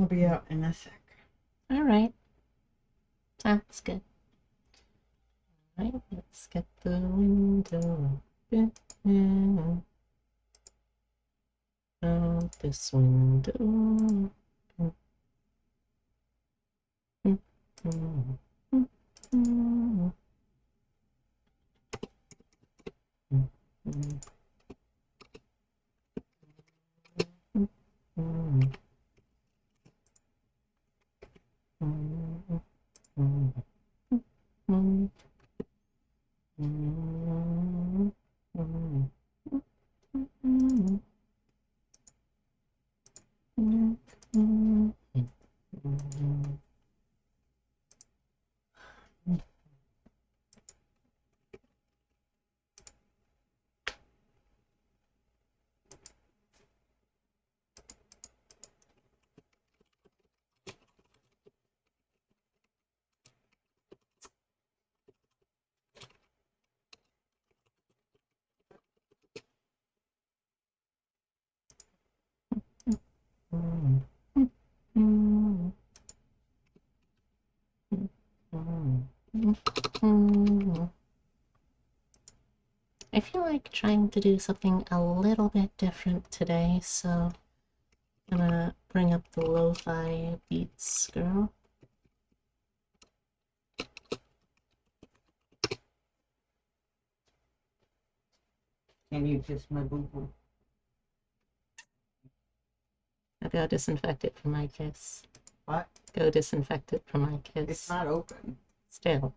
be out in a sec. All right. Sounds good. All right, let's get the window open. Out this window. I feel like trying to do something a little bit different today, so I'm gonna bring up the lo-fi beats girl. Can you kiss my boo-boo? I'll go disinfect it from my kiss. What? Go disinfect it from my kiss. It's not open. Still.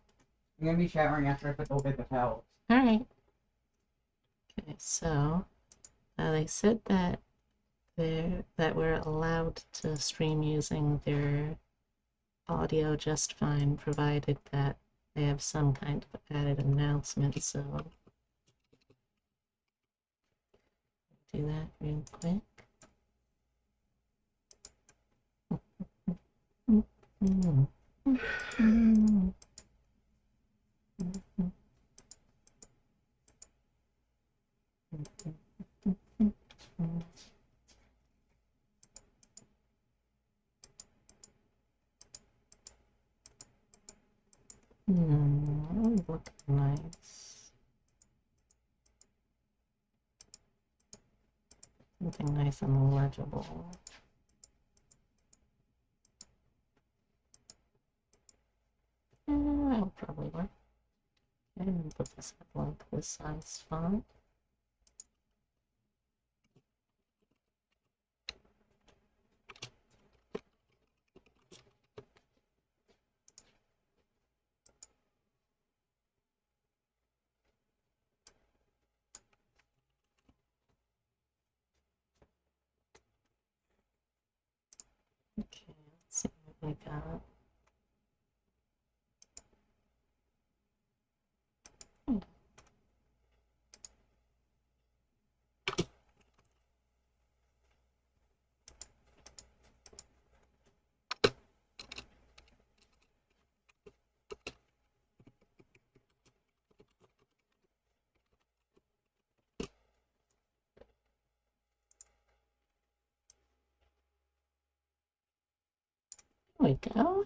I'm gonna be showering after I put the paper towels. Alright. Okay, so they said that we're allowed to stream using their audio just fine, provided that they have some kind of added announcement, so do that real quick. Look nice. Something nice and legible. That'll probably work. Okay, and put this up like this size font. Okay, let's see what we got. There we go.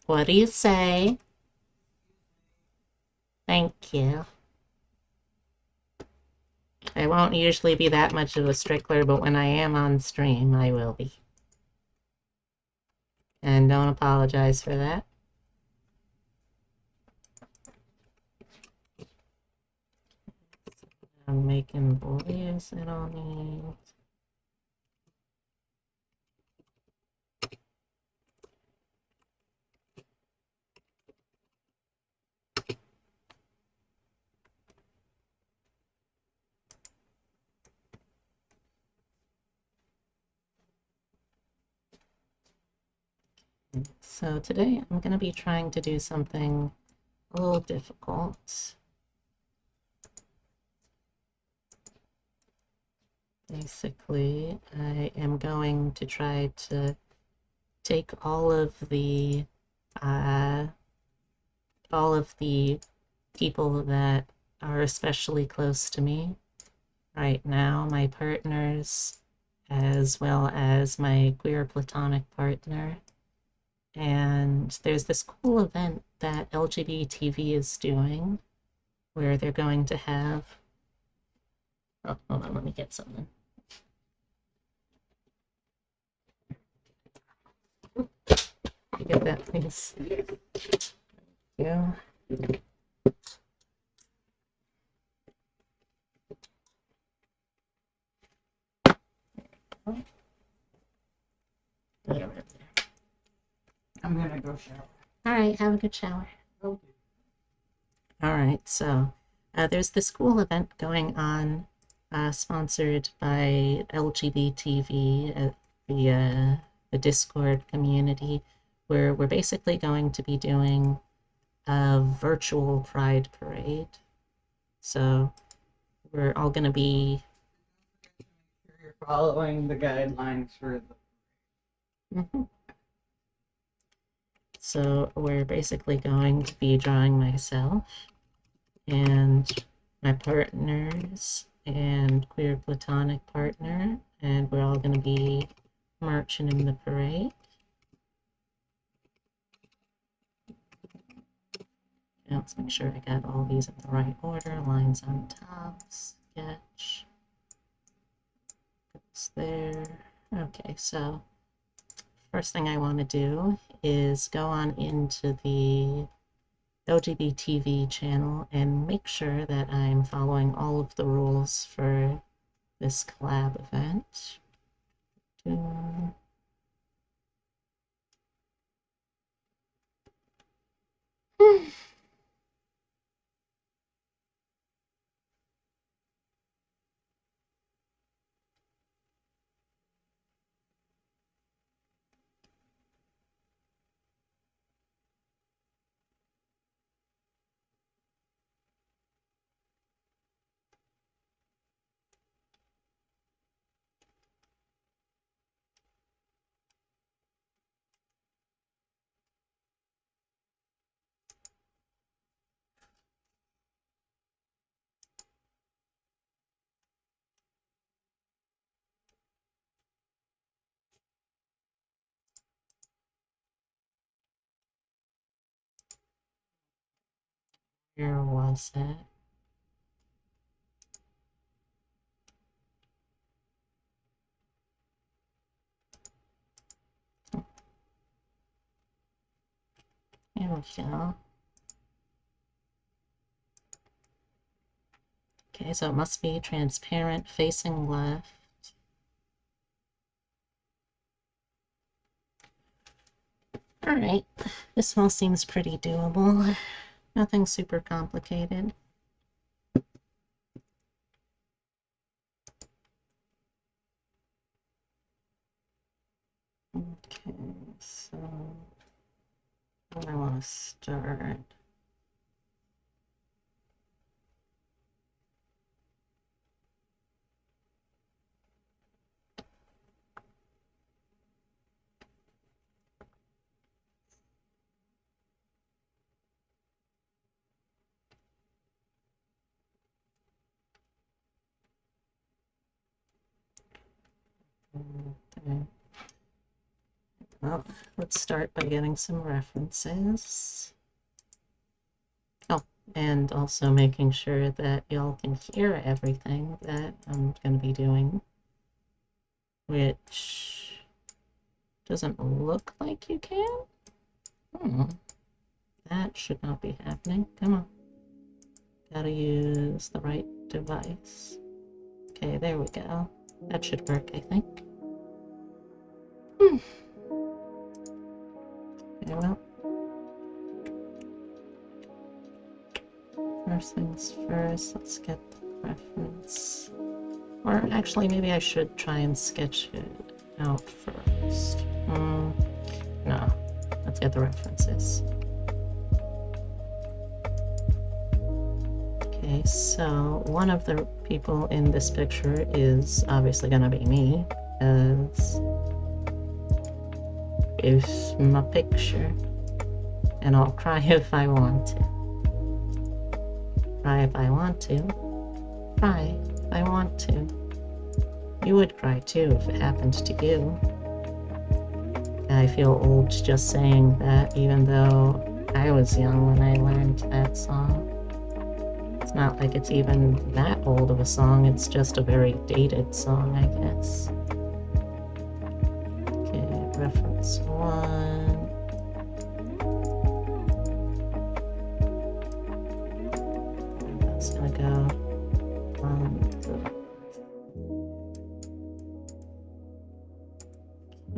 What do you say? Thank you. I won't usually be that much of a stickler, but when I am on stream, I will be. And don't apologize for that. I'm making boys I don't need. So today I'm going to be trying to do something a little difficult. Basically, I am going to try to take all of the people that are especially close to me right now, my partners, as well as my queer platonic partner. And there's this cool event that LGBT is doing where they're going to have. Oh, hold on, let me get something. You get that, please? Yeah. I'm gonna go shower. All right, have a good shower. Okay. All right, so there's this cool event going on, sponsored by LGBTV, the Discord community, where we're basically going to be doing a virtual Pride parade. So we're all going to be. You're following the guidelines for the. So we're basically going to be drawing myself and my partners and queer platonic partner, and we're all going to be marching in the parade. Now let's make sure I got all these in the right order. Lines on top, sketch. It's there. Okay, so first thing I want to do is go on into the LGBTV channel and make sure that I'm following all of the rules for this collab event. Where was it? There we go. Okay, so it must be transparent, facing left. Alright, this all seems pretty doable. Nothing super complicated. Okay, so where do I want to start? Okay. Well, let's start by getting some references. Oh, and also making sure that y'all can hear everything that I'm going to be doing, which doesn't look like you can. That should not be happening. Come on. Gotta use the right device. Okay, there we go. That should work, I think. Okay, well. First things first, let's get the reference. Or actually, maybe I should try and sketch it out first. No, let's get the references. Okay, so one of the people in this picture is obviously gonna be me, as is my picture. And I'll cry if I want to. Cry if I want to. Cry if I want to. You would cry too if it happened to you. I feel old just saying that, even though I was young when I learned that song. It's not like it's even that old of a song, it's just a very dated song, I guess. Okay, reference 1. That's gonna go on the...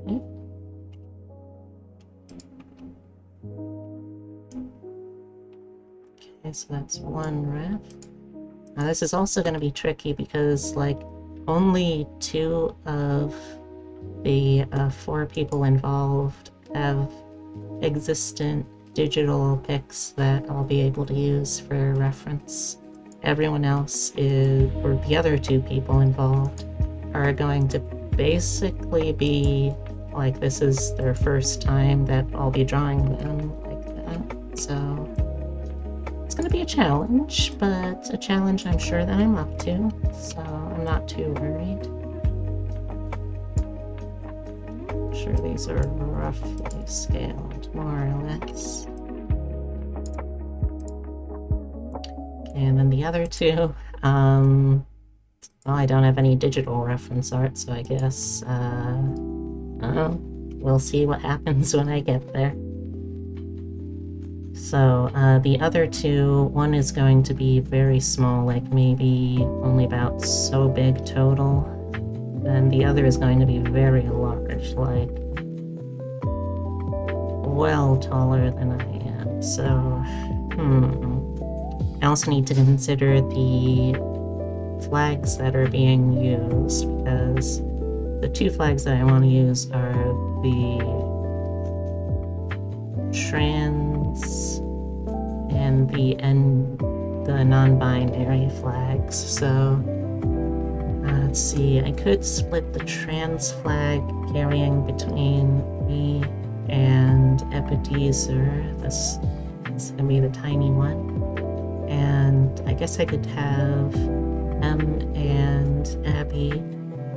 Okay. Okay, so that's 1 ref. Now this is also going to be tricky because, like, only 2 of the 4 people involved have existent digital pics that I'll be able to use for reference. Everyone else is, or the other 2 people involved, are going to basically be like, this is their first time that I'll be drawing them like that. So it's going to be a challenge, but a challenge I'm sure that I'm up to, so I'm not too worried. I'm sure these are roughly scaled, more or less. Okay, and then the other 2, well, I don't have any digital reference art, so I guess, we'll see what happens when I get there. So, the other 2, one is going to be very small, like maybe only about so big total, and the other is going to be very large, like well taller than I am, so, I also need to consider the flags that are being used, because the 2 flags that I want to use are the trans and the non-binary flags. So let's see, I could split the trans flag carrying between me and Epidezer. This is gonna be the tiny one. And I guess I could have Em and Abby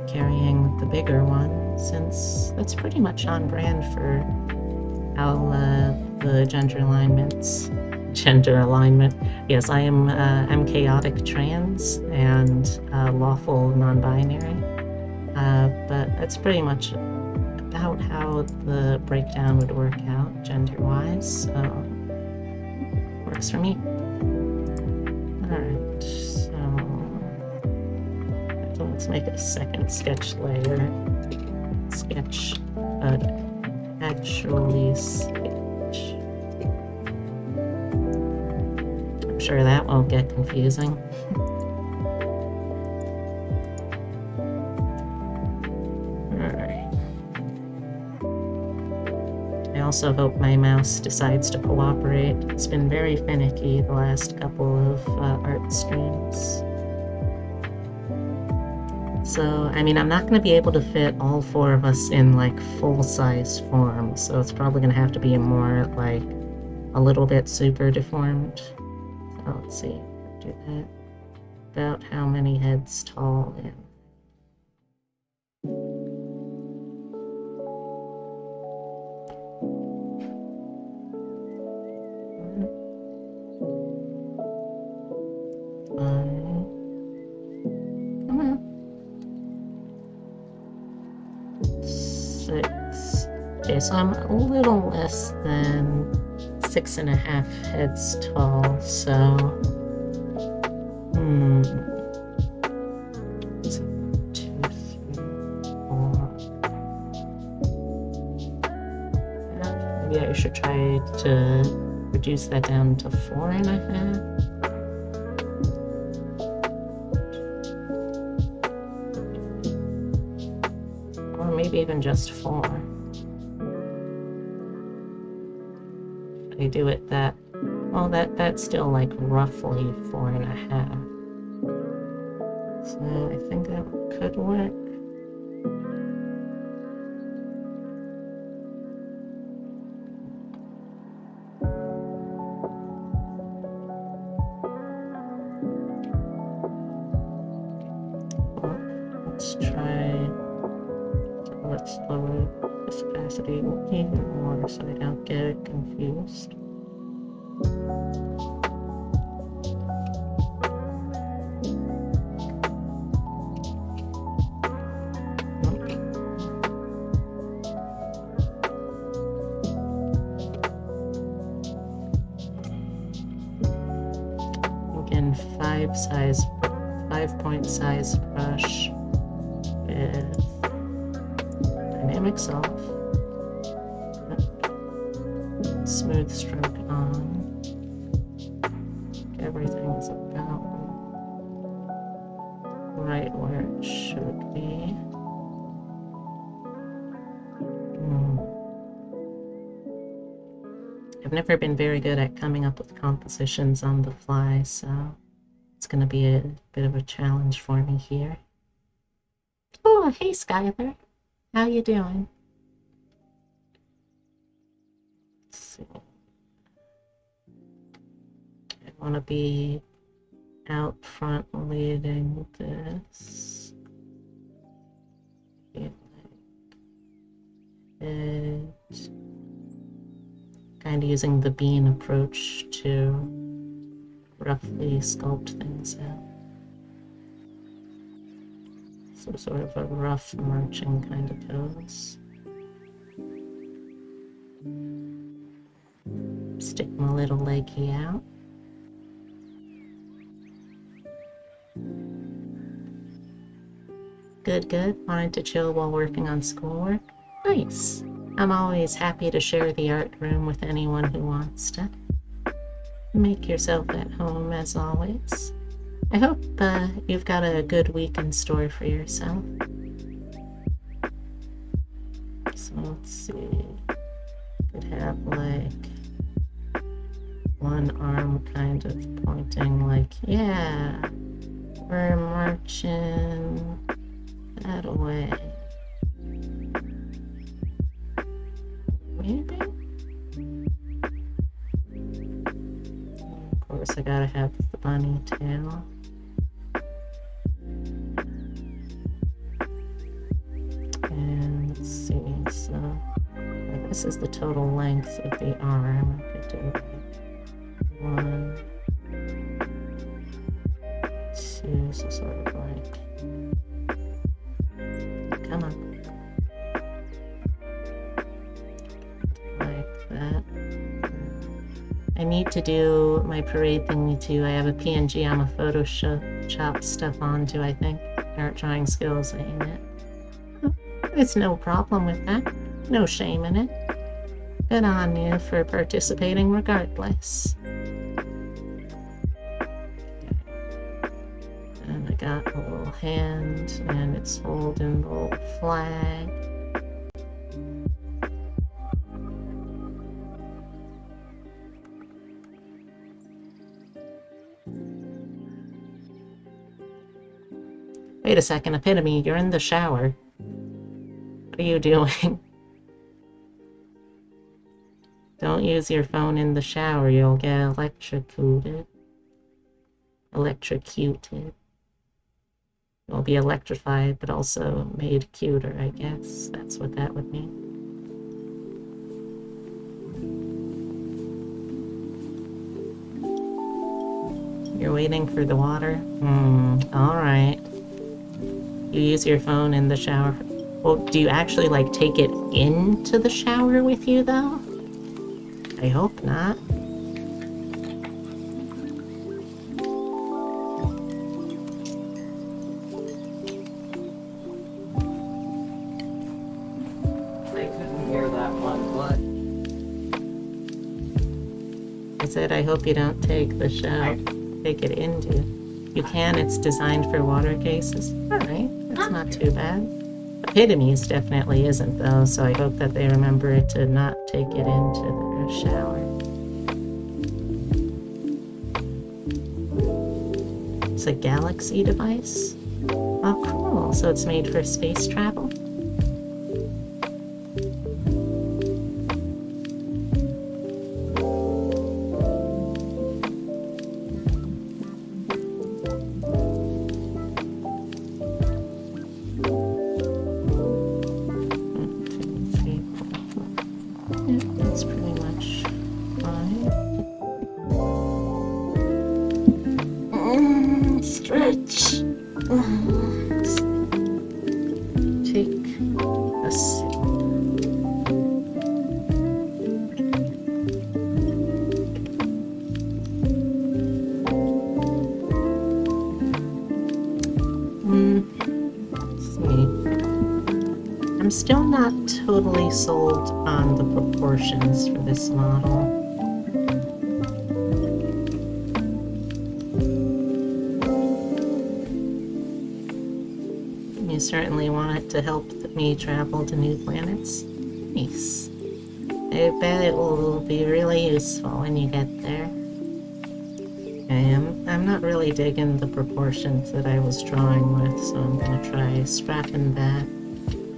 carrying the bigger one, since that's pretty much on brand for how the gender alignment. Yes, I'm chaotic trans and lawful non-binary, but that's pretty much about how the breakdown would work out gender-wise. So works for me. All right, so let's make a second sketch layer. Sketch, actually sketch. I'm sure that won't get confusing. Alright. I also hope my mouse decides to cooperate. It's been very finicky the last couple of art streams. So, I mean, I'm not going to be able to fit all 4 of us in, like, full-size form, so it's probably going to have to be more, like, a little bit super deformed. So, let's see, do that. About how many heads tall am Come on. 6. Okay, so I'm a little less than 6.5 heads tall, so... 2, 3, 4... Maybe I should try to reduce that down to 4.5. Or maybe even just 4. If I do it that, well, that's still like roughly 4.5. So I think that could work. let's try. Let's lower this opacity even more so I don't get confused. Again, 5-point size brush with dynamics off, smooth stroke on. Everything's about right where it should be. I've never been very good at coming up with compositions on the fly, so it's going to be a bit of a challenge for me here. Oh, hey Skylar, how you doing? Let's see. I want to be out front leading this. It kind of using the bean approach to roughly sculpt things out. So sort of a rough marching kind of pose. Stick my little leggy out. Good, good. Wanted to chill while working on schoolwork? Nice. I'm always happy to share the art room with anyone who wants to. Make yourself at home as always. I hope you've got a good week in store for yourself. So let's see. Could have like one arm kind of pointing like, yeah, we're marching that way. Maybe? Of course, I gotta have the bunny tail. And let's see, so this is the total length of the arm. I could do like 1, 2, so sort of like, come on. I need to do my parade thingy too. I have a PNG I'm a Photoshop stuff onto, I think. Art drawing skills, ain't it? It's no problem with that. No shame in it. Good on you for participating regardless. And I got a little hand, and it's holding the little flag. Wait a second, Epitome, you're in the shower. What are you doing? Don't use your phone in the shower, you'll get electrocuted. You'll be electrified, but also made cuter, I guess. That's what that would mean. You're waiting for the water? Alright. You use your phone in the shower. Well, do you actually, like, take it into the shower with you, though? I hope not. I couldn't hear that one. What? I said I hope you don't take the shower. Take it into. You can, it's designed for water cases. Alright, that's not too bad. Epitome's definitely isn't though, so I hope that they remember to not take it into the shower. It's a Galaxy device? Oh cool, so it's made for space travel? still not totally sold on the proportions for this model. You certainly want it to help me travel to new planets. Nice. I bet it will be really useful when you get there. I'm not really digging the proportions that I was drawing with, so I'm gonna try scrapping that,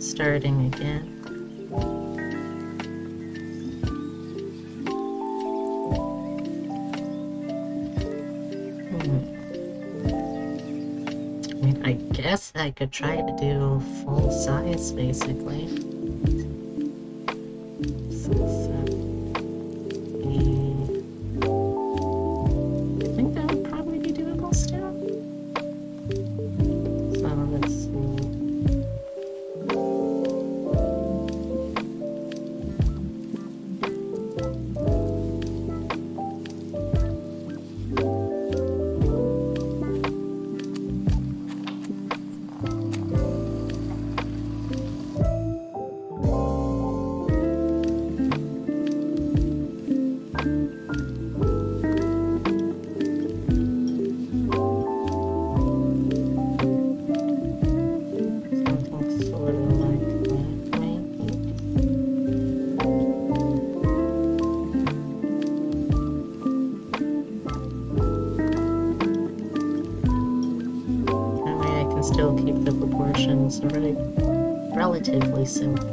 starting again. I mean, I guess I could try to do full size, basically. I think that would probably be doable still. So let's see. Still keep the proportions relatively simple.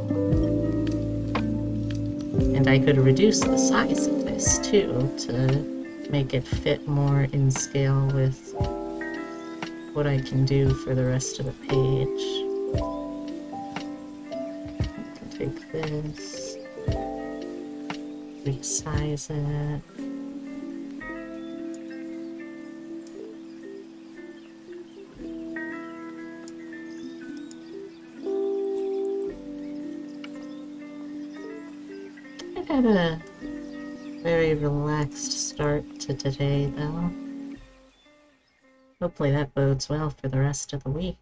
And I could reduce the size of this too to make it fit more in scale with what I can do for the rest of the page. I can take this, resize it. I had a very relaxed start to today, though. Hopefully that bodes well for the rest of the week.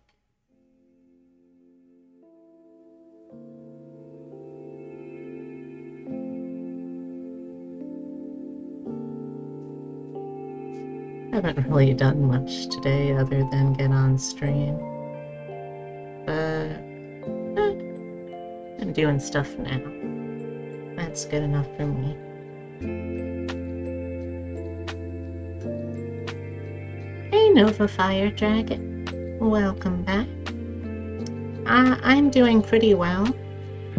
I haven't really done much today other than get on stream. But I'm doing stuff now. That's good enough for me. Hey Nova Fire Dragon, welcome back. I'm doing pretty well.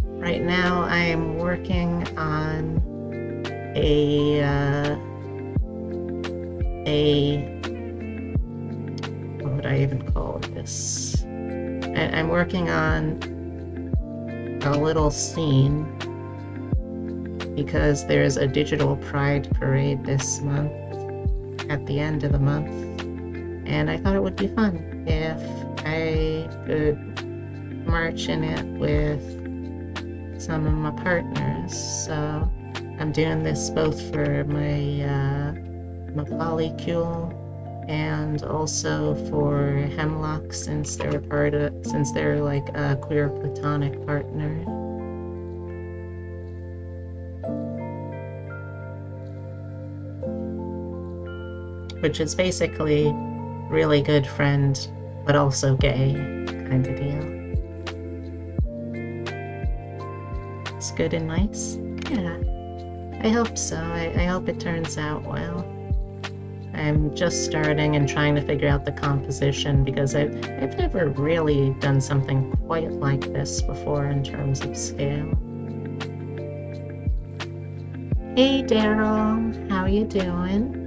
Right now I'm working on what would I even call this? I'm working on a little scene because there's a digital pride parade this month at the end of the month, and I thought it would be fun if I could march in it with some of my partners. So I'm doing this both for my polycule and also for Hemlock, since they're like a queer platonic partner. Which is basically really good friend, but also gay kind of deal. It's good and nice. Yeah, I hope so. I hope it turns out well. I'm just starting and trying to figure out the composition because I've never really done something quite like this before in terms of scale. Hey Daryl, how you doing?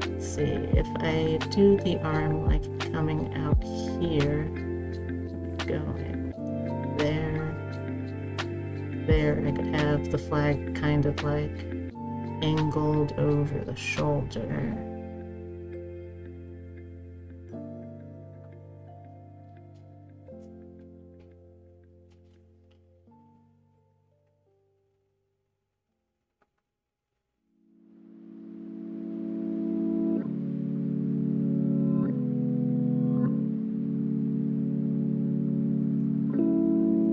Let's see, if I do the arm like coming out here, going there, I could have the flag kind of like angled over the shoulder.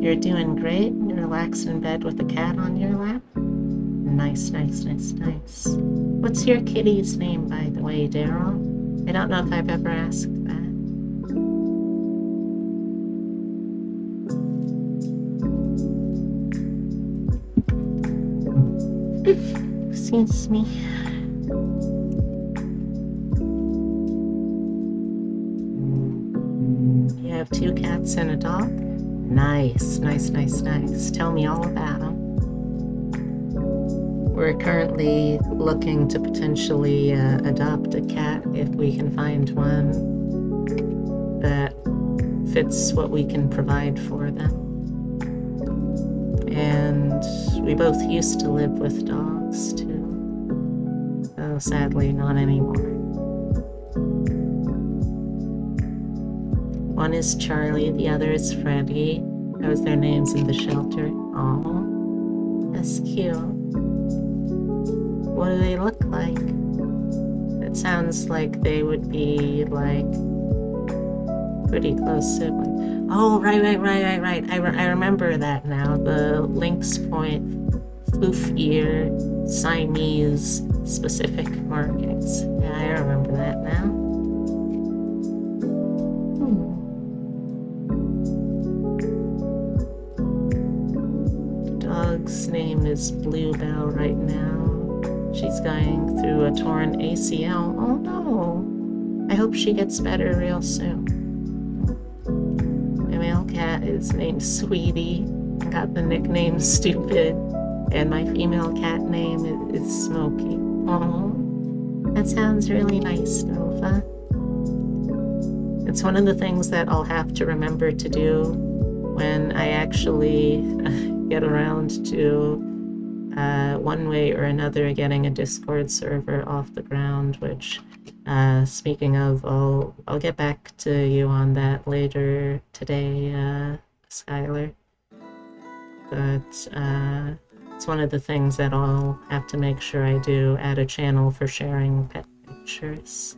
You're doing great. You relax in bed with a cat on your lap. Nice, nice, nice, nice. What's your kitty's name, by the way, Daryl? I don't know if I've ever asked that. Excuse me. You have 2 cats and a dog? Nice, nice, nice, nice. Tell me all about them. We're currently looking to potentially adopt a cat if we can find one that fits what we can provide for them. And we both used to live with dogs too. Though sadly not anymore. One is Charlie, the other is Freddie. That was their names in the shelter. Aw, that's cute. What do they look like? It sounds like they would be like pretty close siblings. Oh, right. I remember that now. The Lynx Point floof ear Siamese specific markings. Yeah, I remember that now. Dog's name is Bluebell right now. She's going through a torn ACL. Oh no! I hope she gets better real soon. My male cat is named Sweetie. I got the nickname Stupid. And my female cat name is Smokey. Oh, that sounds really nice, Nova. It's one of the things that I'll have to remember to do when I actually get around to one way or another getting a Discord server off the ground, which, speaking of, I'll get back to you on that later today, Skylar. But it's one of the things that I'll have to make sure I do, add a channel for sharing pet pictures.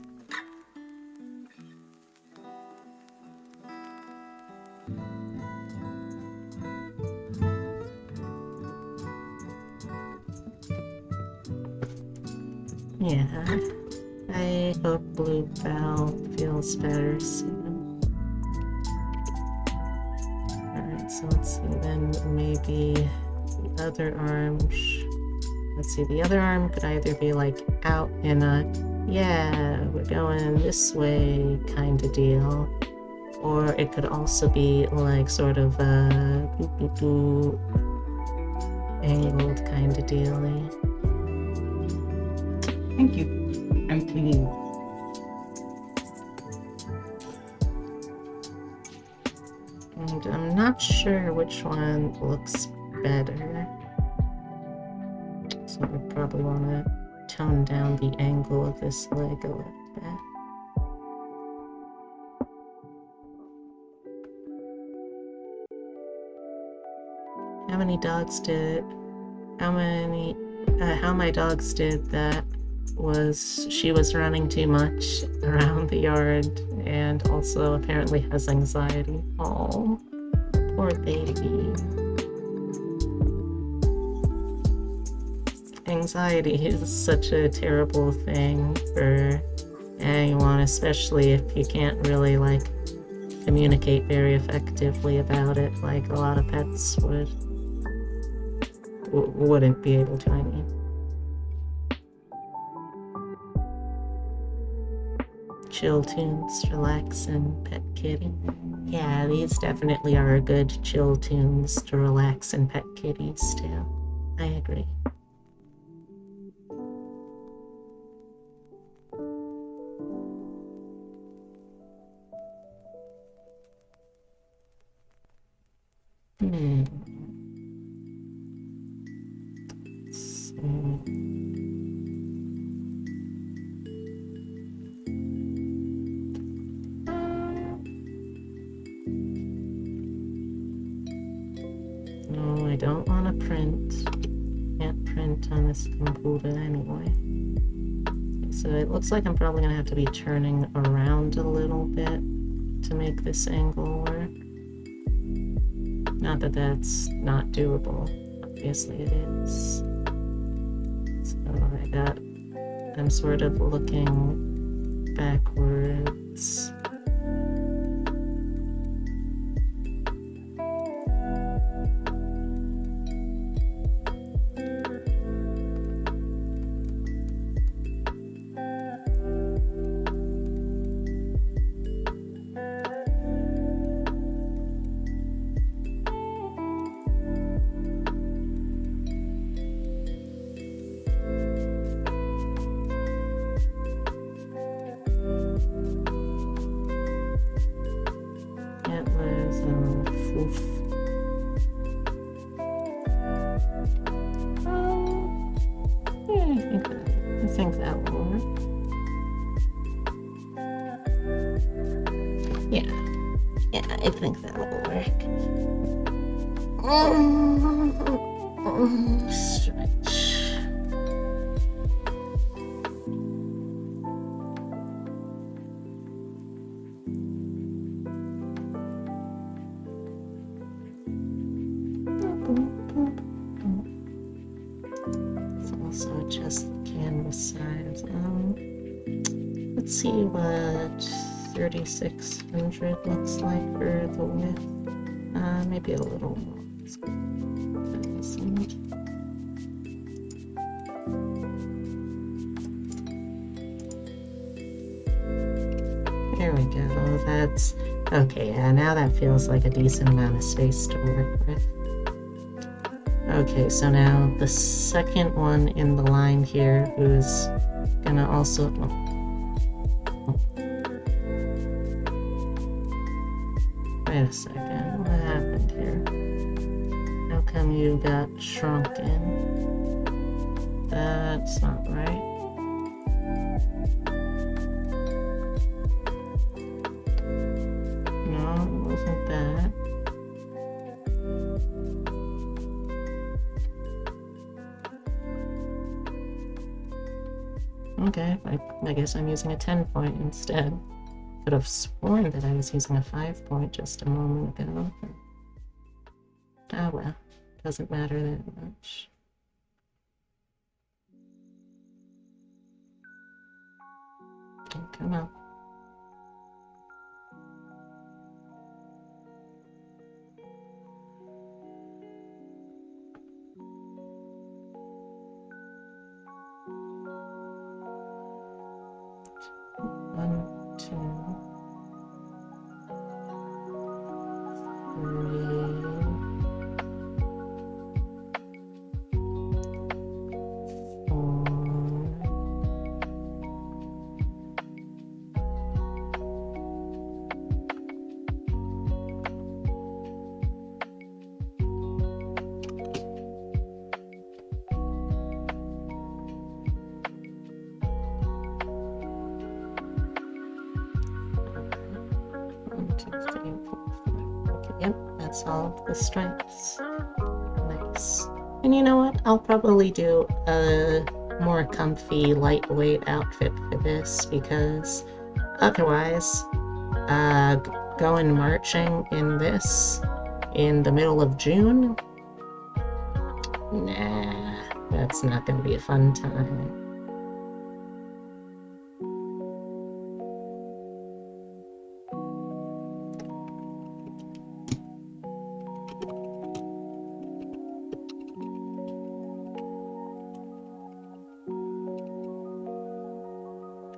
Yeah, I hope Bluebell feels better soon. Alright, so let's see, then maybe the other arm, let's see, the other arm could either be like out in a, yeah, we're going this way kind of deal, or it could also be like sort of a angled kind of dealy. Thank you. I'm clean. And I'm not sure which one looks better. So I probably want to tone down the angle of this leg a little bit. How my dogs did that was she was running too much around the yard and also apparently has anxiety. Oh, poor baby. Anxiety is such a terrible thing for anyone, especially if you can't really like communicate very effectively about it, like a lot of pets wouldn't be able to, I mean. Chill tunes, relaxing pet kitty. Yeah, these definitely are good chill tunes to relax and pet kitties too. I agree. No, I don't want to print. Can't print on this computer anyway. So it looks like I'm probably going to have to be turning around a little bit to make this angle work. Not that that's not doable. Obviously it is. So I'm sort of looking backwards. It was oof. Yeah, I think that will work. Yeah, I think that will work. Stretch. Let's also adjust the canvas size. Let's see what 3600 looks like for the width. Maybe a little more. There we go. That's okay. Yeah, now that feels like a decent amount of space to work with. Okay, so now the second one in the line here, who's gonna also. Wait a second. What happened here? How come you got shrunken? That's not right. No, it wasn't that. Okay, I guess I'm using a 10 point instead. Could have sworn that I was using a 5 point just a moment ago. Ah well, doesn't matter that much. Oh, come on. One, two, Yep, that's all of the stripes. Nice. And you know what? I'll probably do a more comfy, lightweight outfit for this because otherwise, going marching in this in the middle of June, nah, that's not going to be a fun time.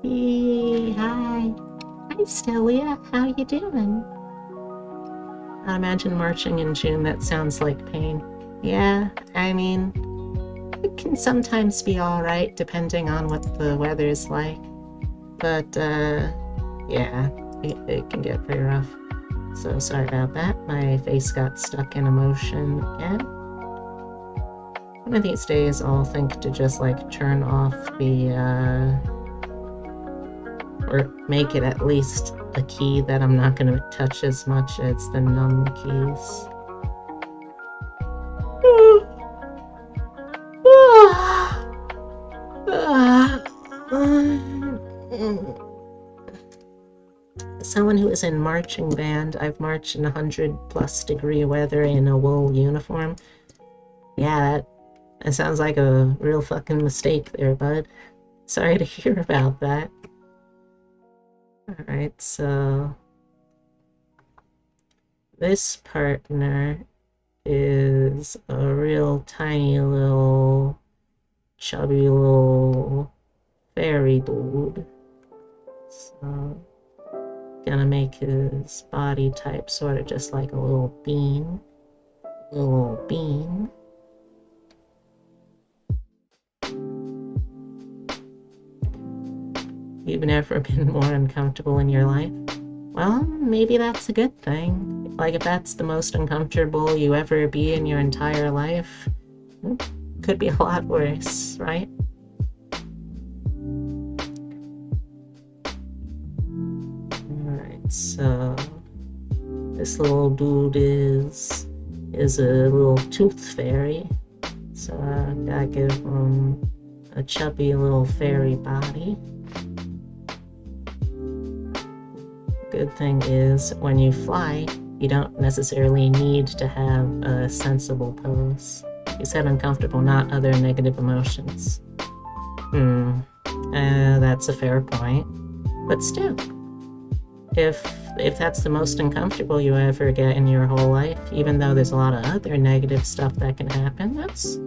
Hey, hi. Hi, Celia. How you doing? I imagine marching in June, that sounds like pain. Yeah, I mean, it can sometimes be alright depending on what the weather's like. But, yeah, it can get pretty rough. So sorry about that. My face got stuck in emotion again. One of these days I'll think to just like turn off the, or make it at least a key that I'm not going to touch as much as the numb keys. someone who is in marching band, I've marched in 100+ degree weather in a wool uniform. Yeah, that sounds like a real fucking mistake there, bud. Sorry to hear about that. Alright, so this partner is a real tiny little chubby little fairy dude. So gonna make his body type sort of just like a little bean. Little bean. You've never been more uncomfortable in your life? Well, maybe that's a good thing. Like, if that's the most uncomfortable you ever be in your entire life, it could be a lot worse, right? Alright, so this little dude is a little tooth fairy. So I gotta give him a chubby little fairy body. Good thing is, when you fly, you don't necessarily need to have a sensible pose. You said uncomfortable, not other negative emotions. That's a fair point. But still, if that's the most uncomfortable you ever get in your whole life, even though there's a lot of other negative stuff that can happen, it's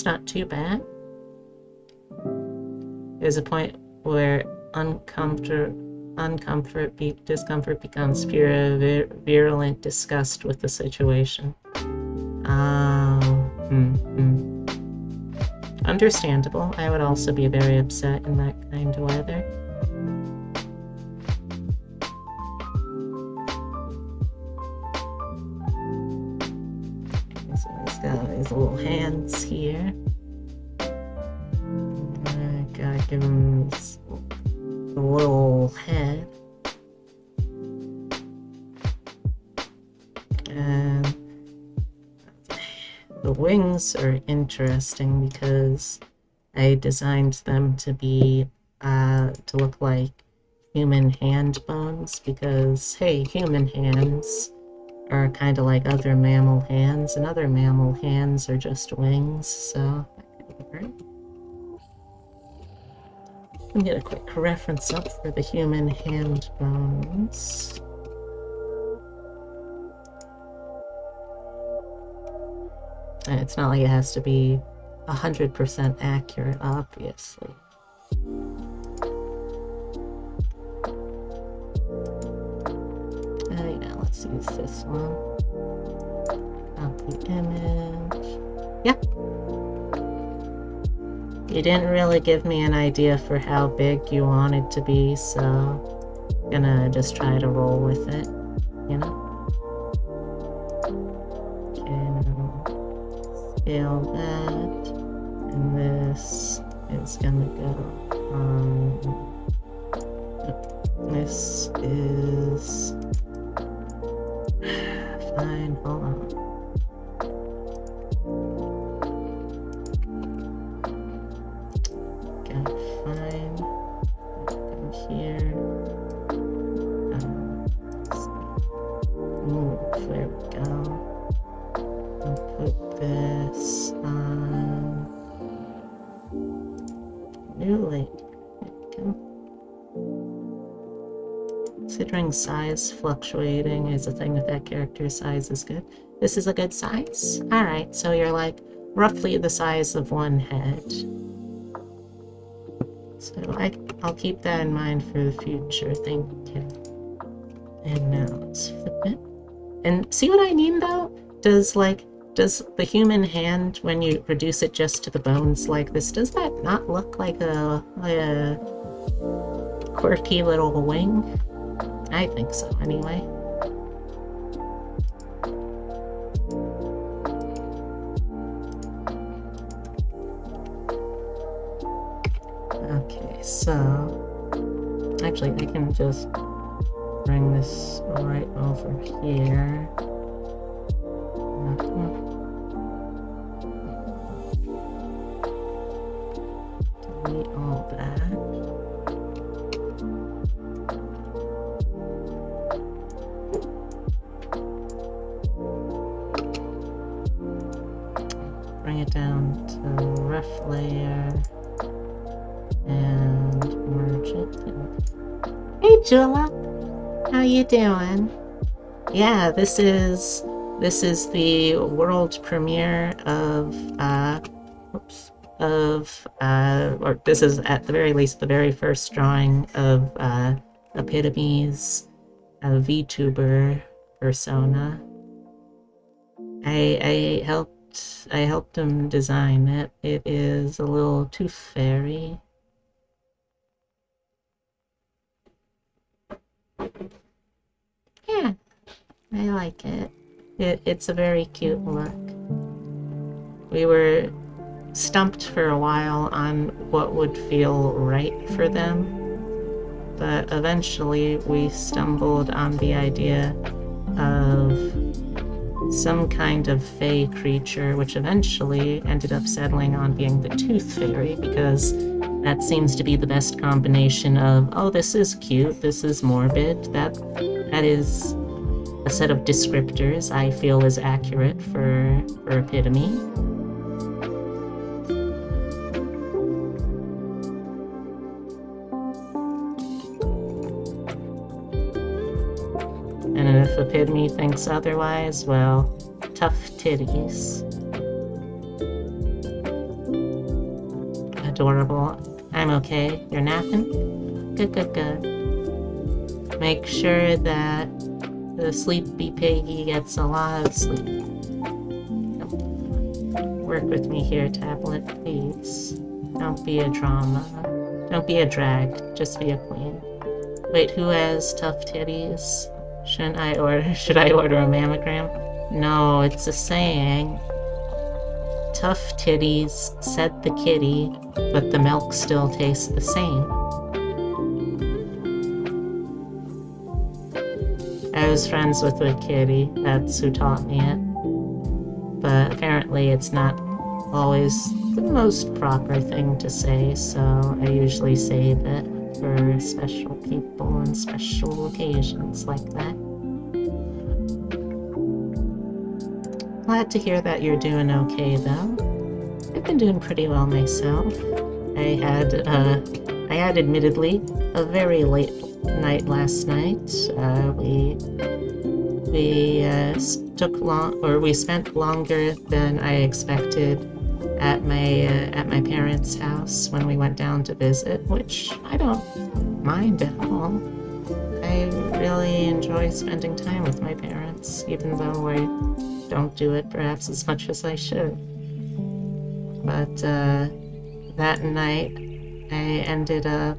not too bad. There's a point where discomfort becomes pure virulent disgust with the situation. Understandable. I would also be very upset in that kind of weather. So he's got his little hands here. I gotta give him his little head. And the wings are interesting because I designed them to be to look like human hand bones, because hey, human hands are kind of like other mammal hands, and other mammal hands are just wings, so that could work. Let me get a quick reference up for the human hand bones. It's not like it has to be 100% accurate, obviously. Yeah, let's use this one. Copy image. Yep. You didn't really give me an idea for how big you want it to be, so I'm gonna just try to roll with it, you know? Scale that, and this is gonna go this is fine. Hold on. Gotta find here. Move. There we go. I'll put this on new link. There we go. Considering size fluctuating is a thing with that character, size is good. This is a good size? Alright, so you're like roughly the size of one head. So I'll keep that in mind for the future, thank you. And now let's flip it. And see what I mean though? Does the human hand, when you reduce it just to the bones like this, does that not look like a quirky little wing? I think so, anyway. Okay, so actually I can just bring this right over here. Delete all that. bring it down to rough layer and merge it. Hey Jula, how you doing? Yeah, this is the world premiere of or this is at the very least the very first drawing of Epitome's VTuber persona. I helped him design it. It is a little tooth fairy. Yeah, I like it. It's a very cute look. We were stumped for a while on what would feel right for them, but eventually we stumbled on the idea of some kind of fey creature, which eventually ended up settling on being the Tooth Fairy, because that seems to be the best combination of, oh, this is cute, this is morbid, that is a set of descriptors I feel is accurate for Epitome. And if Epitome thinks otherwise, well, tough titties. Adorable. I'm okay. You're napping? Good, good, good. Make sure that the sleepy piggy gets a lot of sleep. Work with me here, tablet, please. Don't be a drama. Don't be a drag. Just be a queen. Wait, who has tough titties? Should I order a mammogram? No, it's a saying. Tough titties, said the kitty, but the milk still tastes the same. I was friends with a kitty, that's who taught me it. But apparently it's not always the most proper thing to say, so I usually save it for special people and special occasions like that. Glad to hear that you're doing okay, though. I've been doing pretty well myself. I had admittedly a very late night last night. We spent longer than I expected at my parents' house when we went down to visit, which I don't mind at all. I really enjoy spending time with my parents, even though I don't do it perhaps as much as I should. But that night I ended up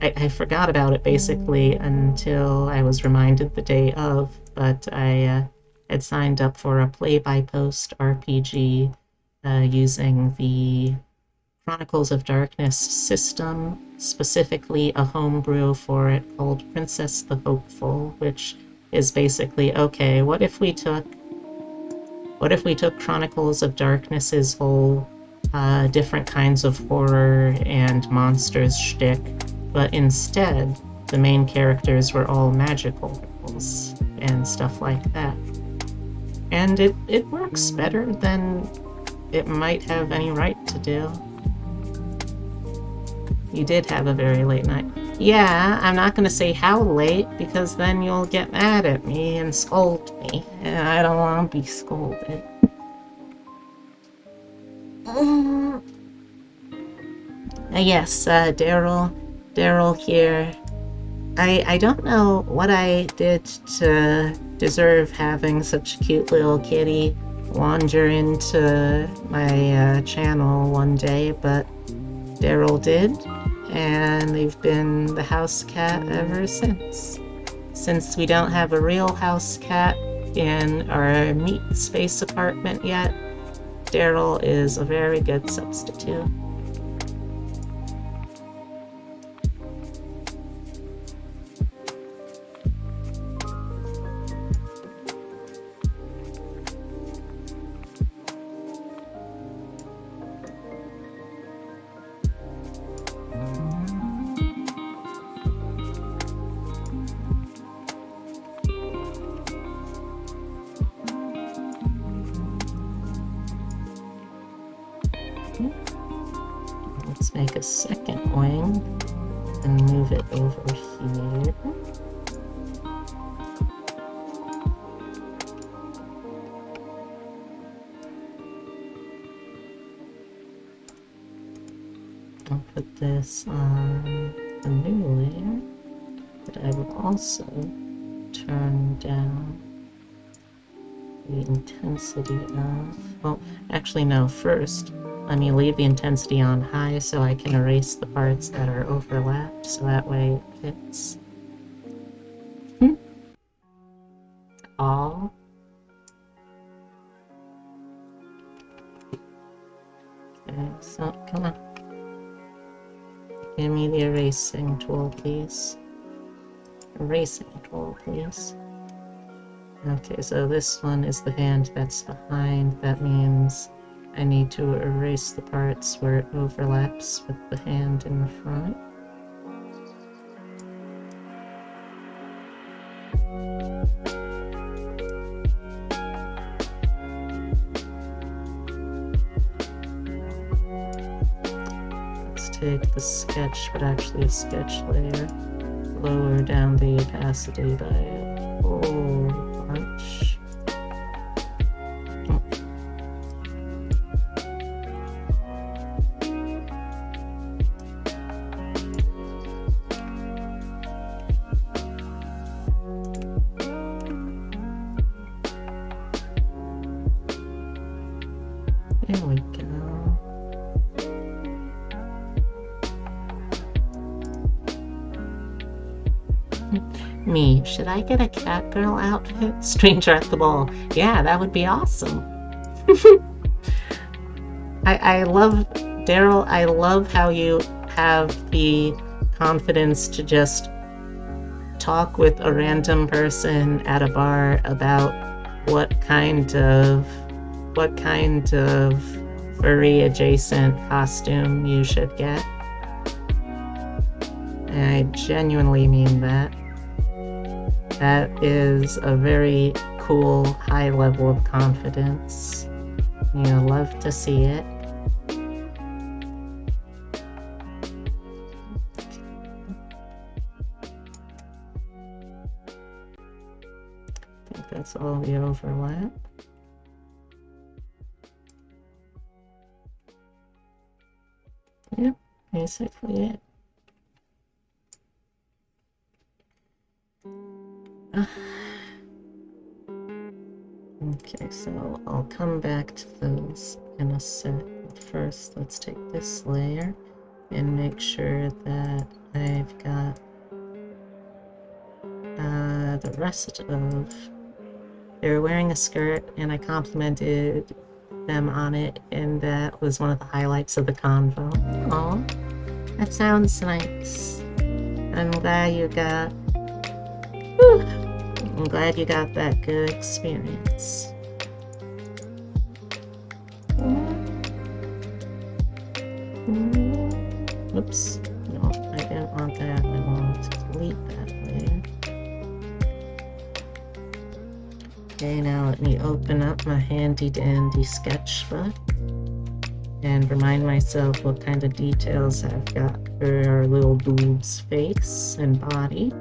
I forgot about it basically until I was reminded the day of, but I had signed up for a play-by-post RPG using the Chronicles of Darkness system, specifically a homebrew for it called Princess the Hopeful, which is basically, okay, what if we took Chronicles of Darkness's whole different kinds of horror and monsters shtick, but instead the main characters were all magicals and stuff like that. And it works better than it might have any right to do. You did have a very late night. Yeah, I'm not gonna say how late, because then you'll get mad at me and scold me, and I don't want to be scolded. Yes, Daryl here. I don't know what I did to deserve having such a cute little kitty wander into my channel one day, but Daryl did, and they've been the house cat ever since. Since we don't have a real house cat in our meat space apartment yet, Daryl is a very good substitute. Let's make a second wing and move it over here. I'll put this on a new layer, but I would also turn down the intensity of, well, actually no, first let me leave the intensity on high so I can erase the parts that are overlapped, so that way it's all. Okay, so come on. Give me the erasing tool, please. Erasing tool, please. Okay, so this one is the hand that's behind. That means I need to erase the parts where it overlaps with the hand in the front. Let's take the sketch, but actually a sketch layer, lower down the opacity by a whole bunch. There we go. Me, should I get a Catgirl outfit? Stranger at the ball. Yeah, that would be awesome. I love, Daryl, I love how you have the confidence to just talk with a random person at a bar about what kind of furry adjacent costume you should get. And I genuinely mean that. That is a very cool, high level of confidence. You love to see it. I think that's all the overlap. Yep, basically it. Okay, so I'll come back to those in a sec. But first, let's take this layer and make sure that I've got the rest of... They're wearing a skirt, and I complimented them on it, and that was one of the highlights of the convo. Oh, that sounds nice. I'm glad you got... Whew. I'm glad you got that good experience. Oops. No, I didn't want that. I wanted to delete that layer. Okay, now let me open up my handy-dandy sketchbook and remind myself what kind of details I've got for our little dude's face and body.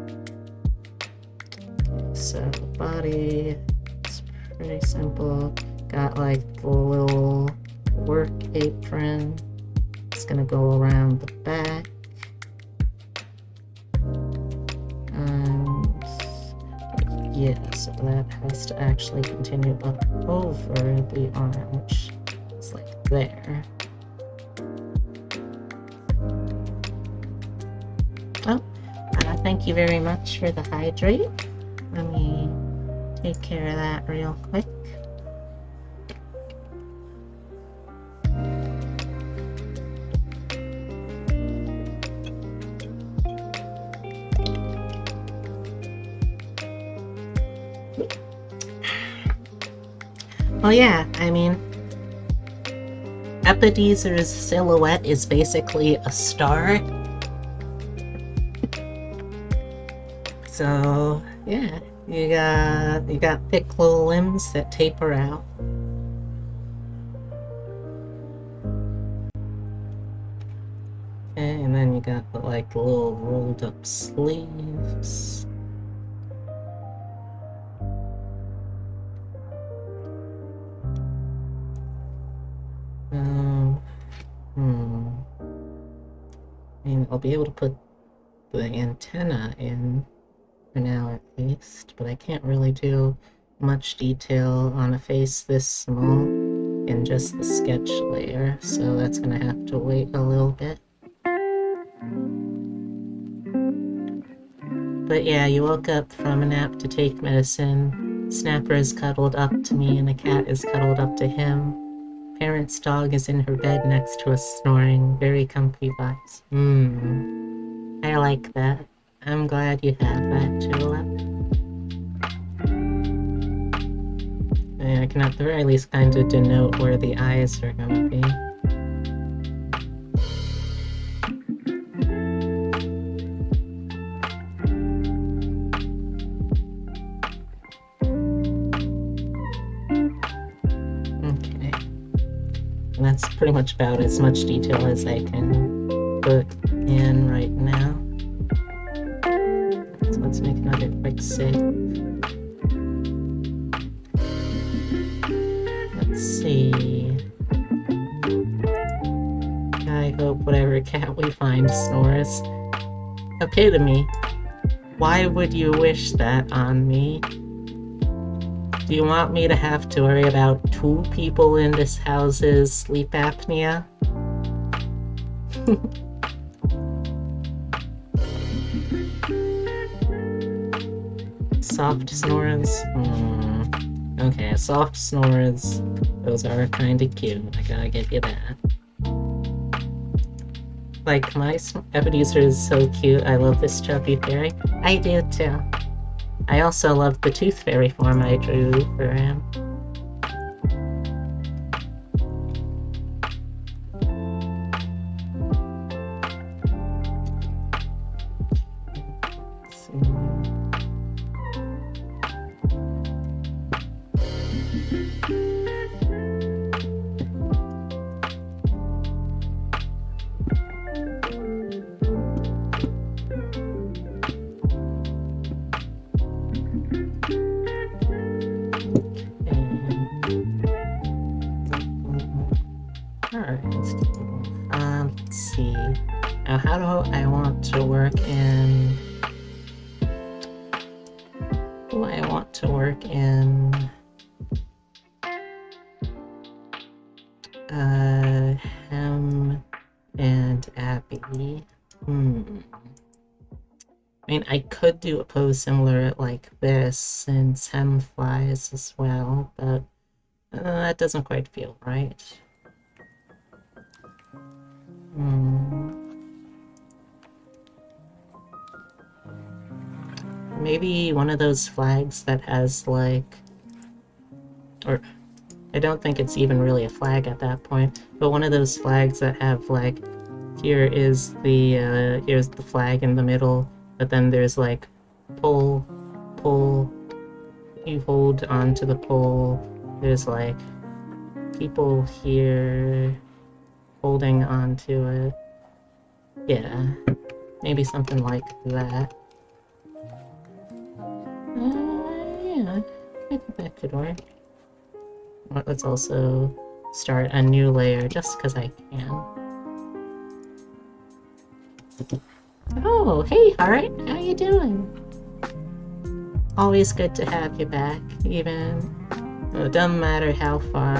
So body, it's pretty simple. Got like the little work apron. It's gonna go around the back. And yeah, so that has to actually continue up over the arm, which is like there. Oh, thank you very much for the hydrate. Let me take care of that real quick. Well, yeah, I mean, Epidezer's silhouette is basically a star. So, yeah, you got thick little limbs that taper out. got the, like, little rolled up sleeves. I mean, I'll be able to put the antenna in for now at least, but I can't really do much detail on a face this small in just the sketch layer, so that's gonna have to wait a little bit. But yeah, you woke up from a nap to take medicine. Snapper is cuddled up to me and the cat is cuddled up to him. Parent's dog is in her bed next to us snoring. Very comfy vibes. I like that. I'm glad you have that, Julep. I can at the very least kind of denote where the eyes are gonna be. That's pretty much about as much detail as I can put in right now. So let's make another quick save. Let's see. I hope whatever cat we find snores. Okay to me. Why would you wish that on me? Do you want me to have to worry about 2 people in this house's sleep apnea? Soft snores? Okay, soft snores. Those are kinda cute, I gotta give you that. Like, my Ebenezer is so cute, I love this chubby fairy. I do too. I also love the tooth fairy form I drew for him. Let's see. Now, how do I want to work in... Do I want to work in... Hem and Abby? I mean, I could do a pose similar like this since Hem flies as well, but that doesn't quite feel right. Maybe one of those flags that has like... Or, I don't think it's even really a flag at that point, but one of those flags that have like... here's the flag in the middle, but then there's like pull, you hold onto the pole, there's like people here holding onto it. Yeah, maybe something like that. Yeah, I think that could work. Let's also start a new layer just because I can. Oh, hey Heart, how you doing? Always good to have you back, even it doesn't matter how far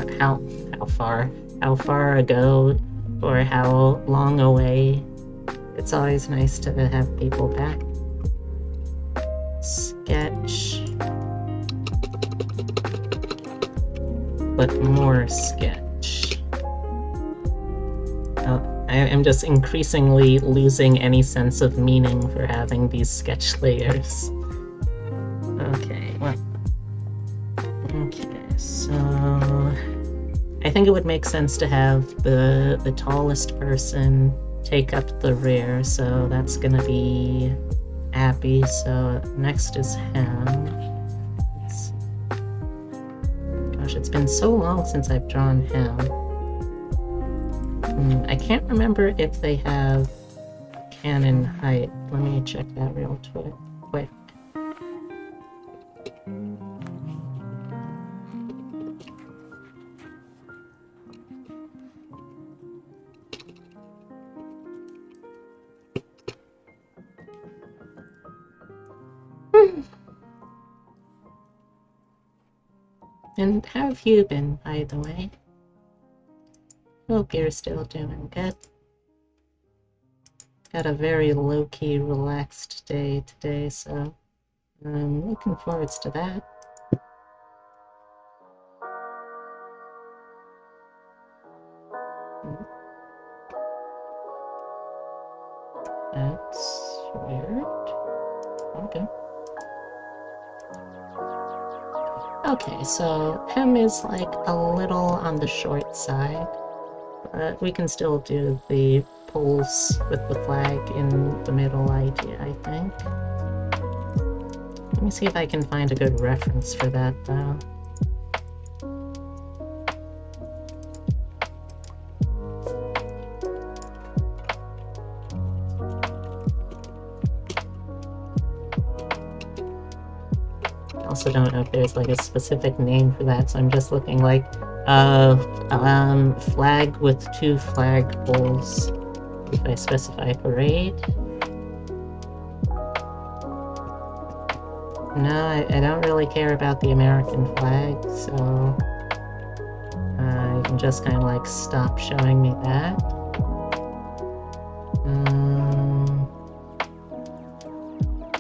ago or how long away. It's always nice to have people back. Sketch. But more sketch. I am just increasingly losing any sense of meaning for having these sketch layers. Okay, well. Okay, so... I think it would make sense to have the tallest person take up the rear, so that's gonna be Abby, so next is Hem. Gosh, it's been so long since I've drawn Hem. I can't remember if they have cannon height. Let me check that real quick. And how have you been, by the way? Hope you're still doing good. Got a very low-key, relaxed day today, so I'm looking forward to that. That's weird. Okay. Okay, so hem is like a little on the short side, but we can still do the pulls with the flag in the middle idea, I think. Let me see if I can find a good reference for that, though. I also don't know if there's like a specific name for that, so I'm just looking like flag with 2 flag poles. If I specify parade. No, I don't really care about the American flag, so you can just kind of like stop showing me that.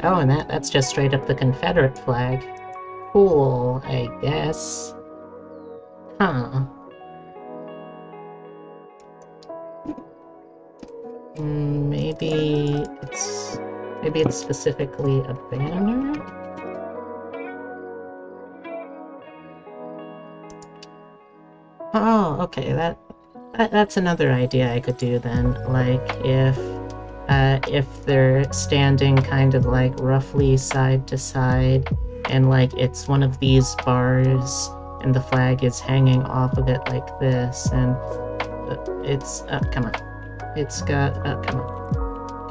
Oh, and that's just straight up the Confederate flag. Cool, I guess. Huh. Maybe it's specifically a banner? Oh, okay, that's another idea I could do then. Like if they're standing kind of like roughly side to side, and like it's one of these bars, and the flag is hanging off of it like this, and it's come on. It's got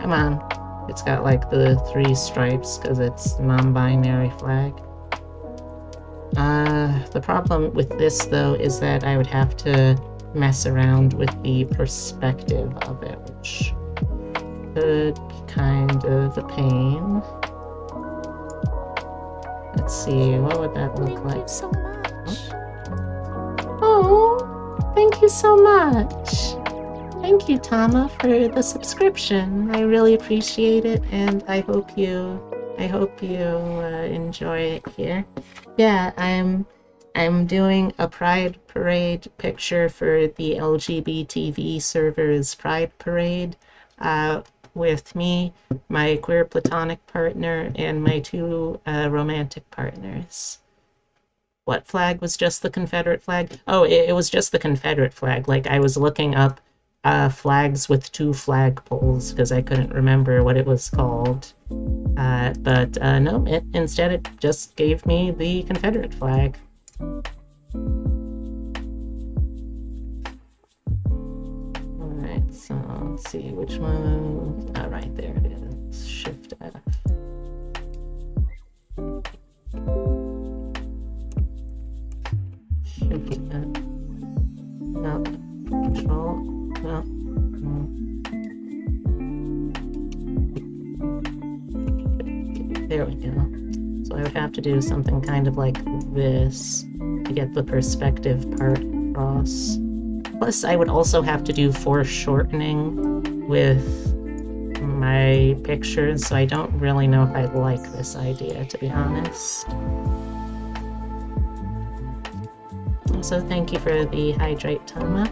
come on. It's got like the 3 stripes because it's non-binary flag. The problem with this though is that I would have to mess around with the perspective of it, which could be kind of a pain. Let's see, what would that look like? Thank you so much. Oh, thank you so much. Thank you, Tama, for the subscription. I really appreciate it, and I hope you enjoy it here. Yeah, I'm doing a Pride Parade picture for the LGBTV server's Pride Parade, with me, my queer platonic partner, and my 2 romantic partners. What flag was just the Confederate flag? Oh, it was just the Confederate flag. Like, I was looking up flags with 2 flag poles because I couldn't remember what it was called. But no, instead it just gave me the Confederate flag. Alright, so let's see which one. Oh, right there it is. Shift F. Shift F. No. Control. No. There we go. So I would have to do something kind of like this to get the perspective part across. Plus, I would also have to do foreshortening with my pictures, so I don't really know if I like this idea, to be honest. Also, thank you for the hydrate, Tama.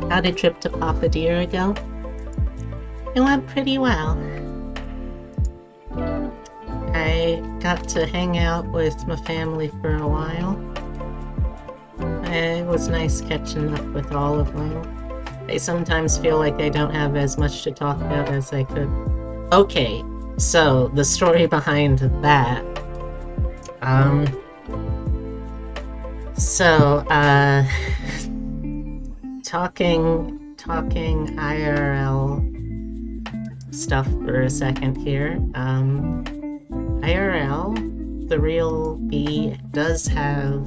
How did trip to Papa Deer go? It went pretty well. I got to hang out with my family for a while. It was nice catching up with all of them. I sometimes feel like I don't have as much to talk about as I could. Okay, so the story behind that So, talking IRL stuff for a second here. IRL, the real B does have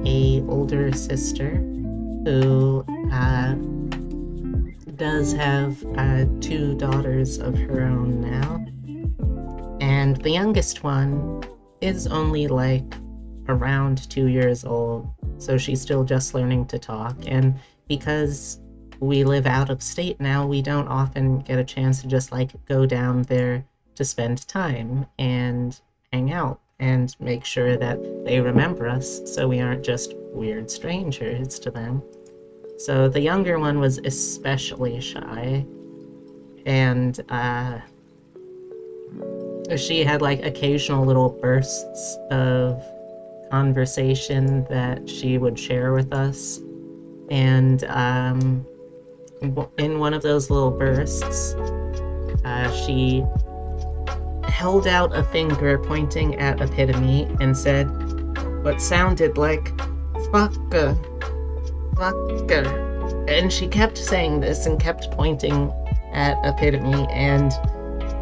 a older sister who does have 2 daughters of her own now, and the youngest one is only like around 2 years old, so she's still just learning to talk. And because we live out of state now, we don't often get a chance to just like go down there to spend time and hang out and make sure that they remember us so we aren't just weird strangers to them. So the younger one was especially shy, and she had like occasional little bursts of conversation that she would share with us. And in one of those little bursts, she held out a finger pointing at Epitome and said what sounded like fucker, fucker. And she kept saying this and kept pointing at Epitome, and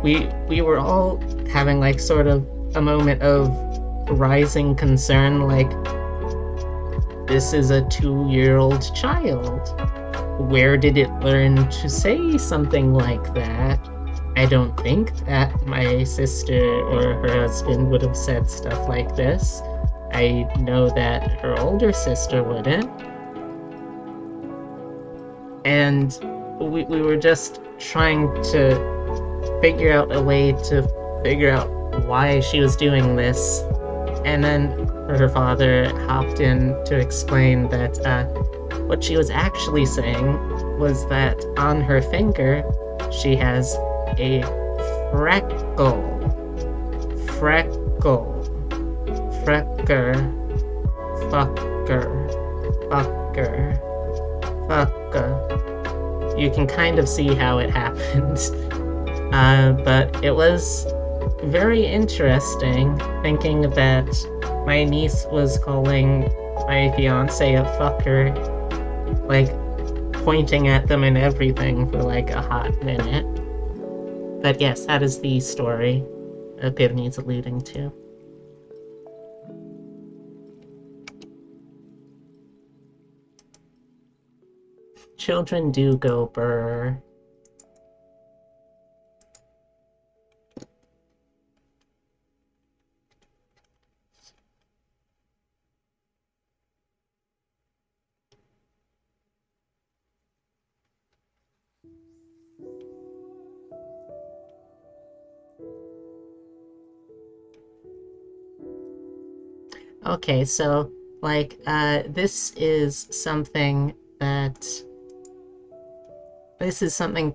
we were all having like sort of a moment of rising concern, like, this is a 2-year-old child. Where did it learn to say something like that? I don't think that my sister or her husband would have said stuff like this. I know that her older sister wouldn't. And we were just trying to figure out a way to figure out why she was doing this. And then her father hopped in to explain that what she was actually saying was that on her finger she has a freckle. Freckle. Frecker. Fucker. Fucker. Fucker. You can kind of see how it happened. But it was very interesting thinking that my niece was calling my fiance a fucker, like pointing at them and everything for like a hot minute. But yes, that is the story Epitome's alluding to. Children do go brr. Okay, so, like, this is something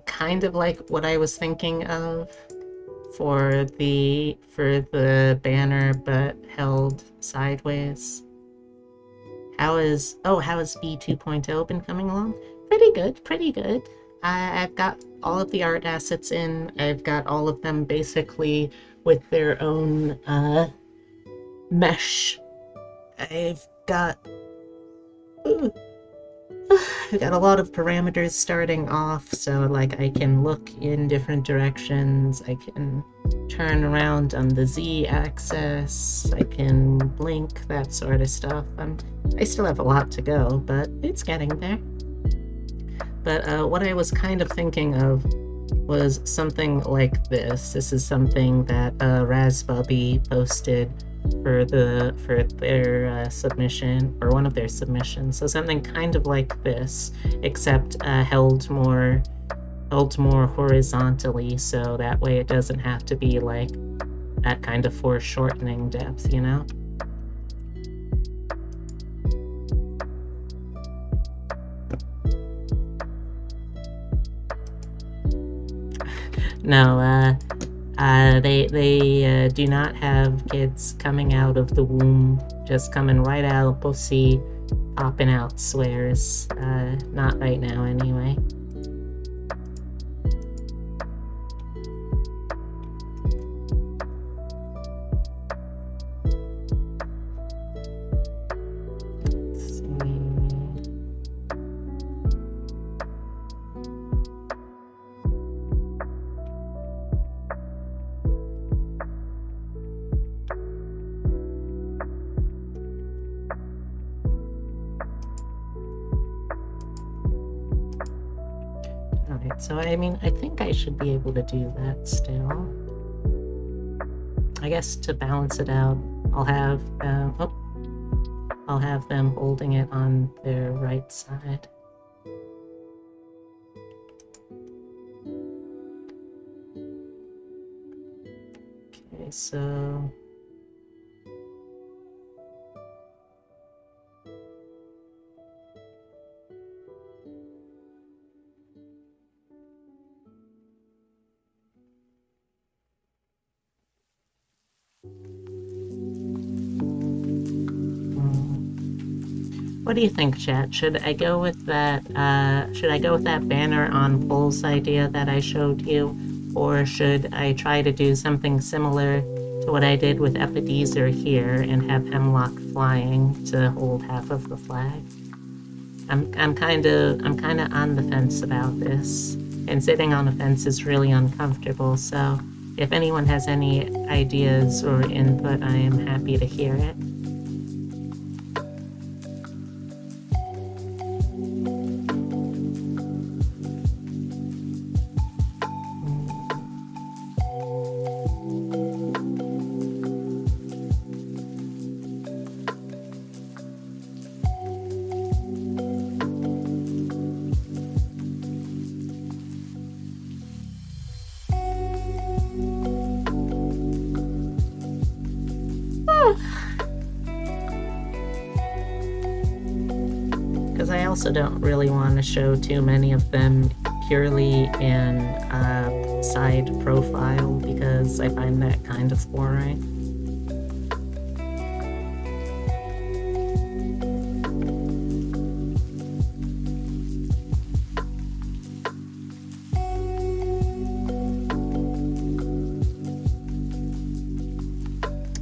kind of like what I was thinking of for the banner, but held sideways. How is V 2.0 been coming along? Pretty good, pretty good. I've got all of the art assets in. I've got all of them basically with their own mesh. I've got a lot of parameters starting off, so like I can look in different directions, I can turn around on the Z-axis, I can blink, that sort of stuff. I still have a lot to go, but it's getting there. But what I was kind of thinking of was something like this. This is something that Razbubby posted for their submission, or one of their submissions. So something kind of like this, except held more horizontally, so that way it doesn't have to be like that kind of foreshortening depth, you know? No, they do not have kids coming out of the womb, just coming right out, pussy, popping out swears. Not right now, anyway. So, I mean, I think I should be able to do that still. I guess to balance it out, I'll have them holding it on their right side. Okay, so what do you think, chat? Should I go with that banner on Pole's idea that I showed you? Or should I try to do something similar to what I did with Epidezer here and have Hemlock flying to hold half of the flag? I'm kinda on the fence about this. And sitting on the fence is really uncomfortable, so if anyone has any ideas or input, I am happy to hear it. Because I also don't really want to show too many of them purely in side profile, because I find that kind of boring.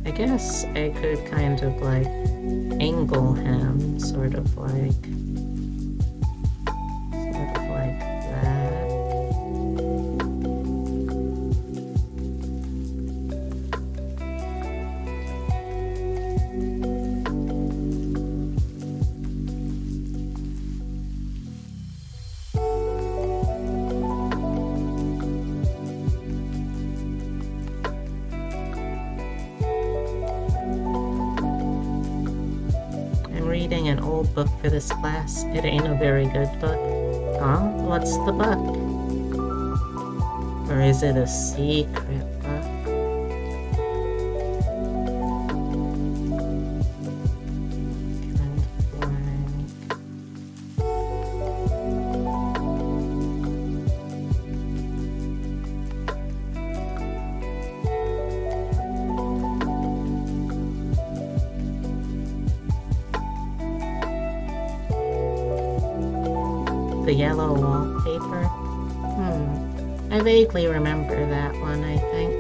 I guess I could kind of like angle him, sort of like that. Reading an old book for this class. It ain't a very good book. Huh? What's the book? Or is it a secret book? The yellow wallpaper? I vaguely remember that one, I think.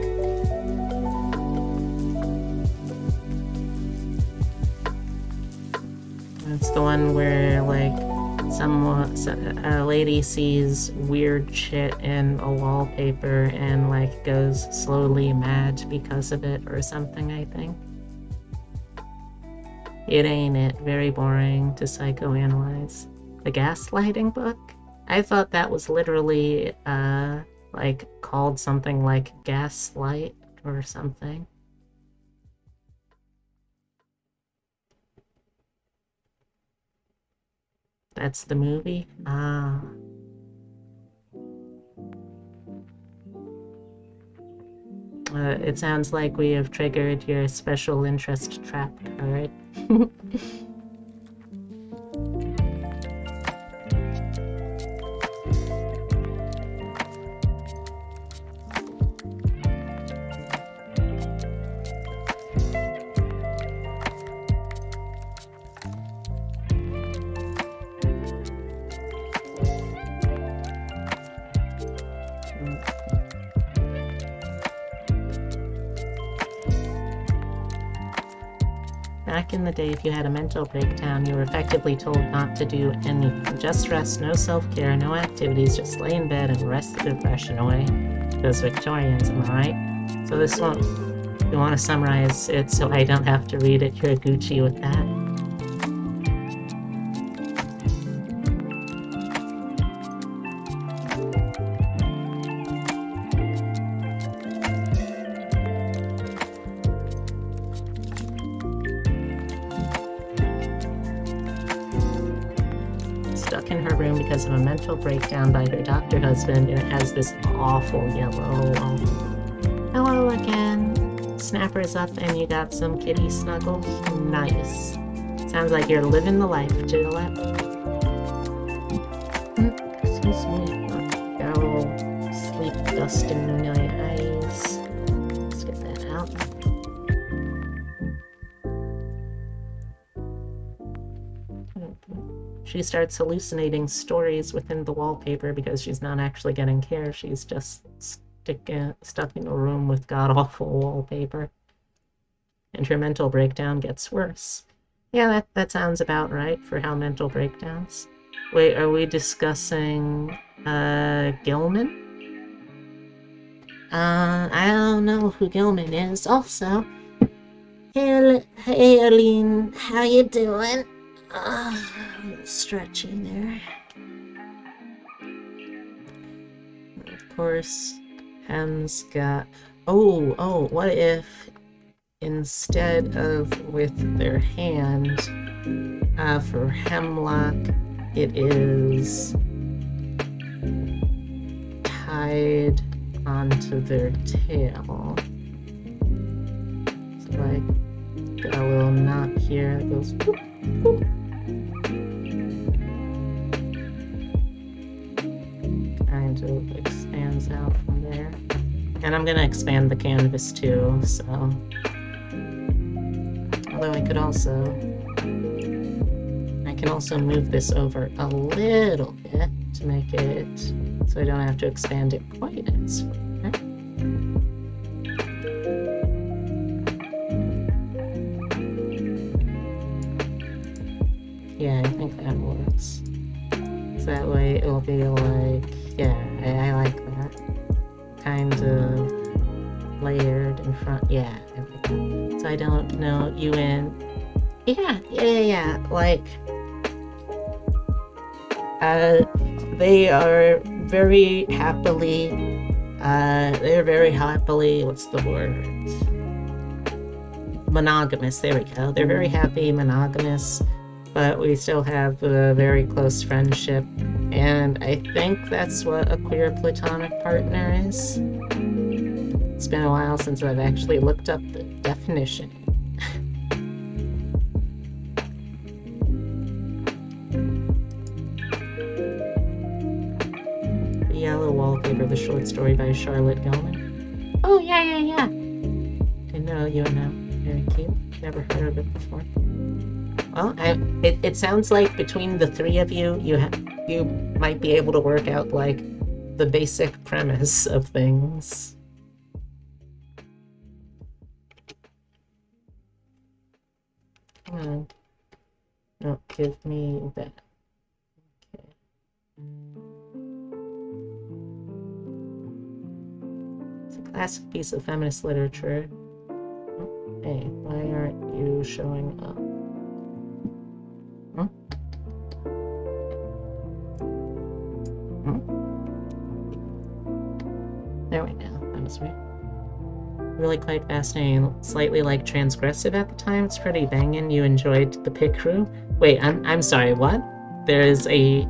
It's the one where, like, a lady sees weird shit in a wallpaper and, like, goes slowly mad because of it or something, I think. It ain't it. Very boring to psychoanalyze. The gaslighting book? I thought that was literally, like, called something like Gaslight or something. That's the movie? Ah. It sounds like we have triggered your special interest trap card. Back in the day, if you had a mental breakdown, you were effectively told not to do anything. Just rest, no self-care, no activities, just lay in bed and rest the depression away. Those Victorians, am I right? So this one, you want to summarize it so I don't have to read it, you're Gucci with that. stuck in her room because of a mental breakdown by her doctor husband, and it has this awful yellow wall. Hello again. Snapper's up and you got some kitty snuggles? Nice. Sounds like you're living the life, Gillette. Excuse me. Owl, sleep dust in my eyes. Let's get that out. She starts hallucinating stories within the wallpaper because she's not actually getting care. She's just stuck in a room with god-awful wallpaper. And her mental breakdown gets worse. Yeah, that sounds about right for how mental breakdowns. Wait, are we discussing Gilman? I don't know who Gilman is. Also, hey Aline, how you doing? Stretching there. Of course, Hem's got... Oh, what if instead of with their hand, for Hemlock, it is tied onto their tail. So like got a little knot here that goes boop, boop. Kind of expands out from there. And I'm gonna expand the canvas too, so although I can also move this over a little bit to make it so I don't have to expand it quite as far. Yeah, I think that works. So that way it'll be like, yeah, I like that. Kind of layered in front. Yeah, I like that. So I don't know you in. Yeah. Like, they are very happily, what's the word? Monogamous, there we go. They're very happy, monogamous, but we still have a very close friendship, and I think that's what a queer platonic partner is. It's been a while since I've actually looked up the definition. The Yellow Wallpaper, the short story by Charlotte Gilman. Oh, yeah. Didn't know you know. Very cute. Never heard of it before. Well, it sounds like between the three of you, you might be able to work out, like, the basic premise of things. Come on. No, give me that. Okay. It's a classic piece of feminist literature. Hey, why aren't you showing up? There we go. That was weird. Really quite fascinating. Slightly like transgressive at the time. It's pretty banging. You enjoyed the pick crew. Wait, I'm sorry. What? There is a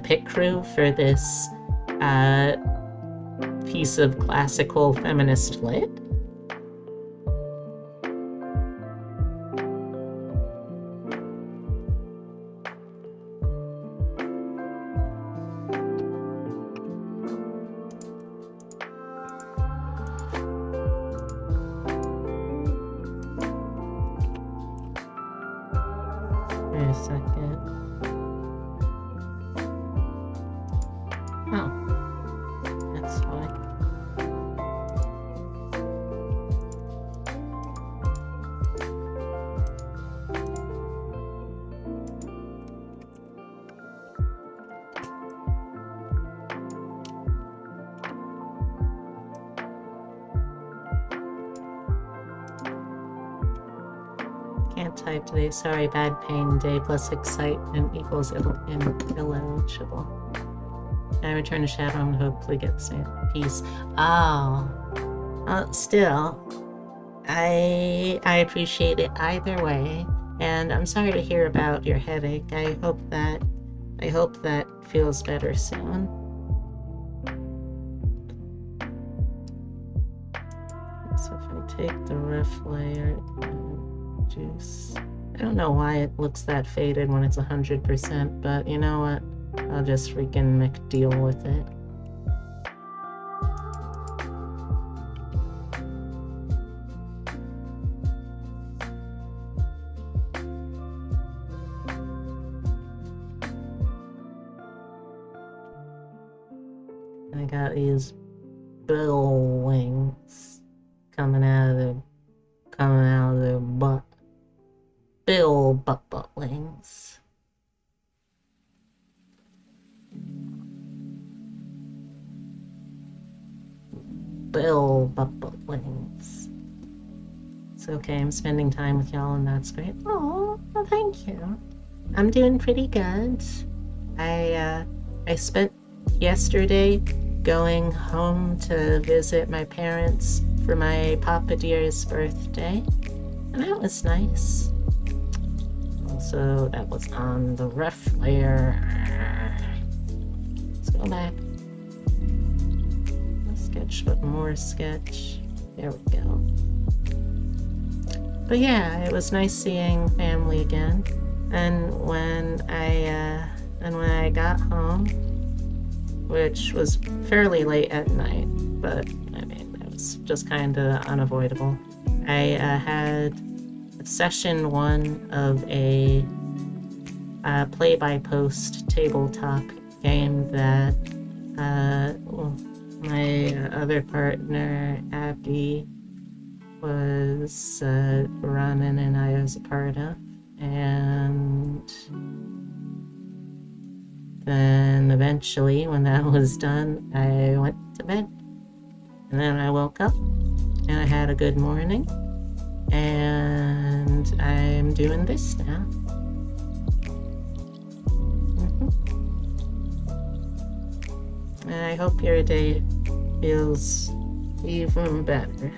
pick crew for this piece of classical feminist lit. Wait a second. Oh. That's why. Can't type today. Sorry, bad pain day plus excitement equals illegible. I return to Shadow and hopefully get the same piece. Oh. Still, I appreciate it either way, and I'm sorry to hear about your headache. I hope that I hope that feels better soon. So if I take the rough layer and juice, I don't know why it looks that faded when it's 100%, but you know what? I'll just freaking make deal with it. I got these bill wings coming out of their butt. Bill butt wings. Bill butt wings. It's okay, I'm spending time with y'all and that's great. Oh, well, thank you. I'm doing pretty good. I spent yesterday going home to visit my parents for my Papa Dear's birthday, and that was nice. Also, that was on the rough layer. Let's go back. Sketch, but more sketch. There we go. But yeah, it was nice seeing family again. And when I got home, which was fairly late at night, but I mean, it was just kind of unavoidable. I had session 1 of a play-by-post tabletop game that my other partner, Abby, was running and I was a part of. And then eventually, when that was done, I went to bed. And then I woke up and I had a good morning. And I'm doing this now. And I hope your day feels even better.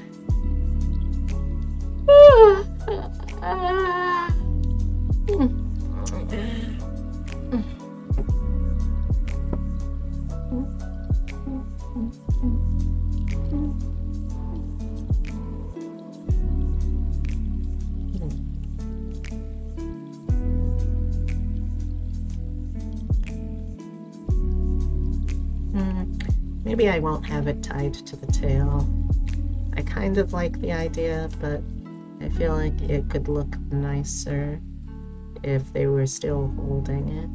Maybe I won't have it tied to the tail. I kind of like the idea, but I feel like it could look nicer if they were still holding it.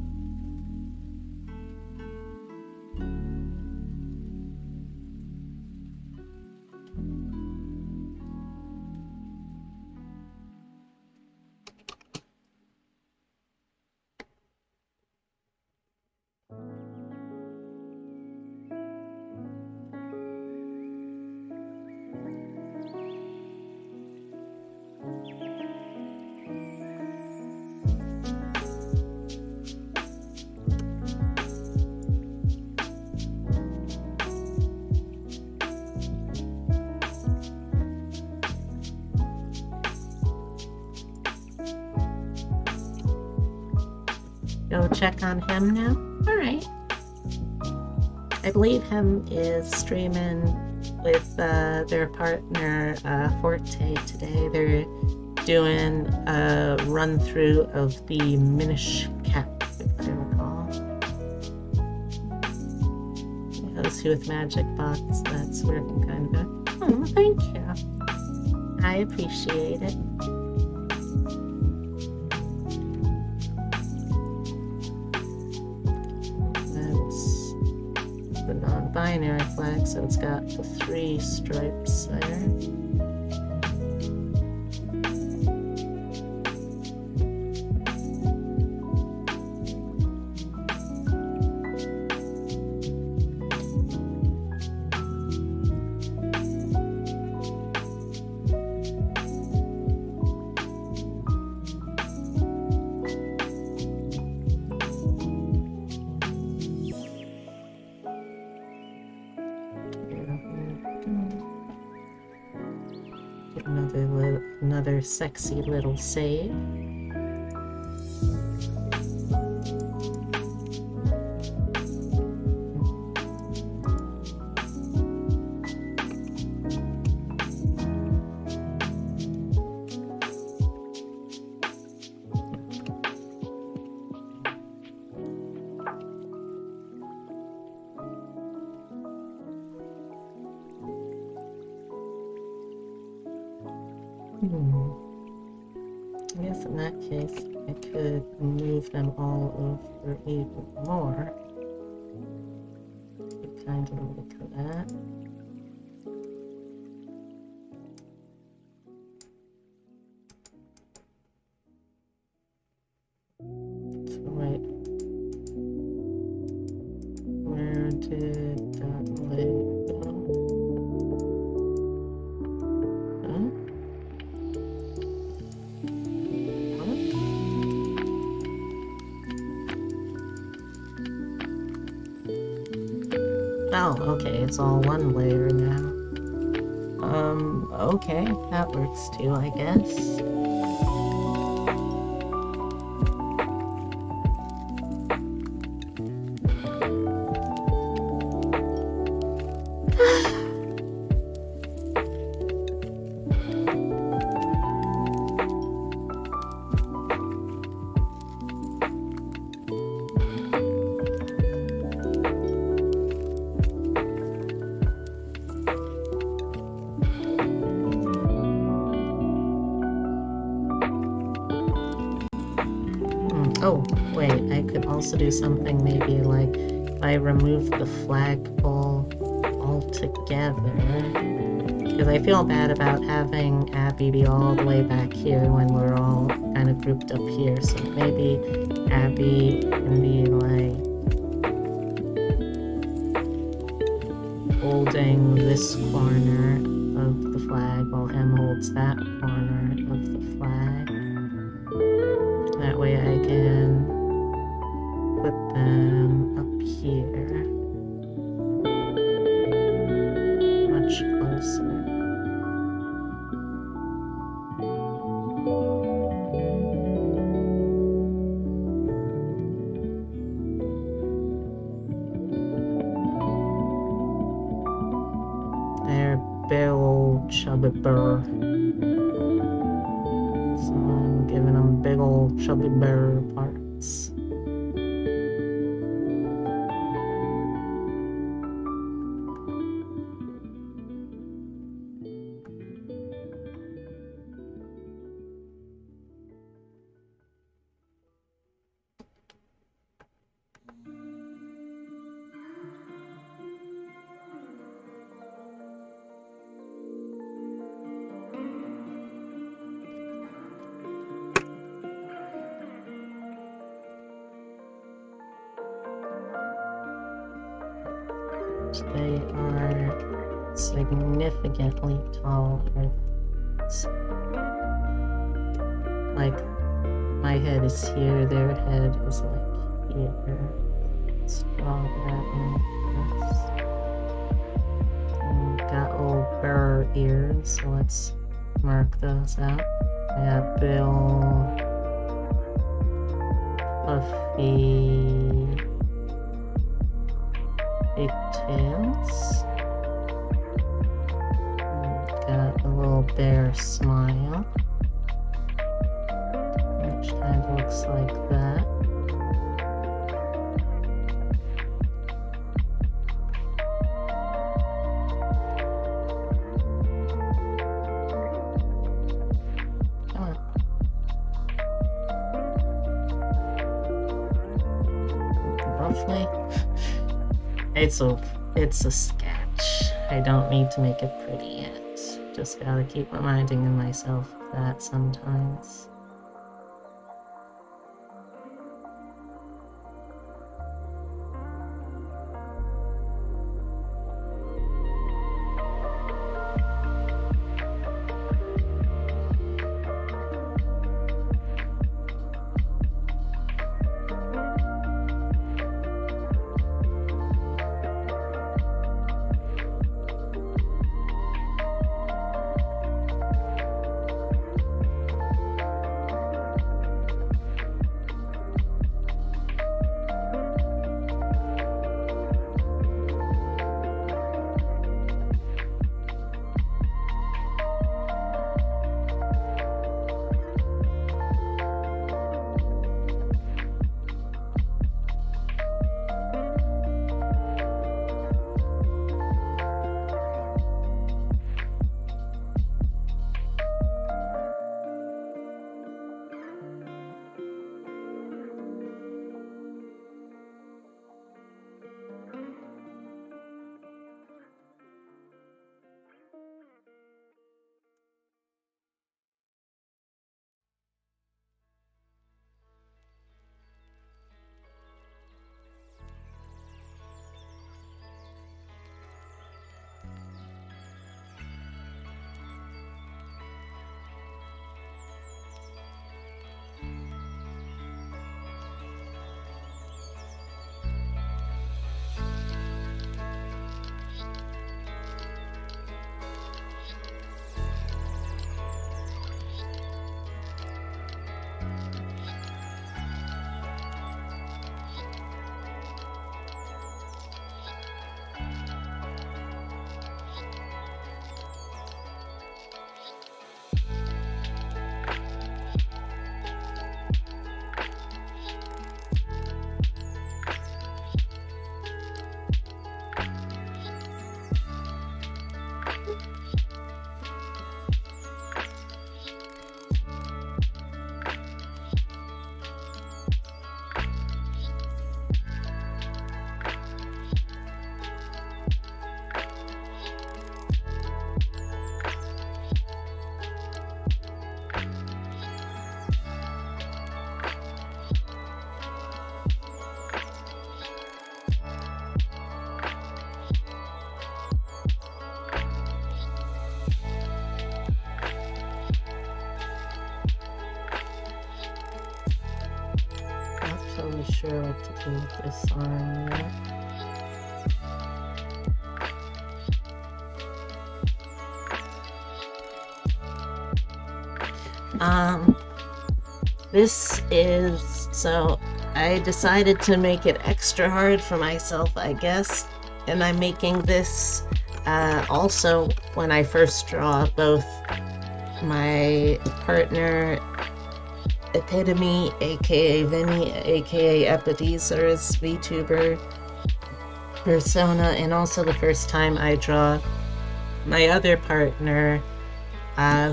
Go check on him now? Alright. I believe him is streaming with their partner Forte today. They're doing a run through of the Minish Cap, if I recall. Those who with Magic Box, that's working kind of good. Oh, thank you. I appreciate it. The non-binary flag, so it's got the 3 stripes there. Another sexy little save. I guess in that case, I could move them all over even more. Be kind of like that. So wait, where did that leg go? Huh? What? Oh, okay, it's all one layer now. Okay, that works too, I guess. Oh, wait, I could also do something maybe like if I remove the flagpole altogether. Because I feel bad about having Abby be all the way back here when we're all kind of grouped up here. So maybe Abby can be like holding this corner of the flag while Em holds that corner of the flag. That way I can put them up here. Much closer. There, big old chubby burr. So I'm giving them big old chubby burr parts. They are significantly taller. Like, my head is here, their head is like here. Let's draw that in this. And we've got little burr ears, so let's mark those out. I have Bill, Puffy, pigtails. Got a little bear smile, which kind of looks like that. Come on. Roughly. It's a sketch. I don't need to make it pretty yet. Just gotta keep reminding myself of that sometimes. sure what to do with this arm yet. This is, so I decided to make it extra hard for myself, I guess, and I'm making this also when I first draw both my partner Epitome, aka Vinny, aka Epidezer's VTuber persona, and also the first time I draw my other partner,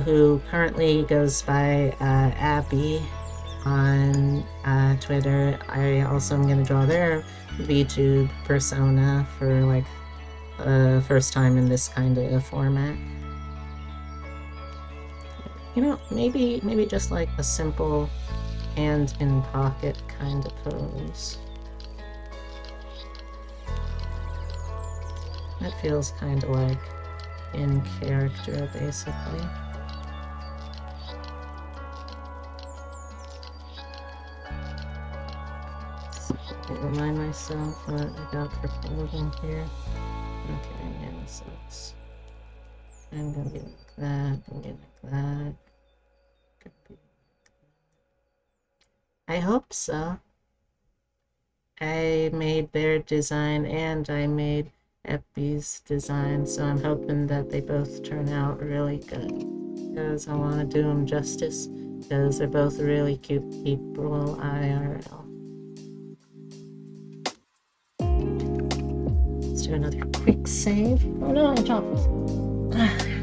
who currently goes by Abby on Twitter. I also am going to draw their VTube persona for like the first time in this kind of format. You know, maybe just like a simple hand in pocket kind of pose. That feels kind of like in character, basically. So, remind myself what I got for clothing here. Okay, yeah, so it's I'm gonna be like that, gonna be like that. I hope so. I made their design and I made Epi's design, so I'm hoping that they both turn out really good. Because I want to do them justice, because they're both really cute people IRL. Let's do another quick save. Oh no, I dropped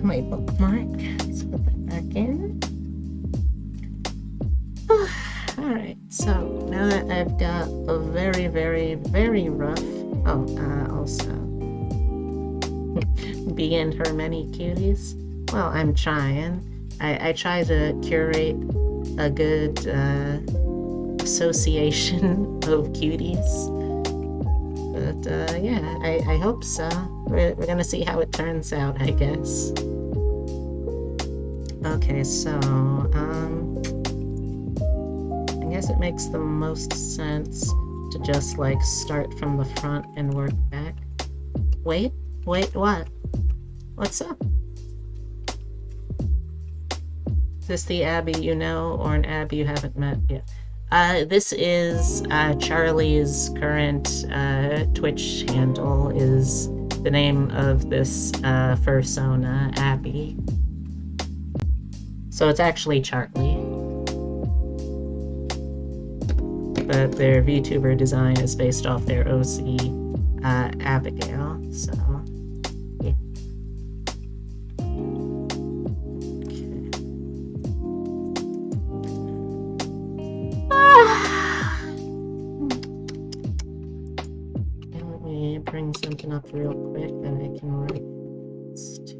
my bookmark. Let's put that back in. Alright, so now that I've got a very, very, very rough, also, being her many cuties. Well, I'm trying. I try to curate a good association of cuties. But yeah, I hope so. We're gonna see how it turns out, I guess. Okay, so, I guess it makes the most sense to just like start from the front and work back. Wait, what? What's up? Is this the Abby you know, or an Abby you haven't met yet? This is Charlie's current Twitch handle, is the name of this fursona, Abby. So it's actually Charlie. But their VTuber design is based off their OC, Abigail, so, yeah. Okay. Let me bring something up real quick that I can write this to.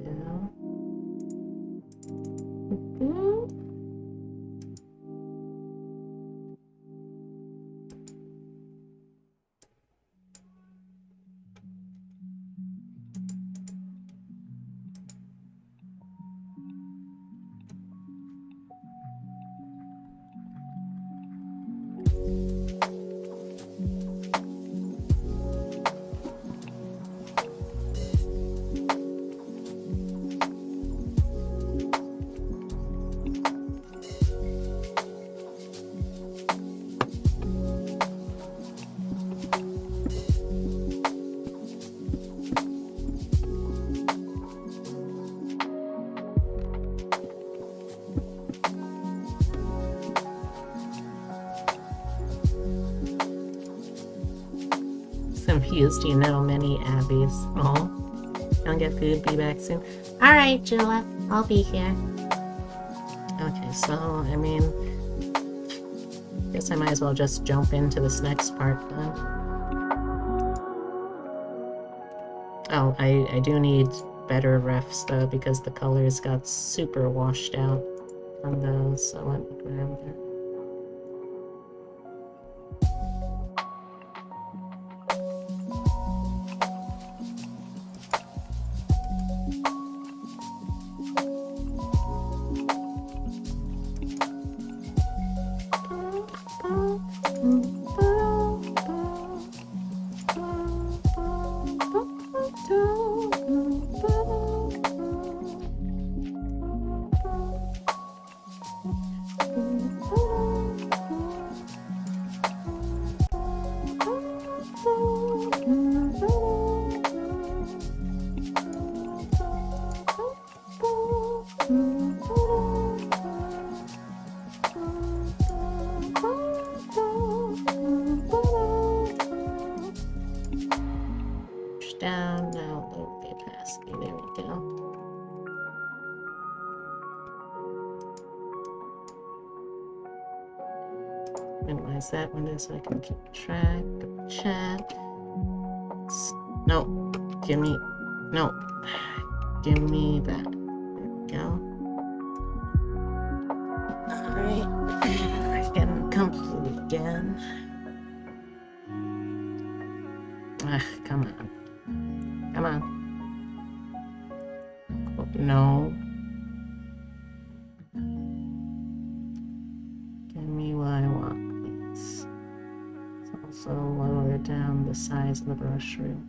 Confused, you know, many Abbies. Oh, don't get food, be back soon. Alright, Julep, I'll be here. Okay, so, I mean, guess I might as well just jump into this next part then. Oh, I do need better refs though, because the colors got super washed out on those, so let me grab that. minimize that window so I can keep track of chat. No, give me that. There we go. Alright, I can complete again. Come on. Come on. Oh, no. Give me what I want, please. Let's also lower down the size of the brush room.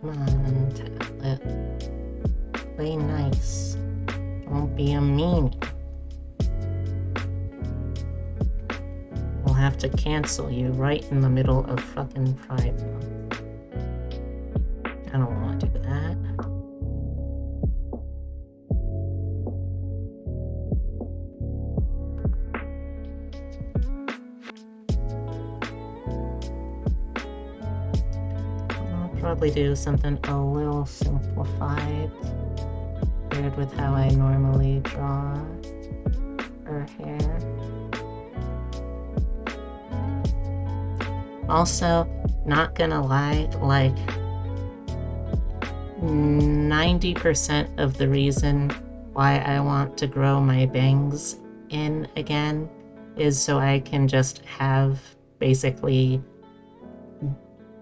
Come on, tablet. Play nice. Don't be a meanie. We'll have to cancel you right in the middle of fucking Pride Month. I don't want to do that. Probably do something a little simplified compared with how I normally draw her hair. Also, not gonna lie, like 90% of the reason why I want to grow my bangs in again is so I can just have basically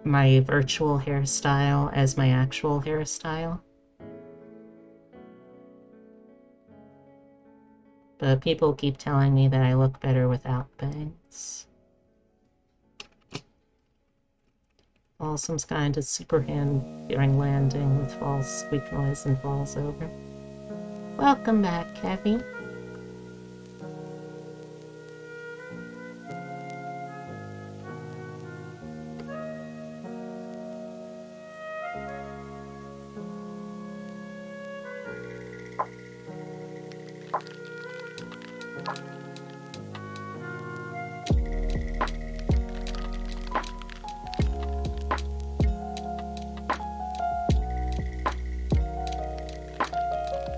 my virtual hairstyle as my actual hairstyle. But people keep telling me that I look better without bangs. Balsam's kind of super hand during landing with false squeak noise and falls over. Welcome back, Kevy.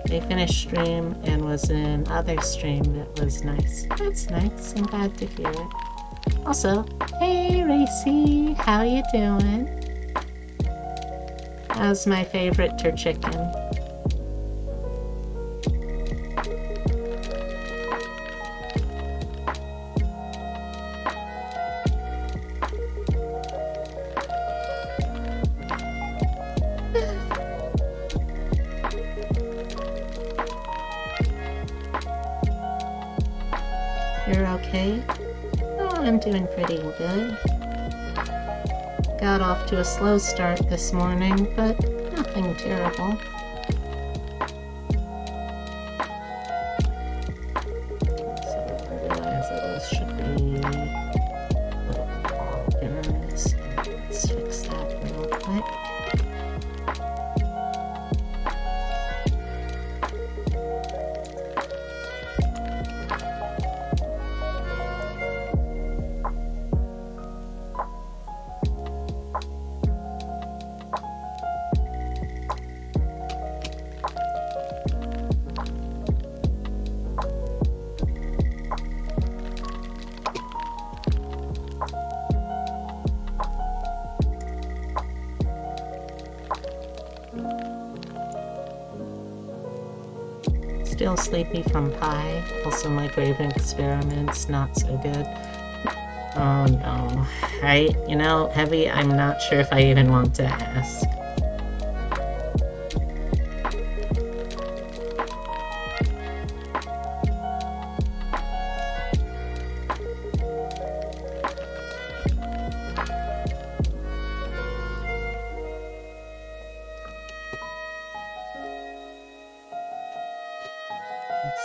They finished stream and was in other stream that was nice. That's nice. I'm glad to hear it. Also, hey Racy, how you doing? How's my favorite chicken? You're okay? Oh, I'm doing pretty good. Got off to a slow start this morning, but nothing terrible. So I realize that this should be a little organized. Let's fix that. so sleepy from pie. Also microwaving experiments, not so good. Oh no. You know, Heavy, I'm not sure if I even want to ask.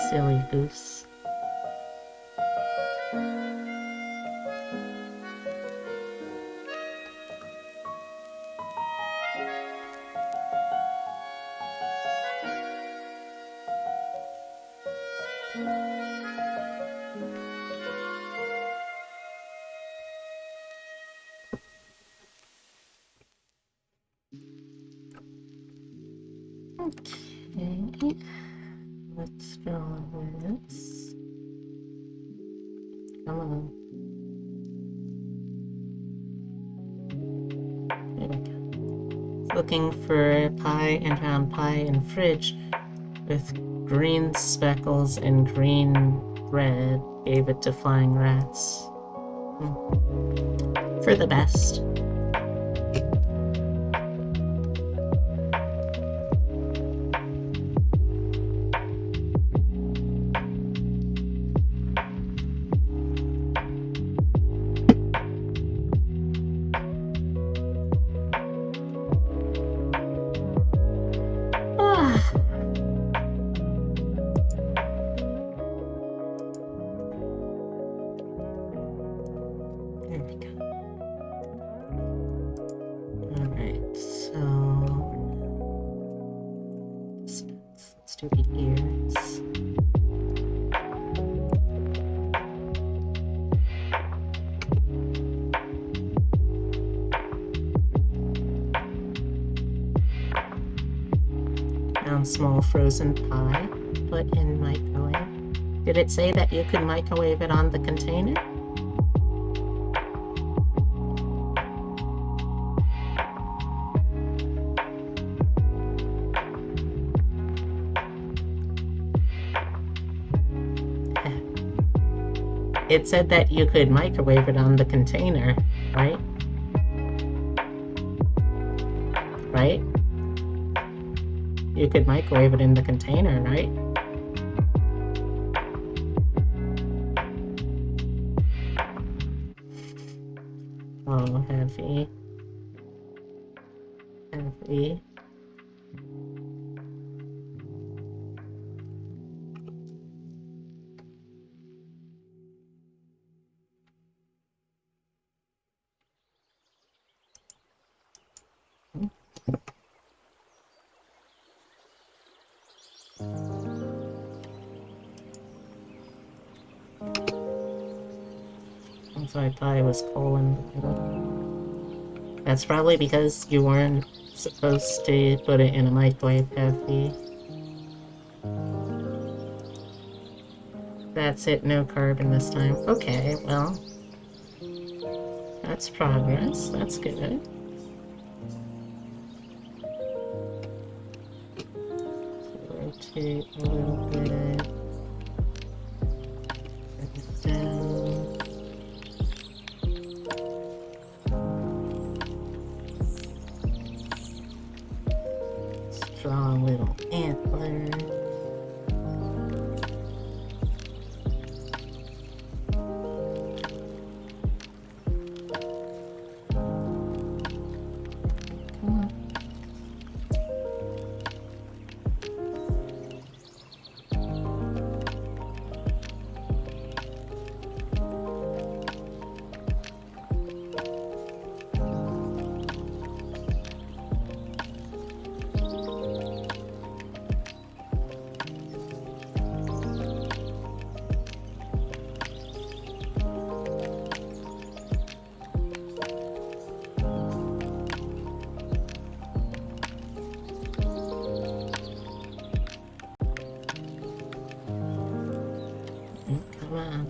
Silly goose. Okay, let's draw this. Come on. There we go. Looking for pie and round pie in fridge with green speckles and green bread. Gave it to flying rats. For the best. There we go. Alright, so let's do the ears. Found small frozen pie, put in microwave. Did it say that you could microwave it on the container? It said that you could microwave it on the container, right? Right? You could microwave it in the container, right? Oh, heavy. Heavy. So I thought it was coal in the middle. That's probably because you weren't supposed to put it in a microwave, Heavy. That's it, no carbon this time. Okay, well, that's progress. That's good. Rotate a little bit. Bring it down. Let's draw a little antler. Come on.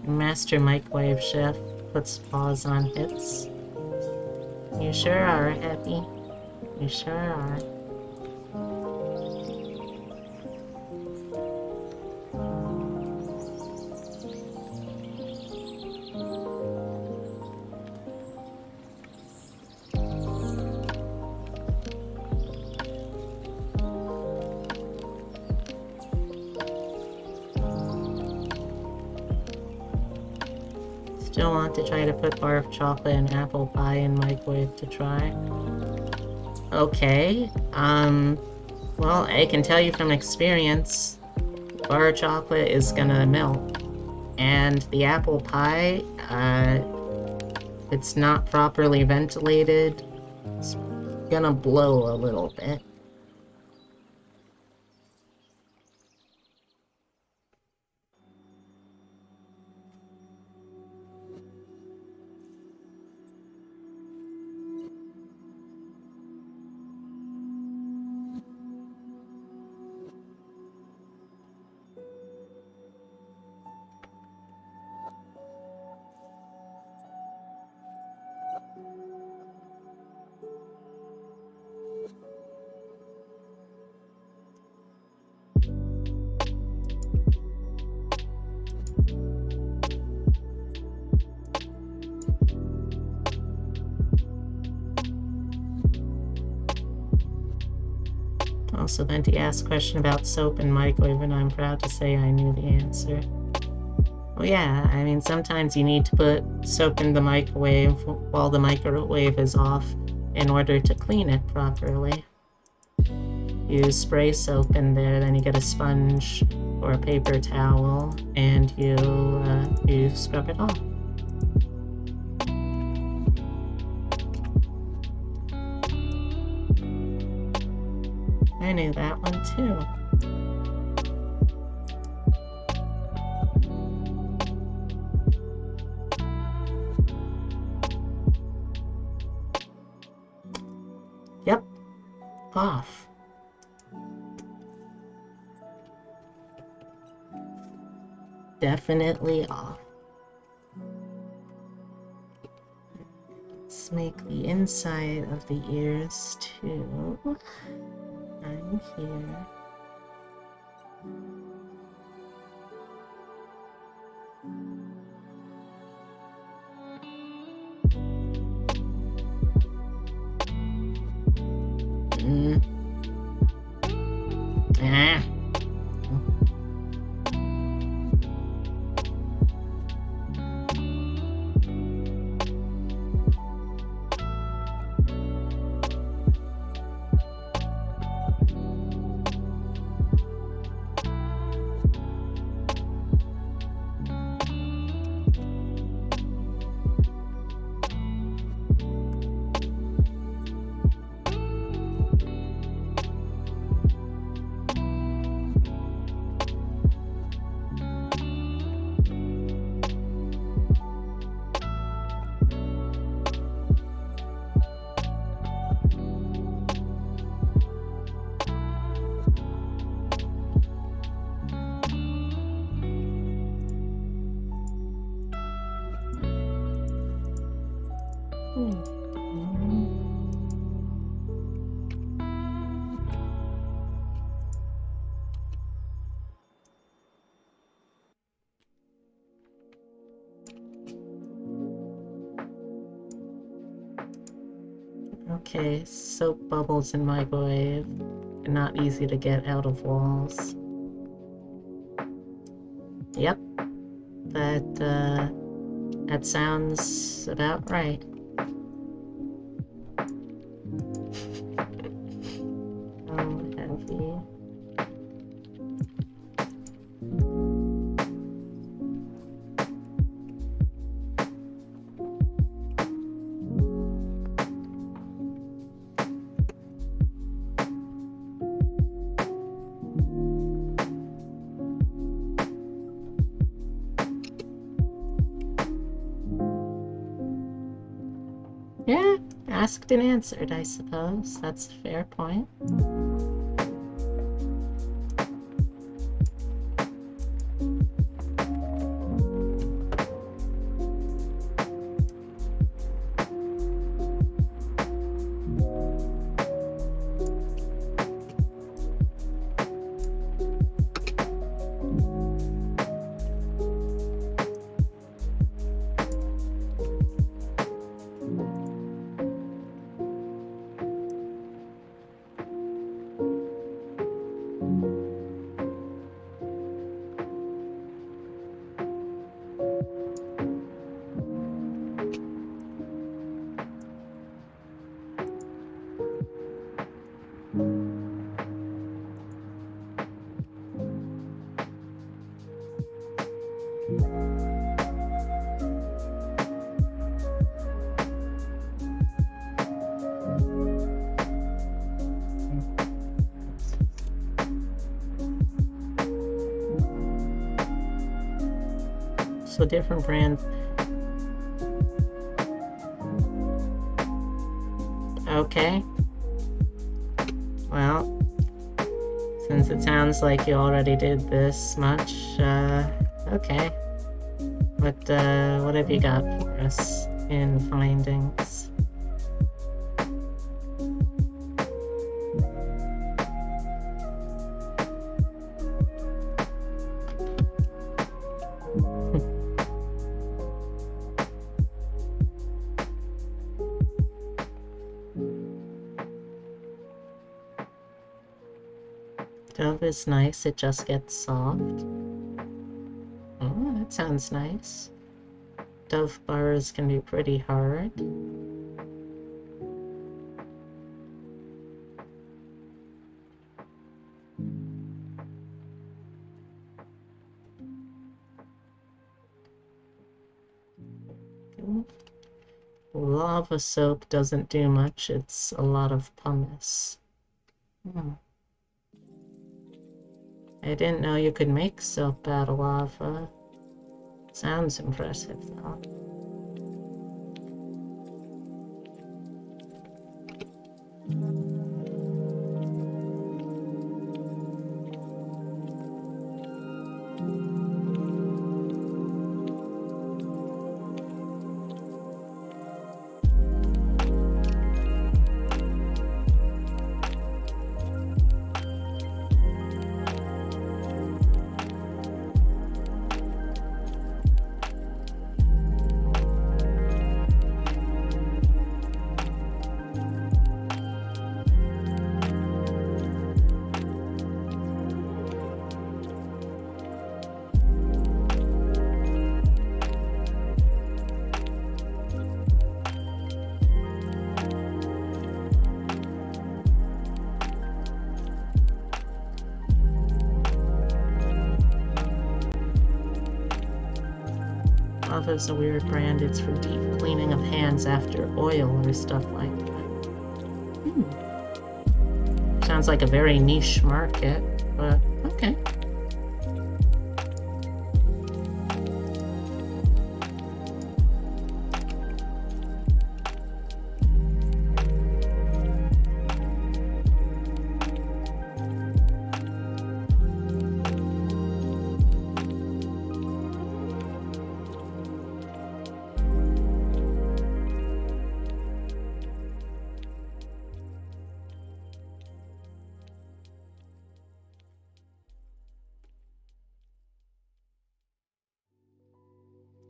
Master Microwave Chef puts pause on hits. You sure are, Happy. You sure are. Still want to try to put bar of chocolate and apple pie in microwave to try. Okay, well, I can tell you from experience, bar of chocolate is gonna melt. And the apple pie, it's not properly ventilated, it's gonna blow a little bit. Also, Venti asked a question about soap and microwave, and I'm proud to say I knew the answer. Well, yeah, I mean, sometimes you need to put soap in the microwave while the microwave is off in order to clean it properly. You spray soap in there, then you get a sponge or a paper towel, and you scrub it off. I knew that one too. Yep, off. Definitely off. Let's make the inside of the ears too. I'm here. Ah. Okay, soap bubbles in microwave are not easy to get out of walls. Yep, that sounds about right. Oh, heavy. Yeah, asked and answered, I suppose. That's a fair point. the different brands. Okay. Well, since it sounds like you already did this much, okay. What have you got for us in findings? Dove is nice, it just gets soft. Oh, that sounds nice. Dove bars can be pretty hard. Lava soap doesn't do much, it's a lot of pumice. I didn't know you could make soap out of lava. Sounds impressive, though. Lava's a weird brand. It's for deep cleaning of hands after oil or stuff like that. Sounds like a very niche market, but okay.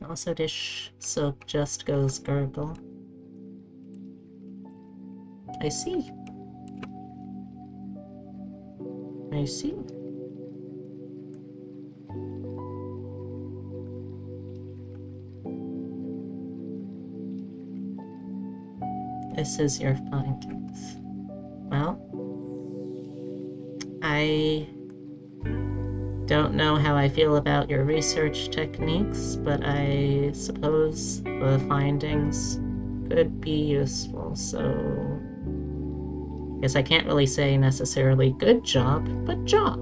Also, dish soap just goes gurgle. I see. I see. This is your findings. Well, I don't know how I feel about your research techniques, but I suppose the findings could be useful, so I guess I can't really say necessarily good job, but job.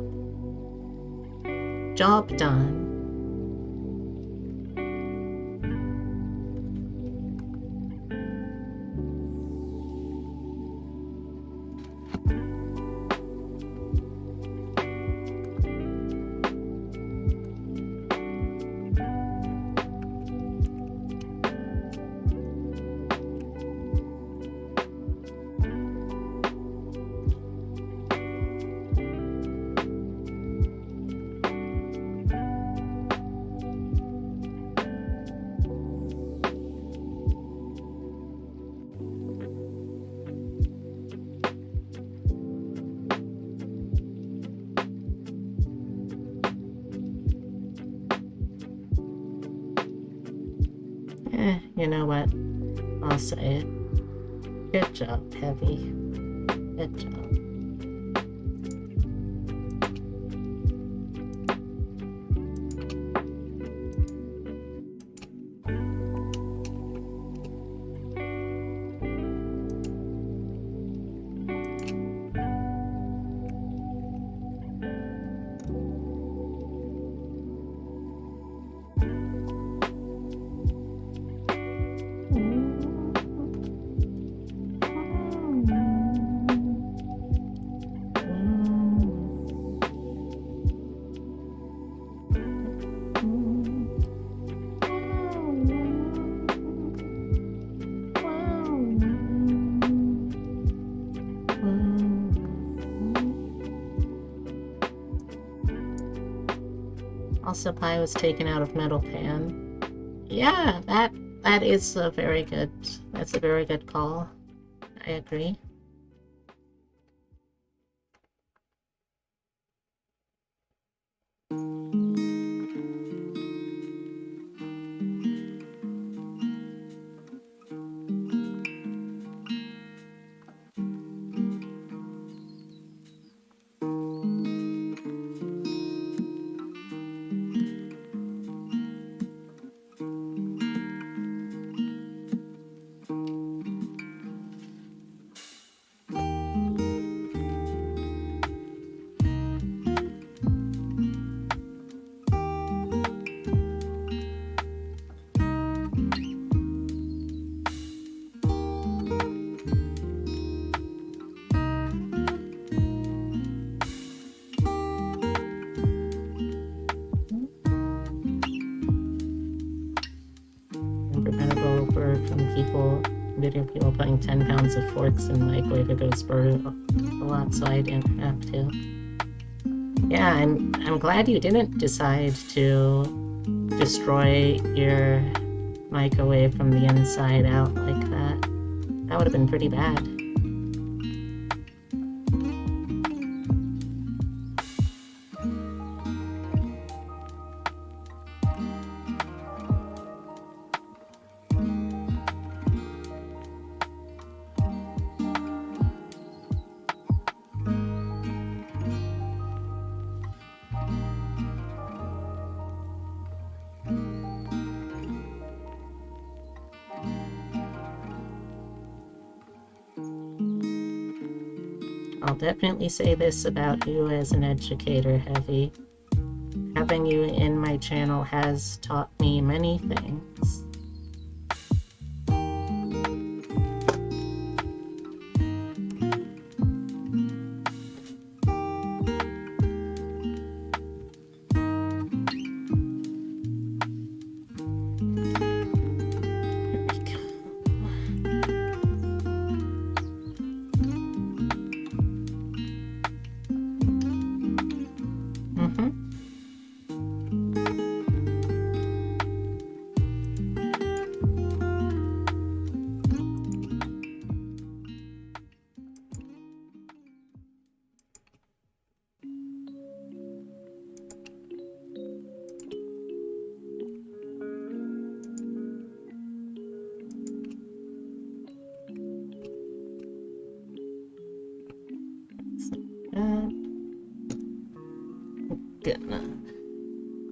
Job done. You know what? I'll say it. Good job, Heavy. Good job. Also, pie was taken out of metal pan. Yeah, that is a very good. That's a very good call. I agree. Video people putting 10 pounds of forks in the microwave. It goes burn a lot, so I didn't have to. Yeah, I'm glad you didn't decide to destroy your microwave from the inside out like that. That would have been pretty bad. I'll definitely say this about you as an educator, Heavy. Having you in my channel has taught me many things.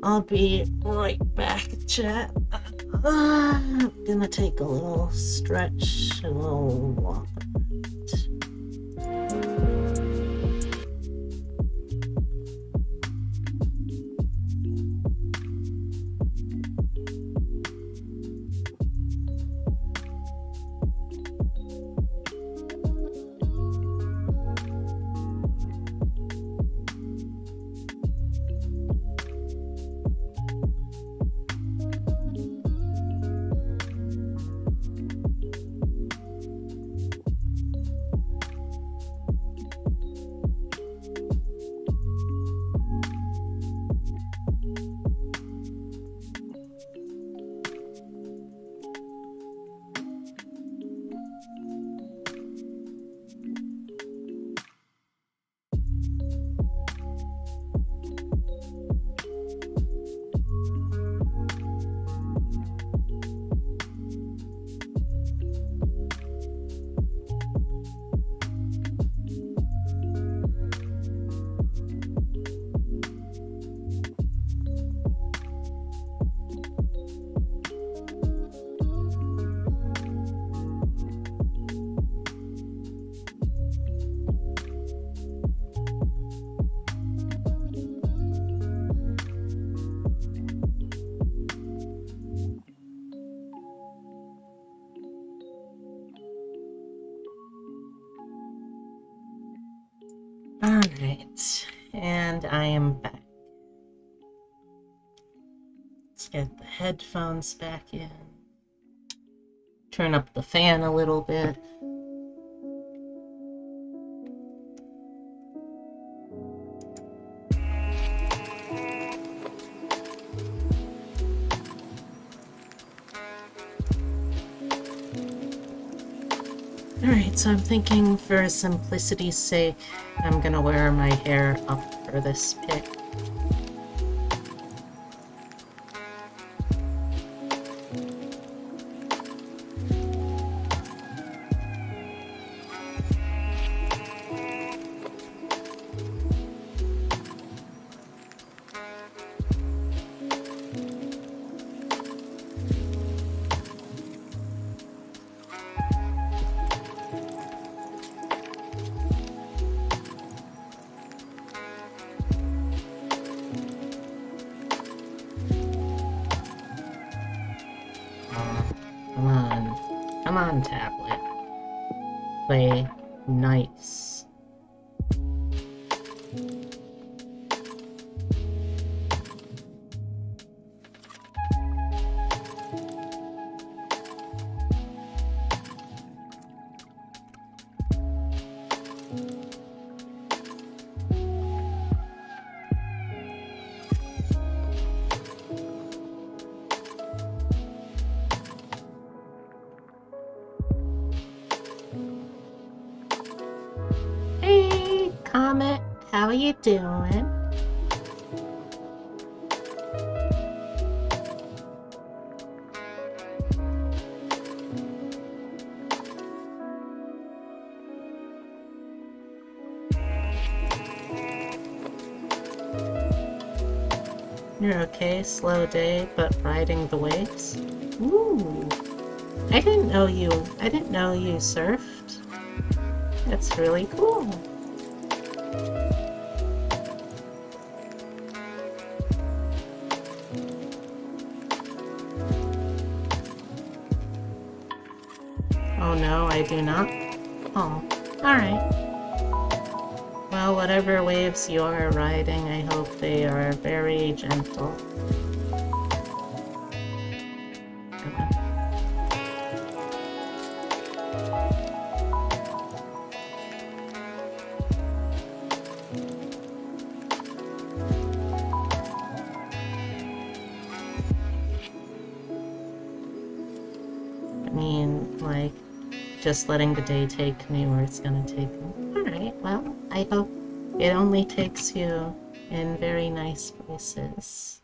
I'll be right back, chat. I'm gonna take a little stretch, a little walk. Alright, and I am back. Let's get the headphones back in. Turn up the fan a little bit. So I'm thinking for simplicity's sake, I'm gonna wear my hair up for this pic. Come on. Come on, tablet. Play nice. Hey, Comet, how you doing? You're okay, slow day, but riding the waves? Ooh, I didn't know you surfed. That's really cool. Oh no, I do not? Oh, alright. Well, whatever waves you are riding, I hope they are very gentle. Come on. I mean, like, just letting the day take me where it's gonna take me. Alright, well, I hope it only takes you in very nice places.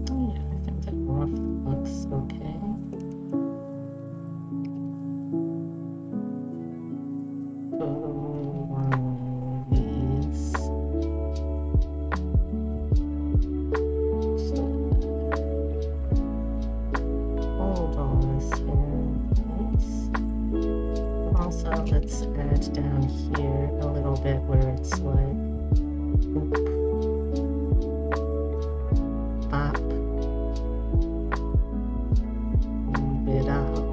Yeah, I think that roof looks okay. Put one of these. So, hold all this here in place. Also, let's add down here a little bit where it's like boop, bop, move it out.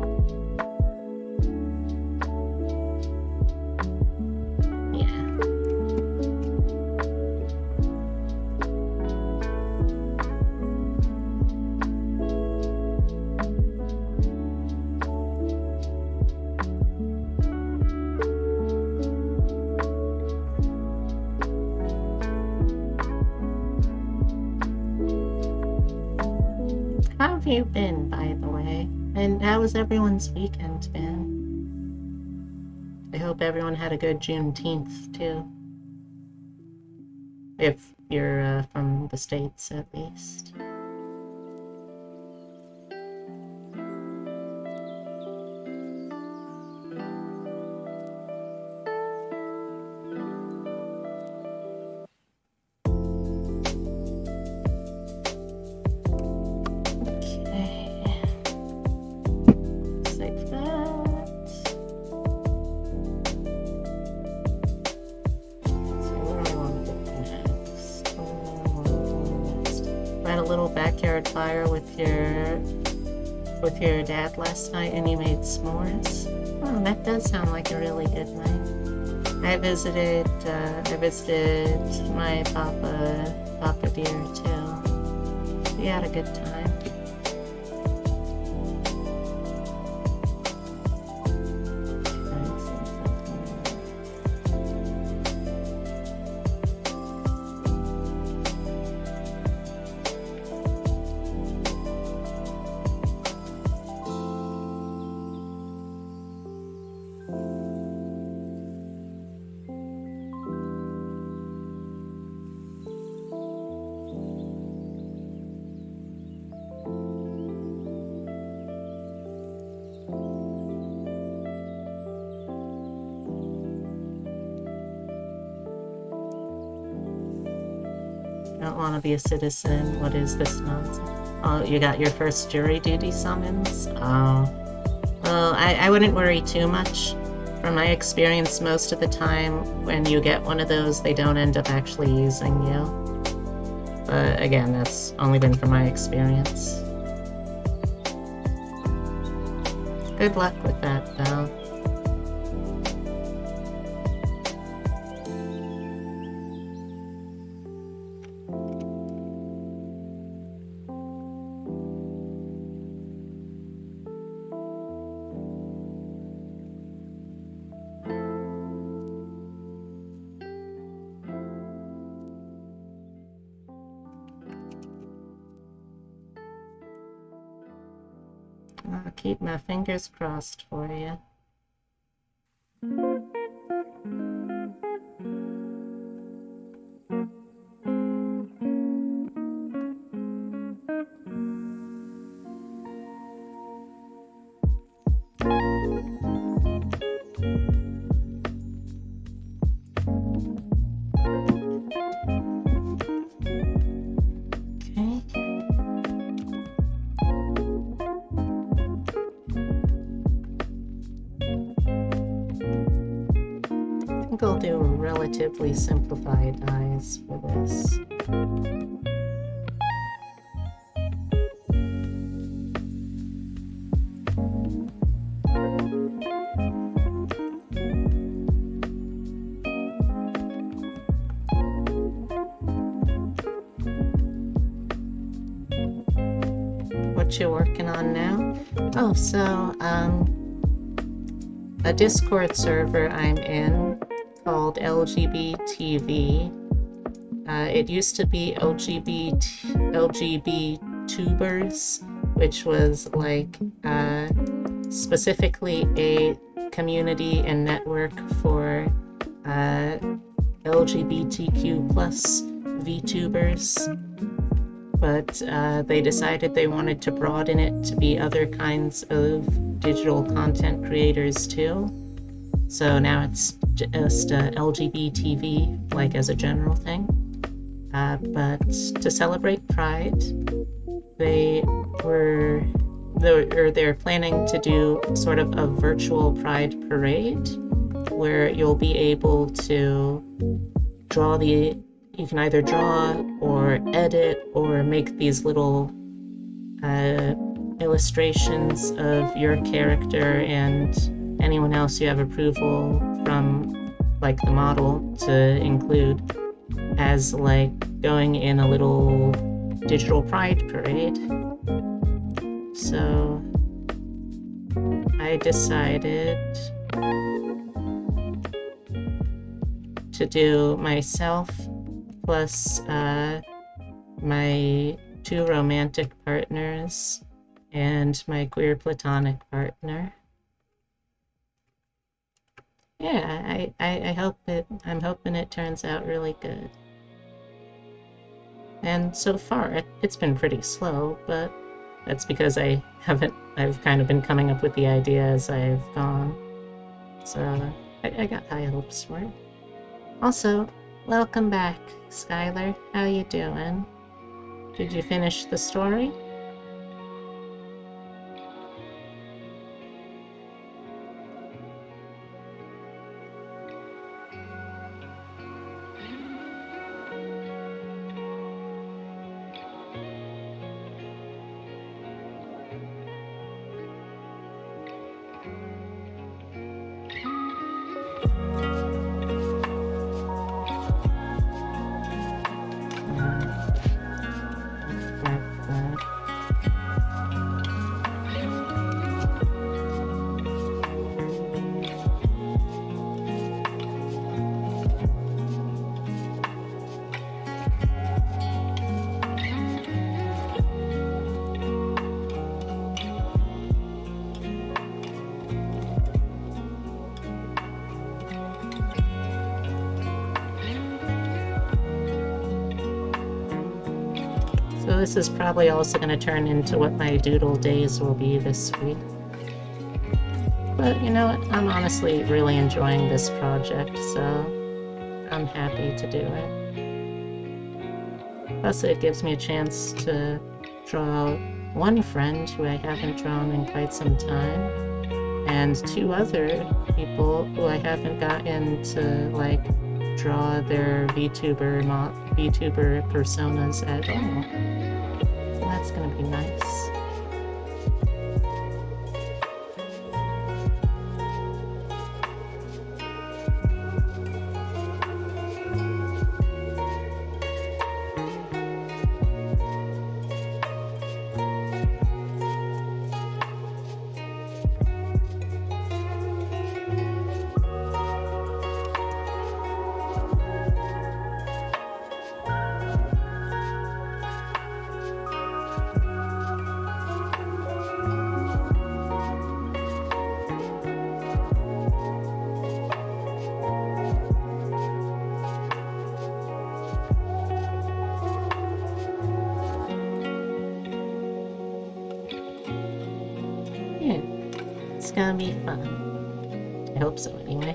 Yeah. How have you been, by the way? And how has everyone's weekend been? I hope everyone had a good Juneteenth, too. If you're from the States, at least. backyard fire with your dad last night and you made s'mores? Oh, that does sound like a really good night. I visited my Papa dear too. We had a good time. Don't want to be a citizen. What is this nonsense? Oh, you got your first jury duty summons? Oh. Well, I wouldn't worry too much. From my experience, most of the time when you get one of those, they don't end up actually using you. But again, that's only been from my experience. Good luck with that, though. I'll keep my fingers crossed for you. I'll do relatively simplified eyes for this. What you working on now? Oh, so, a Discord server I'm in called LGBTV. It used to be LGBTubers, which was like specifically a community and network for LGBTQ plus VTubers. But they decided they wanted to broaden it to be other kinds of digital content creators too. So now it's just LGBTV, like as a general thing. But to celebrate Pride, they're planning to do sort of a virtual Pride parade where you'll be able to you can either draw or edit or make these little illustrations of your character and anyone else you have approval from, like the model, to include as like going in a little digital pride parade. So I decided to do myself plus my two romantic partners and my queer platonic partner. Yeah, I'm hoping it turns out really good. And so far, it's been pretty slow, but that's because I've kind of been coming up with the idea as I've gone. So I got high hopes for it. Also, welcome back, Skylar. How you doing? Did you finish the story? So this is probably also going to turn into what my doodle days will be this week. But you know what? I'm honestly really enjoying this project, so I'm happy to do it. Plus, it gives me a chance to draw one friend who I haven't drawn in quite some time, and 2 other people who I haven't gotten to, like, draw their VTuber personas at all. And that's gonna be nice. Yeah, it's gonna be fun. I hope so, anyway.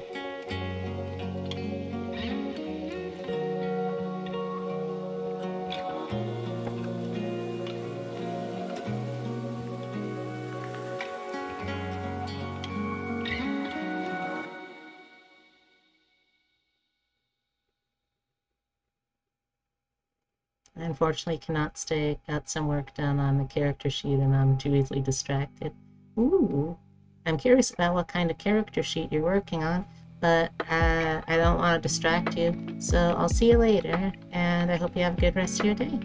I unfortunately cannot stay, got some work done on the character sheet and I'm too easily distracted. Ooh, I'm curious about what kind of character sheet you're working on, but I don't want to distract you, so I'll see you later, and I hope you have a good rest of your day.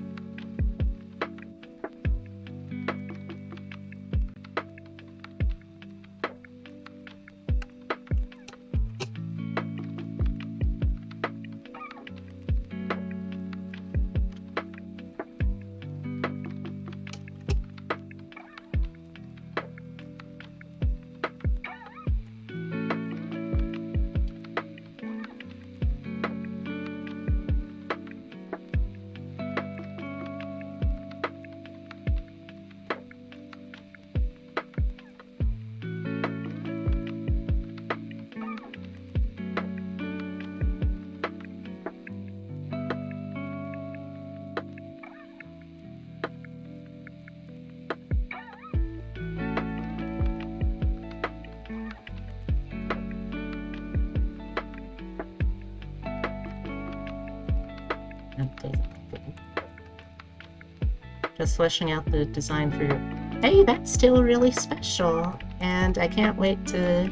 Just fleshing out the design for your... Hey, that's still really special, and I can't wait to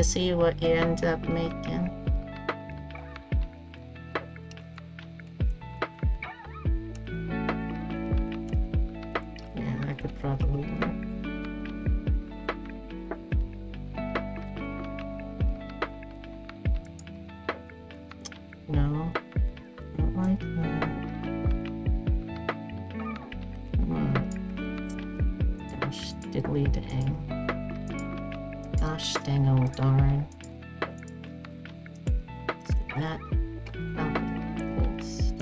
see what you end up making. Yeah, I could probably work. No, don't like that. Gosh, diddly dang. Gosh dang old darn. Let's do that. Post.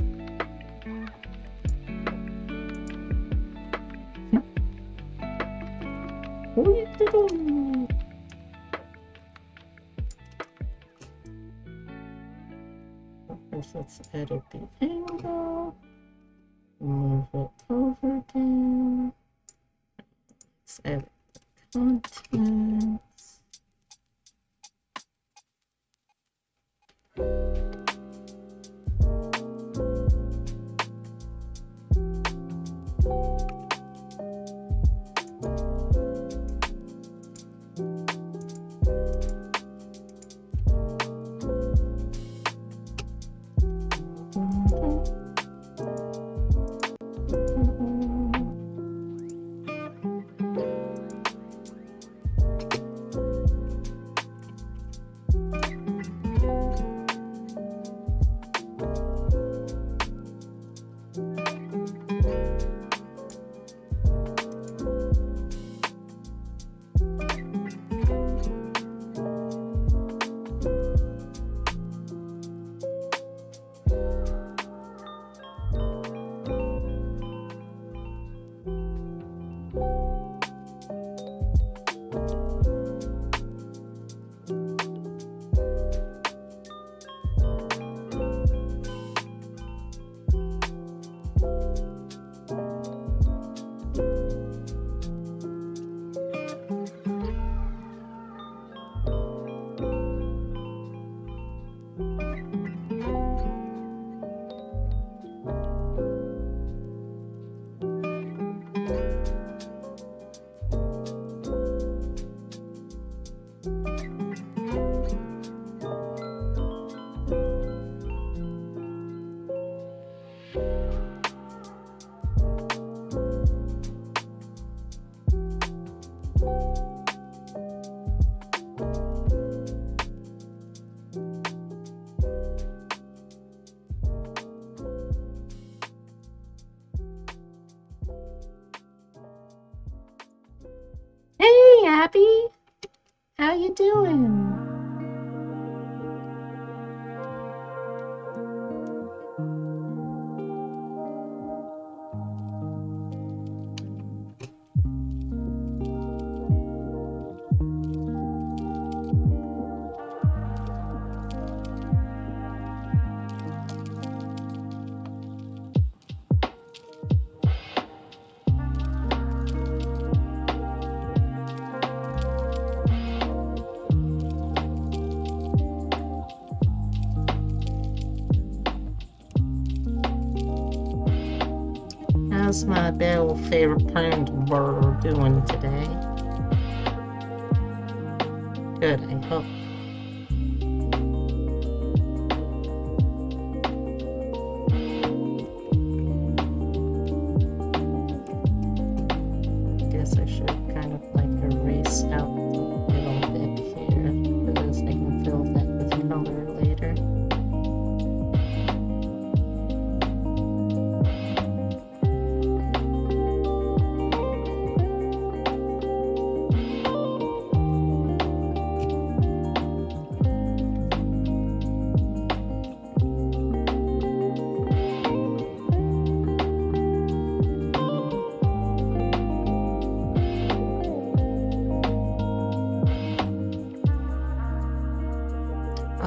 First, let's edit the angle. Move it over again. Let's edit the contents. Abby, how you doing? How's my little favorite panda bird doing today? Good, I hope. I guess I should kind of like erase out the little bit here because I can fill that with color later.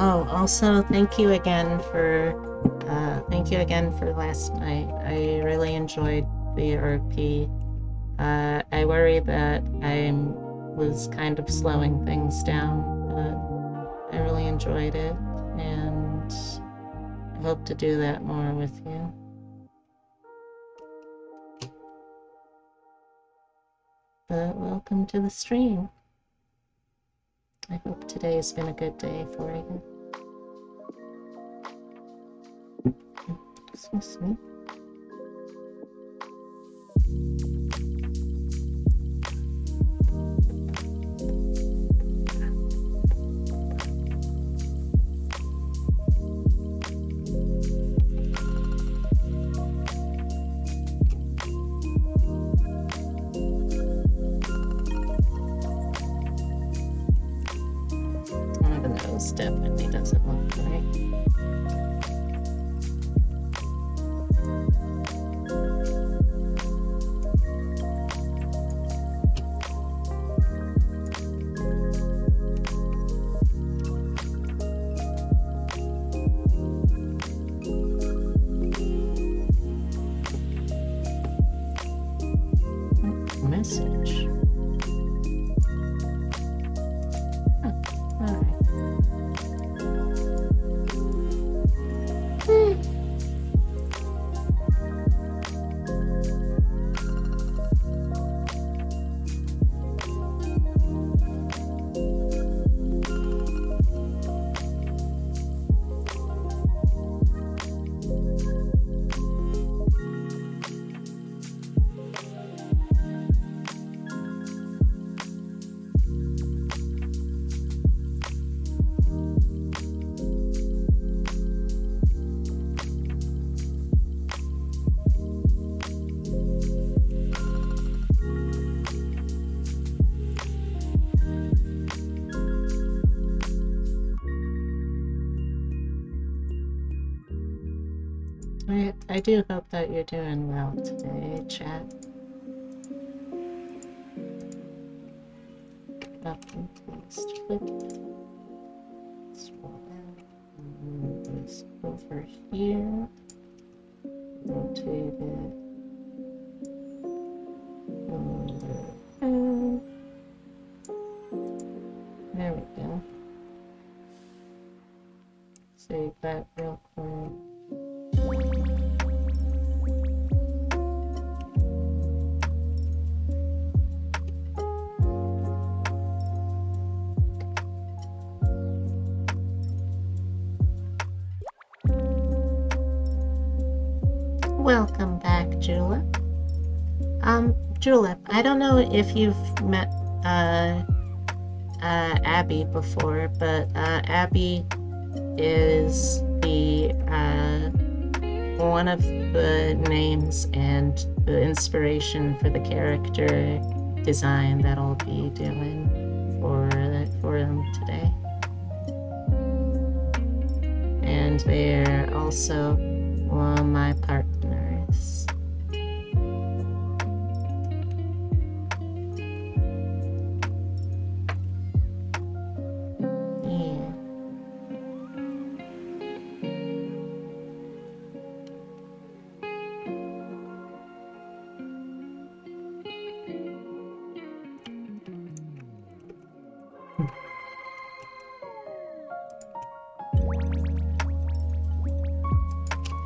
Oh, also thank you again for last night. I really enjoyed the RP. I worry that I was kind of slowing things down, but I really enjoyed it, and I hope to do that more with you. But welcome to the stream. I hope today's been a good day for you. Excuse me. Oh, the nose definitely doesn't look right. Message. Oh, all right. I do hope that you're doing well today, chat. Copy and paste, flip it. Scroll down, move this over here, rotate it over. There we go. Save that real quick. Welcome back, Julep. Julep, I don't know if you've met Abby before, but Abby is the one of the names and the inspiration for the character design that I'll be doing for them today. And they're also one of my partners. Yeah.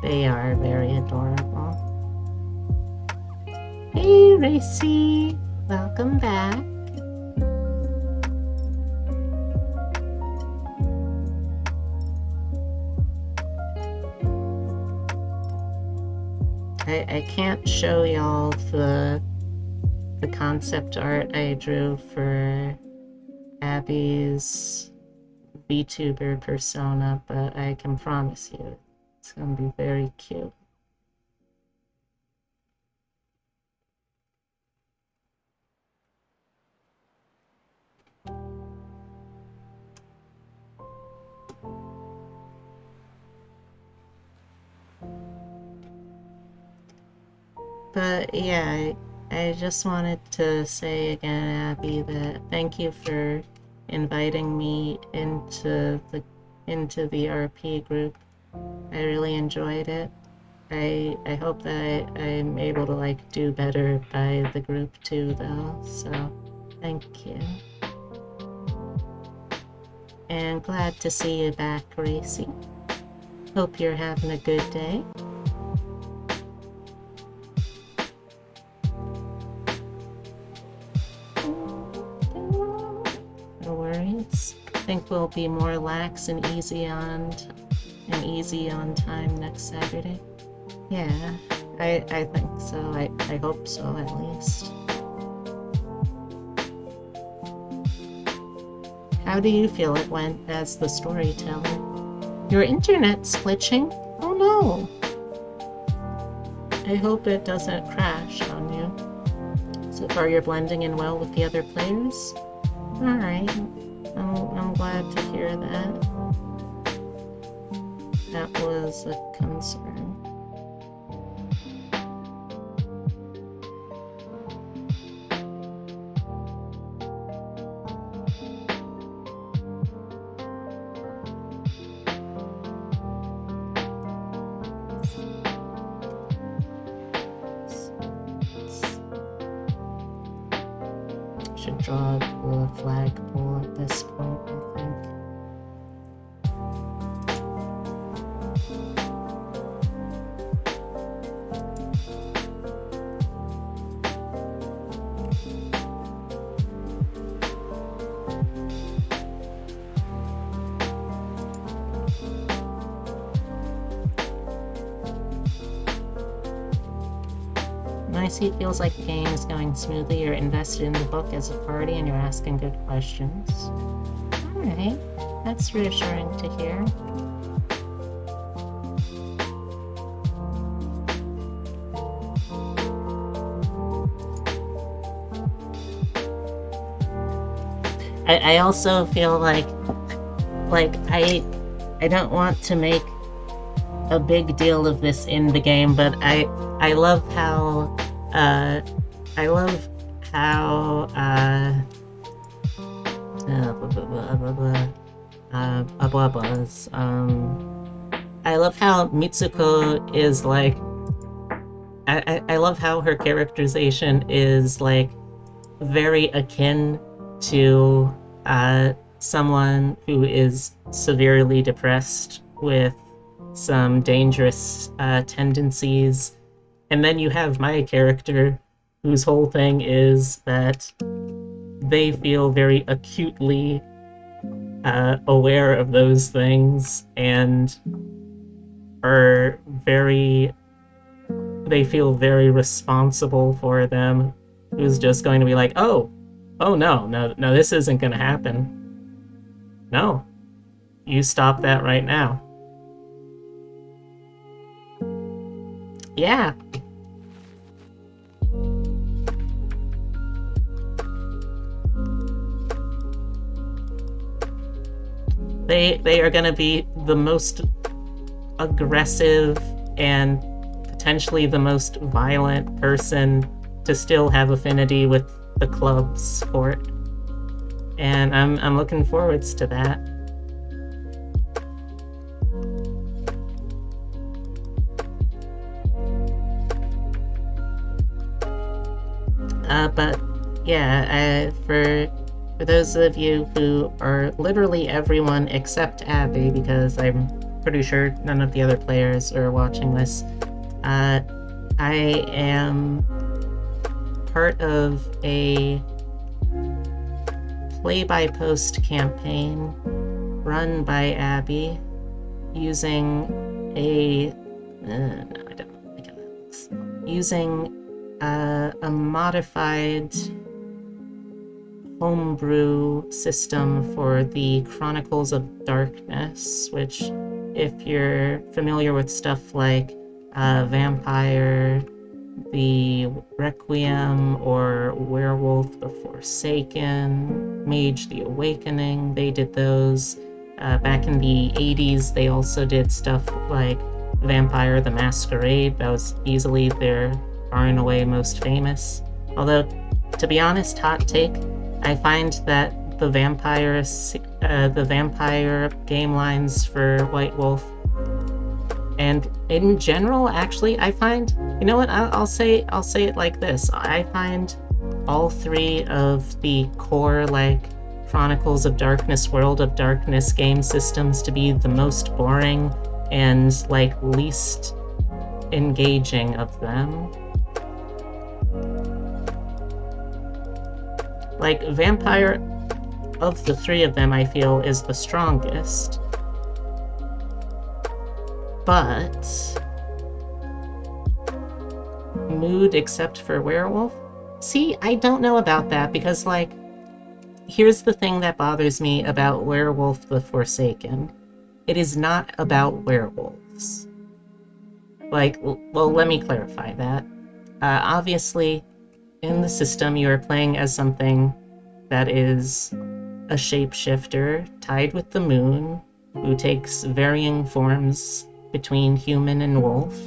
They are very adorable. Hey, Racy! Welcome back. I can't show y'all the concept art I drew for Abby's VTuber persona, but I can promise you it's gonna be very cute. But yeah, I just wanted to say again, Abby, that thank you for inviting me into the RP group. I really enjoyed it. I hope that I'm able to like do better by the group too, though. So thank you. And glad to see you back, Gracie. Hope you're having a good day. No worries. I think we'll be more lax and easy on time next Saturday. Yeah, I think so. I hope so, at least. How do you feel it went as the storyteller? Your internet's glitching? Oh no! I hope it doesn't crash on you. So far you're blending in well with the other players? Alright, I'm glad to hear that. That was a concern. Should draw the flagpole at this point, I think. I see it feels like the game is going smoothly. You're invested in the book as a party and you're asking good questions. Alright, that's reassuring to hear. I also feel like I don't want to make a big deal of this in the game, but I love how I love how I love how Mitsuko is like I love how her characterization is like very akin to someone who is severely depressed with some dangerous tendencies. And then you have my character, whose whole thing is that they feel very acutely aware of those things and they feel very responsible for them. Who's just going to be like, oh no, this isn't going to happen. No, you stop that right now. Yeah. They are gonna be the most aggressive and potentially the most violent person to still have affinity with the club sport. And I'm looking forwards to that. But yeah, for those of you who are literally everyone except Abby, because I'm pretty sure none of the other players are watching this, I am part of a play-by-post campaign run by Abby using a no, I don't think it looks. Using a modified homebrew system for the Chronicles of Darkness, which, if you're familiar with stuff like Vampire the Requiem or Werewolf the Forsaken, Mage the Awakening, they did those. Back in the 80s, they also did stuff like Vampire the Masquerade. That was easily their far and away most famous. Although, to be honest, hot take, I find that the vampire game lines for White Wolf, and in general, actually, I find, you know what, I'll say it like this. I find all three of the core, like, Chronicles of Darkness, World of Darkness game systems to be the most boring and, like, least engaging of them. Like, Vampire, of the three of them, I feel, is the strongest. But mood except for Werewolf? See, I don't know about that, because, like, here's the thing that bothers me about Werewolf the Forsaken. It is not about werewolves. Like, well, let me clarify that. Obviously, in the system, you are playing as something that is a shapeshifter tied with the moon, who takes varying forms between human and wolf.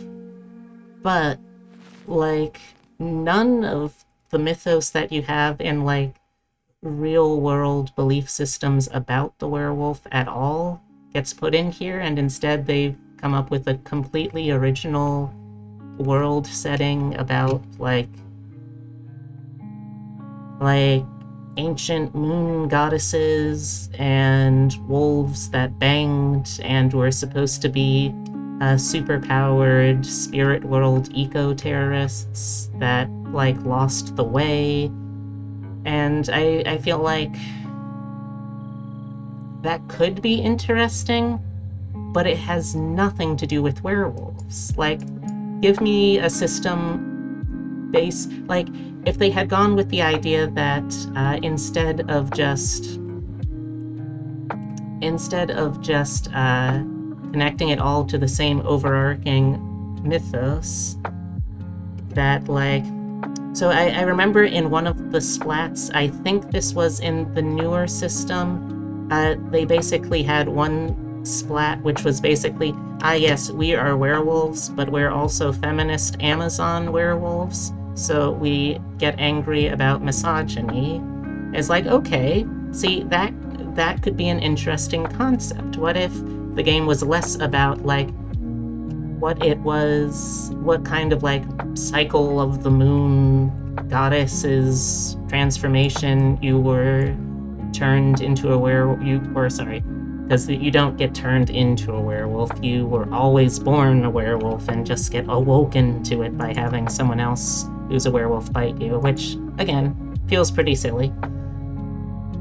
But, like, none of the mythos that you have in, like, real-world belief systems about the werewolf at all gets put in here, and instead they've come up with a completely original world setting about, like ancient moon goddesses and wolves that banged and were supposed to be super-powered spirit world eco-terrorists that, like, lost the way. And I feel like that could be interesting, but it has nothing to do with werewolves. Like, give me a system based, like, if they had gone with the idea that instead of just connecting it all to the same overarching mythos, that, like, so I remember in one of the splats, I think this was in the newer system, they basically had one splat which was basically, yes, we are werewolves, but we're also feminist Amazon werewolves, so we get angry about misogyny. It's like, okay, see, that could be an interesting concept. What if the game was less about, like, what kind of, like, cycle of the moon goddess's transformation you were turned into a werewolf, because you don't get turned into a werewolf, you were always born a werewolf and just get awoken to it by having someone else who's a werewolf bite you, which, again, feels pretty silly.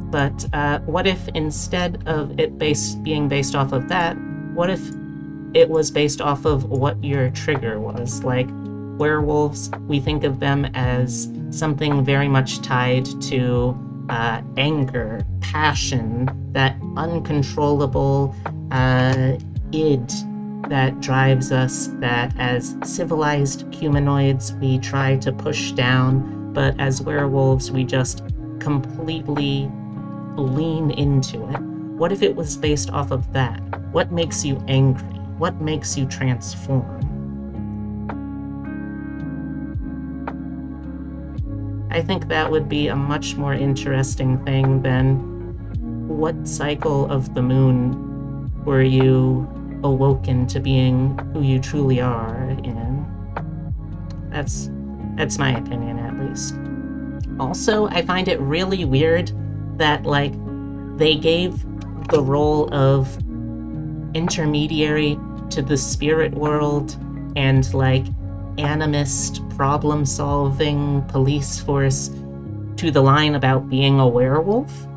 But what if instead of it being based off of that, what if it was based off of what your trigger was? Like, werewolves, we think of them as something very much tied to anger, passion, that uncontrollable id that drives us, that as civilized humanoids we try to push down, but as werewolves we just completely lean into it. What if it was based off of that? What makes you angry? What makes you transform? I think that would be a much more interesting thing than what cycle of the moon were you awoken to being who you truly are in. That's my opinion, at least. Also, I find it really weird that, like, they gave the role of intermediary to the spirit world and, like, animist problem-solving police force to the line about being a werewolf,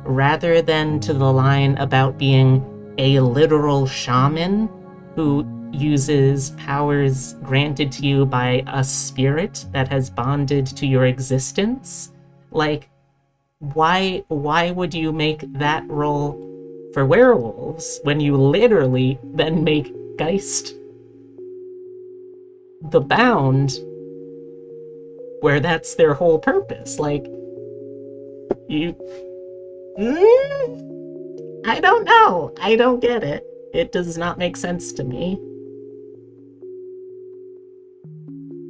rather than to the line about being a literal shaman who uses powers granted to you by a spirit that has bonded to your existence. Like, why would you make that role for werewolves when you literally then make Geist the bound, where that's their whole purpose? Like, you... I don't know. I don't get it. It does not make sense to me.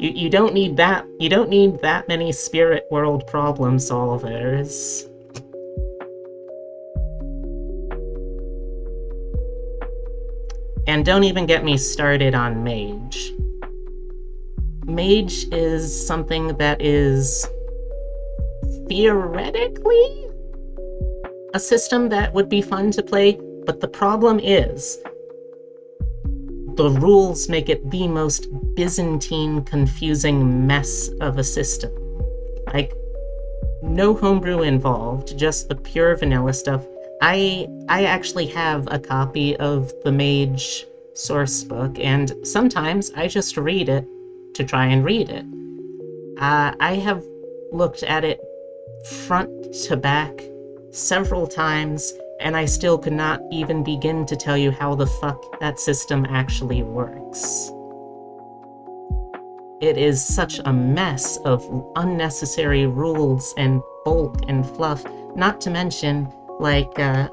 You don't need that. You don't need that many spirit world problem solvers. And don't even get me started on Mage. Mage is something that is theoretically a system that would be fun to play, but the problem is the rules make it the most Byzantine, confusing mess of a system. Like, no homebrew involved, just the pure vanilla stuff. I actually have a copy of the Mage source book, and sometimes I just read it to try and read it. I have looked at it front to back several times, and I still could not even begin to tell you how the fuck that system actually works. It is such a mess of unnecessary rules and bulk and fluff, not to mention, like, the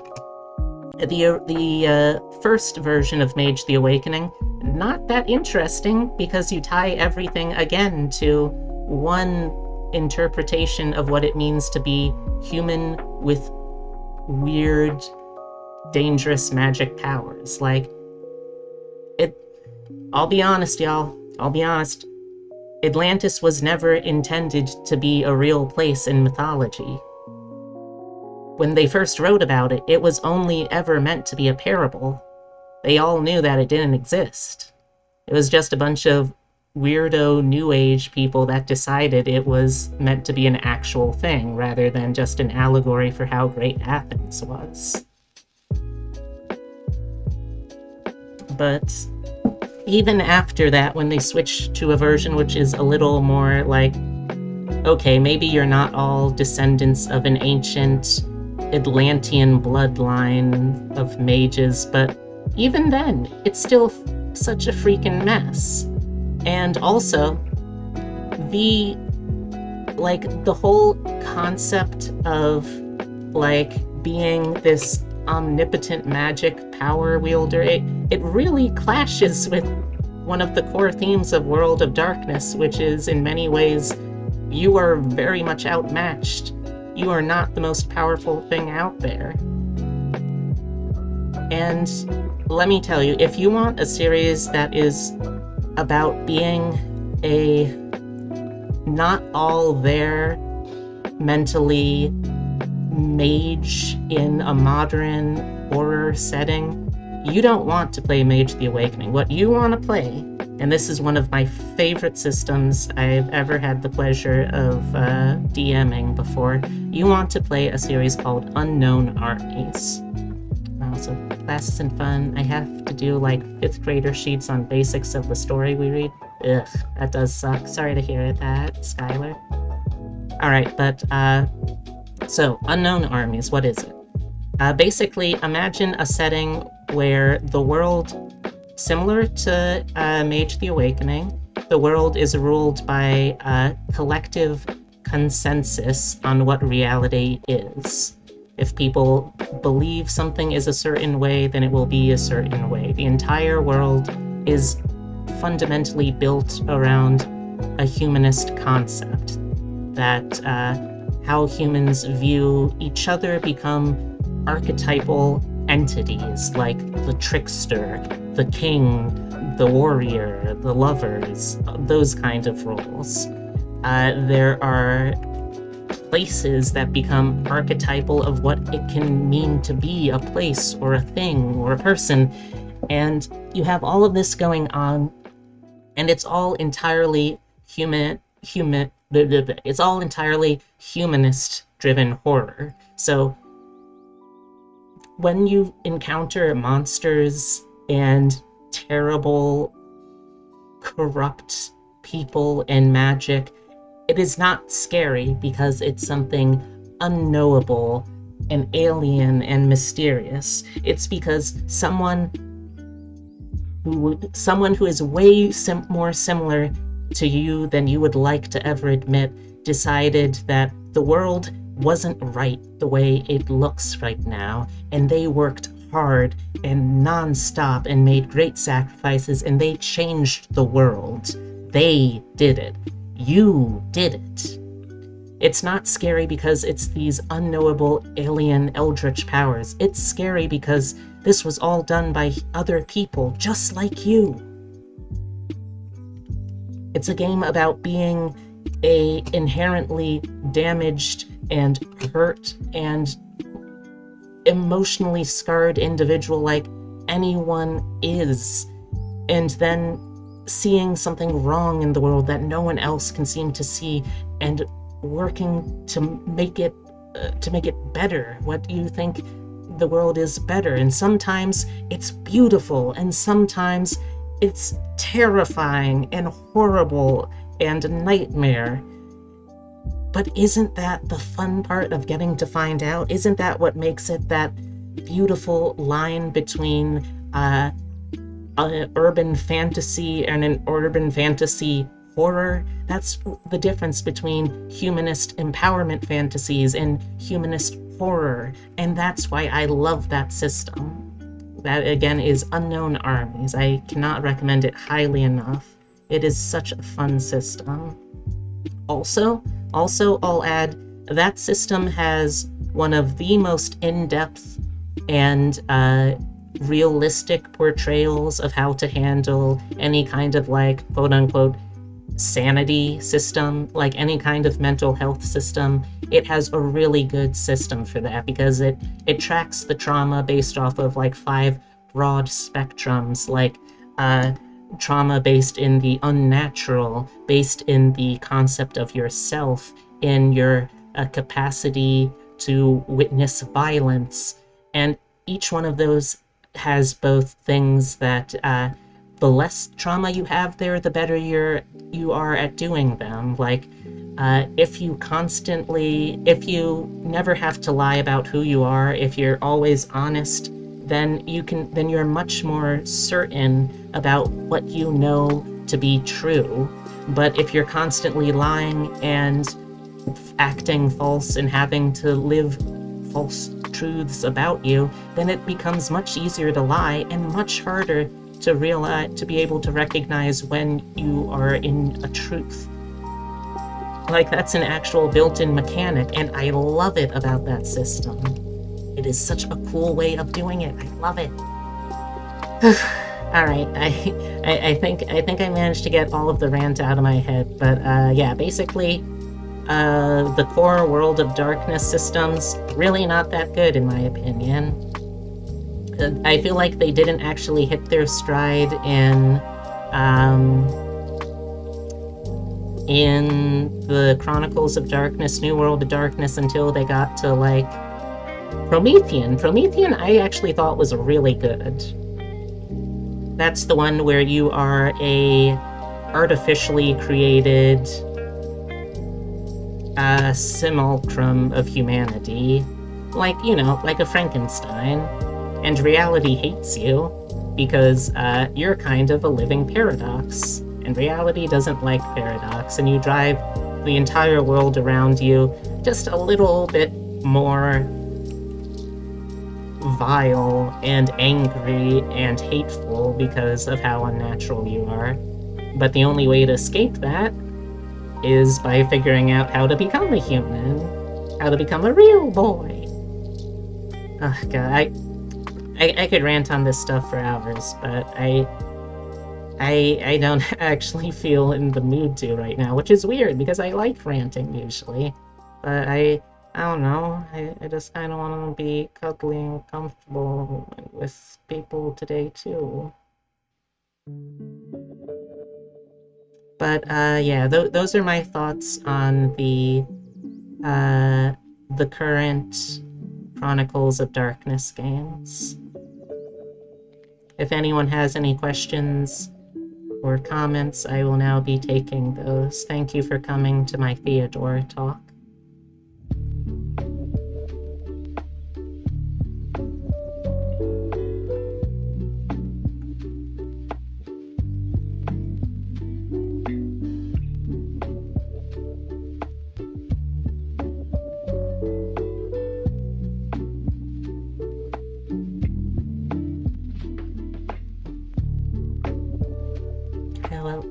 first version of Mage the Awakening, not that interesting because you tie everything again to one interpretation of what it means to be human with weird, dangerous magic powers. Like, I'll be honest, y'all. I'll be honest. Atlantis was never intended to be a real place in mythology. When they first wrote about it, it was only ever meant to be a parable. They all knew that it didn't exist. It was just a bunch of weirdo New Age people that decided it was meant to be an actual thing, rather than just an allegory for how great Athens was. But even after that, when they switched to a version which is a little more like, okay, maybe you're not all descendants of an ancient Atlantean bloodline of mages, but even then, it's still such a freaking mess. And also, the whole concept of, like, being this omnipotent magic power wielder, it really clashes with one of the core themes of World of Darkness, which is, in many ways, you are very much outmatched. You are not the most powerful thing out there. And let me tell you, if you want a series that is about being a not all there mentally mage in a modern horror setting, you don't want to play Mage the Awakening. What you want to play, and this is one of my favorite systems I've ever had the pleasure of DMing before, you want to play a series called Unknown Armies. So classes and fun. I have to do like 5th grader sheets on basics of the story we read. Ugh, that does suck. Sorry to hear that, Skylar. Alright, but so Unknown Armies, what is it? Basically, imagine a setting where the world, similar to Mage the Awakening, the world is ruled by a collective consensus on what reality is. If people believe something is a certain way, then it will be a certain way. The entire world is fundamentally built around a humanist concept that how humans view each other become archetypal entities like the trickster, the king, the warrior, the lovers, those kind of roles. There are places that become archetypal of what it can mean to be a place or a thing or a person. And you have all of this going on, and it's all entirely it's all entirely humanist-driven horror. So when you encounter monsters and terrible, corrupt people and magic, it is not scary because it's something unknowable and alien and mysterious. It's because someone who is way more similar to you than you would like to ever admit decided that the world wasn't right the way it looks right now, and they worked hard and non-stop and made great sacrifices, and they changed the world. They did it. You did it. It's not scary because it's these unknowable alien eldritch powers. It's scary because this was all done by other people just like you. It's a game about being a inherently damaged and hurt and emotionally scarred individual like anyone is, and then seeing something wrong in the world that no one else can seem to see and working to make it better. What you think the world is better, and sometimes it's beautiful and sometimes it's terrifying and horrible and a nightmare. But isn't that the fun part of getting to find out? Isn't that what makes it that beautiful line between an urban fantasy and an urban fantasy horror? That's the difference between humanist empowerment fantasies and humanist horror, and that's why I love that system. That, again, is Unknown Armies. I cannot recommend it highly enough. It is such a fun system. Also, I'll add, that system has one of the most in-depth and realistic portrayals of how to handle any kind of, like, quote-unquote sanity system, like any kind of mental health system. It has a really good system for that because it tracks the trauma based off of like 5 broad spectrums, like trauma based in the unnatural, based in the concept of yourself, in your capacity to witness violence. And each one of those has both things that the less trauma you have there, the better you are at doing them. Like, if you never have to lie about who you are, if you're always honest, then you're much more certain about what you know to be true. But if you're constantly lying and acting false and having to live false truths about you, then it becomes much easier to lie and much harder to be able to recognize when you are in a truth. Like, that's an actual built-in mechanic, and I love it about that system. It is such a cool way of doing it. I love it. All right, I think I managed to get all of the rant out of my head, but yeah, basically, the core World of Darkness systems, really not that good in my opinion. I feel like they didn't actually hit their stride in the Chronicles of Darkness, New World of Darkness, until they got to, like, Promethean. Promethean I actually thought was really good. That's the one where you are a artificially created simulacrum of humanity. Like, you know, like a Frankenstein. And reality hates you because you're kind of a living paradox. And reality doesn't like paradox, and you drive the entire world around you just a little bit more vile and angry and hateful because of how unnatural you are. But the only way to escape that is by figuring out how to become a human, how to become a real boy. Oh god, I could rant on this stuff for hours, but I don't actually feel in the mood to right now, which is weird because I like ranting usually. But I don't know. I just kind of want to be cuddly and comfortable with people today too. But yeah, those are my thoughts on the current Chronicles of Darkness games. If anyone has any questions or comments, I will now be taking those. Thank you for coming to my Theodore talk. Hello.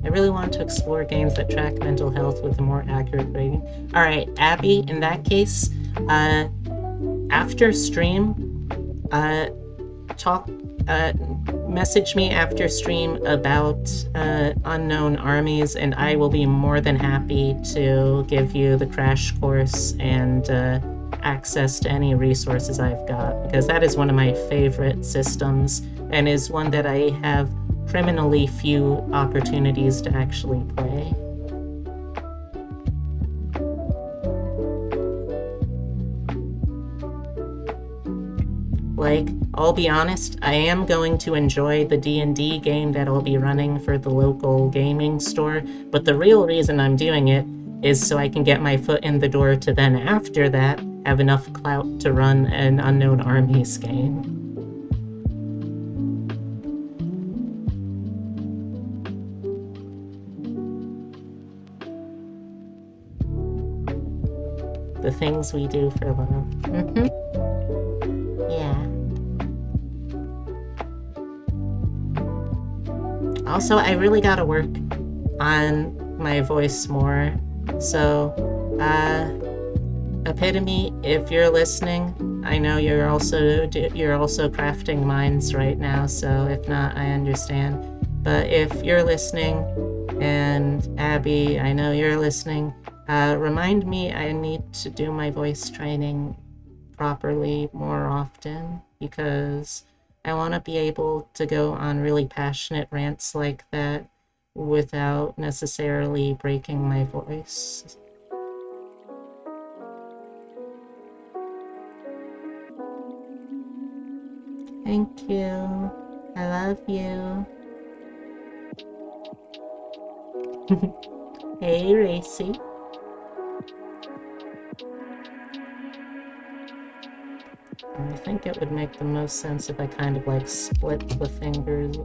I really want to explore games that track mental health with a more accurate rating. Alright, Abby, in that case, after stream, talk, message me after stream about unknown armies, and I will be more than happy to give you the crash course and access to any resources I've got, because that is one of my favorite systems and is one that I have criminally few opportunities to actually play. Like, I'll be honest, I am going to enjoy the D&D game that I'll be running for the local gaming store, but the real reason I'm doing it is so I can get my foot in the door to then after that have enough clout to run an Unknown Armies game. The things we do for love. Yeah. Also, I really gotta work on my voice more. So, Epitome, if you're listening, I know you're also crafting minds right now, so if not, I understand. But if you're listening, and Abby, I know you're listening, remind me I need to do my voice training properly more often, because I want to be able to go on really passionate rants like that without necessarily breaking my voice. Thank you. I love you. Hey, Racy. I think it would make the most sense if I kind of like split the fingers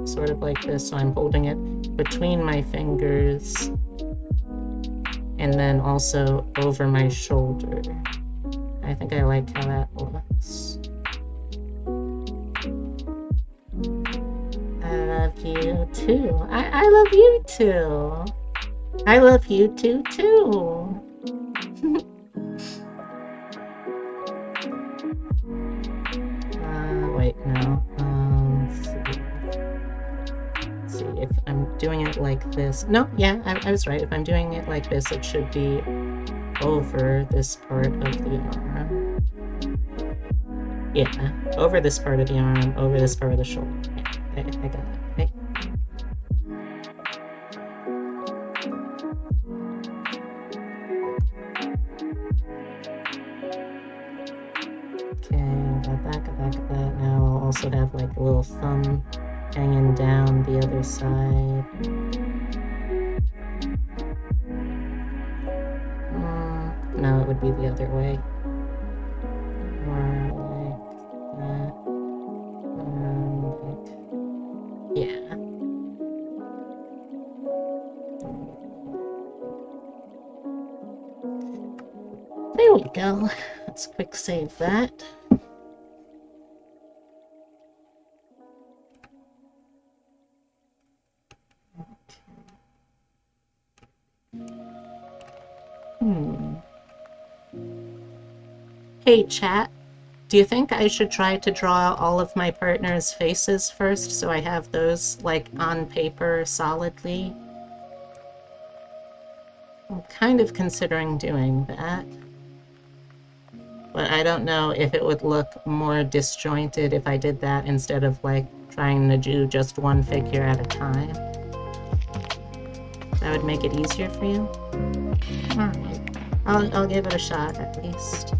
sort of like this, so I'm holding it between my fingers and then also over my shoulder. I think I like how that looks. I love you too. I love you too. I love you too. Wait, no. Let's see. If I'm doing it like this. No, yeah, I was right. If I'm doing it like this, it should be over this part of the arm. Yeah, over this part of the arm, over this part of the shoulder. Yeah, I got it. Okay. Got that. Now I'll also have like a little thumb hanging down the other side. No, it would be the other way. More like that. Yeah. There we go. Let's quick save that. Hey, chat. Do you think I should try to draw all of my partner's faces first so I have those, like, on paper solidly? I'm kind of considering doing that. But I don't know if it would look more disjointed if I did that instead of, like, trying to do just one figure at a time. That would make it easier for you? Alright. I'll give it a shot, at least.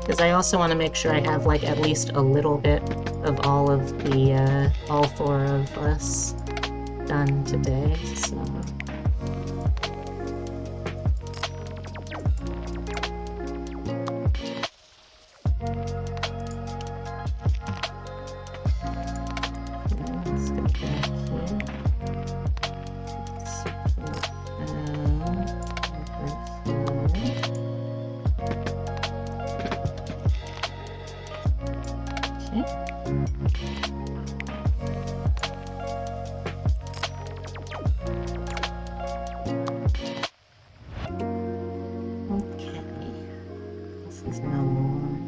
Because I also want to make sure I have, like, at least a little bit of all of the, all four of us done today, so... Let's go back here. Let's put okay. This is number one.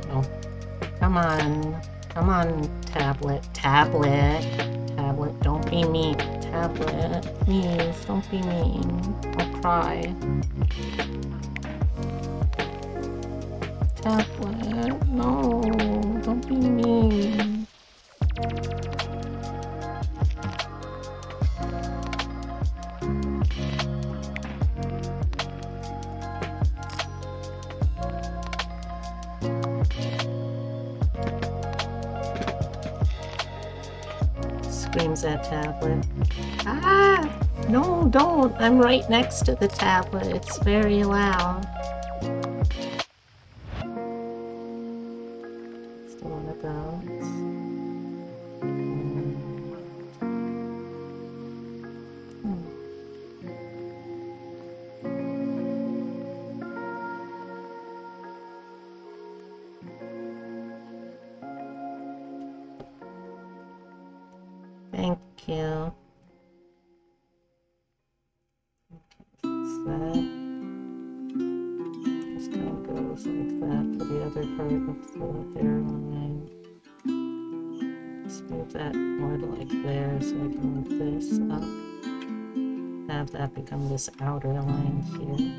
No. Come on. Come on, tablet. Tablet. Tablet. Don't be mean. Tablet. Please, don't be mean. I'll cry. Tablet. No. Don't be mean. Screams at tablet. Ah! No, don't! I'm right next to the tablet. It's very loud. Still one of those. Thank you. Fix that. Just kind of goes like that for the other part of the hairline. Let's move that more to like there so I can move this up. Have that become this outer line here.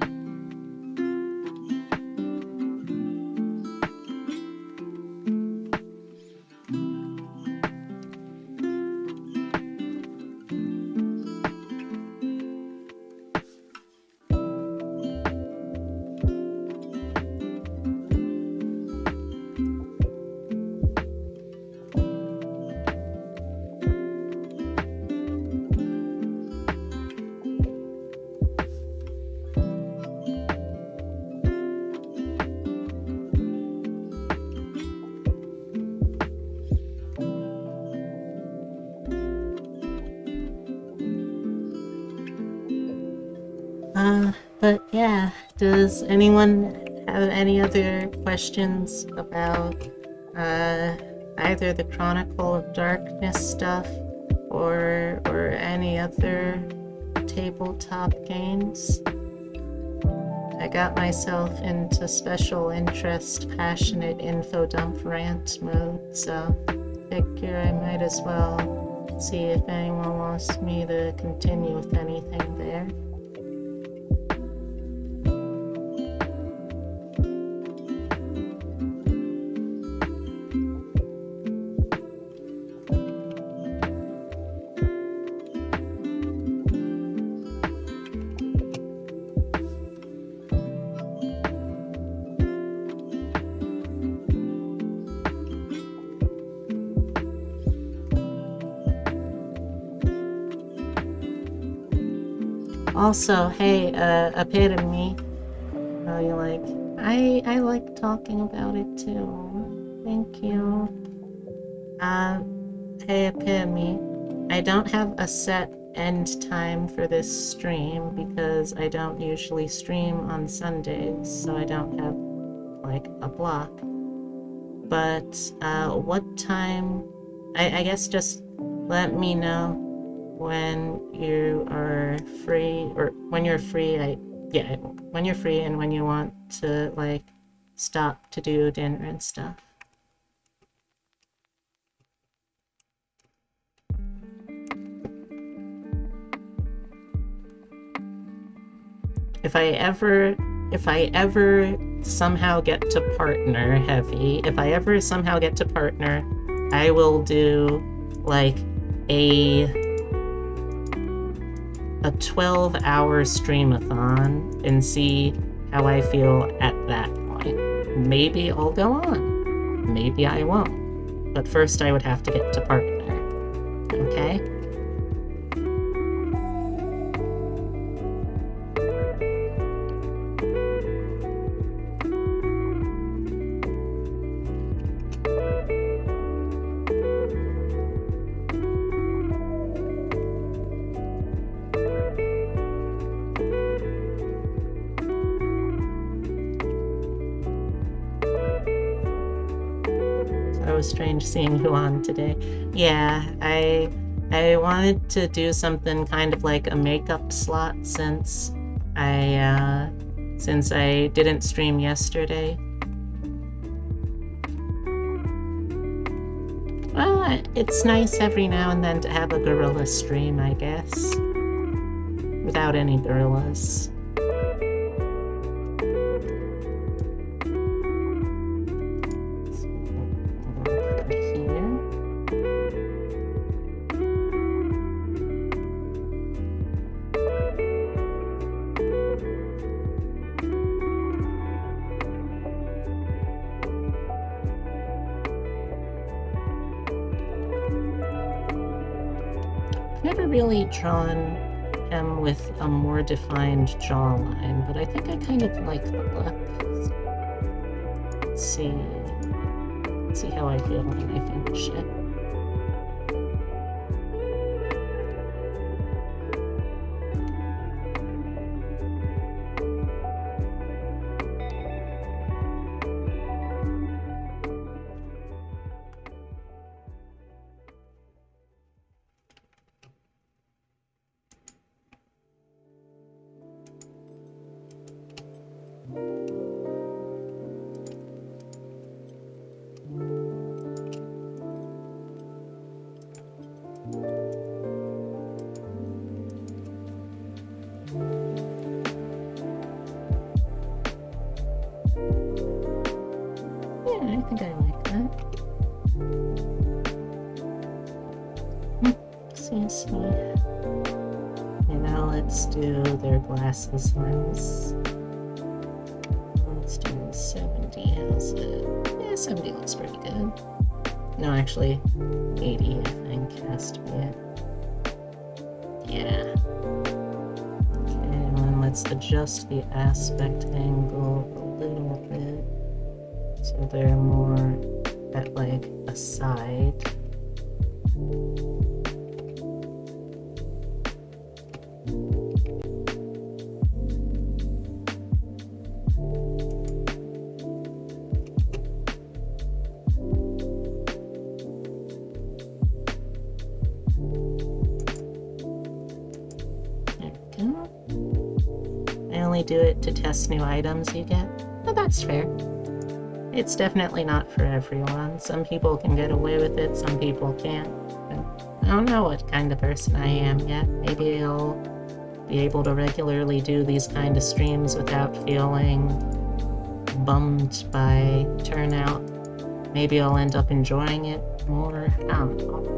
But yeah, does anyone have any other questions about either the Chronicle of Darkness stuff or any other tabletop games? I got myself into special interest, passionate info dump rant mode, so figure I might as well see if anyone wants me to continue with anything there. Also, hey, epitome, you like, I like talking about it too. Thank you. Hey Epitome, I don't have a set end time for this stream because I don't usually stream on Sundays, so I don't have like a block. But what time? I guess just let me know when you are free, or when you're free. Yeah, when you're free and when you want to like stop to do dinner and stuff. If I ever somehow get to partner heavy, if I ever somehow get to partner, I will do like a 12-hour streamathon and see how I feel at that point. Maybe I'll go on. Maybe I won't. But first I would have to get to partner. Okay? It was strange seeing you on today. Yeah, I wanted to do something kind of like a makeup slot since I didn't stream yesterday. Well, it's nice every now and then to have a gorilla stream, I guess. Without any gorillas. Never really drawn him with a more defined jawline, but I think I kind of like the look. Let's see how I feel when I finish it. Yeah, I think I like that. See. Okay, now let's do their glasses lens. Let's do 70. How's it? Yeah, 70 looks pretty good. No, actually, 80 I think has to be it. Yeah. Okay, and then let's adjust the aspect angle a little bit so they're more at like a side. Do it to test new items you get. Well, that's fair. It's definitely not for everyone. Some people can get away with it, some people can't. I don't know what kind of person I am yet. Maybe I'll be able to regularly do these kind of streams without feeling bummed by turnout. Maybe I'll end up enjoying it more. I don't know.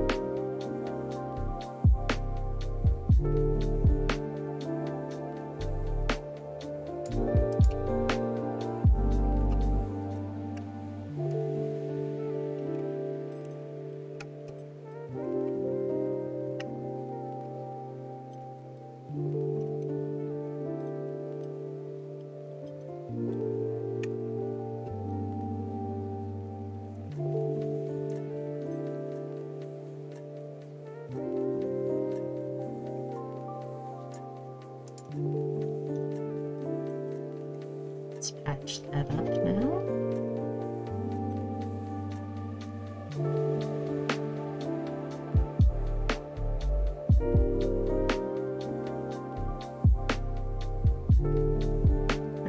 Let's patch that up now.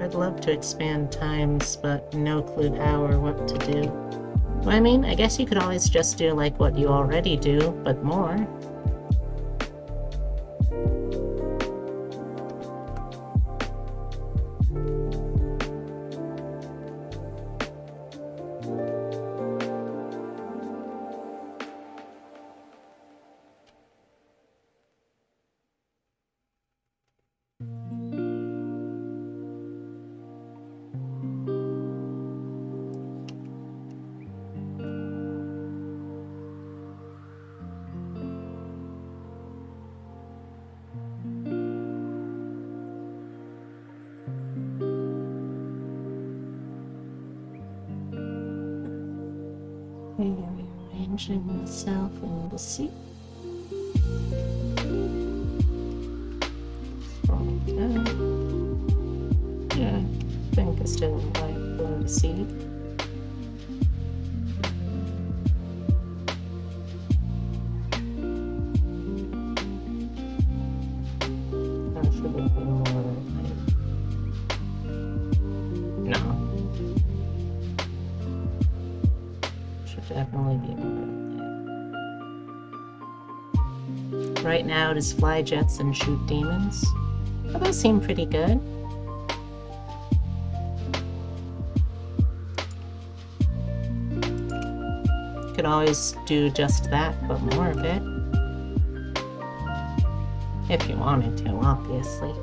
I'd love to expand times, but no clue how or what to do. Well, I mean, I guess you could always just do like what you already do, but more. Rearranging myself in the seat. Scroll down. Yeah, I think I still like the seat. That should be more like... No. Should definitely be more. Right now it is fly jets and shoot demons. Well, those seem pretty good. Could always do just that, but more of it. If you wanted to, obviously.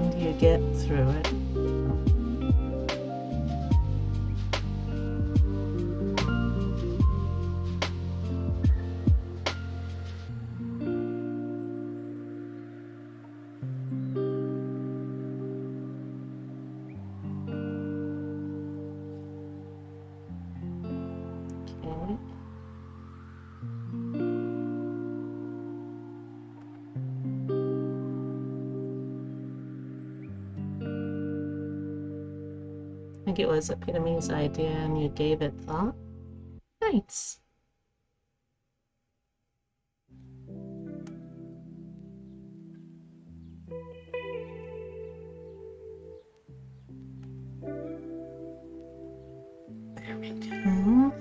And you get through it. I think it was Epitome's idea and you gave it thought. Nice. There we go.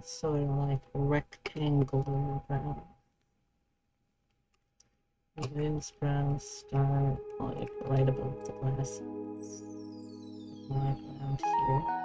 sort of like rectangular brown. This brown star, like right above the glasses, like around here.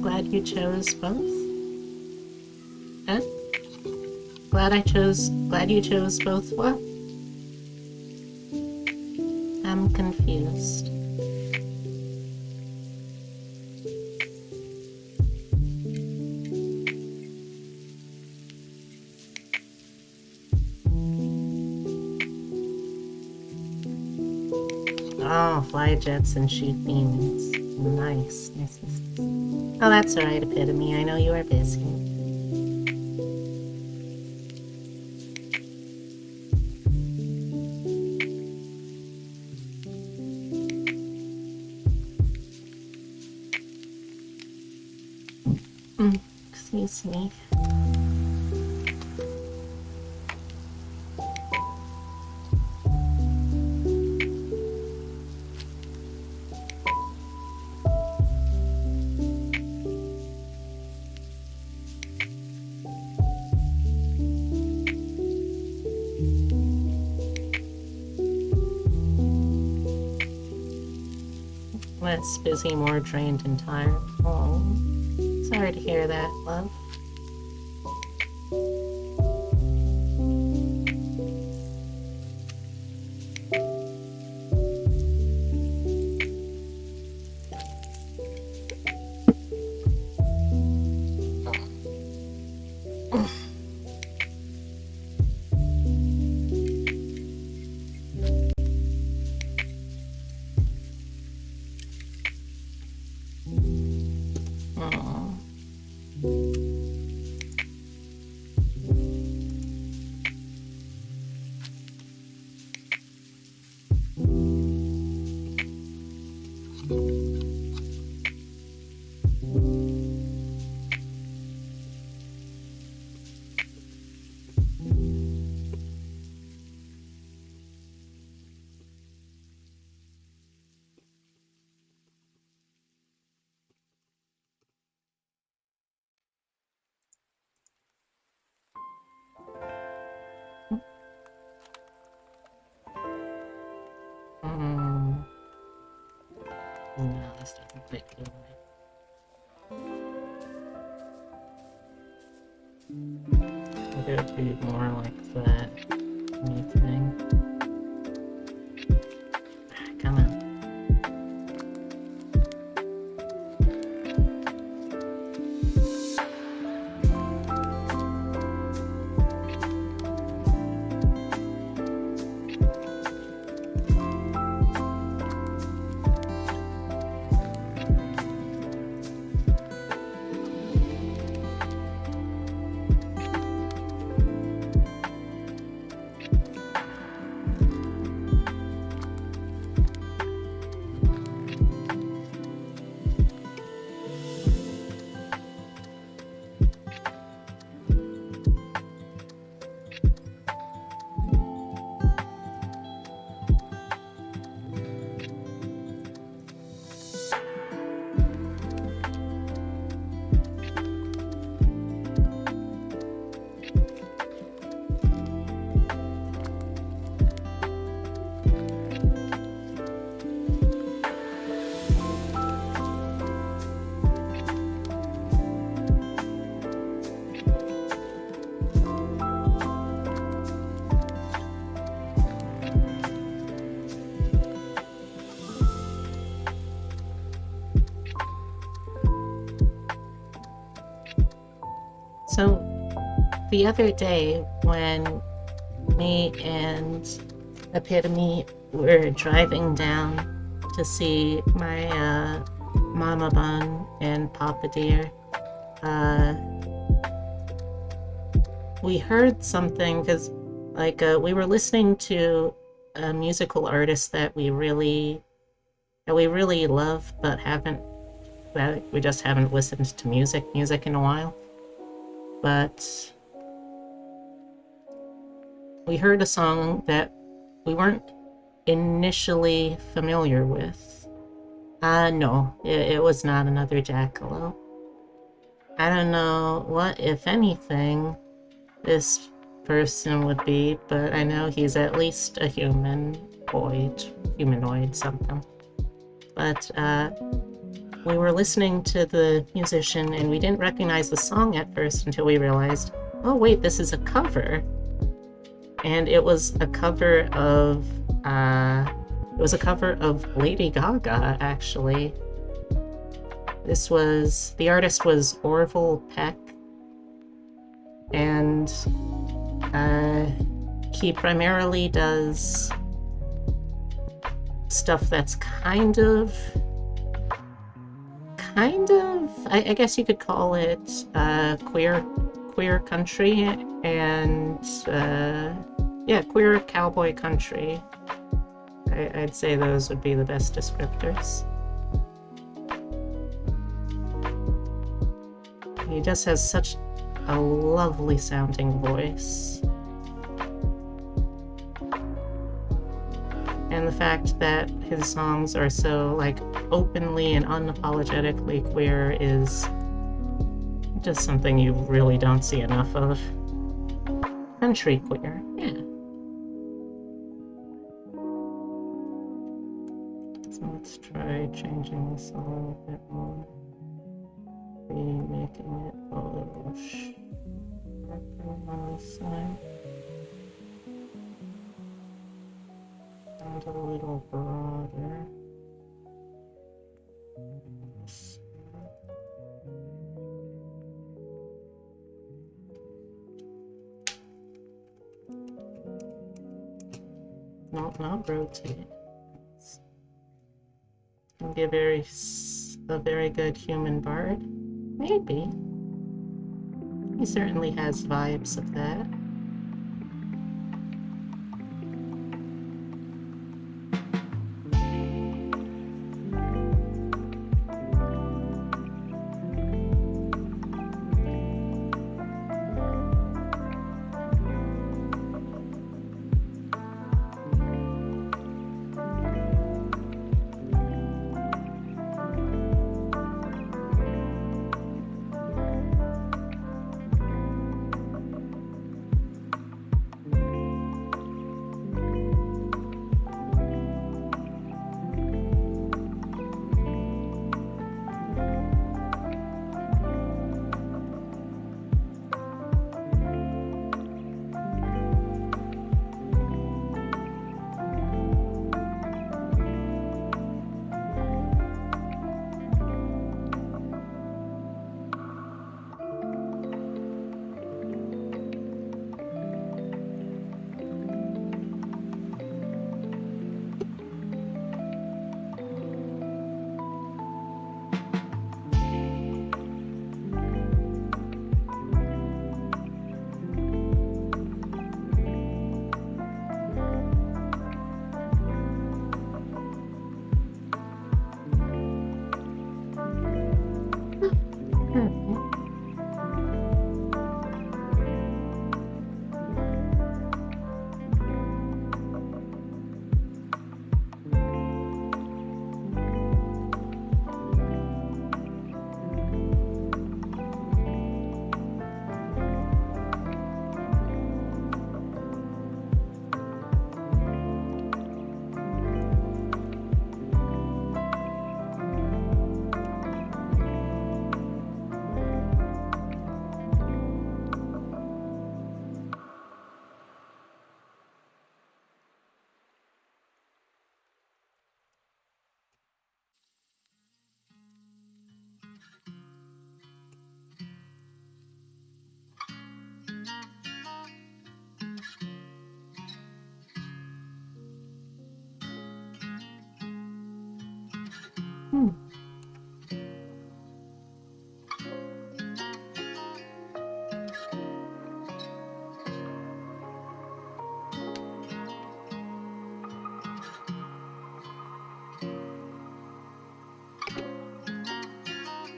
Glad you chose both? Huh? Glad you chose both what? I'm confused. fly jets and shoot demons. Nice. Nice. Oh, that's alright, Epitome. I know you are busy. Excuse me. Less busy, more drained and tired. Oh, sorry to hear that, love. No, this doesn't quite feel right. Maybe it would be more like that anything. Come on. So the other day when me and Epitome were driving down to see my Mama Bun and Papa Dear, we heard something because we were listening to a musical artist that we really love but we just haven't listened to music in a while. But we heard a song that we weren't initially familiar with. No, it was not another Jackalope. I don't know what, if anything, this person would be, but I know he's at least a humanoid something. But, we were listening to the musician and we didn't recognize the song at first until we realized, oh wait, this is a cover. And it was a cover of Lady Gaga, actually. The artist was Orville Peck, and he primarily does stuff that's kind of, I guess you could call it queer country, and yeah, queer cowboy country. I'd say those would be the best descriptors. He just has such a lovely sounding voice. And the fact that his songs are so like openly and unapologetically queer is just something you really don't see enough of. Country queer, yeah. So let's try changing this a little bit more. Making it a little sharper on this side. And a little broader. No, not rotate. Can be a very good human bard. Maybe. He certainly has vibes of that.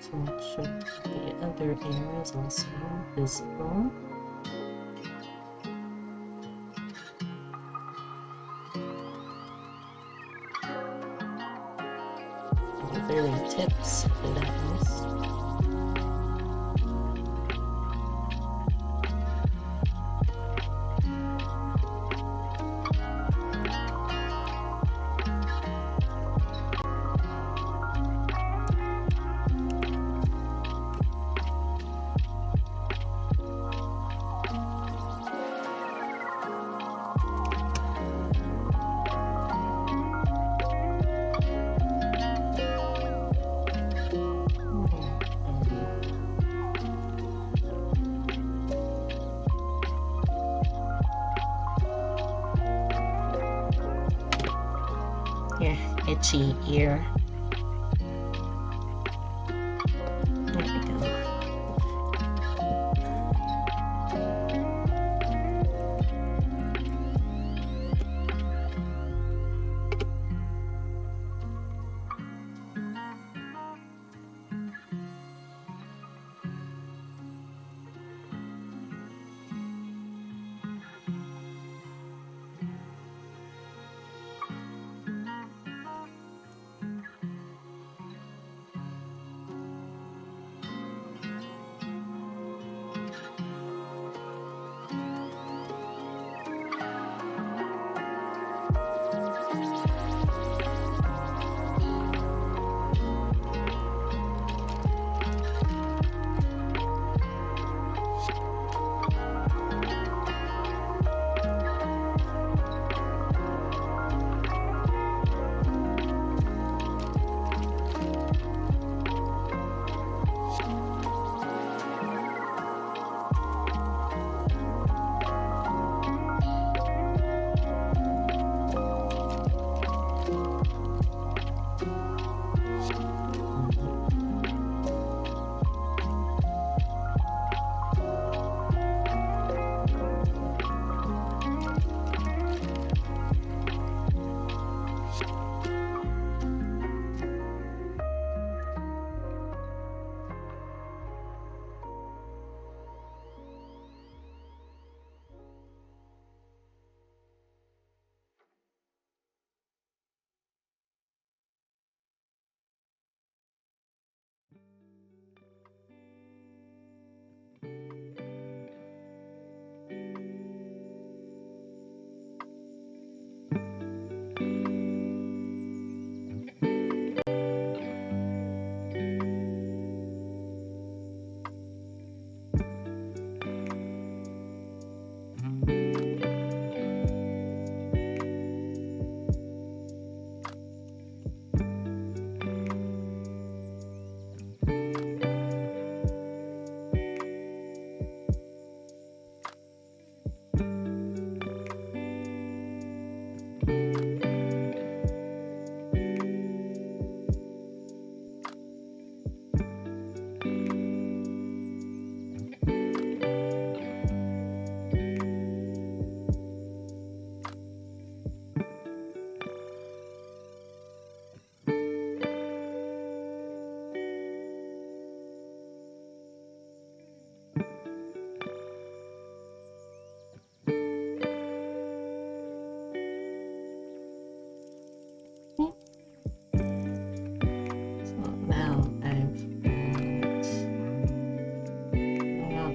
So make sure the other ear is also visible. The very tips of the nose. itchy ear. There we go.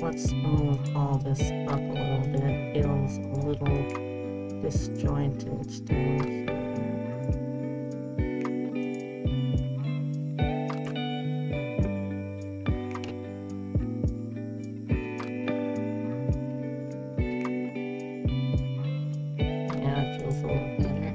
Let's move all this up a little bit. It feels a little disjointed down here. Yeah, it feels a little better.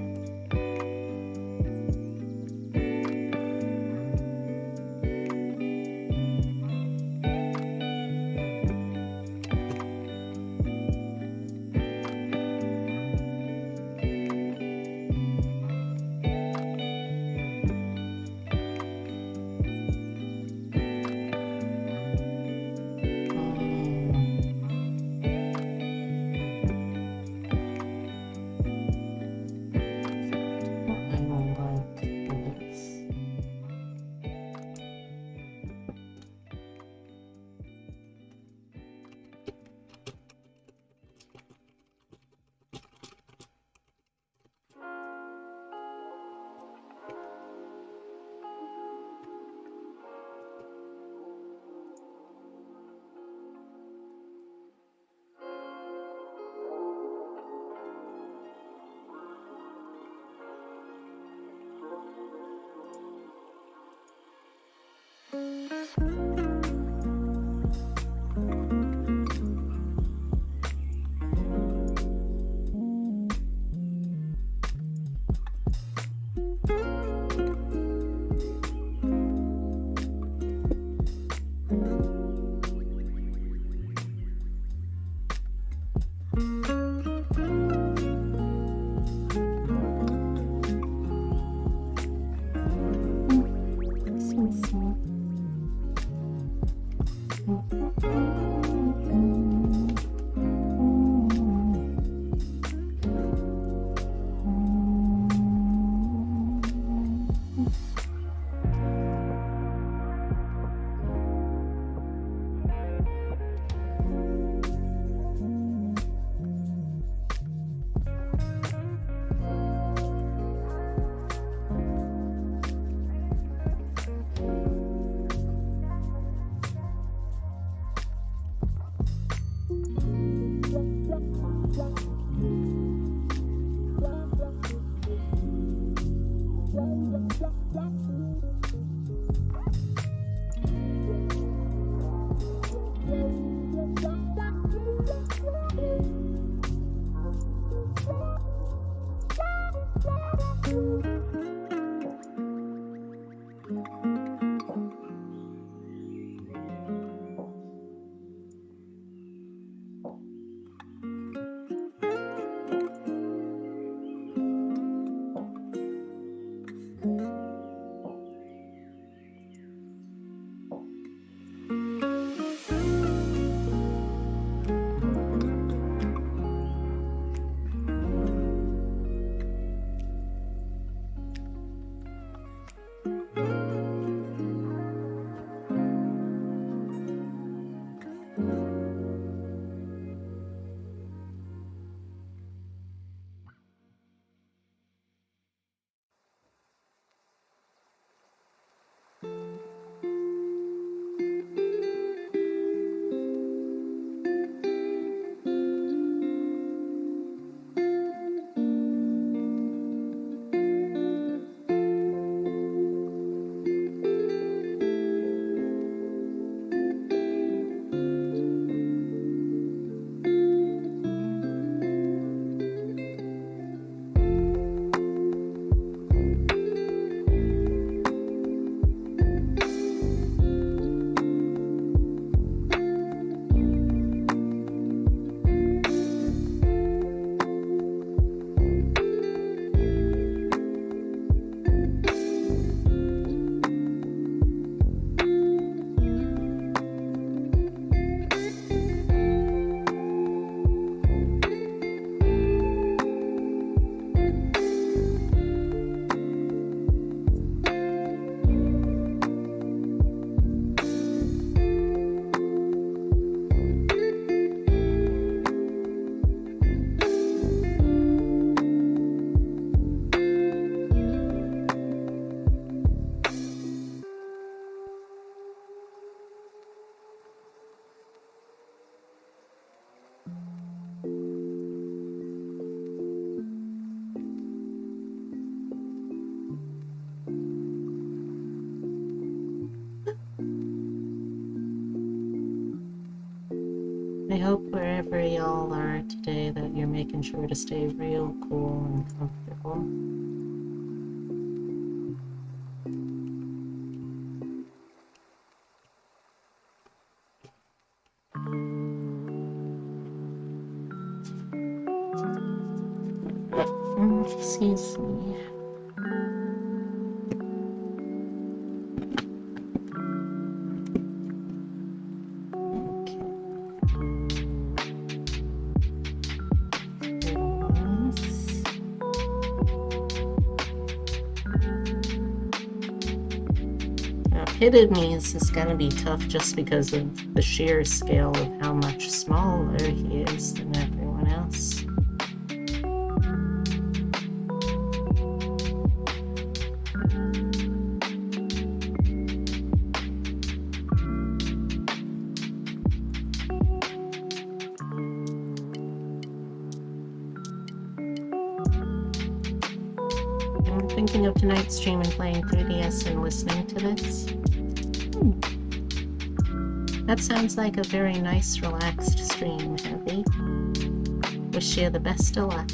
I hope wherever y'all are today that you're making sure to stay real cool and comfortable. Excuse me. Hidden Knees is going to be tough just because of the sheer scale of how much smaller he is than everyone else. I'm thinking of tonight's stream and playing 3DS and listening to this. That sounds like a very nice, relaxed stream, Heavy. Wish you the best of luck.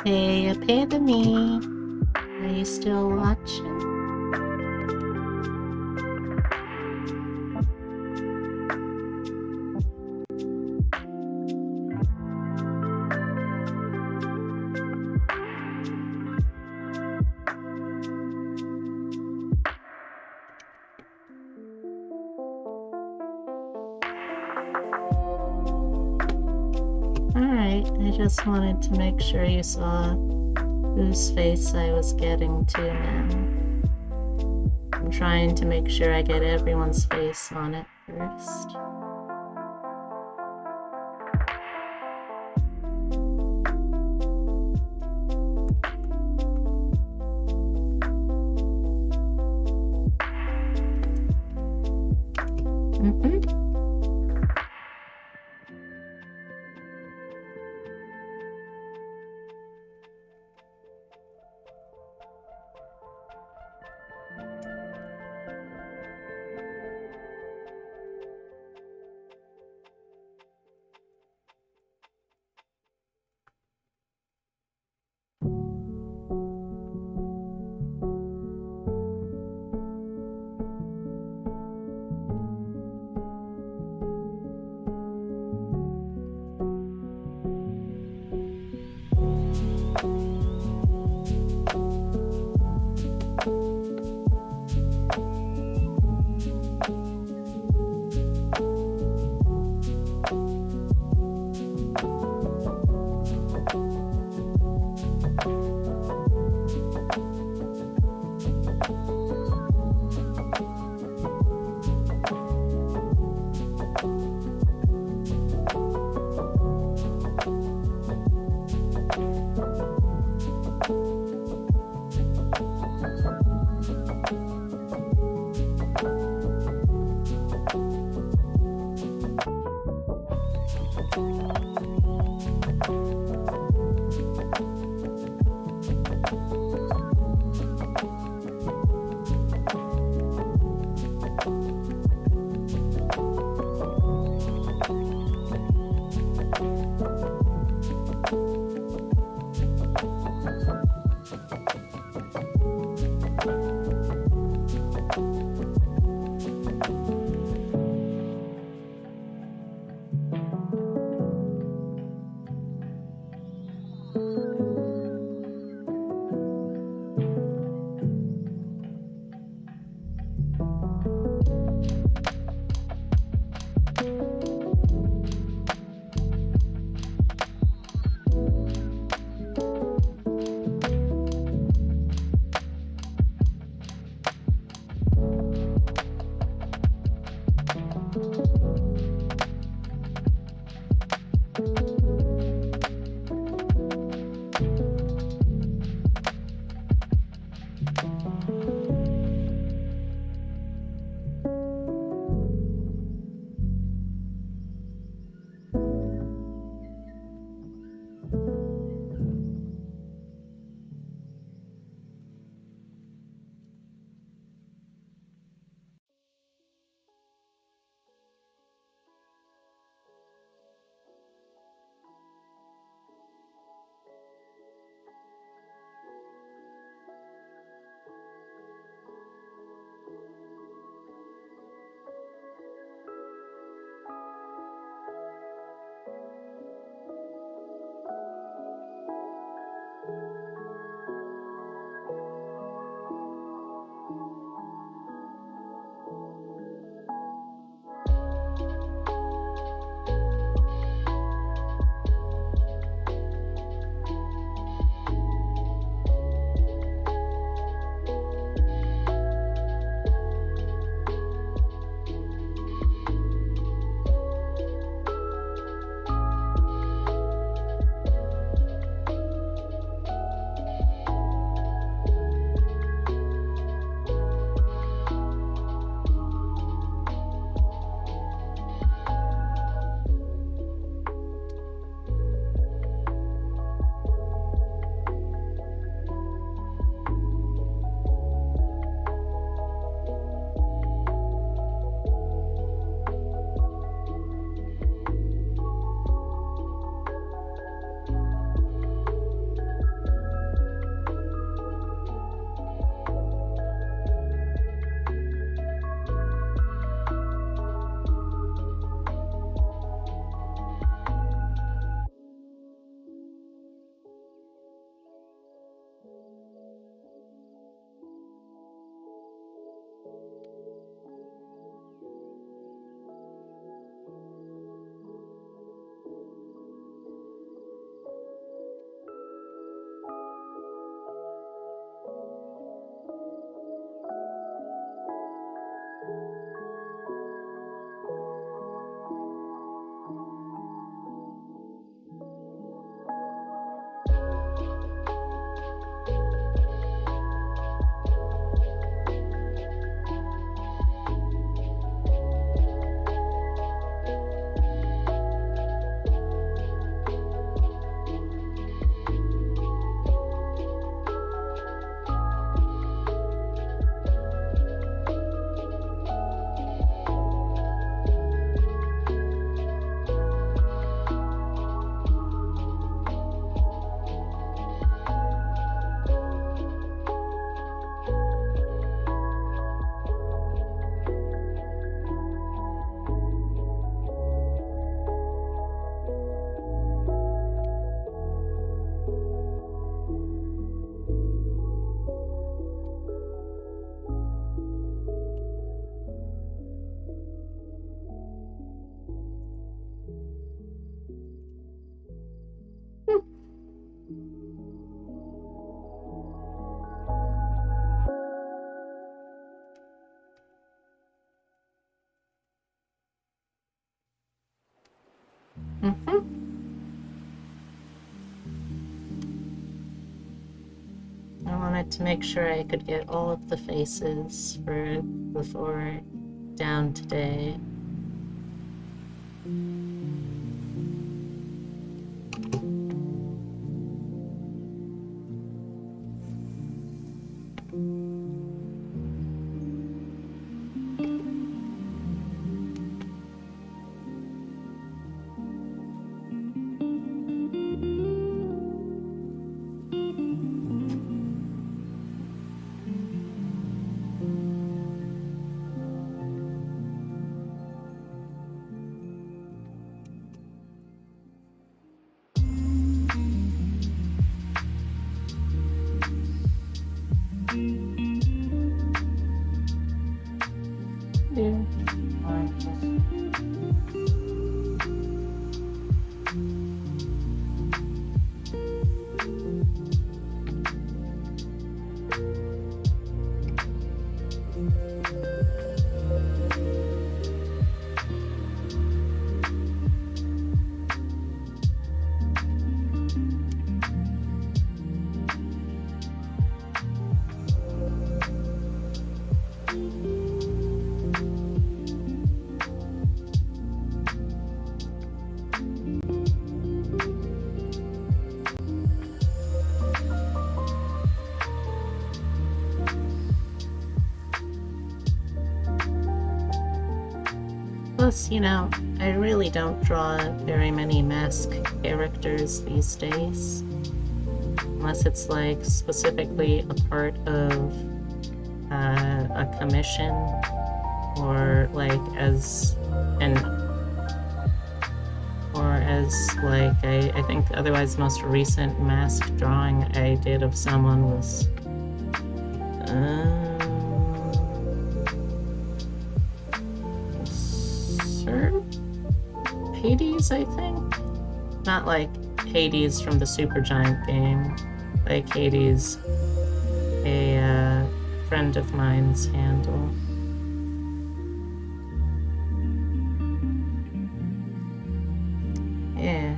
Hey, Epitome, are you still watching? Alright, I just wanted to make sure you saw whose face I was getting to now. I'm trying to make sure I get everyone's face on it first. to make sure I could get all of the faces before down today. Yeah. Plus, you know, I really don't draw very many mask characters these days. Unless it's like specifically a part of a commission, or like as an like I think otherwise most recent mask drawing I did of someone was Sir Hades, I think? Not like Hades from the Supergiant game, like Hades, a friend of mine's handle. Yeah.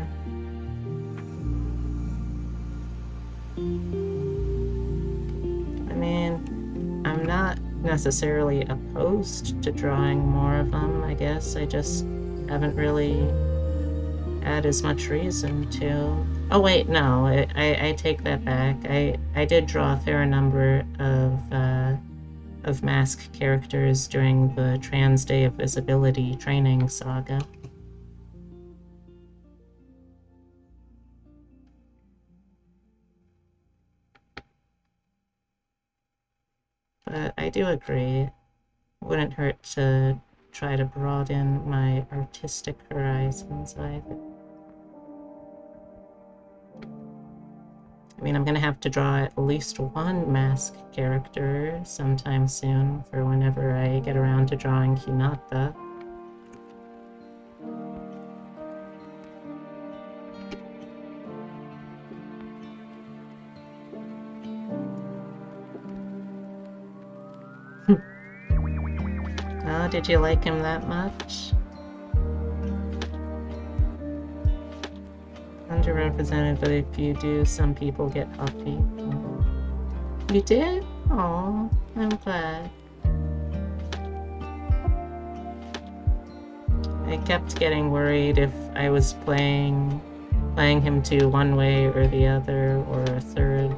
I mean, I'm not necessarily opposed to drawing more of them, I guess. I just haven't really had as much reason to. Oh wait, no, I take that back. I did draw a fair number of mask characters during the Trans Day of Visibility training saga. But I do agree, it wouldn't hurt to try to broaden my artistic horizons either. I mean, I'm gonna have to draw at least one mask character sometime soon for whenever I get around to drawing Hinata. Oh, did you like him that much? Underrepresented, but if you do, some people get huffy. You did? Oh, I'm glad. I kept getting worried if I was playing him to one way or the other, or a third.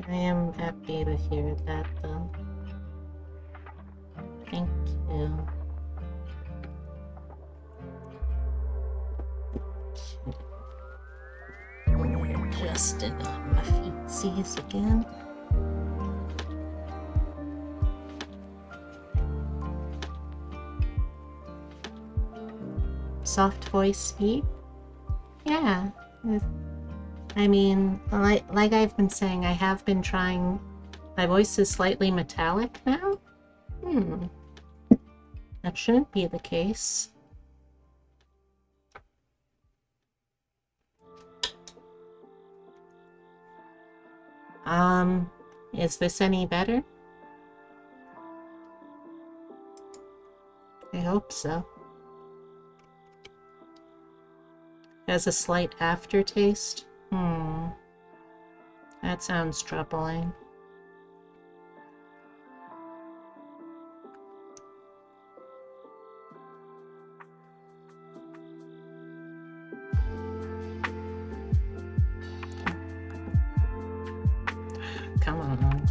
I am happy to hear that, though. Thank you. adjusted my feetsies again. Soft voice speed? Yeah. I mean, like I've been saying, I have been trying. My voice is slightly metallic now? That shouldn't be the case. Is this any better? I hope so. Has a slight aftertaste? That sounds troubling. Come on.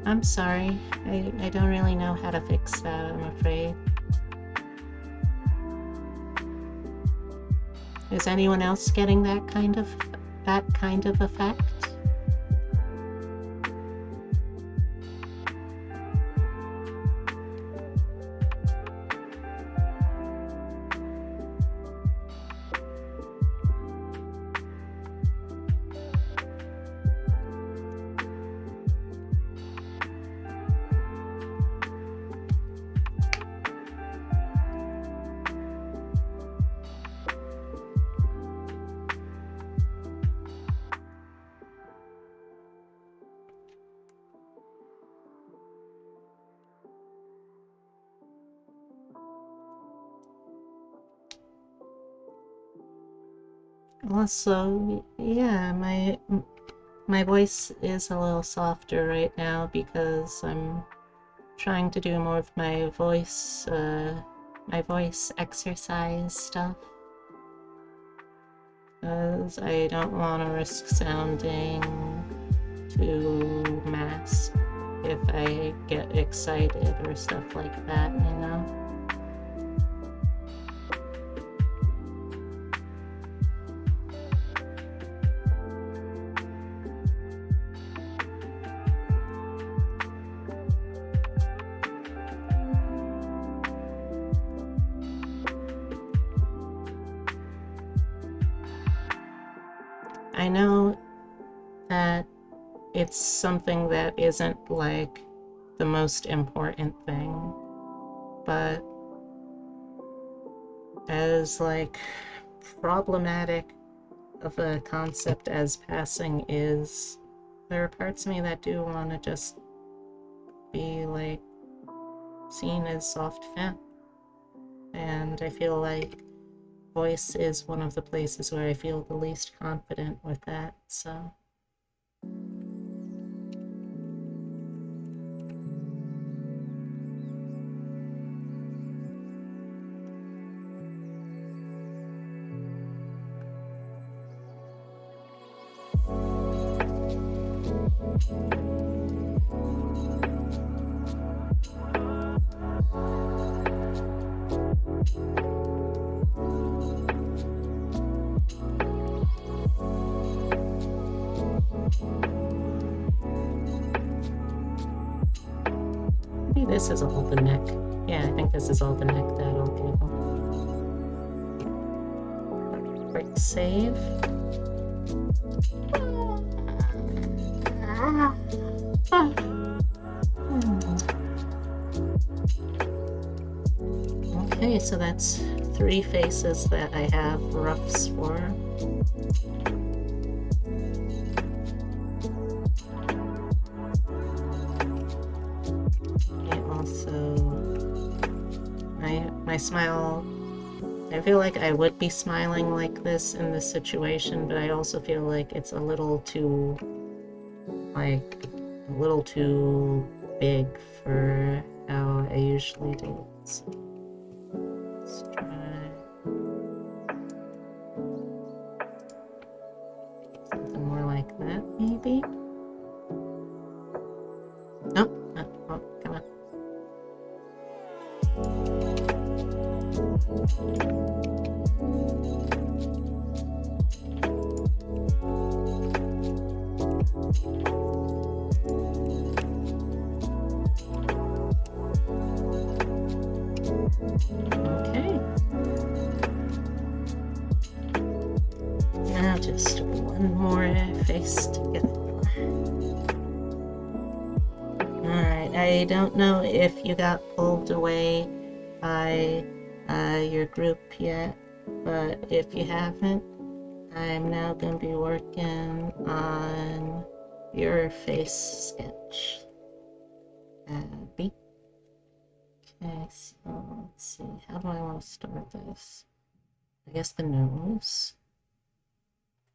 I'm sorry. I don't really know how to fix that, I'm afraid. Is anyone else getting that kind of effect? Also, yeah, my voice is a little softer right now because I'm trying to do more of my voice exercise stuff. Because I don't want to risk sounding too masked if I get excited or stuff like that, you know? I know that it's something that isn't like the most important thing, but as like problematic of a concept as passing is, there are parts of me that do want to just be like seen as soft femme, and I feel like voice is one of the places where I feel the least confident with that, so. Maybe this is all the neck. Yeah, I think this is all the neck that I'll give them. Quick save. Okay, so that's 3 faces that I have roughs for. My smile, I feel like I would be smiling like this in this situation, but I also feel like it's a little too big for how I usually do it. So let's try something more like that, maybe? Nope. Oh, come on. Okay. Now just one more face to get. Alright, I don't know if you got pulled away by your group yet, but if you haven't, I'm now going to be working on your face sketch. B. Okay, so let's see, how do I want to start this? I guess the nose.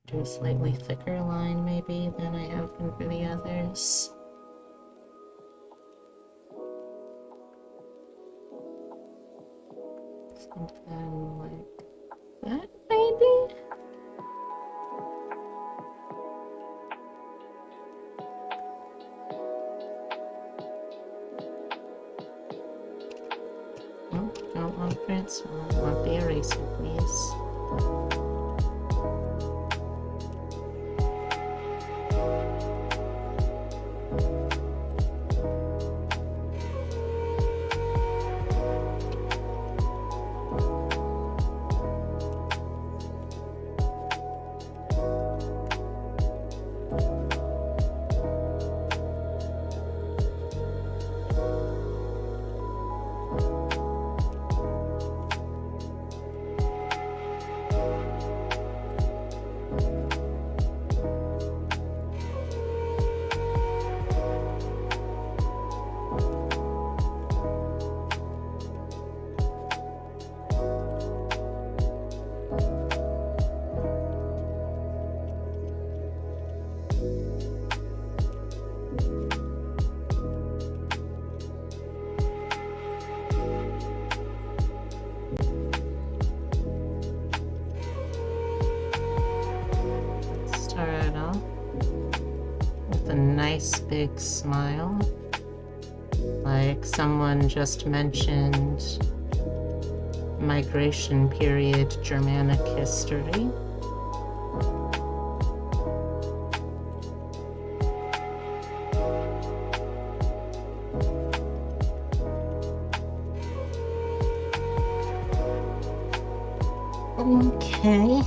Do a slightly thicker line maybe than I have been for the others. Something like that, maybe? Oh, don't want prints, I want the eraser, please. Start off with a nice big smile, like someone just mentioned migration period Germanic history. Okay.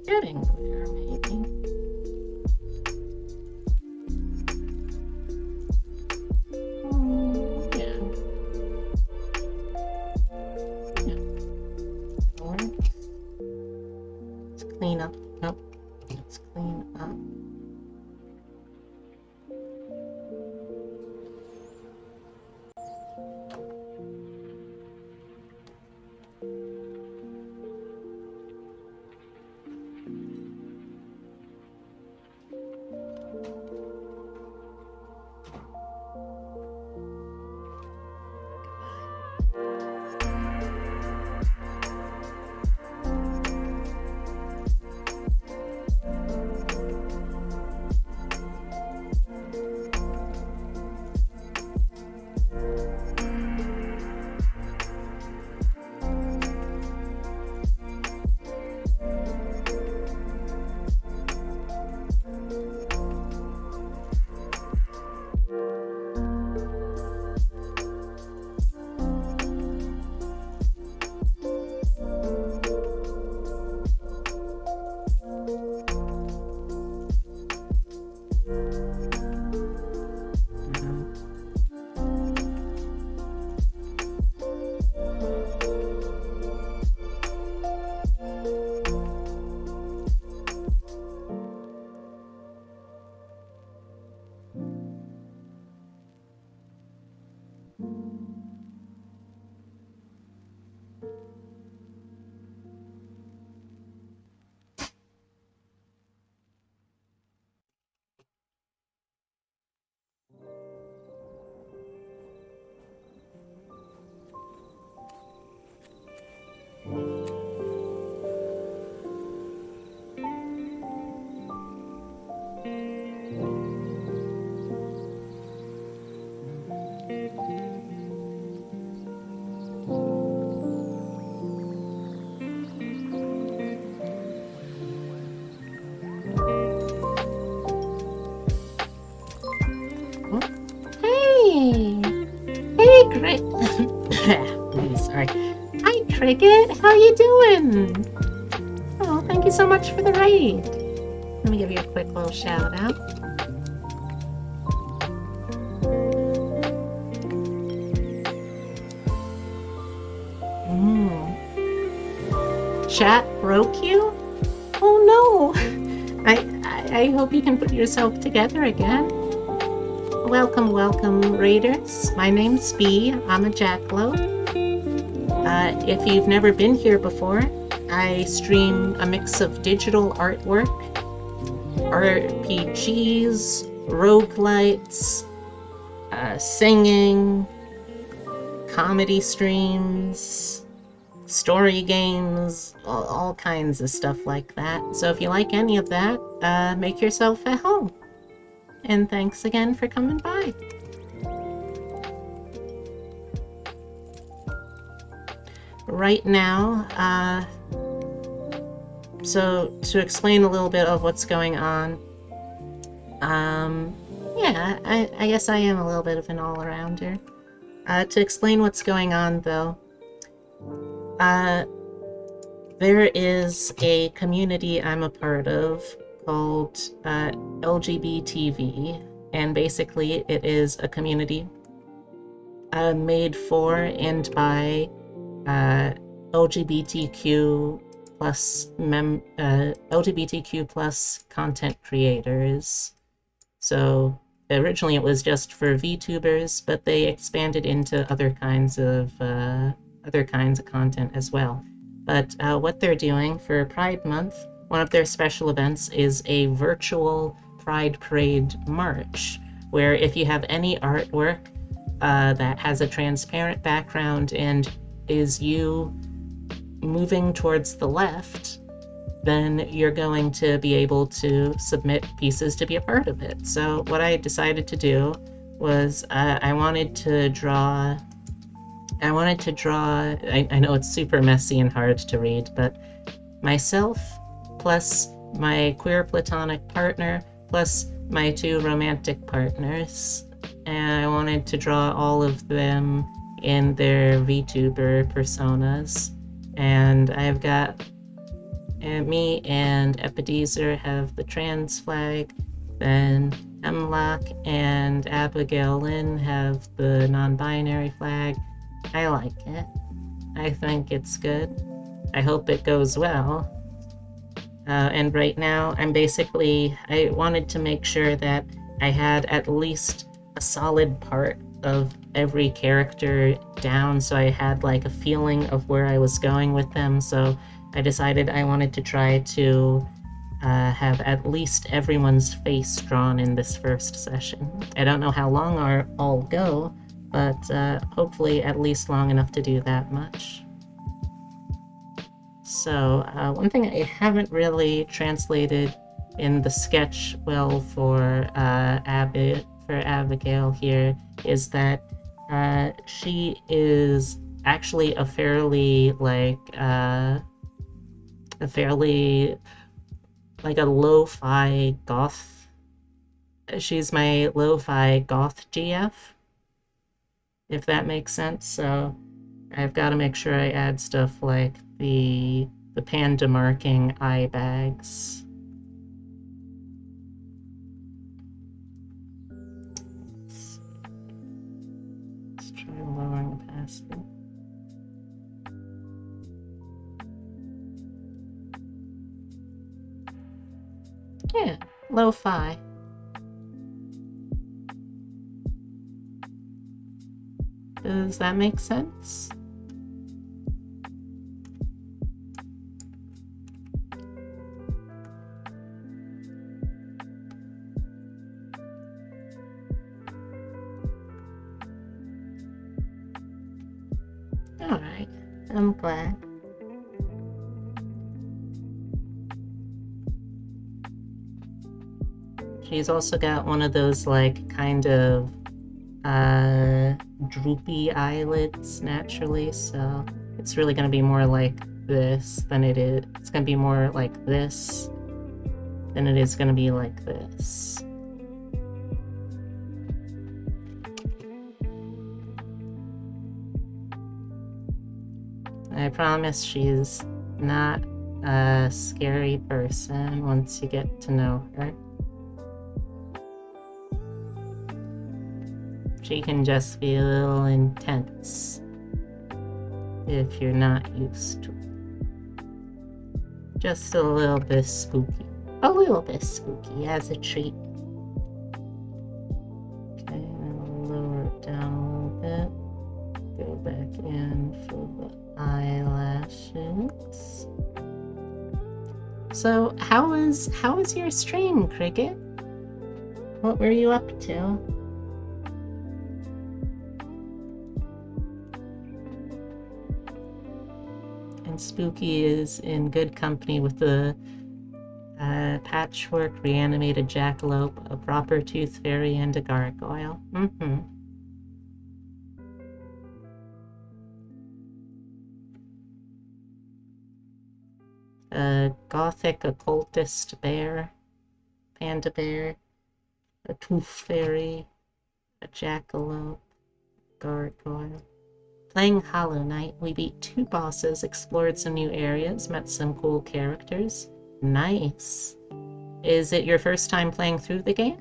Getting there, maybe. Yeah. Or let's clean up. Nope. Let's clean up. Cricket. Sorry. Hi, Cricket. How you doing? Oh, thank you so much for the raid. Let me give you a quick little shout out. Chat broke you? Oh no! I hope you can put yourself together again. Welcome, welcome, raiders. My name's Bee. I'm a jackalope. If you've never been here before, I stream a mix of digital artwork, RPGs, roguelites, singing, comedy streams, story games, all kinds of stuff like that. So if you like any of that, make yourself at home. And thanks again for coming by. Right now, so to explain a little bit of what's going on, yeah, I guess I am a little bit of an all-arounder. To explain what's going on, though, there is a community I'm a part of called LGBTV, and basically it is a community made for and by LGBTQ plus content creators. So originally it was just for VTubers, but they expanded into other kinds of content as well. But what they're doing for Pride Month, one of their special events is a virtual Pride Parade March, where if you have any artwork that has a transparent background and is you moving towards the left, then you're going to be able to submit pieces to be a part of it. So what I decided to do was I wanted to draw, I know it's super messy and hard to read, but myself plus my queer platonic partner plus my 2 romantic partners, and I wanted to draw all of them in their VTuber personas. And I've got me and Epidezer have the trans flag, then Hemlock and Abigail Lynn have the non-binary flag. I like it. I think it's good. I hope it goes well. And right now, I wanted to make sure that I had at least a solid part of every character down, so I had like a feeling of where I was going with them. So I decided I wanted to try to have at least everyone's face drawn in this first session. I don't know how long I'll go, but hopefully at least long enough to do that much. So one thing I haven't really translated in the sketch well for Abigail here is that she is actually a fairly a lo-fi goth. She's my lo-fi goth GF, if that makes sense. So I've got to make sure I add stuff like the panda marking eye bags. Let's try lowering the opacity. Yeah, lo-fi. Does that make sense? All right, I'm glad. She's also got one of those like kind of droopy eyelids naturally, so it's really going to be more like this than it is. It's going to be more like this than it is going to be like this. I promise she's not a scary person once you get to know her. She can just be a little intense if you're not used to it. Just a little bit spooky. A little bit spooky as a treat. Okay, I'll lower it down a little bit. Go back in for the eyelashes. So, how was your stream, Cricket? What were you up to? And Spooky is in good company with the patchwork reanimated jackalope, a proper tooth fairy, and a gargoyle. A gothic occultist bear, panda bear, a tooth fairy, a jackalope, gargoyle. Playing Hollow Knight, we beat 2 bosses, explored some new areas, met some cool characters. Nice. Is it your first time playing through the game?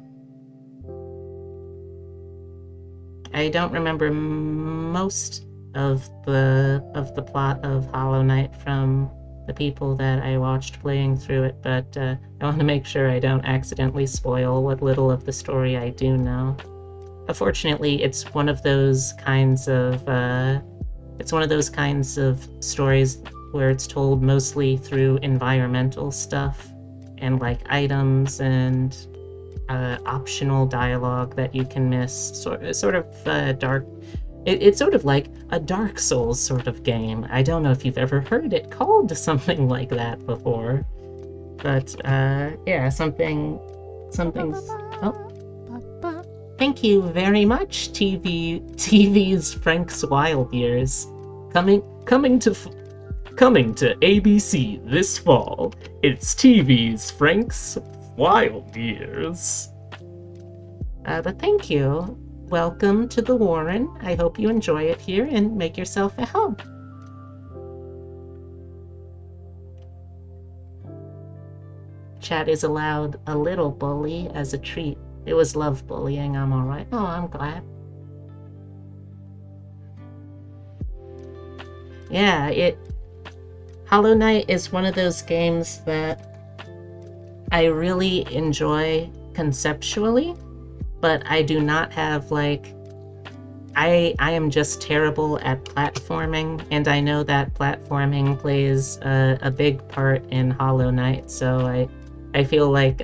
I don't remember most of the plot of Hollow Knight from the people that I watched playing through it, but I want to make sure I don't accidentally spoil what little of the story I do know. Unfortunately, it's one of those kinds of stories where it's told mostly through environmental stuff and like items and optional dialogue that you can miss. Sort of dark. It's sort of like a Dark Souls sort of game. I don't know if you've ever heard it called something like that before, but yeah, something's. Oh. Thank you very much, TV's Frank's Wild Years. Coming to ABC this fall. It's TV's Frank's Wild Years. But thank you. Welcome to the Warren. I hope you enjoy it here and make yourself at home. Chat is allowed a little bully as a treat. It was love bullying, I'm alright. Oh, I'm glad. Yeah, Hollow Knight is one of those games that I really enjoy conceptually, but I do not have, like... I am just terrible at platforming, and I know that platforming plays a big part in Hollow Knight, so I feel like,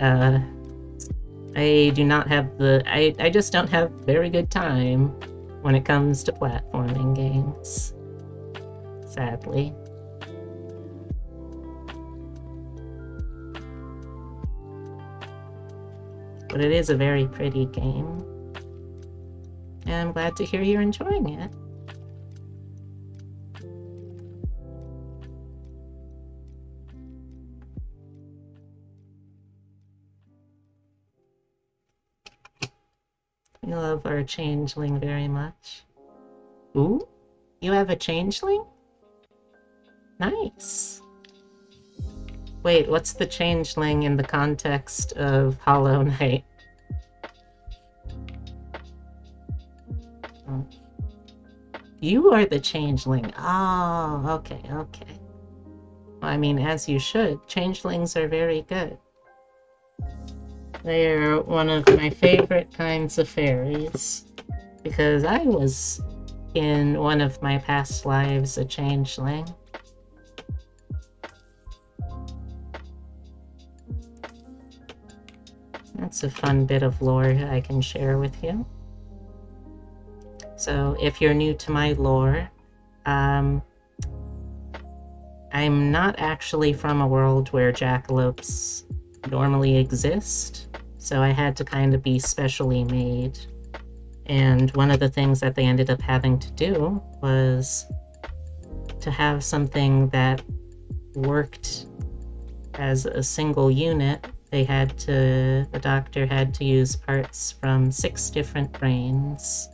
I do not have I just don't have very good time when it comes to platforming games. Sadly. But it is a very pretty game. And I'm glad to hear you're enjoying it. We love our changeling very much. Ooh, you have a changeling? Nice. Wait, what's the changeling in the context of Hollow Knight? Oh. You are the changeling. Oh, okay. Well, I mean, as you should. Changelings are very good. They're one of my favorite kinds of fairies, because I was, in one of my past lives, a changeling. That's a fun bit of lore I can share with you. So, if you're new to my lore, I'm not actually from a world where jackalopes normally exist, so I had to kind of be specially made. And one of the things that they ended up having to do was to have something that worked as a single unit. The doctor had to use parts from 6 different brains.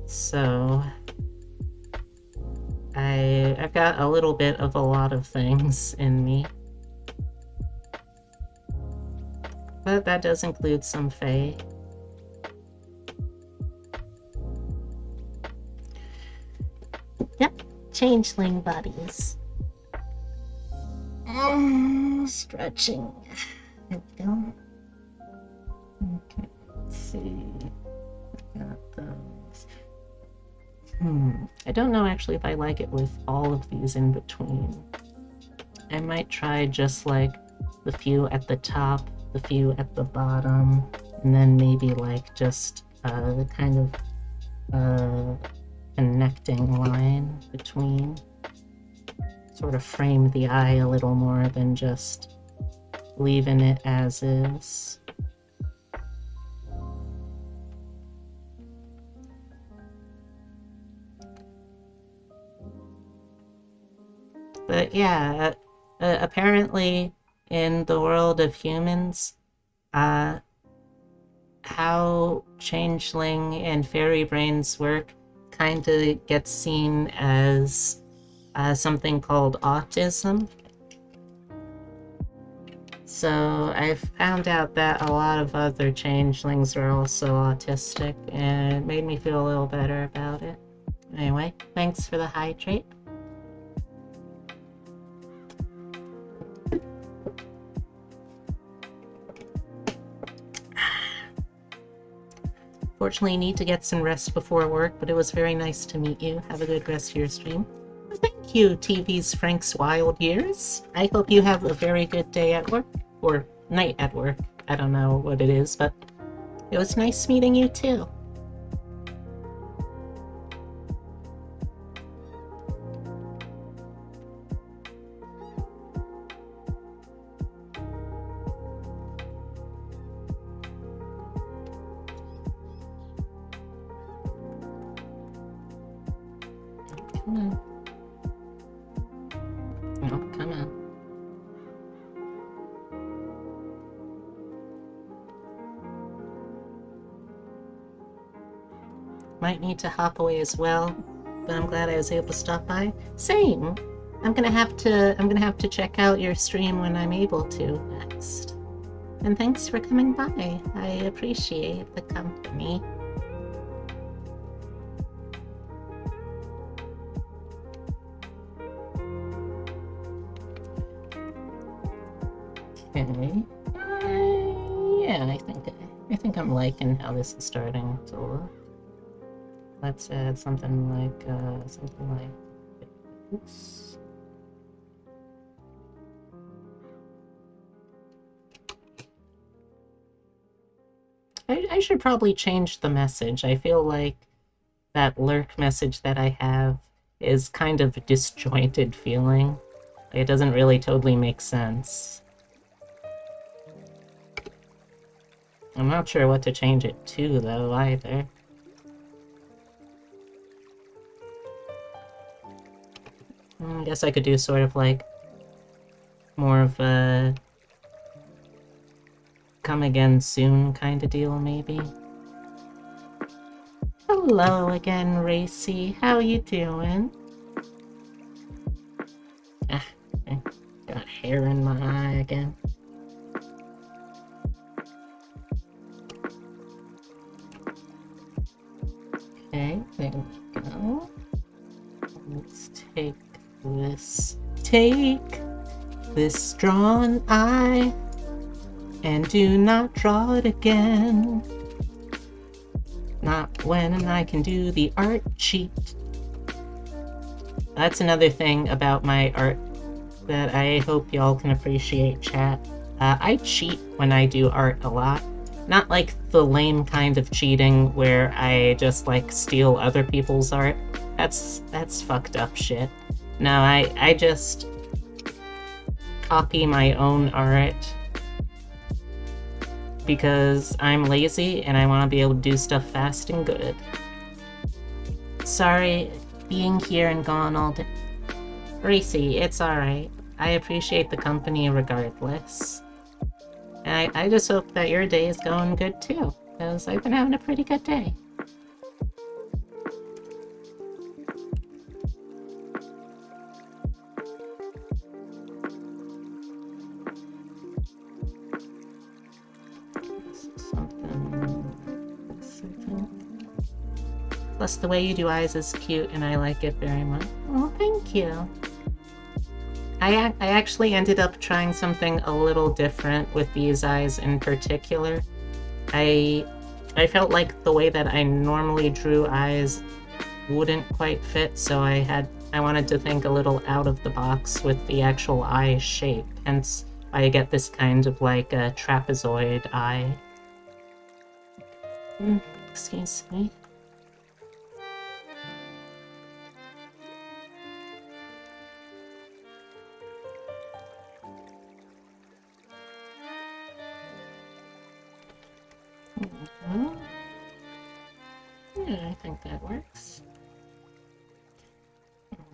So I've got a little bit of a lot of things in me. But that does include some Fae. Yep, changeling bodies. Stretching. There we go. Okay, let's see. Got those. I don't know actually if I like it with all of these in between. I might try just like the few at the top, the few at the bottom, and then maybe like just kind of connecting line between. Sort of frame the eye a little more than just leaving it as is. But yeah, apparently in the world of humans, how changeling and fairy brains work kind of gets seen as something called autism. So I found out that a lot of other changelings are also autistic, and it made me feel a little better about it. Anyway, thanks for the hydrate. Fortunately, you need to get some rest before work, but it was very nice to meet you. Have a good rest of your stream. Thank you, TV's Frank's Wild Years. I hope you have a very good day at work, or night at work. I don't know what it is, but it was nice meeting you too. Come on. Oh, come on. Might need to hop away as well, but I'm glad I was able to stop by. Same. I'm gonna have to check out your stream when I'm able to next. And thanks for coming by. I appreciate the company. Okay. Yeah, I think I'm liking how this is starting to look. Let's add something like this. I should probably change the message. I feel like that lurk message that I have is kind of disjointed feeling. It doesn't really totally make sense. I'm not sure what to change it to, though, either. I guess I could do sort of like more of a come again soon kind of deal, maybe. Hello again, Racy. How you doing? Ah, got hair in my eye again. Okay, there we go. Let's take this. Take this drawn eye and do not draw it again. Not when I can do the art cheat. That's another thing about my art that I hope y'all can appreciate, chat. I cheat when I do art a lot. Not like the lame kind of cheating where I just like steal other people's art. That's fucked up shit. No, I just copy my own art because I'm lazy and I want to be able to do stuff fast and good. Sorry, being here and gone all day. Racy, it's alright. I appreciate the company regardless. And I just hope that your day is going good too, because I've been having a pretty good day. Plus, the way you do eyes is cute, and I like it very much. Oh, thank you. I actually ended up trying something a little different with these eyes in particular. I felt like the way that I normally drew eyes wouldn't quite fit, so I wanted to think a little out of the box with the actual eye shape. Hence, I get this kind of like a trapezoid eye. Excuse me. Yeah, I think that works.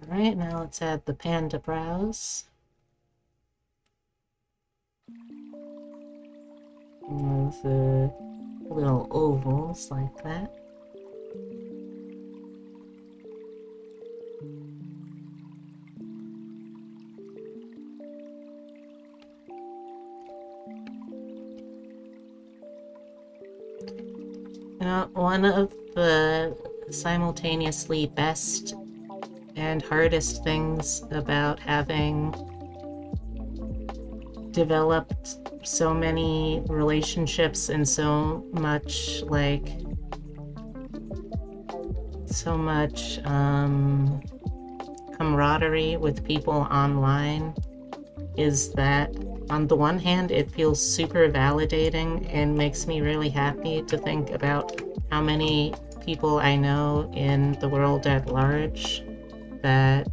Alright, now let's add the panda brows. With little ovals like that. You know, one of the simultaneously best and hardest things about having developed so many relationships and so much camaraderie with people online is that on the one hand it feels super validating and makes me really happy to think about how many people I know in the world at large that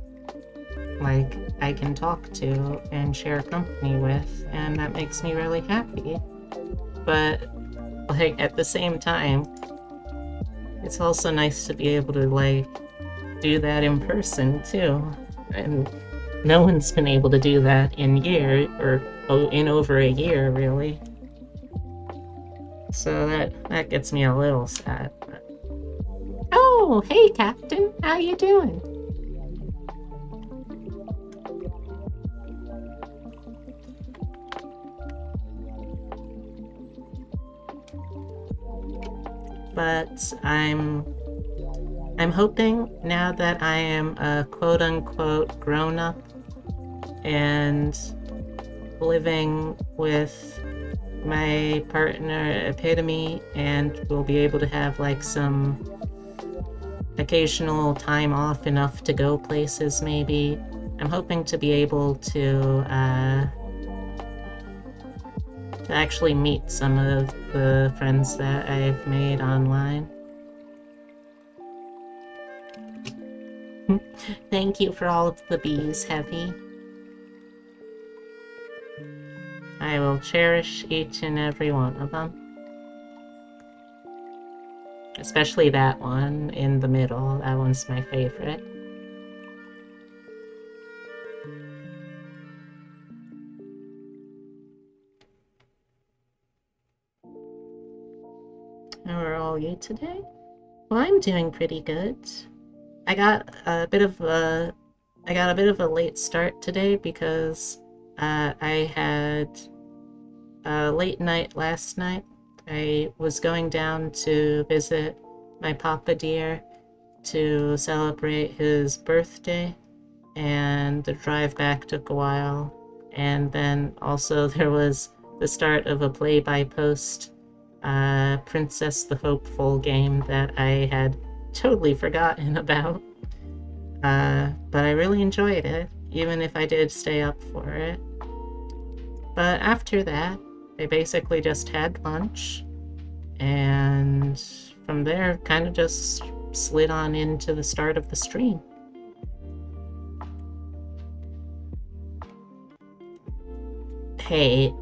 like I can talk to and share company with, and that makes me really happy. But like at the same time, it's also nice to be able to like do that in person too. And no one's been able to do that in over a year really. So that gets me a little sad. But... Oh, hey Captain, how you doing? But I'm hoping now that I am a quote-unquote grown-up and living with my partner Epitome and we'll be able to have like some occasional time off enough to go places maybe. I'm hoping to be able to actually meet some of the friends that I've made online. Thank you for all of the bees, Heavy. I will cherish each and every one of them. Especially that one in the middle. That one's my favorite. How are all you today? Well, I'm doing pretty good. I got a bit of a late start today because I had a late night last night. I was going down to visit my Papa Dear to celebrate his birthday, and the drive back took a while. And then also there was the start of a play-by-post Princess the Hopeful game that I had totally forgotten about. But I really enjoyed it, even if I did stay up for it. But after that, I basically just had lunch, and from there, kind of just slid on into the start of the stream. Hey,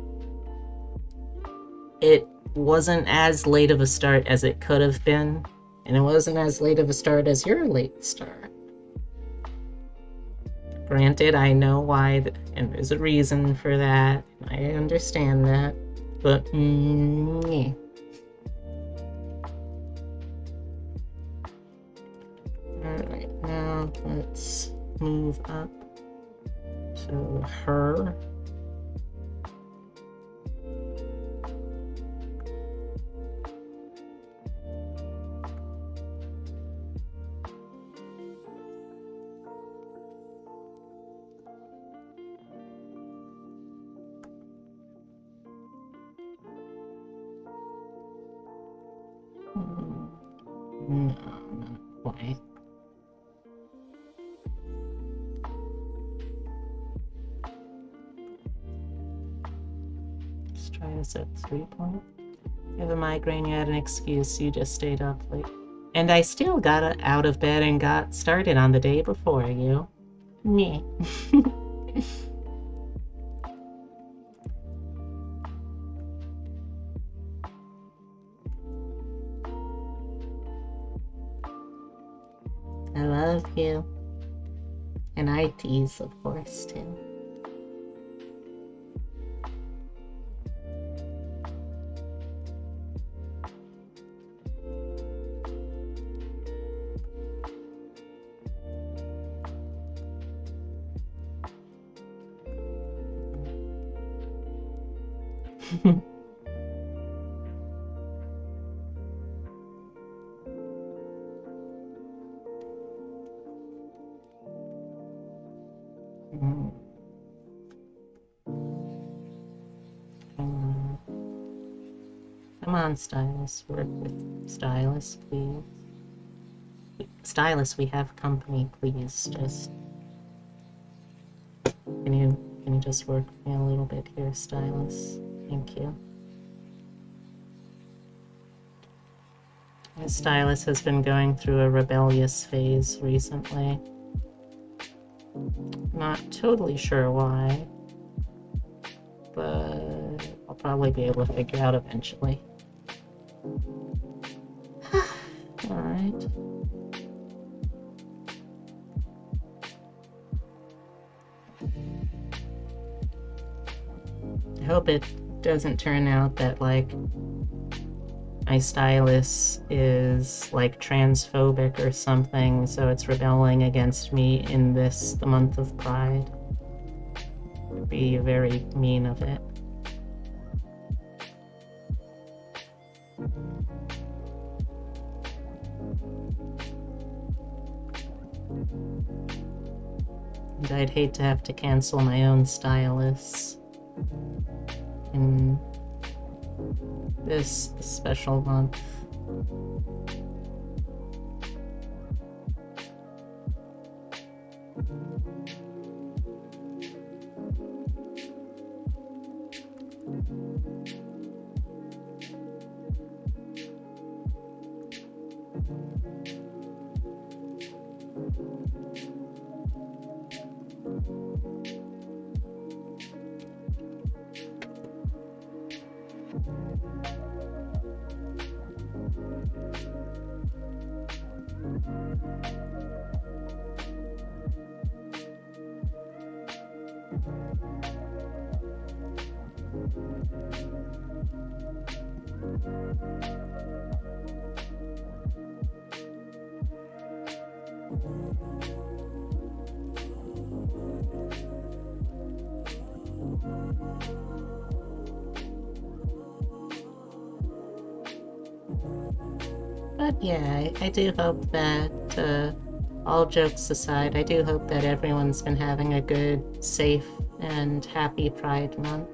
it wasn't as late of a start as it could have been, and it wasn't as late of a start as your late start. Granted, I know why, and there's a reason for that. I understand that, but yeah. Alright, now let's move up to her. No, not quite. Let's try this at 3 point. You have a migraine, you had an excuse, you just stayed up late. And I still got out of bed and got started on the day before you. Me. I love you. And I tease, of course, too. Come on, stylist. Work with stylist, please. Stylist, we have company, please. Just can you just work with me a little bit here, stylist? Thank you. My stylist has been going through a rebellious phase recently. Not totally sure why, but I'll probably be able to figure out eventually. Alright. I hope it doesn't turn out that, like, my stylist is, like, transphobic or something, so it's rebelling against me in the month of Pride. It would be very mean of it. And I'd hate to have to cancel my own stylists in this special month. But yeah, I do hope that, all jokes aside, I do hope that everyone's been having a good, safe, and happy Pride Month.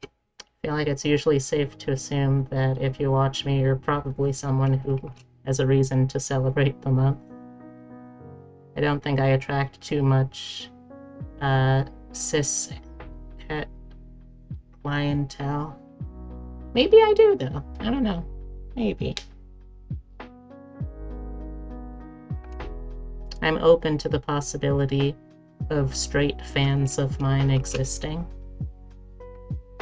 I feel like it's usually safe to assume that if you watch me, you're probably someone who has a reason to celebrate the month. I don't think I attract too much cis het clientele. Maybe I do, though. I don't know. Maybe. I'm open to the possibility of straight fans of mine existing.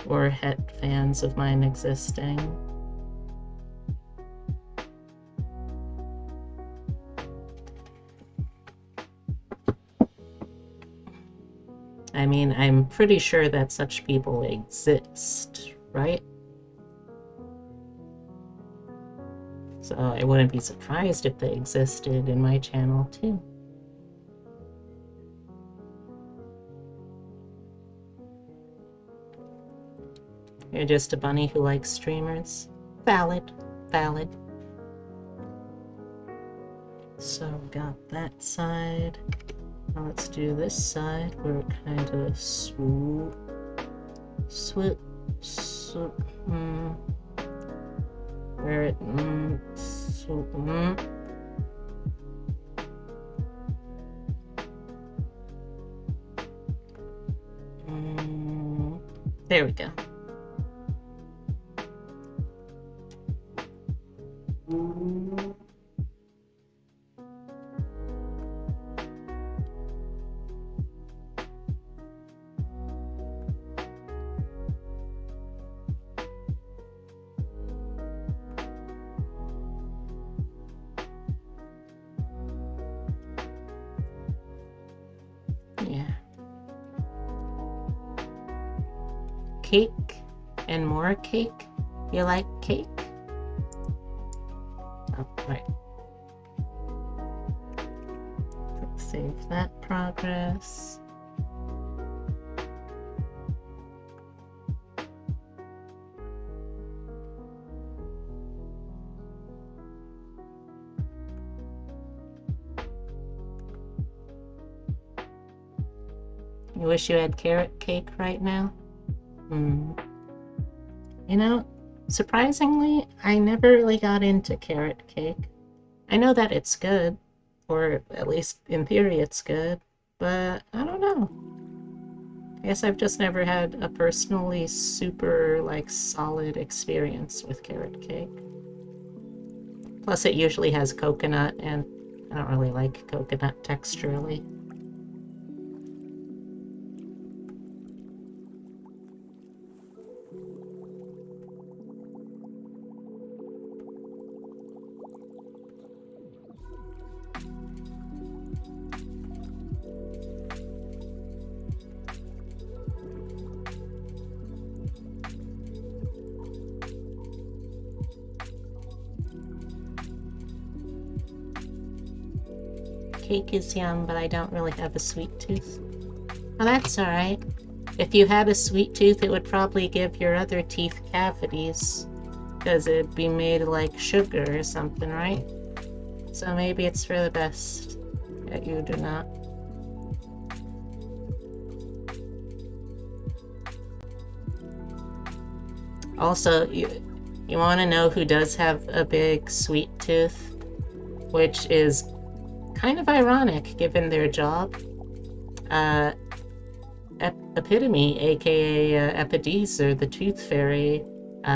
Or het fans of mine existing. I mean, I'm pretty sure that such people exist, right? So I wouldn't be surprised if they existed in my channel too. You're just a bunny who likes streamers? Valid. Valid. So we got that side. Now let's do this side where it kind of swoop, where it swoop, there we go. Yeah. Cake and more cake? You like cake? Oh, right. Save that progress. You wish you had carrot cake right now? You know, surprisingly, I never really got into carrot cake. I know that it's good, or at least in theory it's good, but I don't know. I guess I've just never had a personally super, like, solid experience with carrot cake. Plus, it usually has coconut, and I don't really like coconut texturally. Cake is yum, but I don't really have a sweet tooth. Well, that's alright. If you had a sweet tooth, it would probably give your other teeth cavities, because it'd be made like sugar or something, right? So maybe it's for the best that you do not. Also, you want to know who does have a big sweet tooth, which is kind of ironic given their job. Epitome, aka Epidezer, the Tooth Fairy,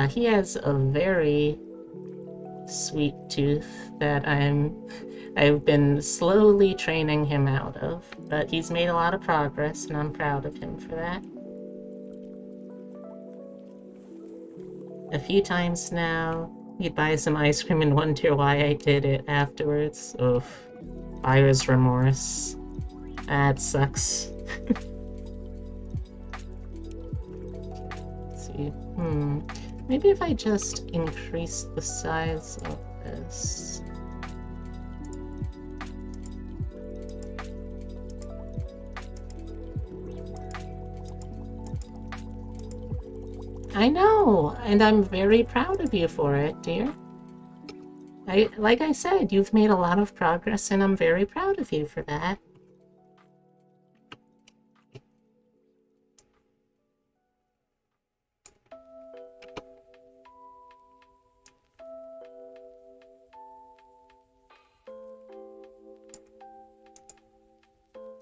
he has a very sweet tooth that I've been slowly training him out of, but he's made a lot of progress, and I'm proud of him for that. A few times now, he'd buy some ice cream and wonder why I did it afterwards. Oof. Buyer's remorse. That sucks. Let's see. Maybe if I just increase the size of this. I know, and I'm very proud of you for it, dear. Like I said, you've made a lot of progress, and I'm very proud of you for that.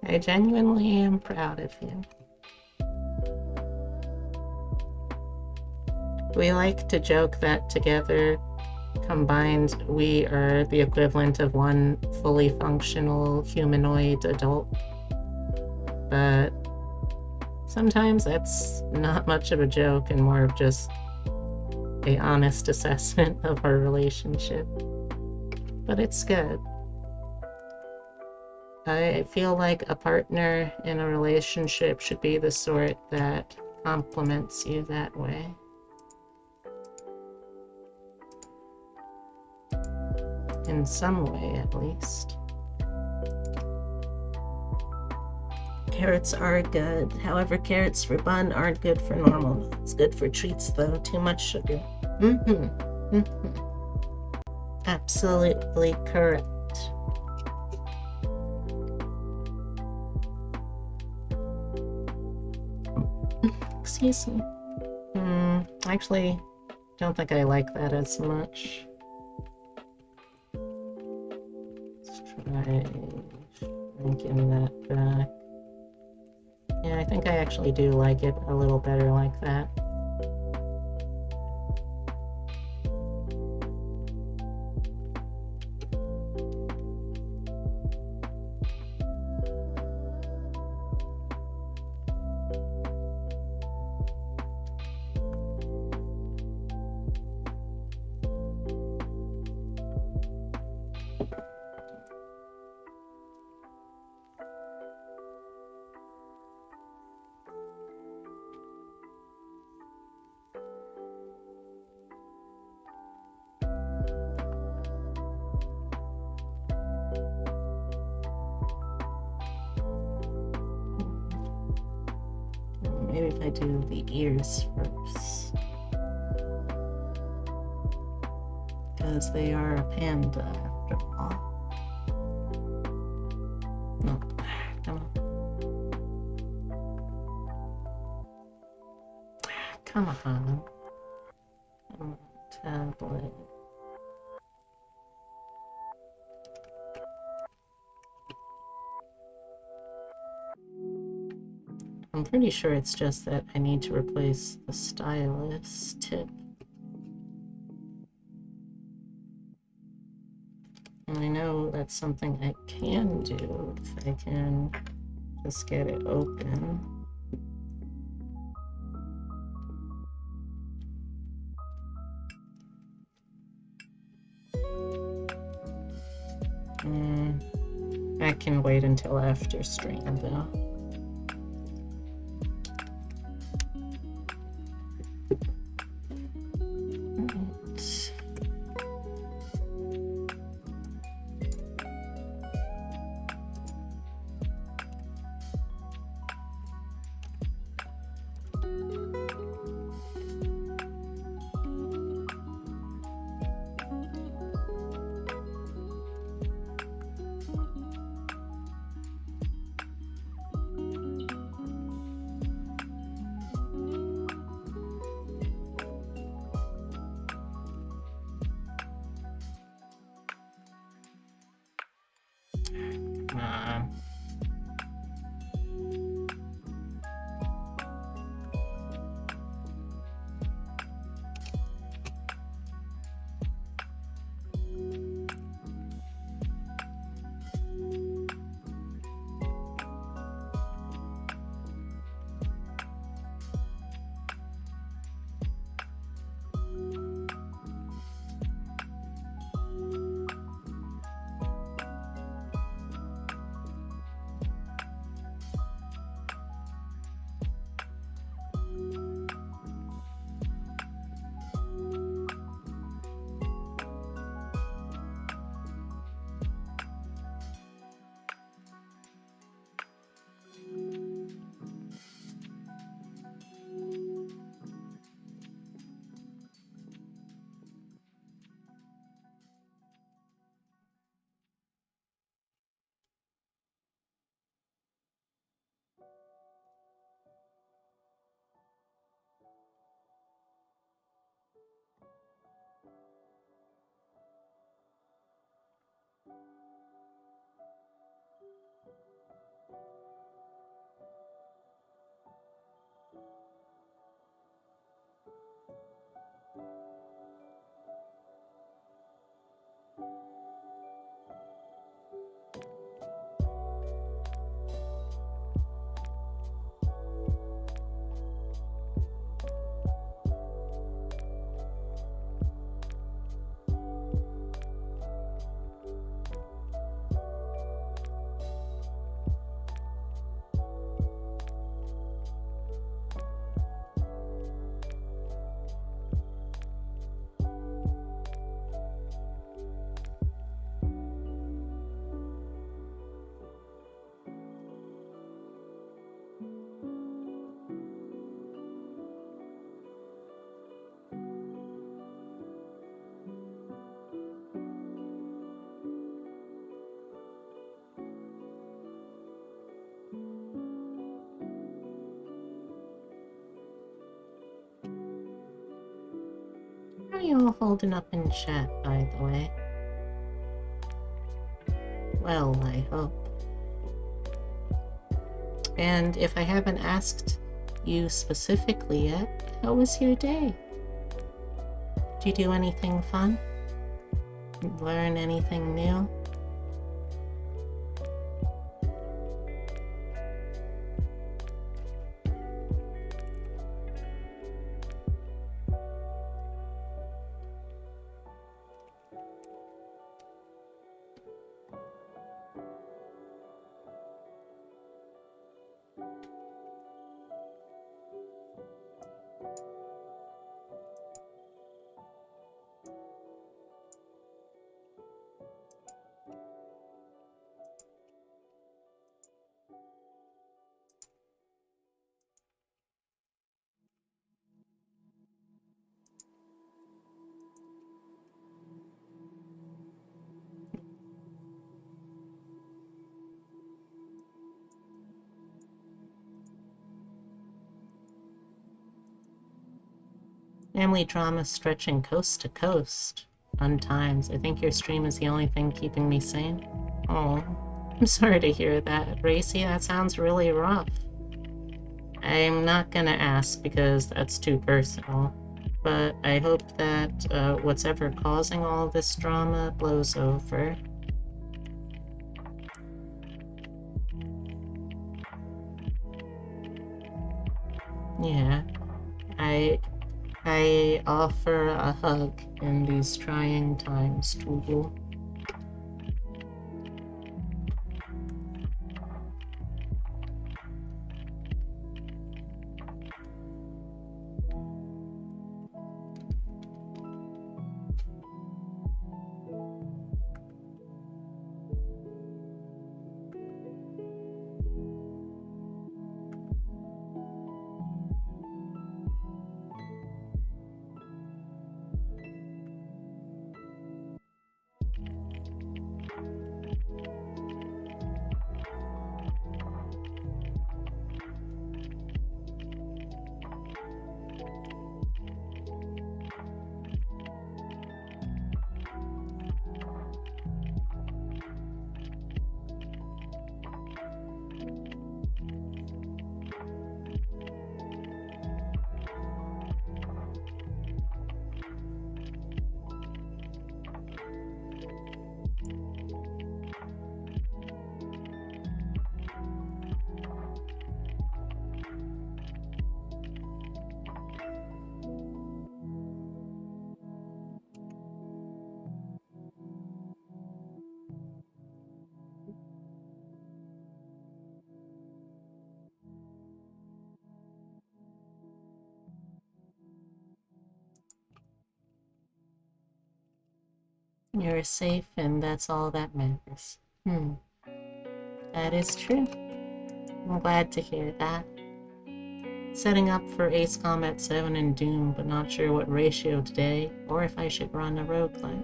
I genuinely am proud of you. We like to joke that together, combined, we are the equivalent of one fully functional humanoid adult. But sometimes that's not much of a joke and more of just an honest assessment of our relationship. But it's good. I feel like a partner in a relationship should be the sort that compliments you that way. In some way, at least. Carrots are good. However, carrots for bun aren't good for normal. It's good for treats, though. Too much sugar. Absolutely correct. he's... actually, don't think I like that as much. Let's try shrinking that back. Yeah, I think I actually do like it a little better like that. Maybe if I do the ears first. Because they are a panda after all. No, come on. Come on. Tablet. I'm pretty sure it's just that I need to replace the stylus tip. And I know that's something I can do if I can just get it open. I can wait until after stream though. y'all holding up in chat, by the way? Well, I hope. And if I haven't asked you specifically yet, how was your day? Did you do anything fun? Learn anything new? Family drama stretching coast to coast. Fun times. I think your stream is the only thing keeping me sane. Oh, I'm sorry to hear that. Racy, that sounds really rough. I'm not gonna ask because that's too personal. But I hope that what's ever causing all this drama blows over. Yeah, I offer a hug in these trying times, Toogle. You're safe, and that's all that matters. That is true. I'm glad to hear that. Setting up for Ace Combat 7 and Doom, but not sure what ratio today, or if I should run a roguelike.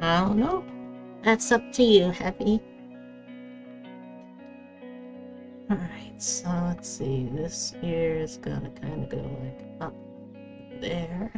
I don't know. That's up to you, Heavy. Alright, so let's see. This here is gonna kind of go like up there.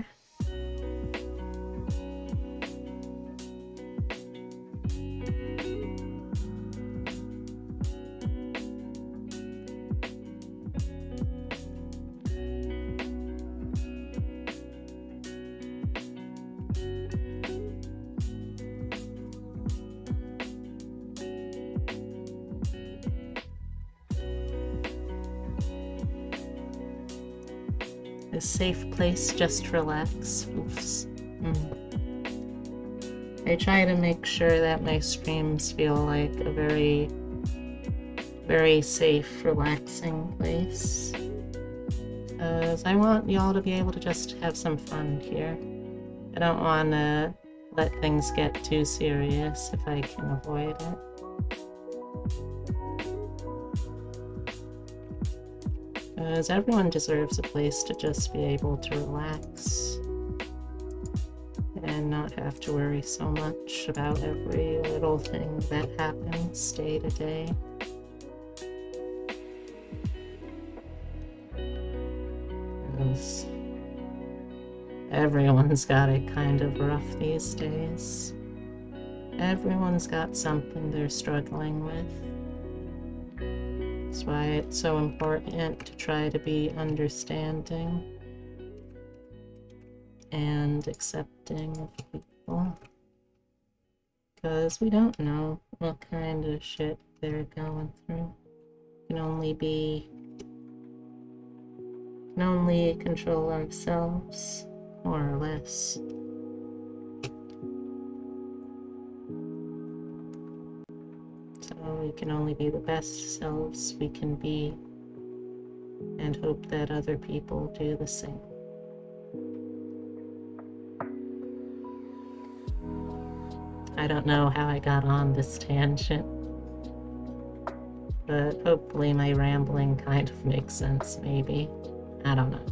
A safe place, just relax. Oofs. I try to make sure that my streams feel like a very, very safe, relaxing place. Because I want y'all to be able to just have some fun here. I don't want to let things get too serious if I can avoid it. Because everyone deserves a place to just be able to relax and not have to worry so much about every little thing that happens day to day. Because Everyone's got it kind of rough these days. Everyone's got something they're struggling with. That's why it's so important to try to be understanding and accepting of people. Because we don't know what kind of shit they're going through. We can only control ourselves, more or less. So we can only be the best selves we can be and hope that other people do the same. I don't know how I got on this tangent, but hopefully my rambling kind of makes sense, maybe. I don't know.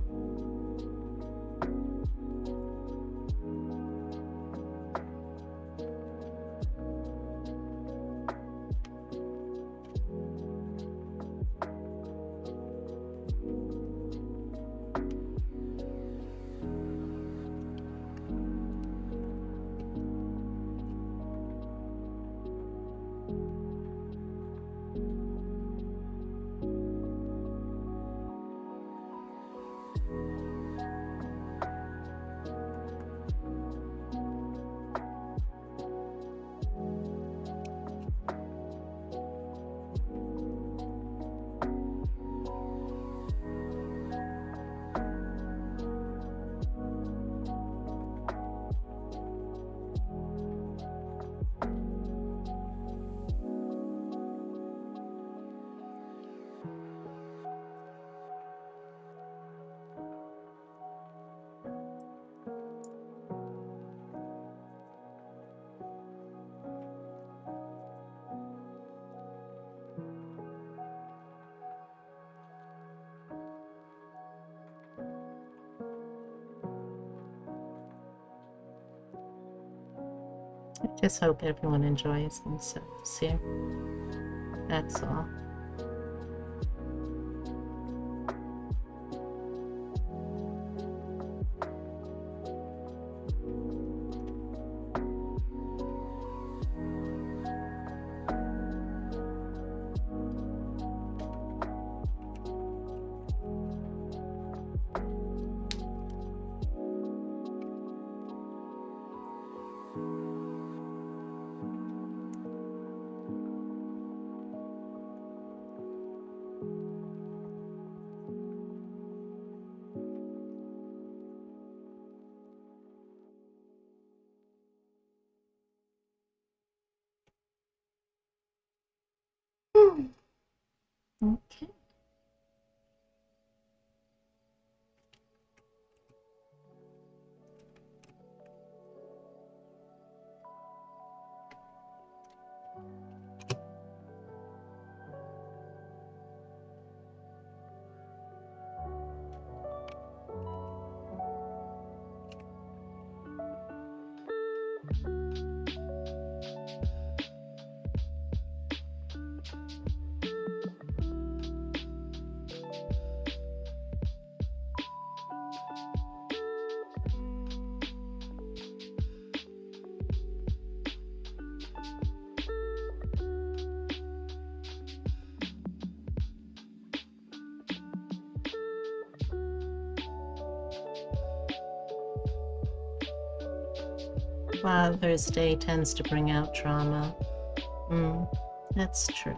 I just hope everyone enjoys themselves here. That's all. Okay. Father's Day tends to bring out trauma. That's true.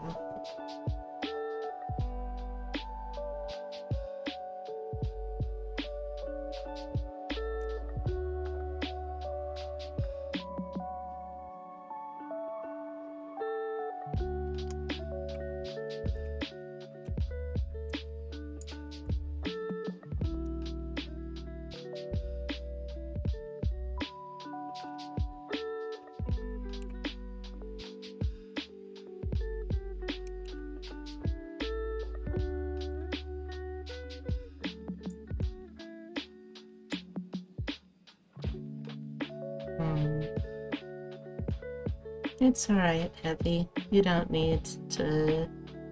It's alright, Heavy. You don't need to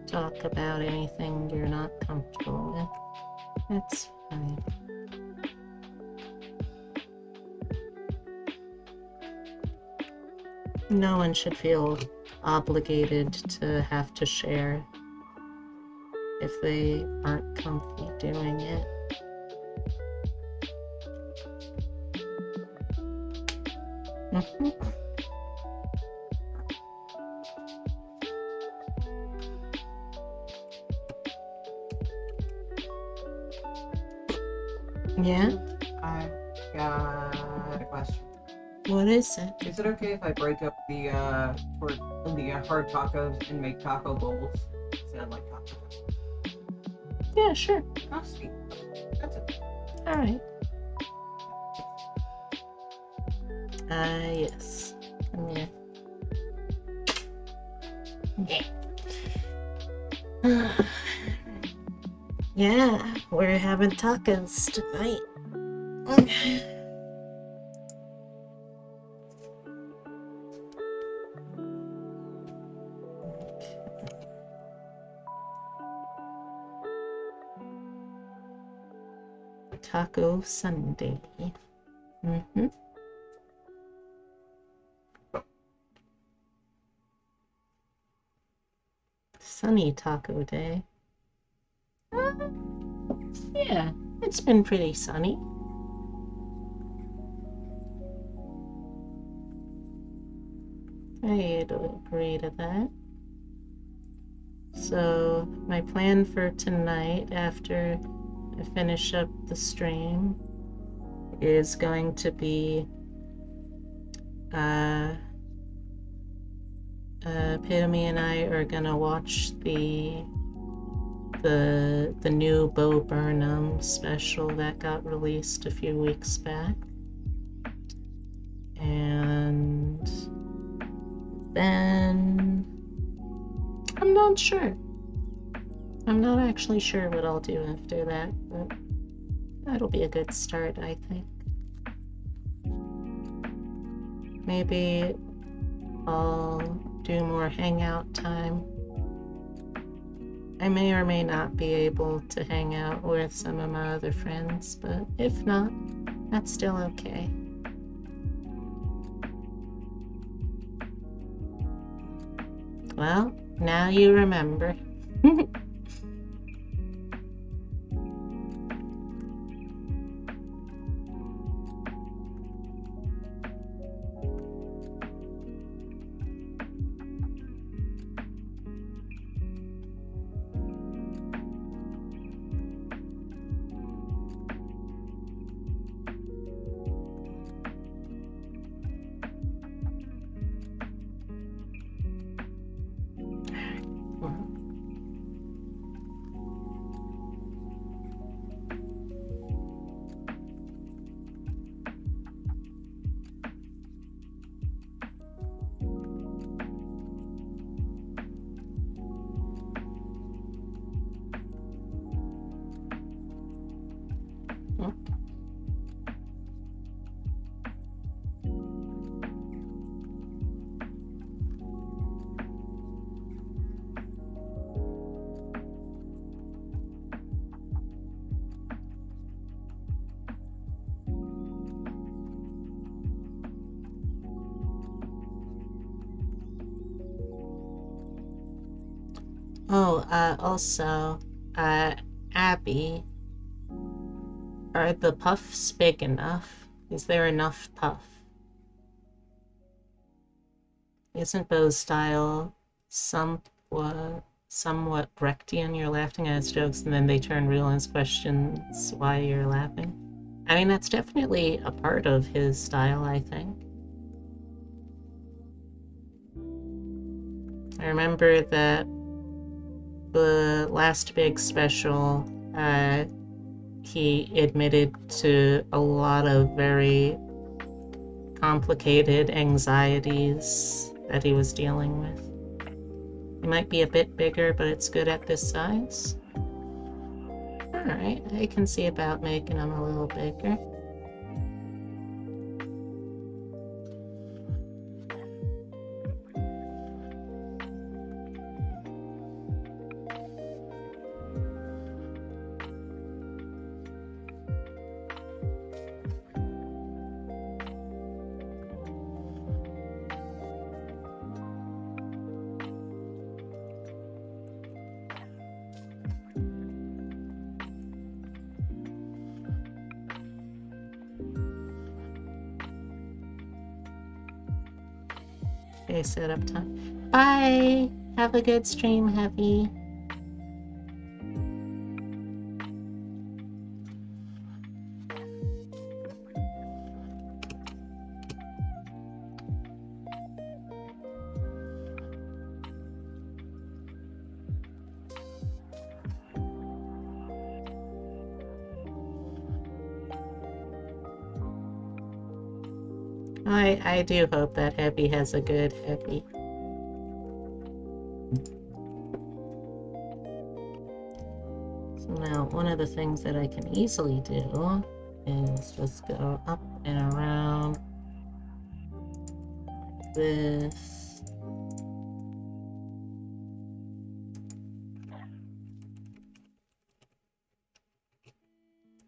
talk about anything you're not comfortable with. It's fine. No one should feel obligated to have to share if they aren't comfy doing it. Yeah? I've got a question. What is it? Is it okay if I break up the hard tacos and make taco bowls instead of like tacos? Yeah, sure. Oh, sweet. That's it. Alright. Yes. Come here. Yeah. Yeah, we're having tacos tonight. Taco Sunday. Sunny taco day. Yeah, it's been pretty sunny. I'd agree to that. So, my plan for tonight, after I finish up the stream, is going to be Epitome and I are gonna watch the new Bo Burnham special that got released a few weeks back. And then I'm not sure. I'm not actually sure what I'll do after that, but that'll be a good start, I think. Maybe I'll do more hangout time. I may or may not be able to hang out with some of my other friends, but if not, that's still okay. Well, now you remember. Oh, also, Abby, are the puffs big enough? Is there enough puff? Isn't Bo's style somewhat Brechtian? You're laughing at his jokes and then they turn real and questions why you're laughing. I mean, that's definitely a part of his style, I think. I remember that the last big special, he admitted to a lot of very complicated anxieties that he was dealing with. He might be a bit bigger, but it's good at this size. Alright, I can see about making him a little bigger. Okay, setup time. Bye! Have a good stream, Heavy. I do hope that Heavy has a good Heavy. So now, one of the things that I can easily do is just go up and around like this.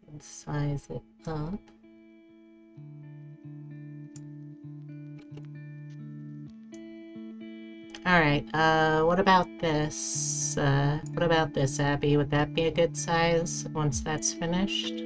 And size it up. Alright, what about this? What about this, Abby? Would that be a good size once that's finished?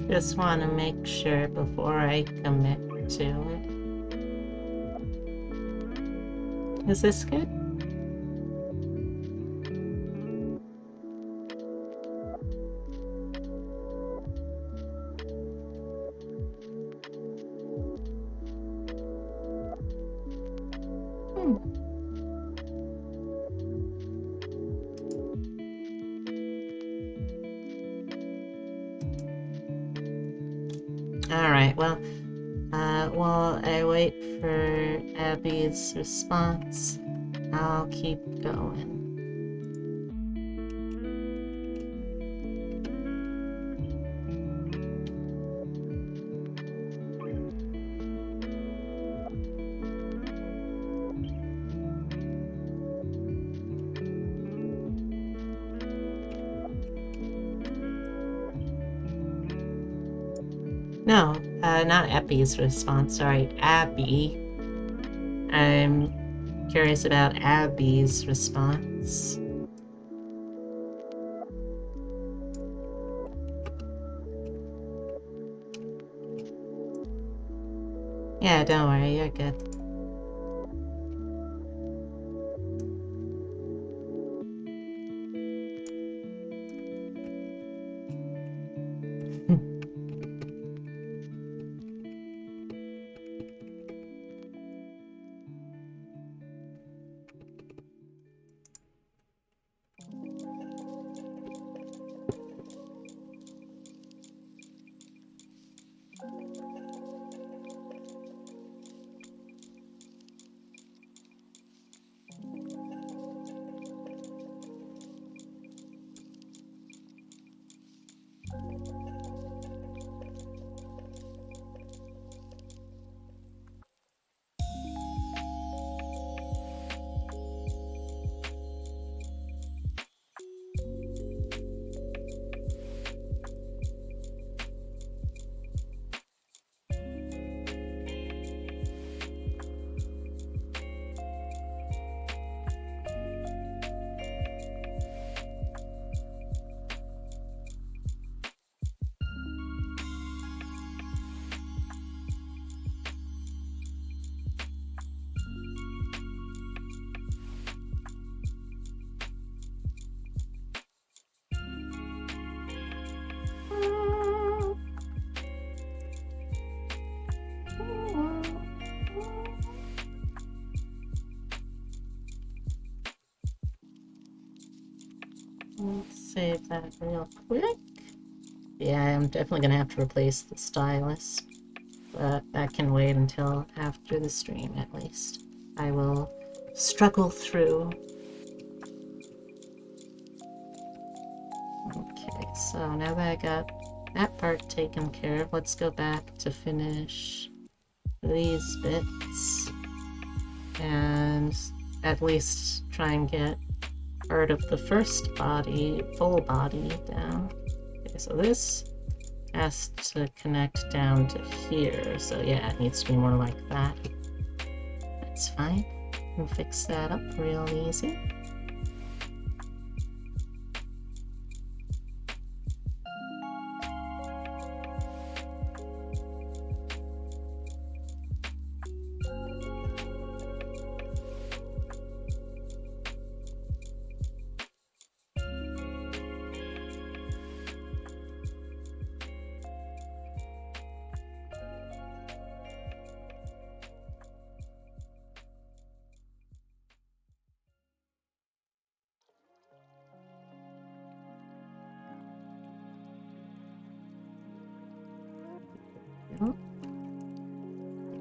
Just want to make sure before I commit to it. Is this good? Alright, well, while I wait for Abby's response, I'll keep going. No, not Eppy's response, sorry, Abby. I'm curious about Abby's response. Yeah, don't worry, you're good. Let's save that real quick. Yeah, I'm definitely gonna have to replace the stylus, but that can wait until after the stream at least. I will struggle through. Okay, so now that I got that part taken care of, let's go back to finish these bits and at least try and get part of the first body, full body, down. Okay, so this has to connect down to here, so yeah, it needs to be more like that. That's fine. We'll fix that up real easy.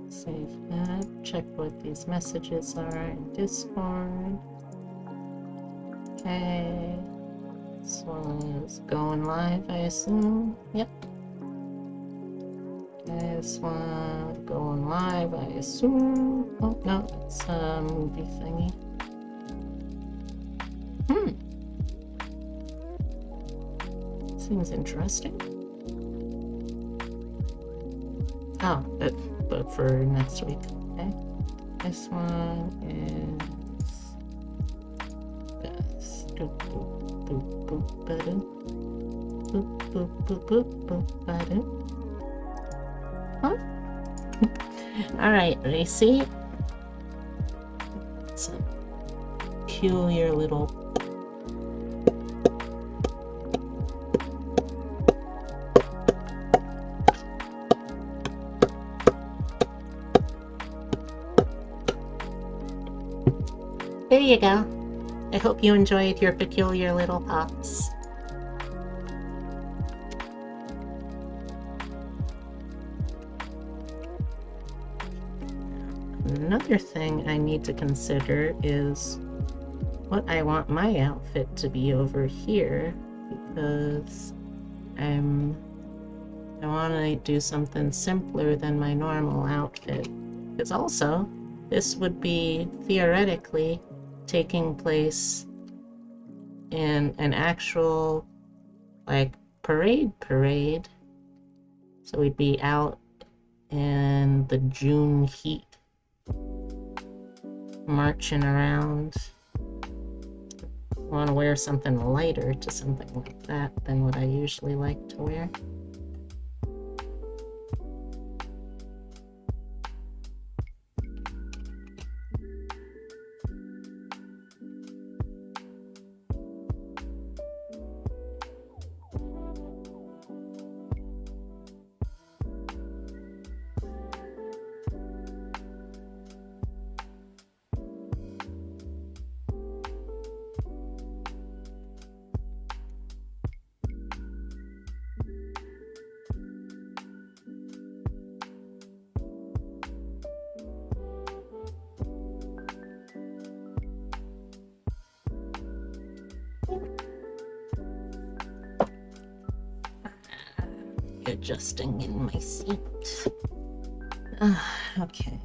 Save that. Check what these messages are in Discord. Okay. This one is going live, I assume. Yep. Okay, this one going live, I assume. Oh, no, it's a movie thingy. Seems interesting. Oh, but for next week. Okay. This one is this. Boop boop boop boop button. Boop boop boop boop boop button. Huh? Alright, Racy. It's a peculiar little There you go. I hope you enjoyed your peculiar little pops. Another thing I need to consider is what I want my outfit to be over here, because I want to do something simpler than my normal outfit. Because also, this would be theoretically taking place in an actual, like, parade. So we'd be out in the June heat, marching around. I want to wear something lighter to something like that than what I usually like to wear. Adjusting in my seat. Okay.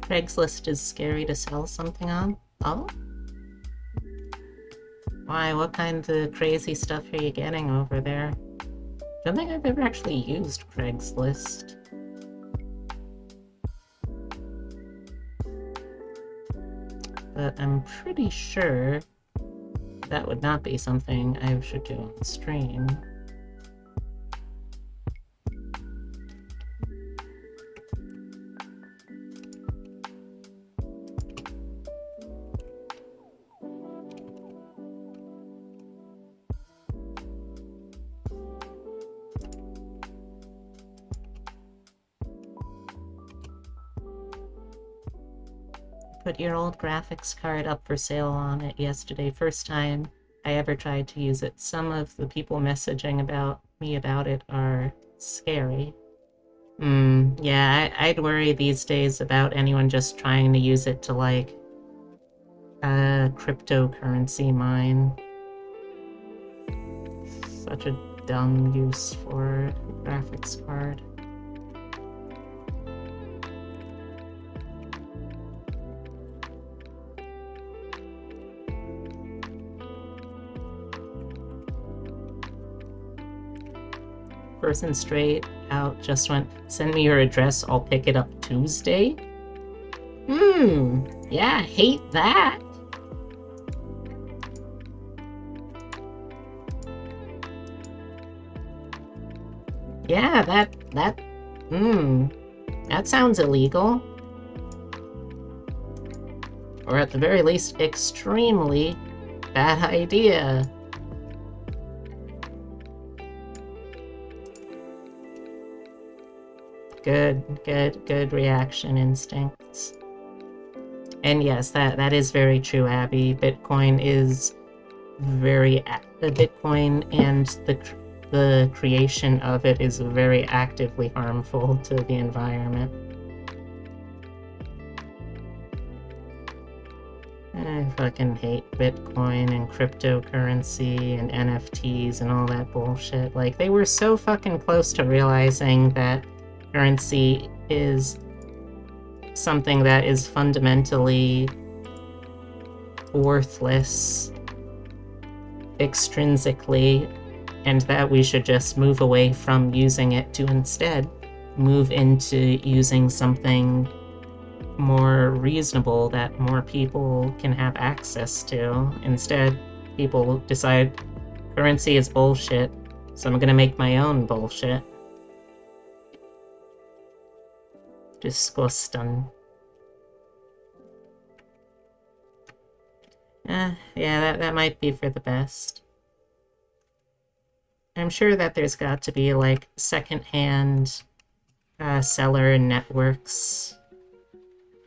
Craigslist is scary to sell something on. Oh? Why? What kind of crazy stuff are you getting over there? Don't think I've ever actually used Craigslist. But I'm pretty sure that would not be something I should do on stream. Put your old graphics card up for sale on it yesterday. First time I ever tried to use it. Some of the people messaging me about it are scary. Yeah, I'd worry these days about anyone just trying to use it to, like, cryptocurrency mine. Such a dumb use for a graphics card. Person straight out just went, send me your address, I'll pick it up Tuesday? Yeah, hate that. Yeah, that sounds illegal. Or at the very least, extremely bad idea. Good reaction instincts. And yes, that is very true, Abby. Bitcoin is the Bitcoin and the creation of it is very actively harmful to the environment. I fucking hate Bitcoin and cryptocurrency and NFTs and all that bullshit. Like, they were so fucking close to realizing that currency is something that is fundamentally worthless extrinsically, and that we should just move away from using it to instead move into using something more reasonable that more people can have access to. Instead, people decide currency is bullshit, so I'm gonna make my own bullshit. Disgusting. Yeah, that might be for the best. I'm sure that there's got to be, like, secondhand seller networks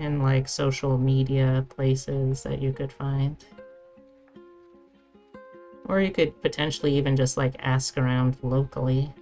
and, like, social media places that you could find. Or you could potentially even just, like, ask around locally.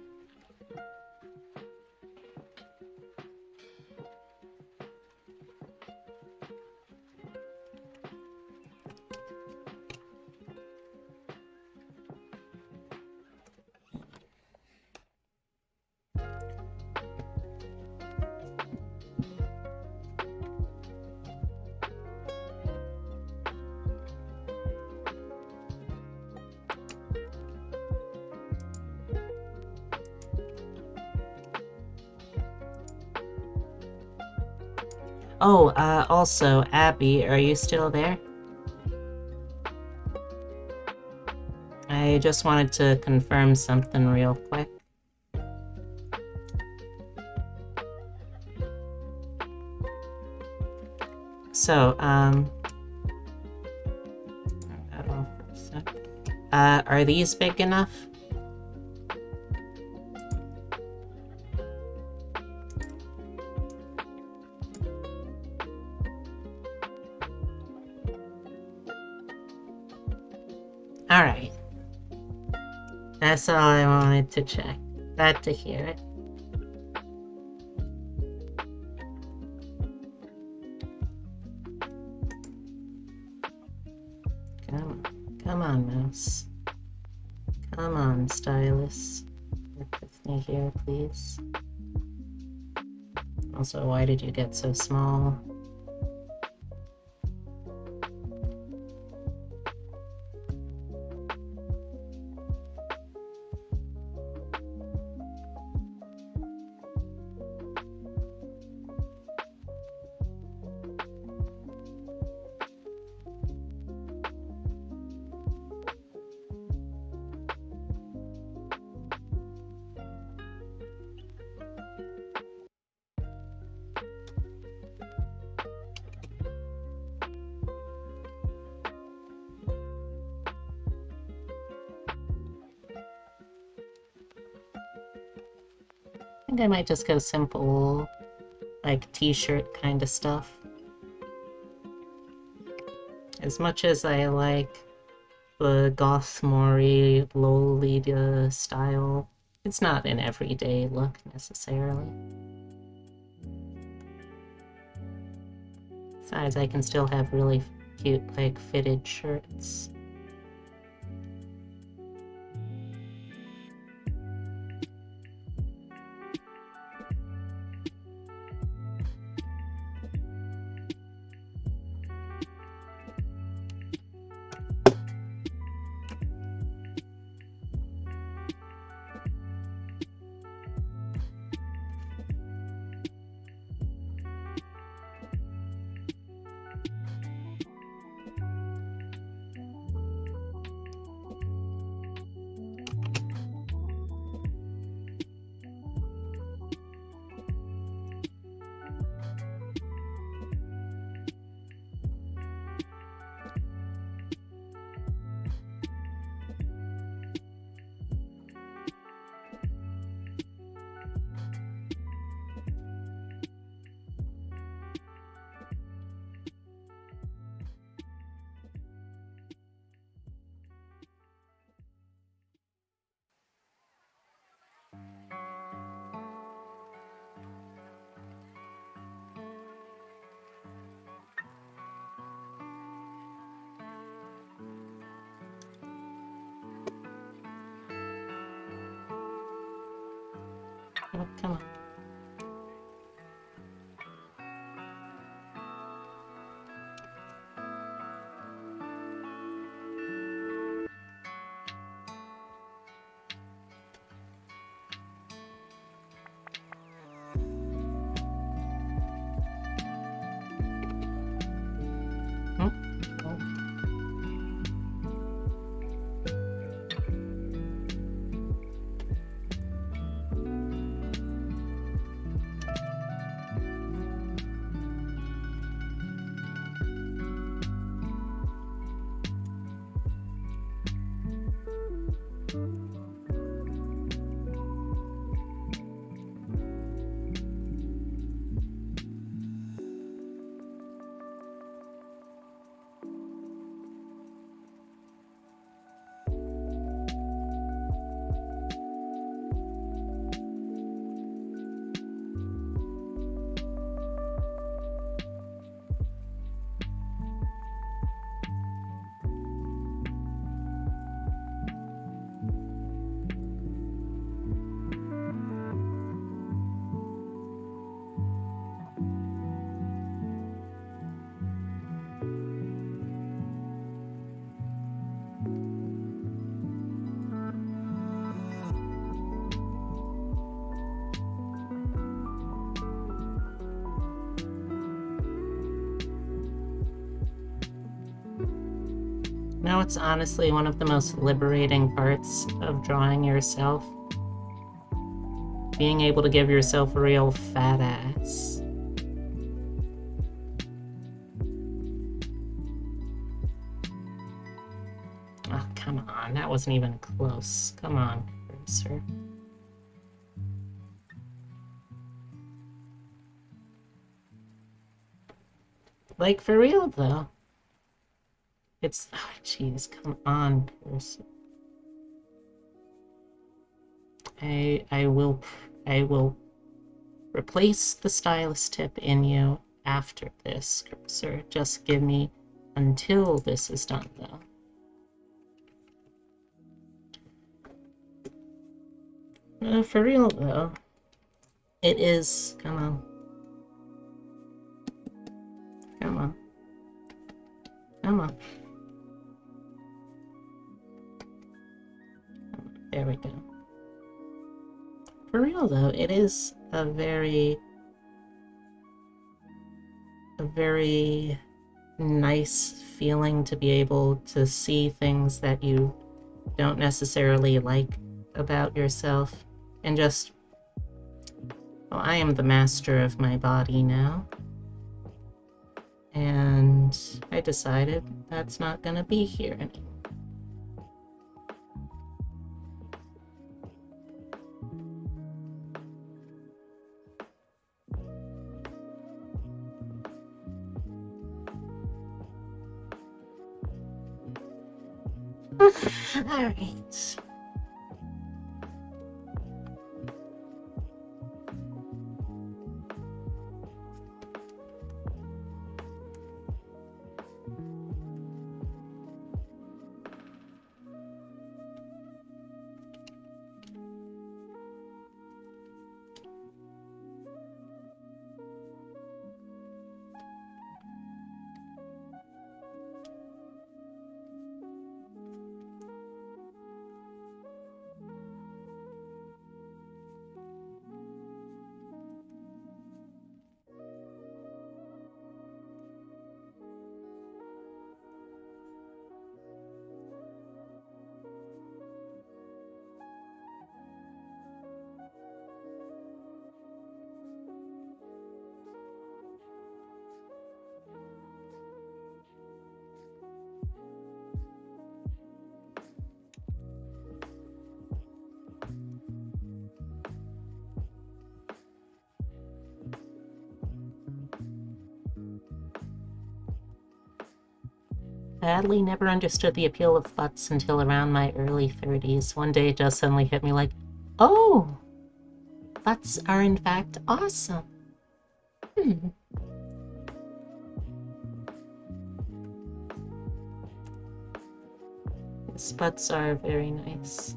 Oh, also, Abby, are you still there? I just wanted to confirm something real quick. So, are these big enough? Alright. That's all I wanted to check. Glad to hear it. Come on, mouse. Come on, stylus. Work with me here, please. Also, why did you get so small? think I might just go simple, like t-shirt kind of stuff. As much as I like the goth Mori Lolita style, it's not an everyday look necessarily. Besides, I can still have really cute, like, fitted shirts. Oh, come on. Oh. Now it's honestly one of the most liberating parts of drawing yourself. Being able to give yourself a real fat ass. Oh, come on, that wasn't even close. Come on, cursor. Like, for real, though. It's... oh, jeez, come on, cursor. I will replace the stylus tip in you after this, cursor. Just give me until this is done, though. For real, though. It is... come on. Come on. Come on. There we go. For real, though, it is a very nice feeling to be able to see things that you don't necessarily like about yourself and just, well, I am the master of my body now, and I decided that's not gonna be here anymore. Alright. Sadly, never understood the appeal of butts until around my early 30s. One day it just suddenly hit me like, oh, butts are in fact awesome. Yes, butts are very nice.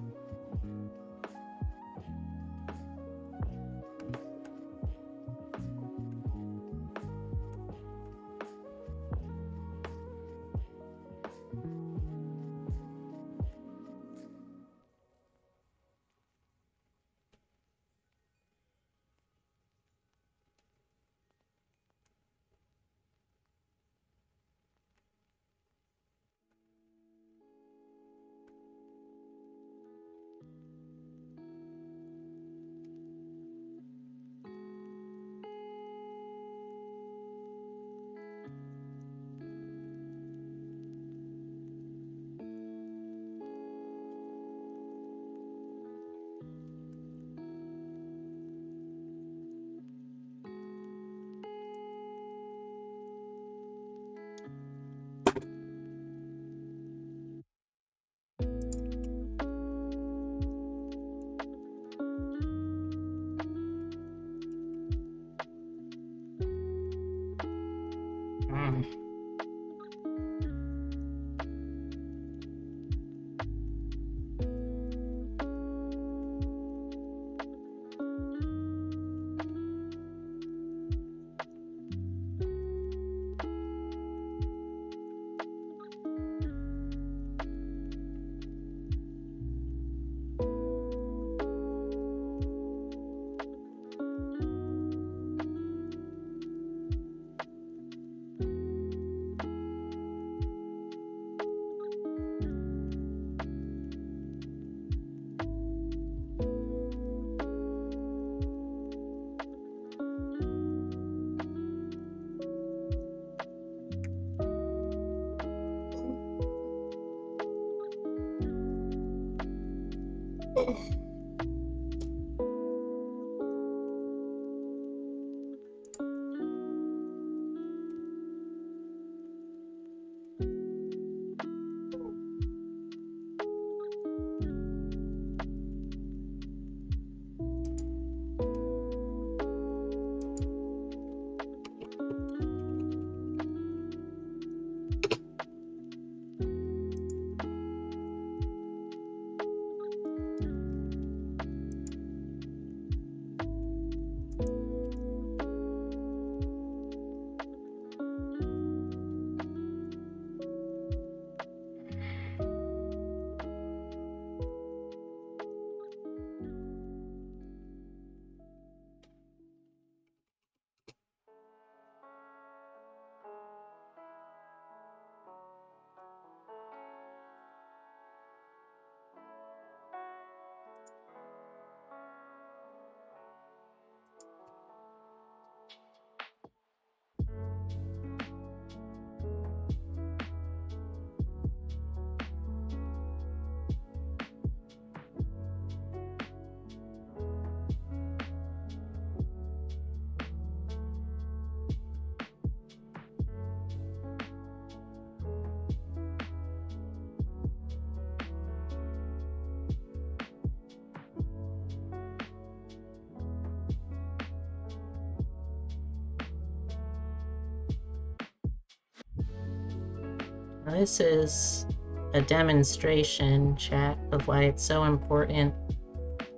Now, this is a demonstration, chat, of why it's so important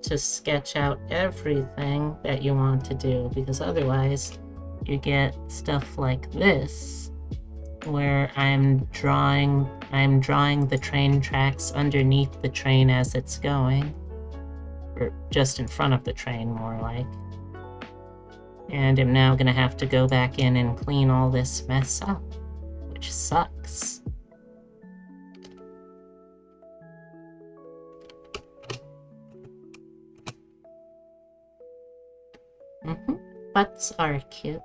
to sketch out everything that you want to do, because otherwise you get stuff like this, where I'm drawing the train tracks underneath the train as it's going, or just in front of the train, more like. And I'm now gonna have to go back in and clean all this mess up, which sucks. Butts are cute.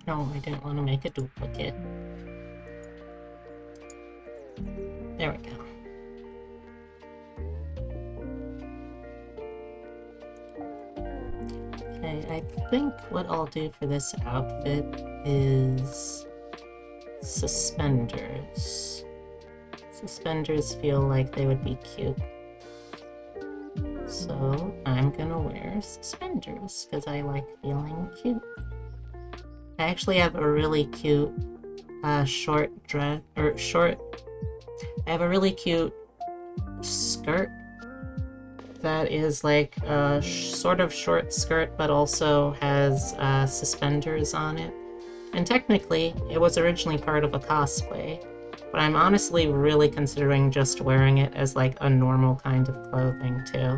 No, I didn't want to make a duplicate. There we go. Okay, I think what I'll do for this outfit is suspenders. Suspenders feel like they would be cute. So I'm gonna wear suspenders because I like feeling cute. I actually have a really cute short dress, or short, I have a really cute skirt that is like a sort of short skirt but also has suspenders on it. And technically, it was originally part of a cosplay, but I'm honestly really considering just wearing it as like a normal kind of clothing too.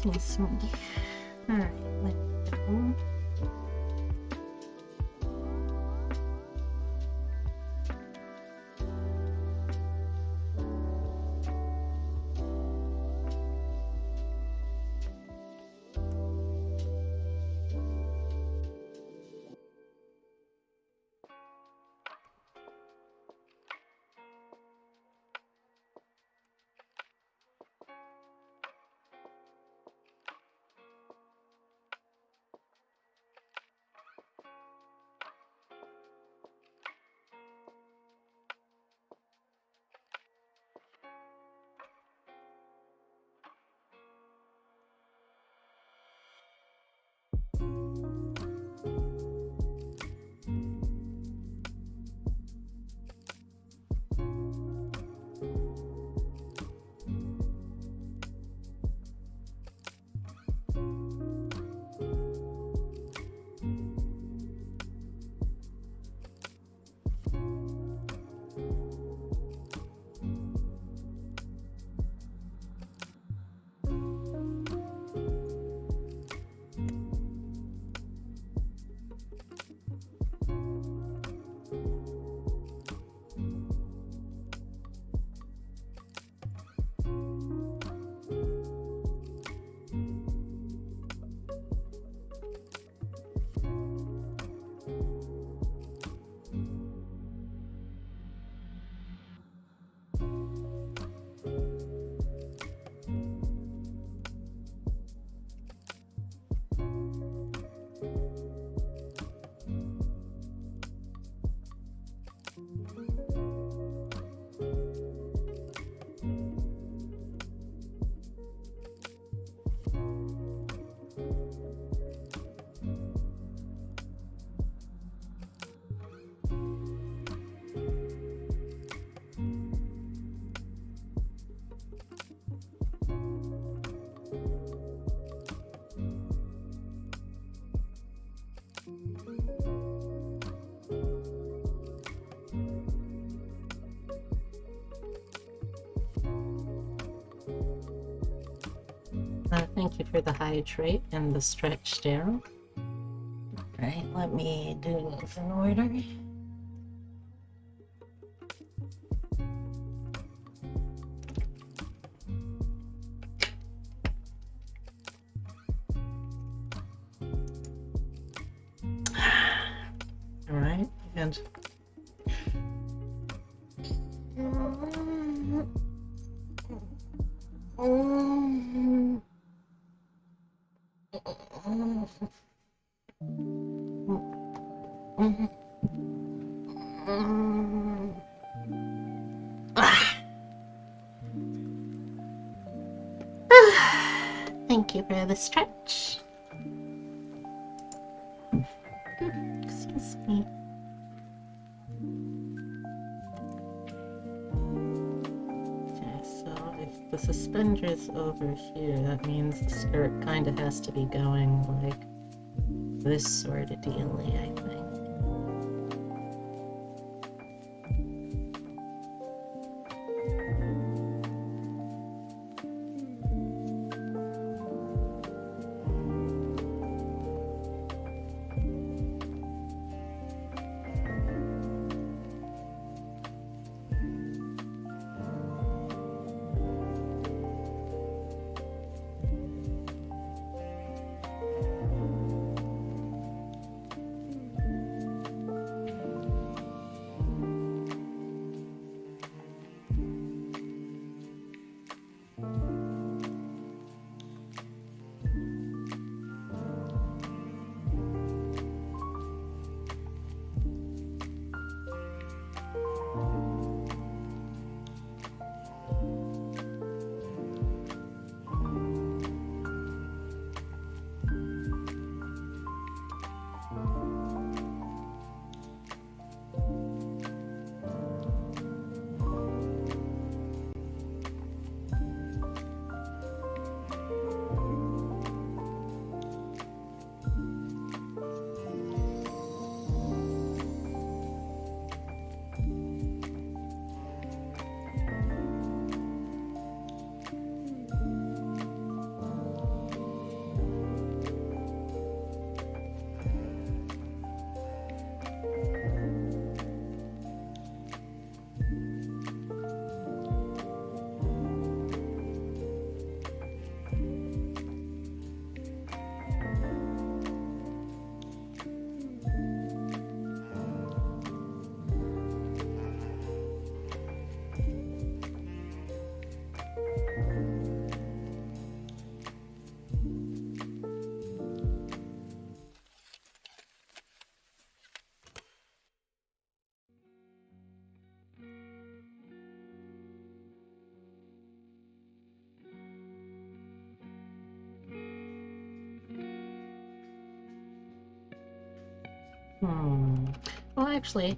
Excuse me. Alright, let me go. Thank you for the hydrate and the stretch, Daryl. Right, let me do this in order. Alright, and thank you for the stretch. Excuse me. Okay, so if the suspender's over here, that means the skirt kind of has to be going like this sort of dealy, I think. Well, actually,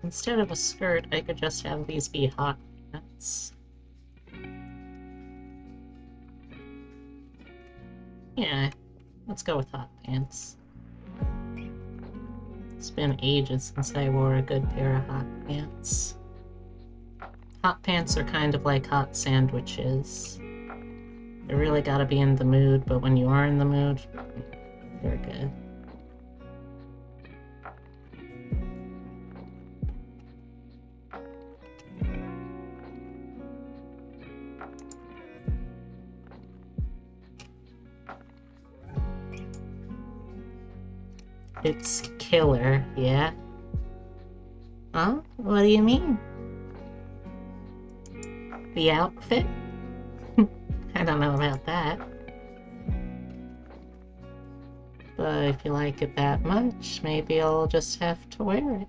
instead of a skirt, I could just have these be hot pants. Yeah, let's go with hot pants. It's been ages since I wore a good pair of hot pants. Hot pants are kind of like hot sandwiches. You really gotta be in the mood, but when you are in the mood, they're good. It's killer, yeah? Huh? What do you mean? The outfit? I don't know about that. But if you like it that much, maybe I'll just have to wear it.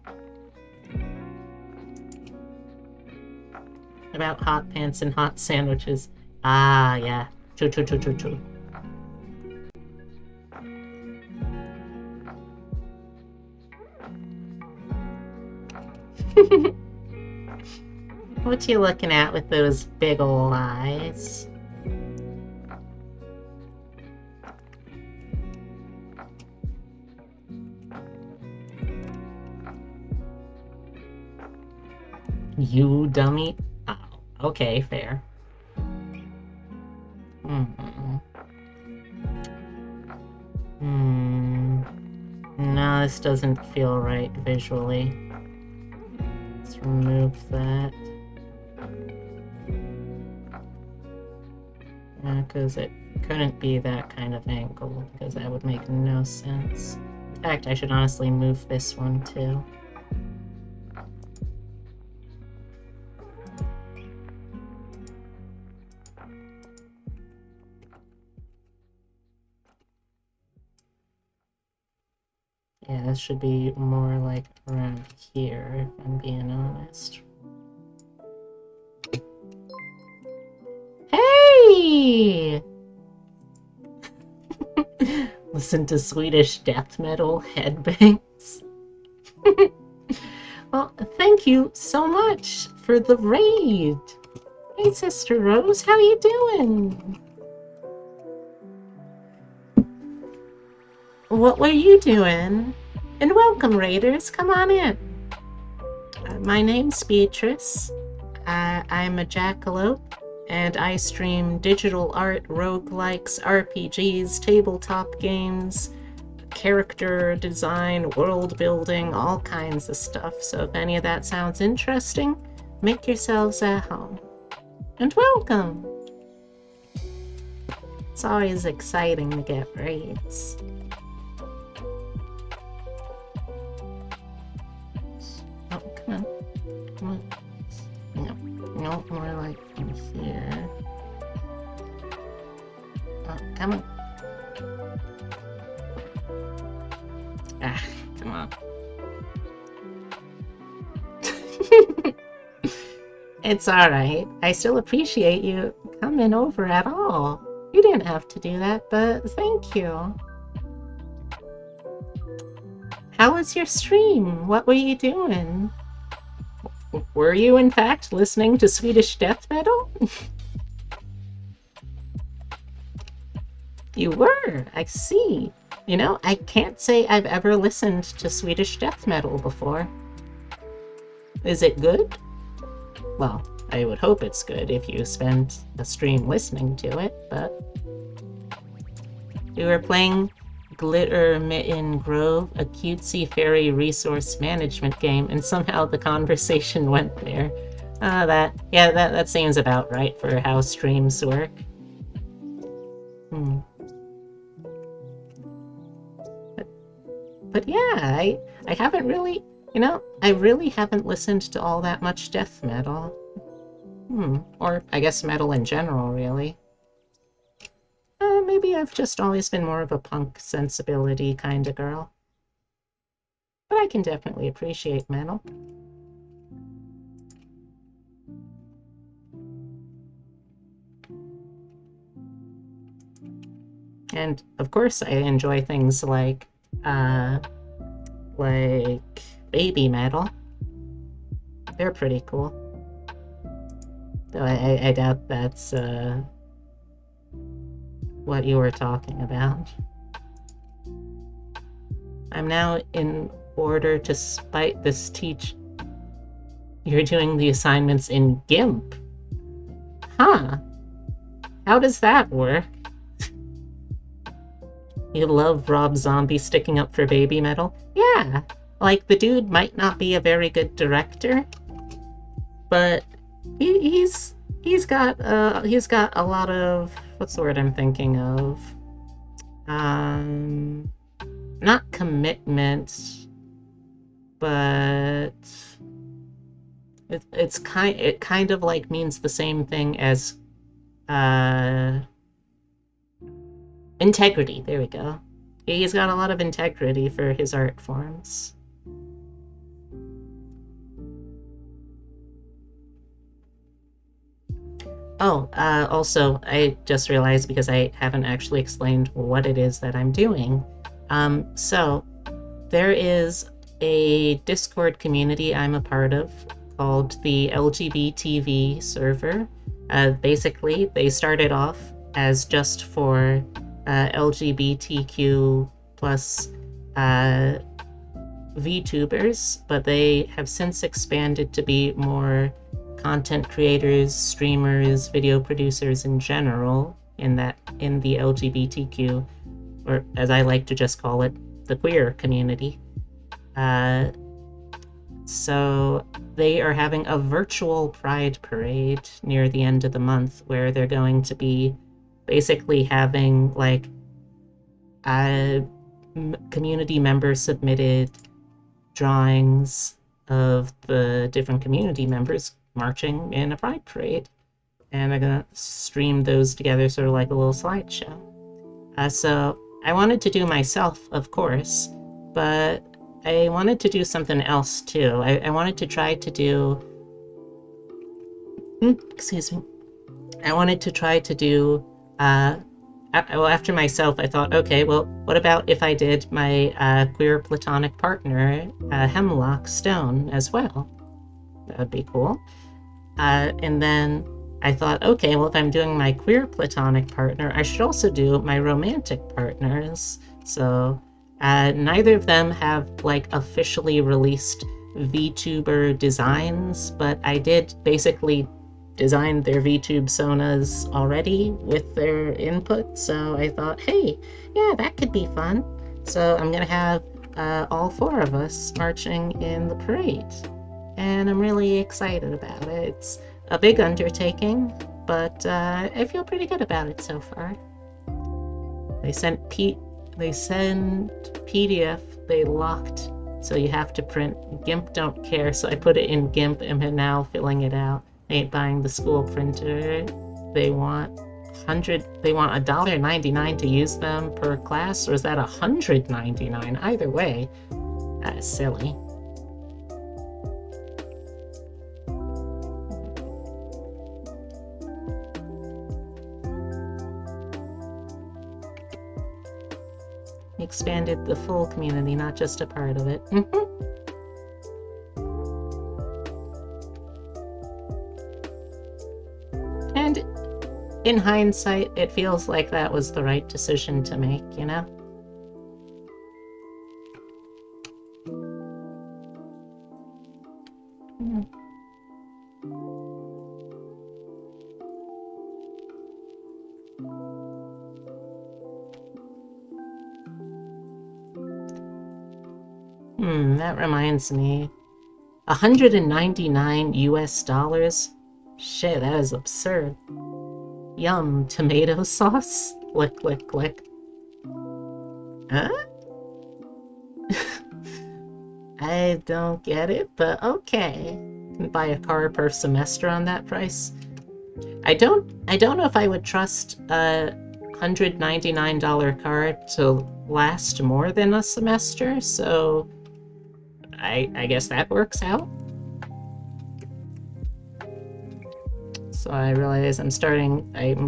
About hot pants and hot sandwiches. Ah, yeah. True, true, true, true, true. What you looking at with those big ol' eyes? You dummy. Oh, okay, fair. No, this doesn't feel right visually. Let's remove that. Yeah, because it couldn't be that kind of angle, because that would make no sense. In fact, I should honestly move this one too. Yeah, this should be more like around here, if I'm being honest. Hey! Listen to Swedish death metal headbangs. Well, thank you so much for the raid. Hey, Sister Rose, how you doing? What were you doing? And welcome, raiders. Come on in. My name's Beatrice. I'm a jackalope, and I stream digital art, roguelikes, RPGs, tabletop games, character design, world building, all kinds of stuff. So if any of that sounds interesting, make yourselves at home. And welcome! It's always exciting to get raids. Oh, come on. Come on. No, more like from here. Oh, come on. Ah, come on. It's alright. I still appreciate you coming over at all. You didn't have to do that, but thank you. How was your stream? What were you doing? Were you, in fact, listening to Swedish death metal? You were, I see. You know, I can't say I've ever listened to Swedish death metal before. Is it good? Well, I would hope it's good if you spend a stream listening to it, but... We were playing Glitter Mitten Grove, a cutesy fairy resource management game, and somehow the conversation went there. That seems about right for how streams work. But yeah, I haven't really, I really haven't listened to all that much death metal. Or I guess metal in general, really. Maybe I've just always been more of a punk sensibility kind of girl. But I can definitely appreciate metal. And, of course, I enjoy things like, like Baby Metal. They're pretty cool. Though I doubt that's what you were talking about. I'm now in order to spite this teach. You're doing the assignments in GIMP. Huh. How does that work? You love Rob Zombie sticking up for Baby Metal? Yeah. Like, the dude might not be a very good director, but he's got a lot of, what's the word I'm thinking of? Not commitment, but it kind of like means the same thing as integrity. There we go. He's got a lot of integrity for his art forms. Oh, also, I just realized because I haven't actually explained what it is that I'm doing. So, there is a Discord community I'm a part of called the LGBTV server. Basically, they started off as just for LGBTQ plus VTubers, but they have since expanded to be more content creators, streamers, video producers in general in the LGBTQ, or as I like to just call it, the queer community. So they are having a virtual pride parade near the end of the month where they're going to be basically having like community members submitted drawings of the different community members marching in a pride parade, and they're gonna stream those together sort of like a little slideshow. So I wanted to do myself, of course, but I wanted to do something else too. I wanted to try to do excuse me. I wanted to try to do well, after myself, I thought, okay, well, what about if I did my queer platonic partner, Hemlock Stone, as well? That would be cool. And then I thought, okay, well, if I'm doing my queer platonic partner, I should also do my romantic partners. So neither of them have, like, officially released VTuber designs, but I did basically designed their VTube sonas already with their input, so I thought, hey, yeah, that could be fun. So I'm gonna have all four of us marching in the parade, and I'm really excited about it. It's a big undertaking, but I feel pretty good about it so far. They sent PDF, they locked, so you have to print. GIMP don't care, so I put it in GIMP and am now filling it out. Ain't buying the school printer. They want $1.99 to use them per class, or is that $199? Either way, that is silly. Expanded the full community, not just a part of it. And in hindsight, it feels like that was the right decision to make, you know? That reminds me. 199 US dollars? Shit, that is absurd. Yum, tomato sauce? Click, click, click. Huh? I don't get it, but okay. Can buy a car per semester on that price. I don't know if I would trust a $199 card to last more than a semester, so I guess that works out. So I realize I'm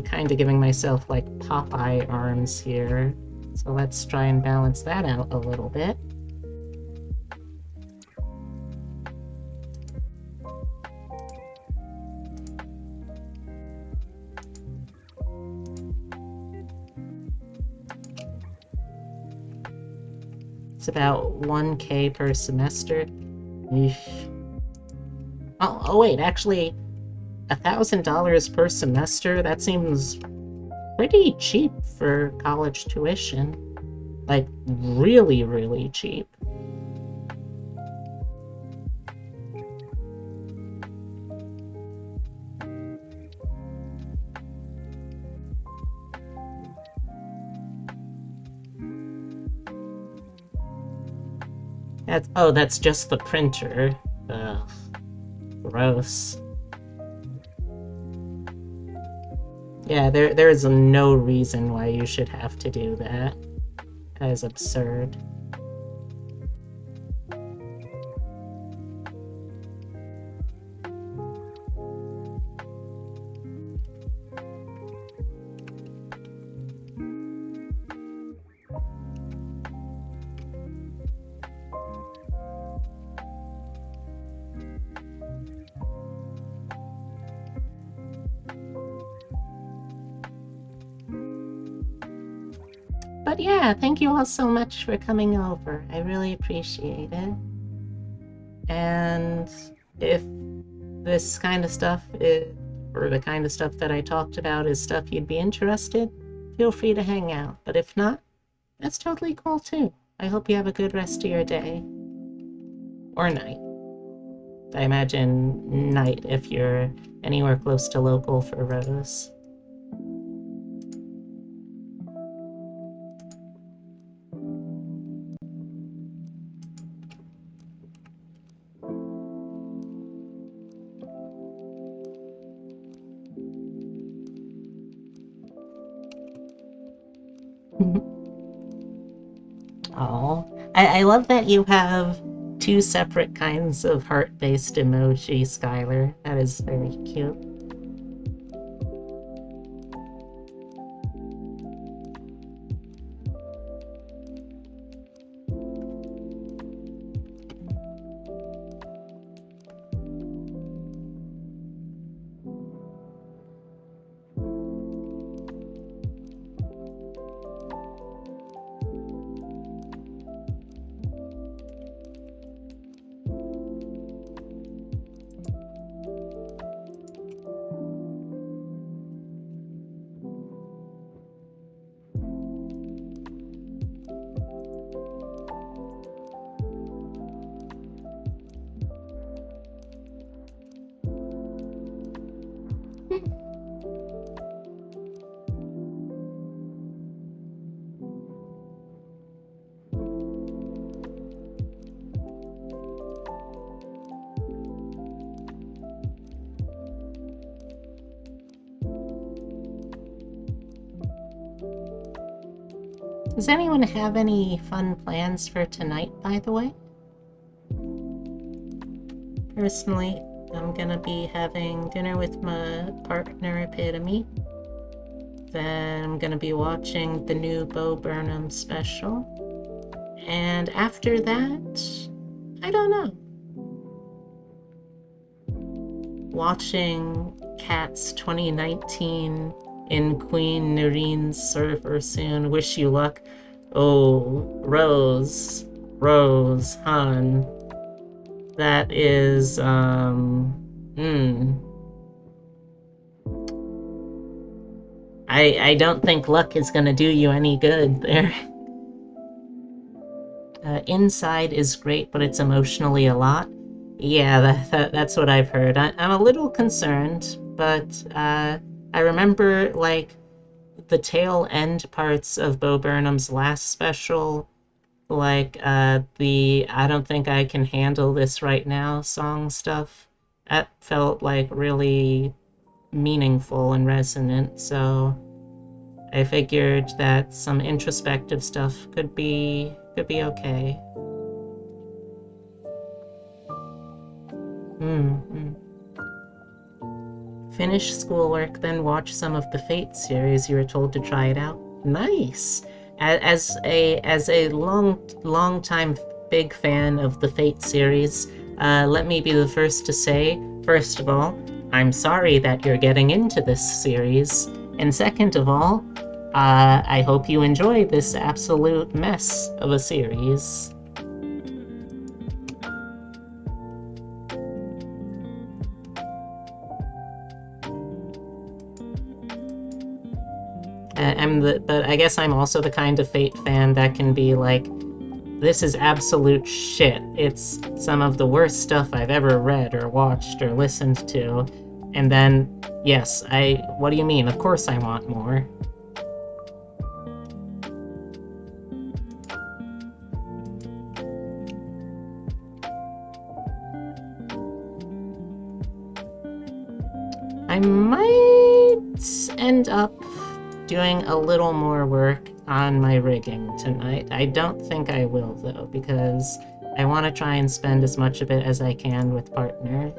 kind of giving myself like Popeye arms here. So let's try and balance that out a little bit. It's about 1K per semester. Eesh. Oh wait, actually, $1,000 per semester? That seems pretty cheap for college tuition. Like, really, really cheap. That's just the printer. Ugh, gross. Yeah, there is no reason why you should have to do that. That is absurd. But yeah, thank you all so much for coming over. I really appreciate it. And if this kind of stuff or the kind of stuff that I talked about is stuff you'd be interested, feel free to hang out. But if not, that's totally cool too. I hope you have a good rest of your day. Or night. I imagine night if you're anywhere close to local for Rose. Oh, I love that you have two separate kinds of heart-based emoji, Skylar. That is very cute. Does anyone have any fun plans for tonight, by the way? Personally, I'm gonna be having dinner with my partner, Epitome. Then I'm gonna be watching the new Bo Burnham special. And after that, I don't know. Watching Cats 2019 in Queen Narine's server soon. Wish you luck. Oh, Rose, hon. That is, I don't think luck is gonna do you any good there. Inside is great, but it's emotionally a lot. Yeah, that's what I've heard. I'm a little concerned, but I remember, like, the tail end parts of Bo Burnham's last special, like, the I don't think I can handle this right now song stuff. That felt, like, really meaningful and resonant, so I figured that some introspective stuff could be okay. Finish schoolwork, then watch some of the Fate series. You were told to try it out. Nice. As a long time big fan of the Fate series, let me be the first to say, first of all, I'm sorry that you're getting into this series, and second of all, I hope you enjoy this absolute mess of a series. But I guess I'm also the kind of Fate fan that can be like, this is absolute shit. It's some of the worst stuff I've ever read or watched or listened to. And then, yes, what do you mean? Of course I want more. I might end up doing a little more work on my rigging tonight. I don't think I will, though, because I want to try and spend as much of it as I can with partners.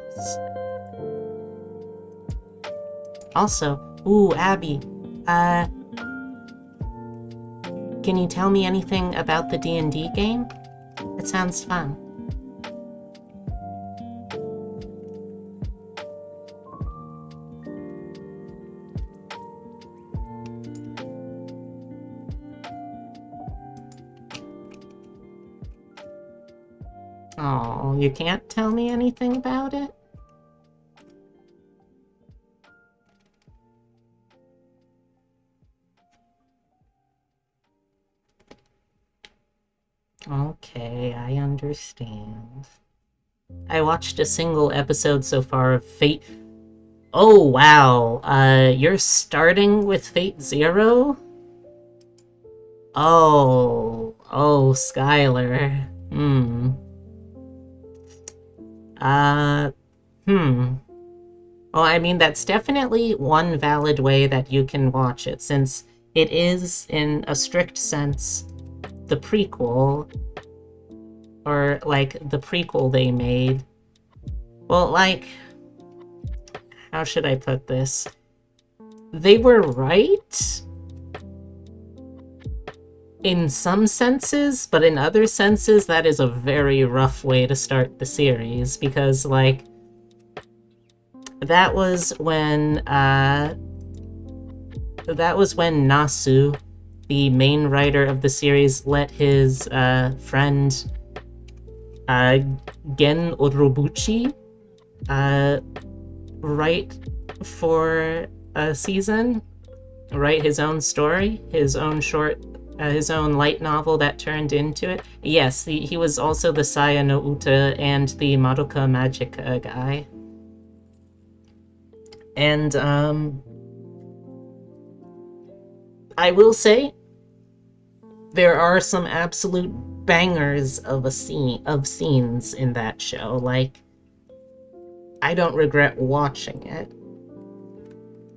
Also, ooh, Abby, can you tell me anything about the D&D game? It sounds fun. Oh, you can't tell me anything about it? Okay, I understand. I watched a single episode so far of Fate. Oh, wow. You're starting with Fate Zero? Oh, Skylar. Uh, Well, I mean, that's definitely one valid way that you can watch it, since it is, in a strict sense, the prequel, or, like, the prequel they made. Well, like, how should I put this? They were right in some senses, but in other senses, that is a very rough way to start the series, because, like, that was when Nasu, the main writer of the series, let his friend Gen Orobuchi write for a season, write his own story, his own short, his own light novel that turned into it. Yes, he was also the Saya no Uta and the Madoka Magica guy. And I will say there are some absolute bangers of scenes in that show. Like, I don't regret watching it.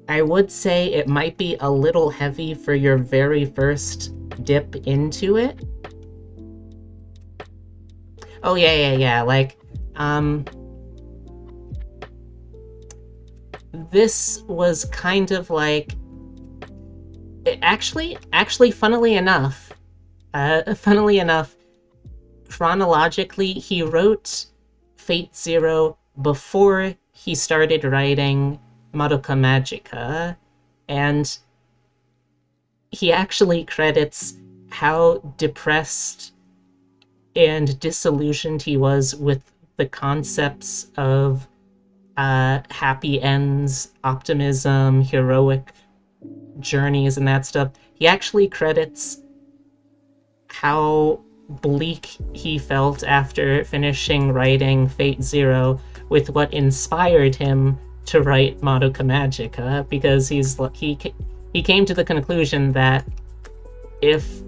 I would say it might be a little heavy for your very first dip into it. Oh yeah. Like, this was kind of like, actually, funnily enough, chronologically, he wrote Fate Zero before he started writing Madoka Magica, and he actually credits how depressed and disillusioned he was with the concepts of happy ends, optimism, heroic journeys, and that stuff. He actually credits how bleak he felt after finishing writing Fate Zero with what inspired him to write Madoka Magica, because he came to the conclusion that if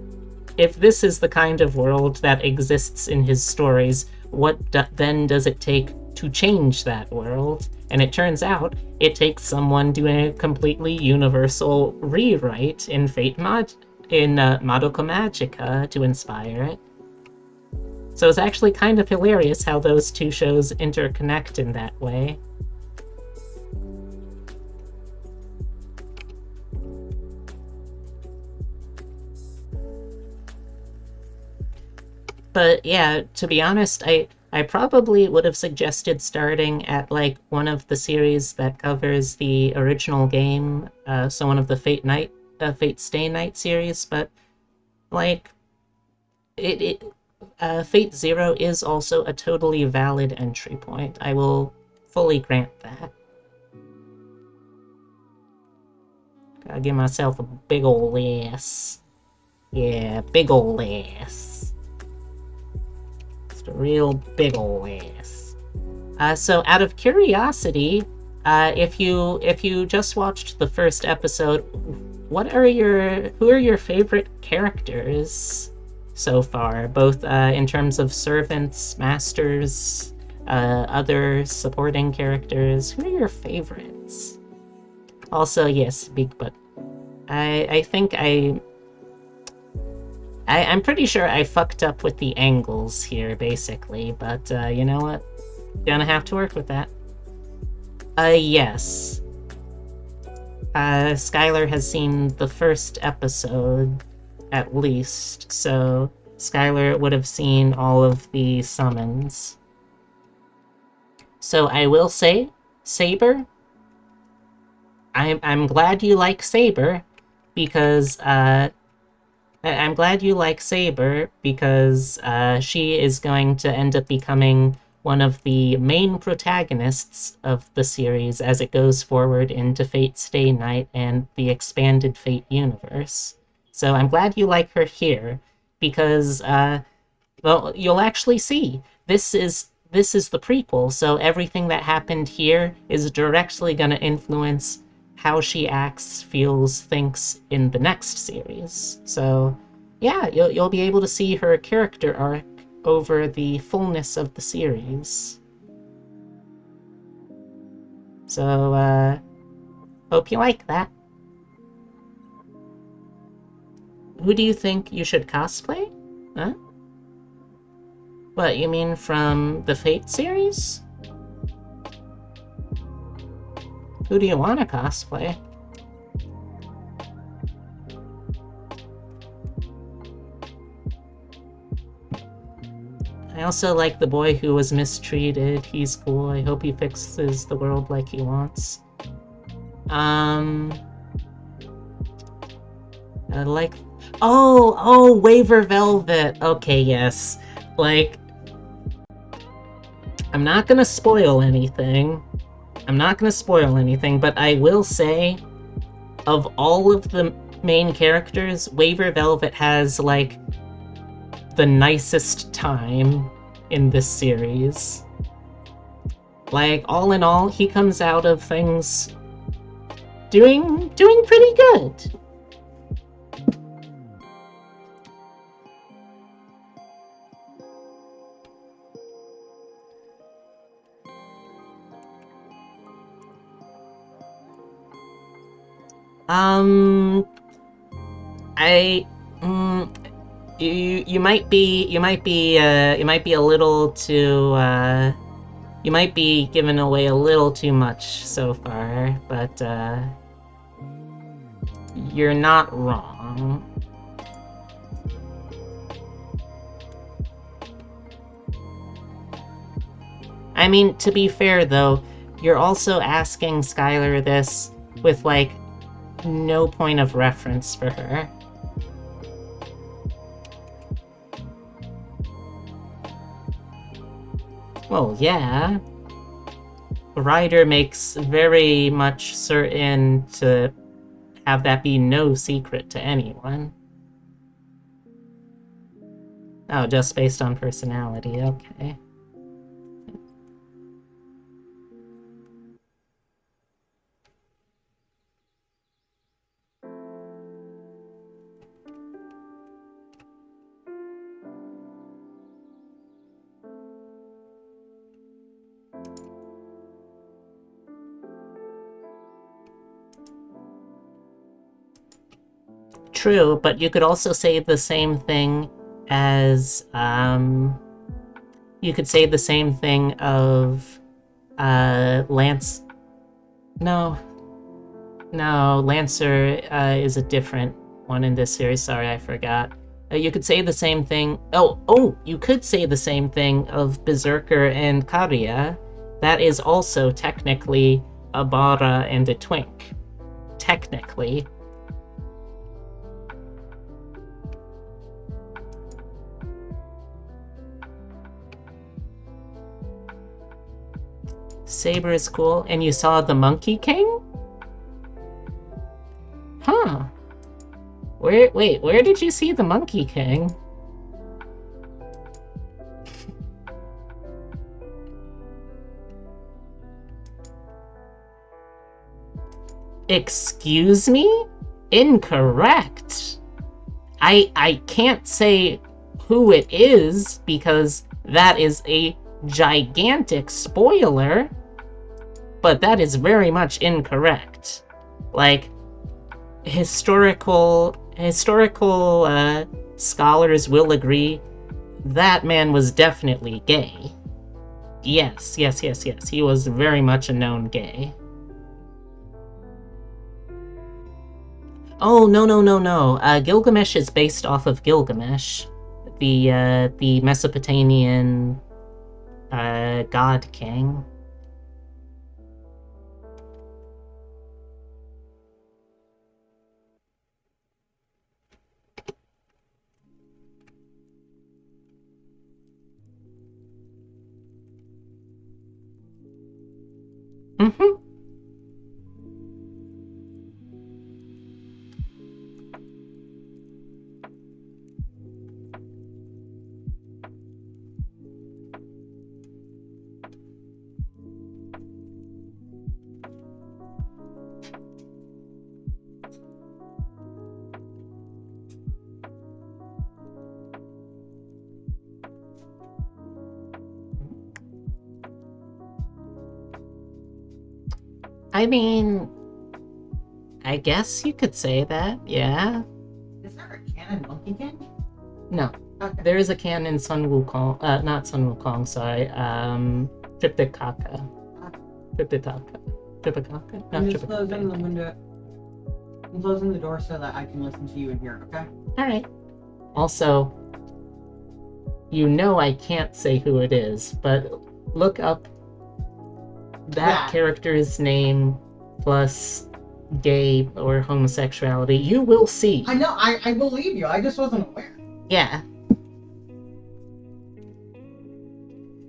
this is the kind of world that exists in his stories, what then does it take to change that world? And it turns out it takes someone doing a completely universal rewrite in Madoka Magica to inspire it. So it's actually kind of hilarious how those two shows interconnect in that way. But yeah, to be honest, I probably would have suggested starting at one of the series that covers the original game, so one of the Fate Night Fate Stay Night series, but like Fate Zero is also a totally valid entry point. I will fully grant that. Gotta give myself a big ol' ass. Yeah, big ol' ass. Just a real big ol' ass. So out of curiosity, if you just watched the first episode, who are your favorite characters so far, both in terms of servants, masters, other supporting characters? Who are your favorites? Also, yes, big butt. I think I'm pretty sure I fucked up with the angles here, basically, but you know what? Gonna have to work with that. Yes. Skylar has seen the first episode, at least, so Skylar would have seen all of the summons. So I will say, Saber, I'm glad you like Saber, because I'm glad you like Saber, because she is going to end up becoming one of the main protagonists of the series as it goes forward into Fate Stay Night and the expanded Fate universe. So I'm glad you like her here, because, well, you'll actually see. This is the prequel, so everything that happened here is directly going to influence how she acts, feels, thinks in the next series. So, yeah, you'll be able to see her character arc over the fullness of the series. So, hope you like that. Who do you think you should cosplay? Huh? What, you mean from the Fate series? Who do you want to cosplay? I also like the boy who was mistreated. He's cool. I hope he fixes the world like he wants. I like... Oh, Waver Velvet! Okay, yes. Like... I'm not gonna spoil anything. But I will say, of all of the main characters, Waver Velvet has, like, the nicest time in this series. Like, all in all, he comes out of things doing pretty good. You might be a little too, you might be giving away a little too much so far, but, you're not wrong. I mean, to be fair though, you're also asking Skylar this with, like, no point of reference for her. Well, yeah. The writer makes very much certain to have that be no secret to anyone. Oh, just based on personality, okay. True, but you could also say the same thing as, you could say the same thing of, Lance... No, Lancer, is a different one in this series, sorry, I forgot. You could say the same thing... you could say the same thing of Berserker and Karia. That is also technically a Bara and a Twink. Technically. Saber is cool. And you saw the Monkey King? Huh. Wait, where did you see the Monkey King? Excuse me? Incorrect. I can't say who it is because that is a gigantic spoiler, but that is very much incorrect. Like, historical scholars will agree that man was definitely gay. Yes, he was very much a known gay. Oh, no. Gilgamesh is based off of Gilgamesh, the Mesopotamian god king. Mm-hmm. I mean, I guess you could say that, yeah. Is there a canon Monkey King? No. Okay. There is a canon Sun Wukong, not Sun Wukong, sorry, Tripitaka. Tripitaka? I'm just closing the window. I'm closing the door so that I can listen to you in here, okay? Alright. Also, you know I can't say who it is, but look up that character's name plus gay or homosexuality. You will see. I know, I believe you. I just wasn't aware. Yeah.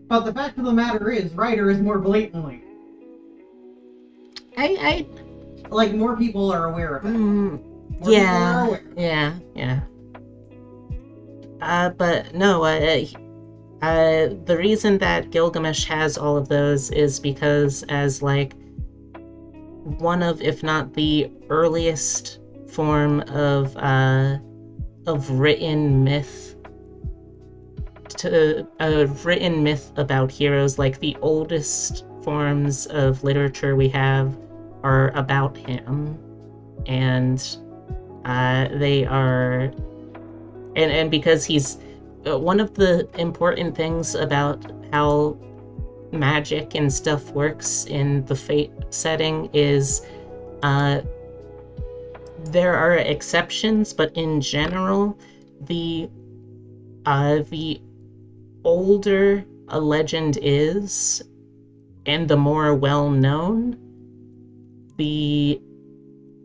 But the fact of the matter is, Ryder is more blatantly. Like, more people are aware of it. Yeah. But no, the reason that Gilgamesh has all of those is because as, like, one of, if not the earliest form of written myth written myth about heroes, like the oldest forms of literature we have are about him, and they are, and because he's one of the important things about how magic and stuff works in the Fate setting is there are exceptions, but in general, the older a legend is, and the more well-known, the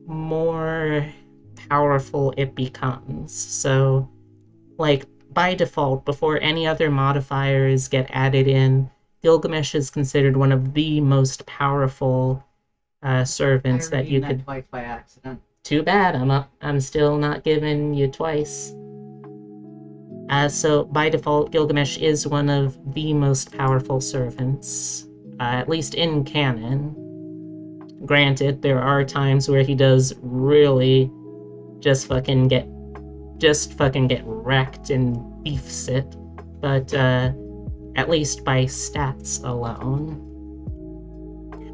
more powerful it becomes. So, like, by default, before any other modifiers get added in, Gilgamesh is considered one of the most powerful servants that you could. Twice by accident. Too bad. I'm still not giving you twice. So by default, Gilgamesh is one of the most powerful servants, at least in canon. Granted, there are times where he does really just fucking get wrecked and beefs it, but at least by stats alone.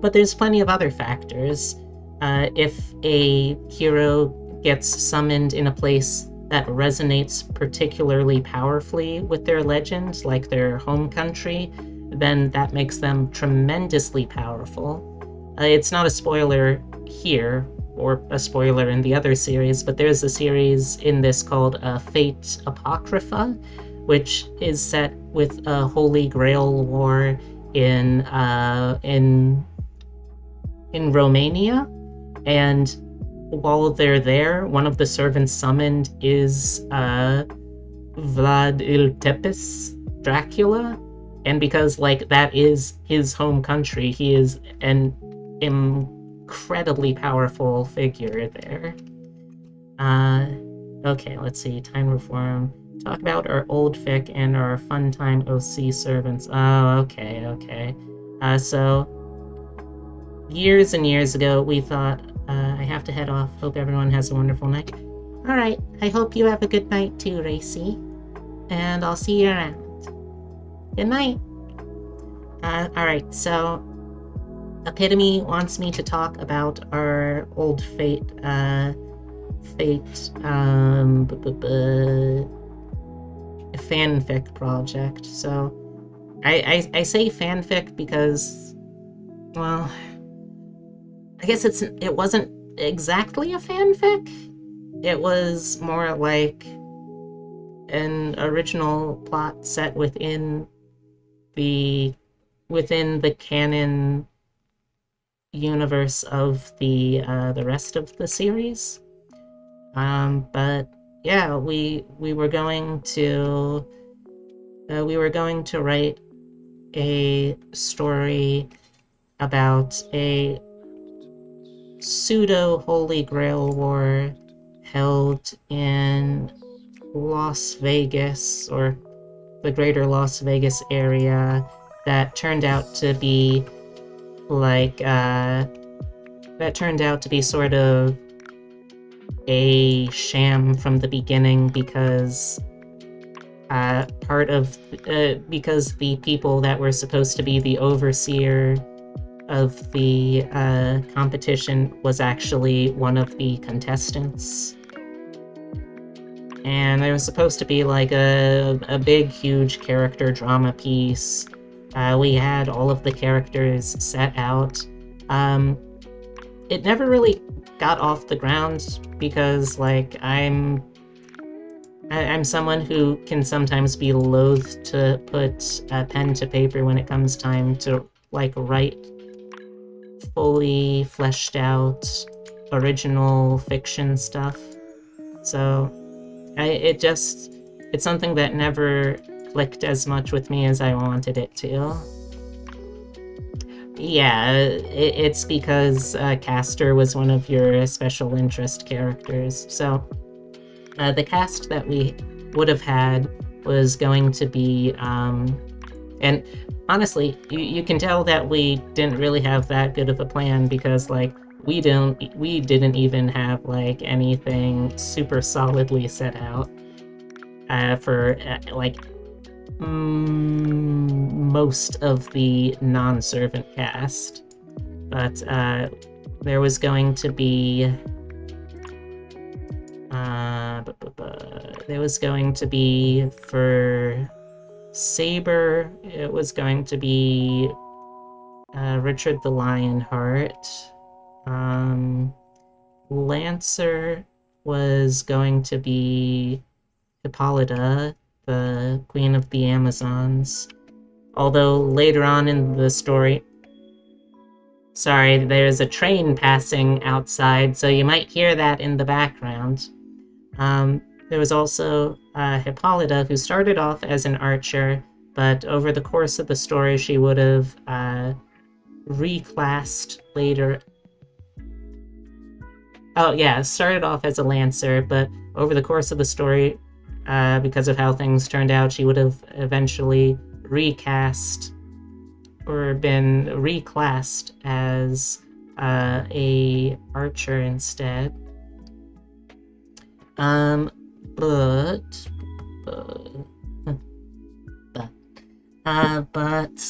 But there's plenty of other factors. If a hero gets summoned in a place that resonates particularly powerfully with their legend, like their home country, then that makes them tremendously powerful. It's not a spoiler here, or a spoiler in the other series, but there's a series in this called Fate Apocrypha, which is set with a Holy Grail war in Romania, and while they're there, one of the servants summoned is Vlad il Tepes, Dracula, and because like that is his home country, he is an incredibly powerful figure there. Okay, let's see. Time reform. Talk about our old fic and our fun time OC servants. Oh, okay. So years and years ago, we thought, I have to head off. Hope everyone has a wonderful night. Alright, I hope you have a good night too, Racy. And I'll see you around. Good night. Alright, so Epitome wants me to talk about our old fate, fanfic project. So I say fanfic because, well, I guess it wasn't exactly a fanfic. It was more like an original plot set within the canon universe of the rest of the series. But yeah, we were going to write a story about a pseudo Holy Grail war held in Las Vegas, or the greater Las Vegas area, that turned out to be sort of a sham from the beginning, because because the people that were supposed to be the overseer of the competition was actually one of the contestants. And there was supposed to be like a big, huge character drama piece. We had all of the characters set out. It never really got off the ground because, like, I'm someone who can sometimes be loath to put pen to paper when it comes time to, like, write fully fleshed out original fiction stuff. So it's something that never clicked as much with me as I wanted it to. Yeah, it's because Castor was one of your special interest characters. So the cast that we would have had was going to be, and honestly, you can tell that we didn't really have that good of a plan, because like we didn't even have like anything super solidly set out for like most of the non-servant cast. But there was going to be for Saber, it was going to be Richard the Lionheart. Lancer was going to be Hippolyta, the Queen of the Amazons. Although later on in the story... Sorry, there's a train passing outside, so you might hear that in the background. There was also Hippolyta, who started off as an archer, but over the course of the story she would have reclassed later. Oh yeah, started off as a lancer, but over the course of the story, because of how things turned out, she would have eventually recast or been reclassed as a archer instead. But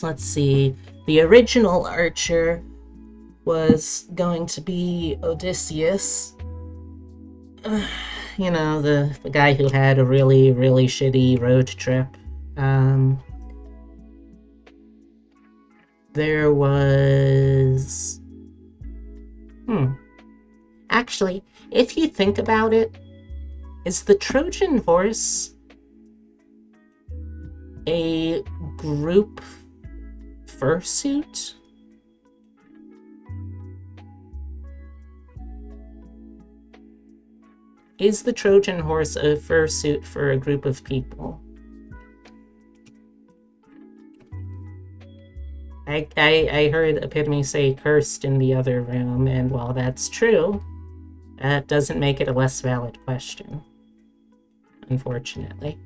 let's see. The original archer was going to be Odysseus. You know, the guy who had a really, really shitty road trip. There was... Actually, if you think about it, is the Trojan horse a group fursuit? Is the Trojan horse a fursuit for a group of people? I heard Epitome say cursed in the other room, and while that's true, that doesn't make it a less valid question, unfortunately.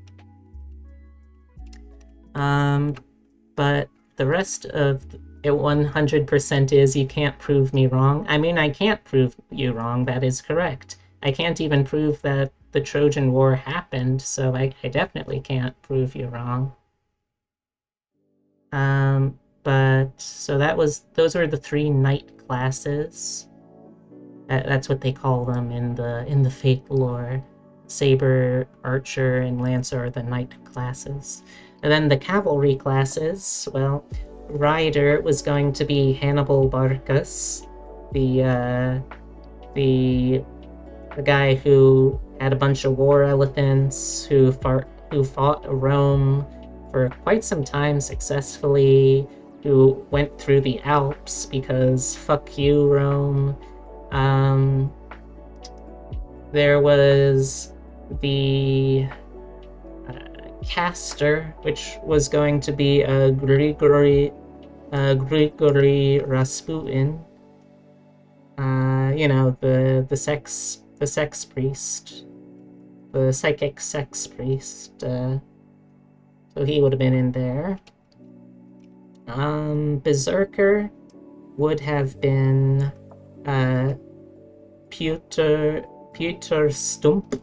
But the rest of it 100% is you can't prove me wrong. I mean, I can't prove you wrong, that is correct. I can't even prove that the Trojan War happened, so I definitely can't prove you wrong. But so those were the 3 knight classes. That's what they call them in the Fate lore. Saber, Archer, and Lancer are the knight classes. And then the cavalry classes, well, Rider was going to be Hannibal Barcas, the guy who had a bunch of war elephants, who fought Rome for quite some time successfully, who went through the Alps because fuck you, Rome. There was the caster, which was going to be Grigory Rasputin. You know, the sex priest, the psychic sex priest. So he would have been in there. Berserker would have been Peter Stump,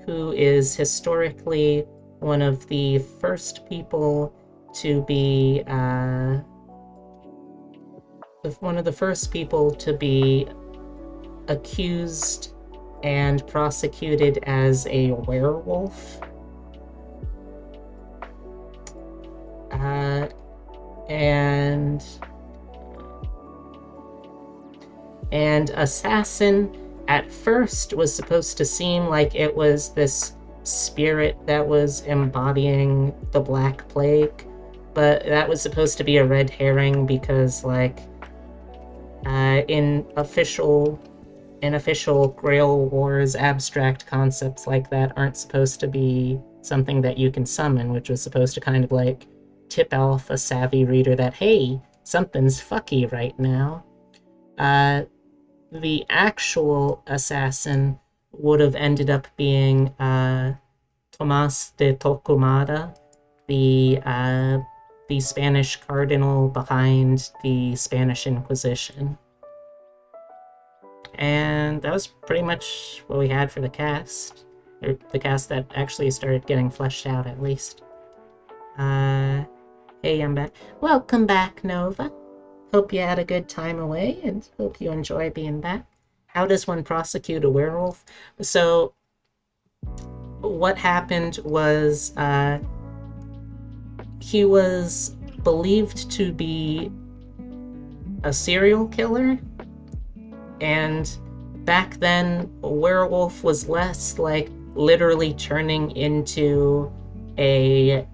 who is historically one of the first people to be accused and prosecuted as a werewolf. And assassin at first was supposed to seem like it was this spirit that was embodying the Black Plague, but that was supposed to be a red herring because, like, in official Grail Wars, abstract concepts like that aren't supposed to be something that you can summon, which was supposed to kind of like tip off a savvy reader that, hey, something's fucky right now. The actual assassin would have ended up being Tomas de Torquemada, the Spanish cardinal behind the Spanish Inquisition. And that was pretty much what we had for the cast. Or the cast that actually started getting fleshed out, at least. Hey, I'm back. Welcome back, Nova. Hope you had a good time away, and hope you enjoy being back. How does one prosecute a werewolf? So, what happened was, he was believed to be a serial killer, and back then, a werewolf was less like literally turning into a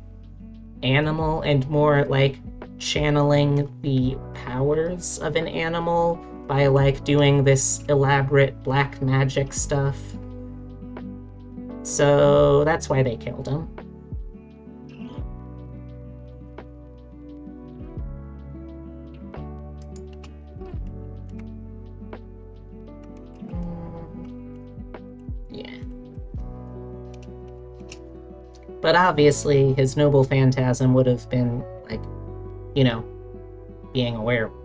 animal and more like channeling the powers of an animal by like doing this elaborate black magic stuff. So that's why they killed him. Yeah. But obviously his noble phantasm would have been like, you know, being a werewolf.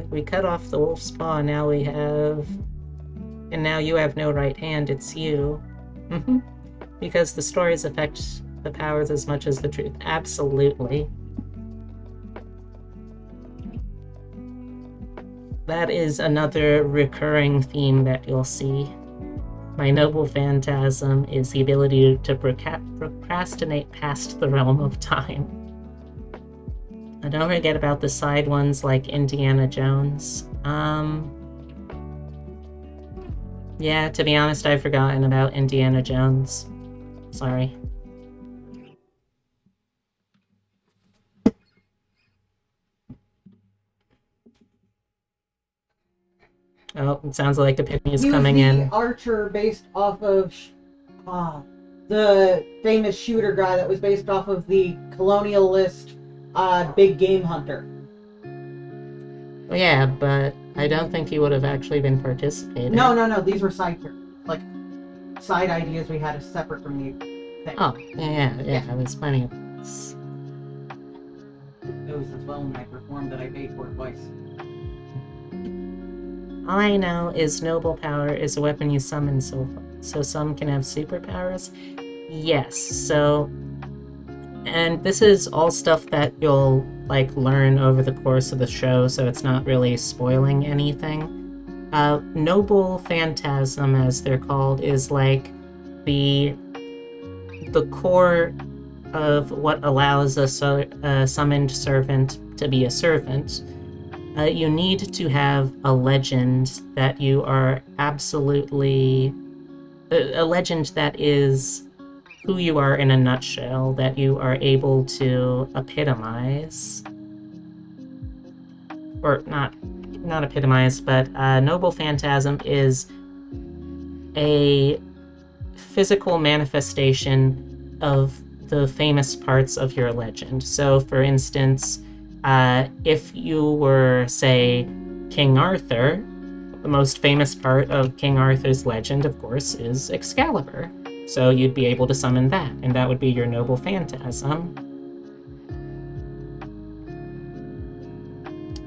We cut off the wolf's paw, now we have... And now you have no right hand, it's you. Because the stories affect the powers as much as the truth. Absolutely. That is another recurring theme that you'll see. My noble phantasm is the ability to procrastinate past the realm of time. And don't forget about the side ones like Indiana Jones. Yeah, to be honest, I've forgotten about Indiana Jones. Sorry. Oh, it sounds like Epitome is He was coming the in. archer based off of the famous shooter guy that was based off of the colonialist big game hunter. Well, yeah, but I don't think he would have actually been participating. No. These were side like side ideas we had as separate from the thing. Oh, yeah. I was plenty of this. It was the phone I performed that I paid for twice. All I know is noble power is a weapon you summon so some can have superpowers. Yes, so... And this is all stuff that you'll, like, learn over the course of the show, so it's not really spoiling anything. Noble Phantasm, as they're called, is, like, the core of what allows a summoned servant to be a servant. You need to have a legend that you are absolutely... a legend that is who you are in a nutshell, that you are able to epitomize. Or not epitomize, but Noble Phantasm is a physical manifestation of the famous parts of your legend. So, for instance, if you were, say, King Arthur, the most famous part of King Arthur's legend, of course, is Excalibur. So you'd be able to summon that, and that would be your Noble Phantasm.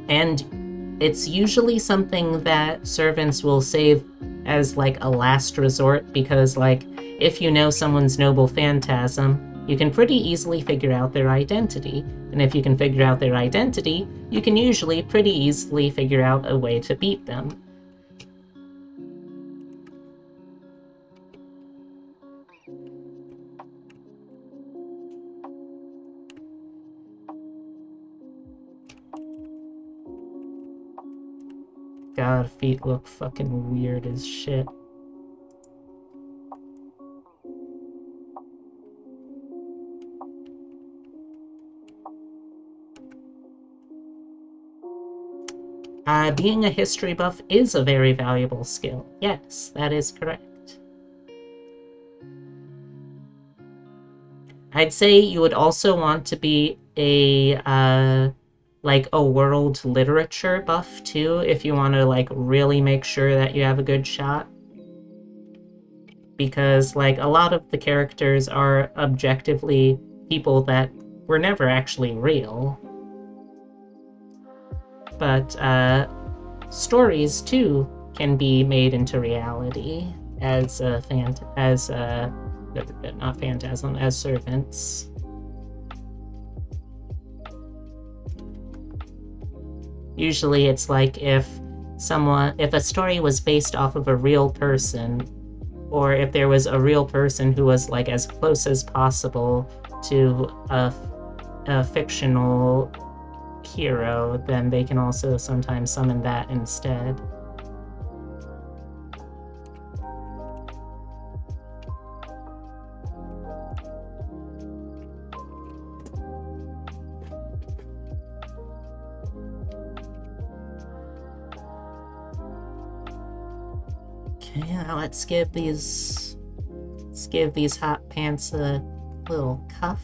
And it's usually something that servants will save as, like, a last resort, because, like, if you know someone's Noble Phantasm, you can pretty easily figure out their identity. And if you can figure out their identity, you can usually pretty easily figure out a way to beat them. God, feet look fucking weird as shit. Being a history buff is a very valuable skill. Yes, that is correct. I'd say you would also want to be like a world literature buff too, if you want to, like, really make sure that you have a good shot. Because, like, a lot of the characters are objectively people that were never actually real. But, stories, too, can be made into reality as, not phantasm, as servants. Usually it's like if a story was based off of a real person, or if there was a real person who was, like, as close as possible to a fictional hero, then they can also sometimes summon that instead. Okay, now let's give these hot pants a little cuff.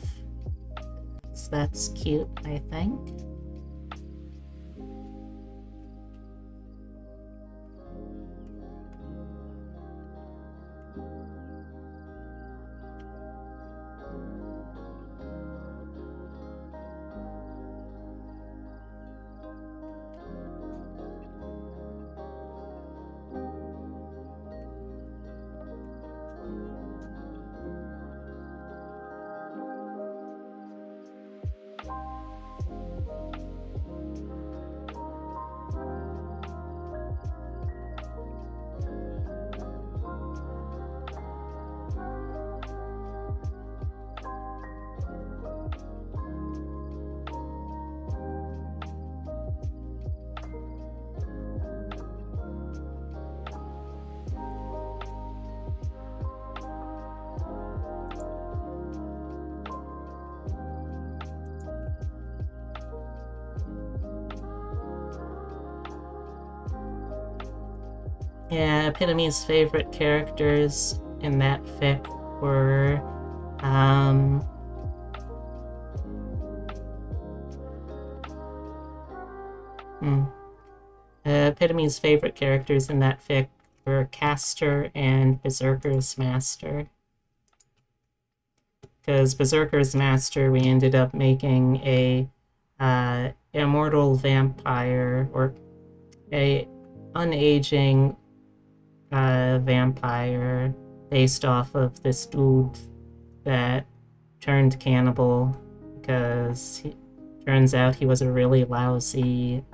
So that's cute, I think. Yeah, Epitome's favorite characters in that fic were, um... Epitome's favorite characters in that fic were Castor and Berserker's Master. Because Berserker's Master, we ended up making a immortal vampire, or a unaging vampire based off of this dude that turned cannibal because turns out he was a really lousy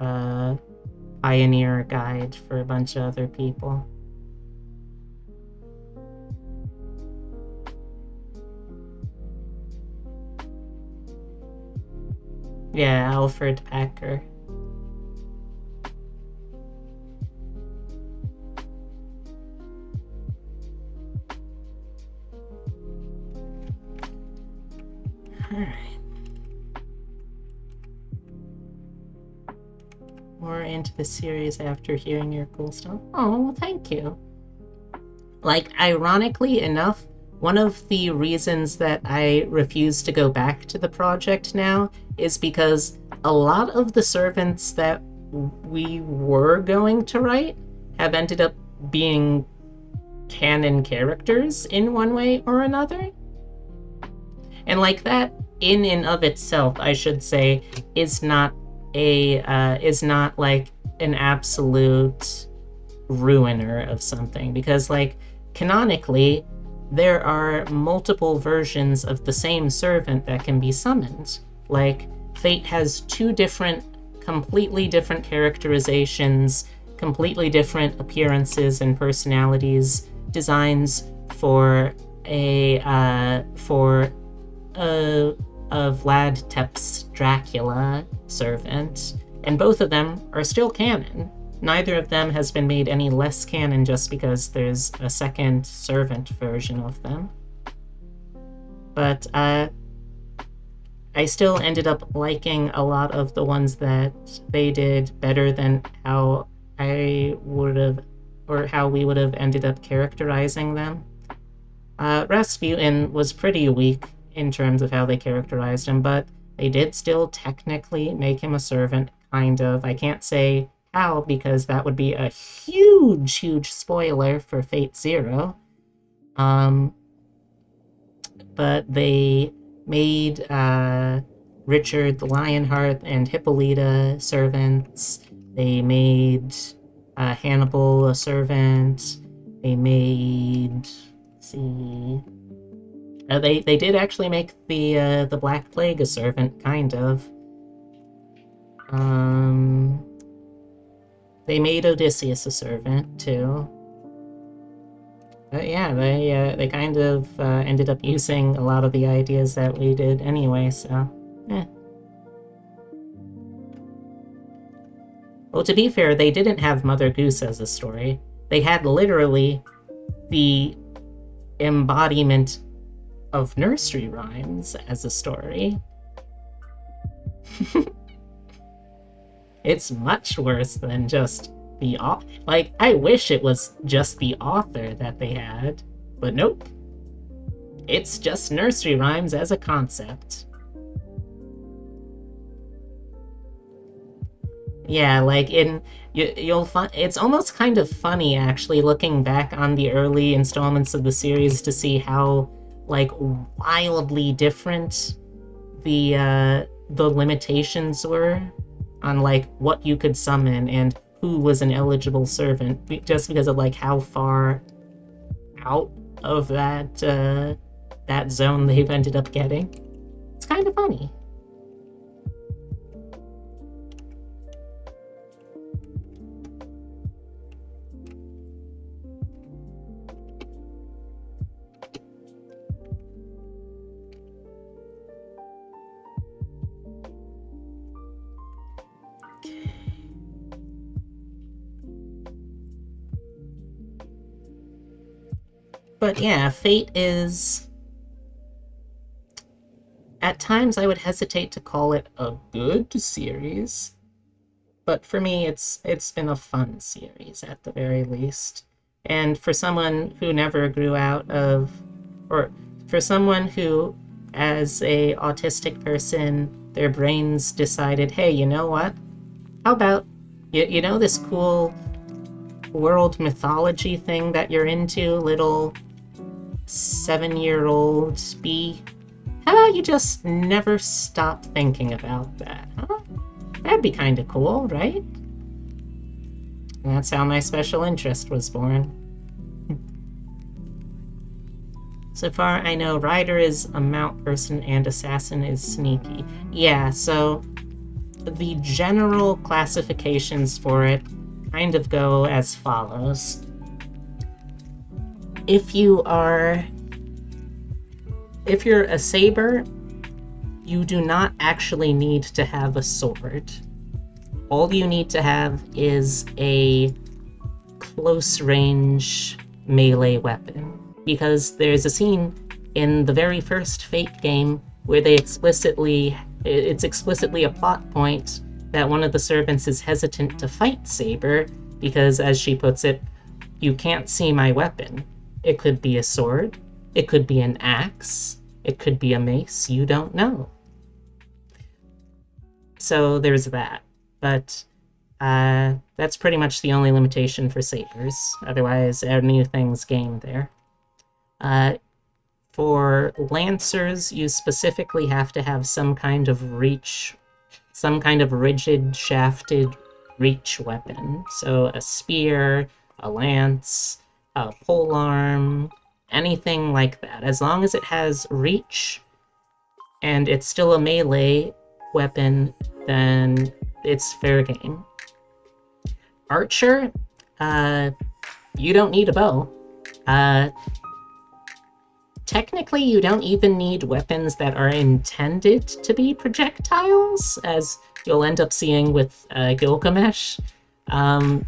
pioneer guide for a bunch of other people. Yeah, Alfred Packer. Alright. More into the series after hearing your cool stuff. Oh, well, thank you. Like, ironically enough, one of the reasons that I refuse to go back to the project now is because a lot of the servants that we were going to write have ended up being canon characters in one way or another. And like that, in and of itself, I should say, is not like an absolute ruiner of something, because like canonically there are multiple versions of the same servant that can be summoned. Like Fate has two completely different characterizations, completely different appearances and personalities, designs for a Vlad Tepes Dracula servant, and both of them are still canon. Neither of them has been made any less canon just because there's a second servant version of them. But I still ended up liking a lot of the ones that they did better than how I would have, or how we would have ended up characterizing them. Rasputin was pretty weak in terms of how they characterized him, but they did still technically make him a servant, kind of. I can't say how, because that would be a huge, huge spoiler for Fate Zero. But they made Richard the Lionheart and Hippolyta servants. They made Hannibal a servant. They made... let's see... they did actually make the Black Plague a servant, kind of. They made Odysseus a servant too. But yeah, they kind of ended up using a lot of the ideas that we did anyway. So, eh. Well, to be fair, they didn't have Mother Goose as a story. They had literally the embodiment of nursery rhymes as a story. It's much worse than just the author. Like, I wish it was just the author that they had, but nope. It's just nursery rhymes as a concept. Yeah, like you'll find it's almost kind of funny actually looking back on the early installments of the series to see how like wildly different the limitations were on like what you could summon and who was an eligible servant, just because of like how far out of that zone they've ended up getting. It's kind of funny. But yeah, Fate is... at times I would hesitate to call it a good series. But for me, it's been a fun series at the very least. And for someone who never grew out of, or for someone who, as a autistic person, their brains decided, hey, you know what? How about, you know this cool world mythology thing that you're into, little 7-year-old bee? How about you just never stop thinking about that, huh? That'd be kind of cool, right? And that's how my special interest was born. So far, I know Rider is a mount person and Assassin is sneaky. Yeah, so the general classifications for it kind of go as follows. If you're a saber, you do not actually need to have a sword. All you need to have is a close-range melee weapon. Because there's a scene in the very first Fate game where it's explicitly a plot point that one of the servants is hesitant to fight Saber because, as she puts it, you can't see my weapon. It could be a sword, it could be an axe, it could be a mace, you don't know. So there's that. But that's pretty much the only limitation for sabers. Otherwise, anything's game there. For lancers, you specifically have to have some kind of reach, some kind of rigid shafted reach weapon. So a spear, a lance, a polearm, anything like that. As long as it has reach and it's still a melee weapon, then it's fair game. Archer, you don't need a bow. Technically, you don't even need weapons that are intended to be projectiles, as you'll end up seeing with Gilgamesh. In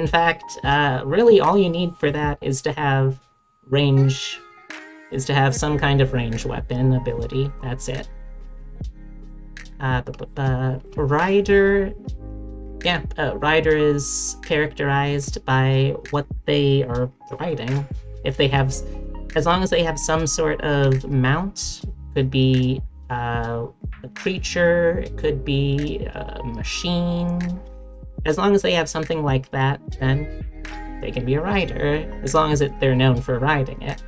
fact, really all you need for that is to have some kind of range weapon ability. That's it. Rider... Yeah, Rider is characterized by what they are riding. As long as they have some sort of mount, could be a creature, it could be a machine. As long as they have something like that, then they can be a rider, as long as they're known for riding it.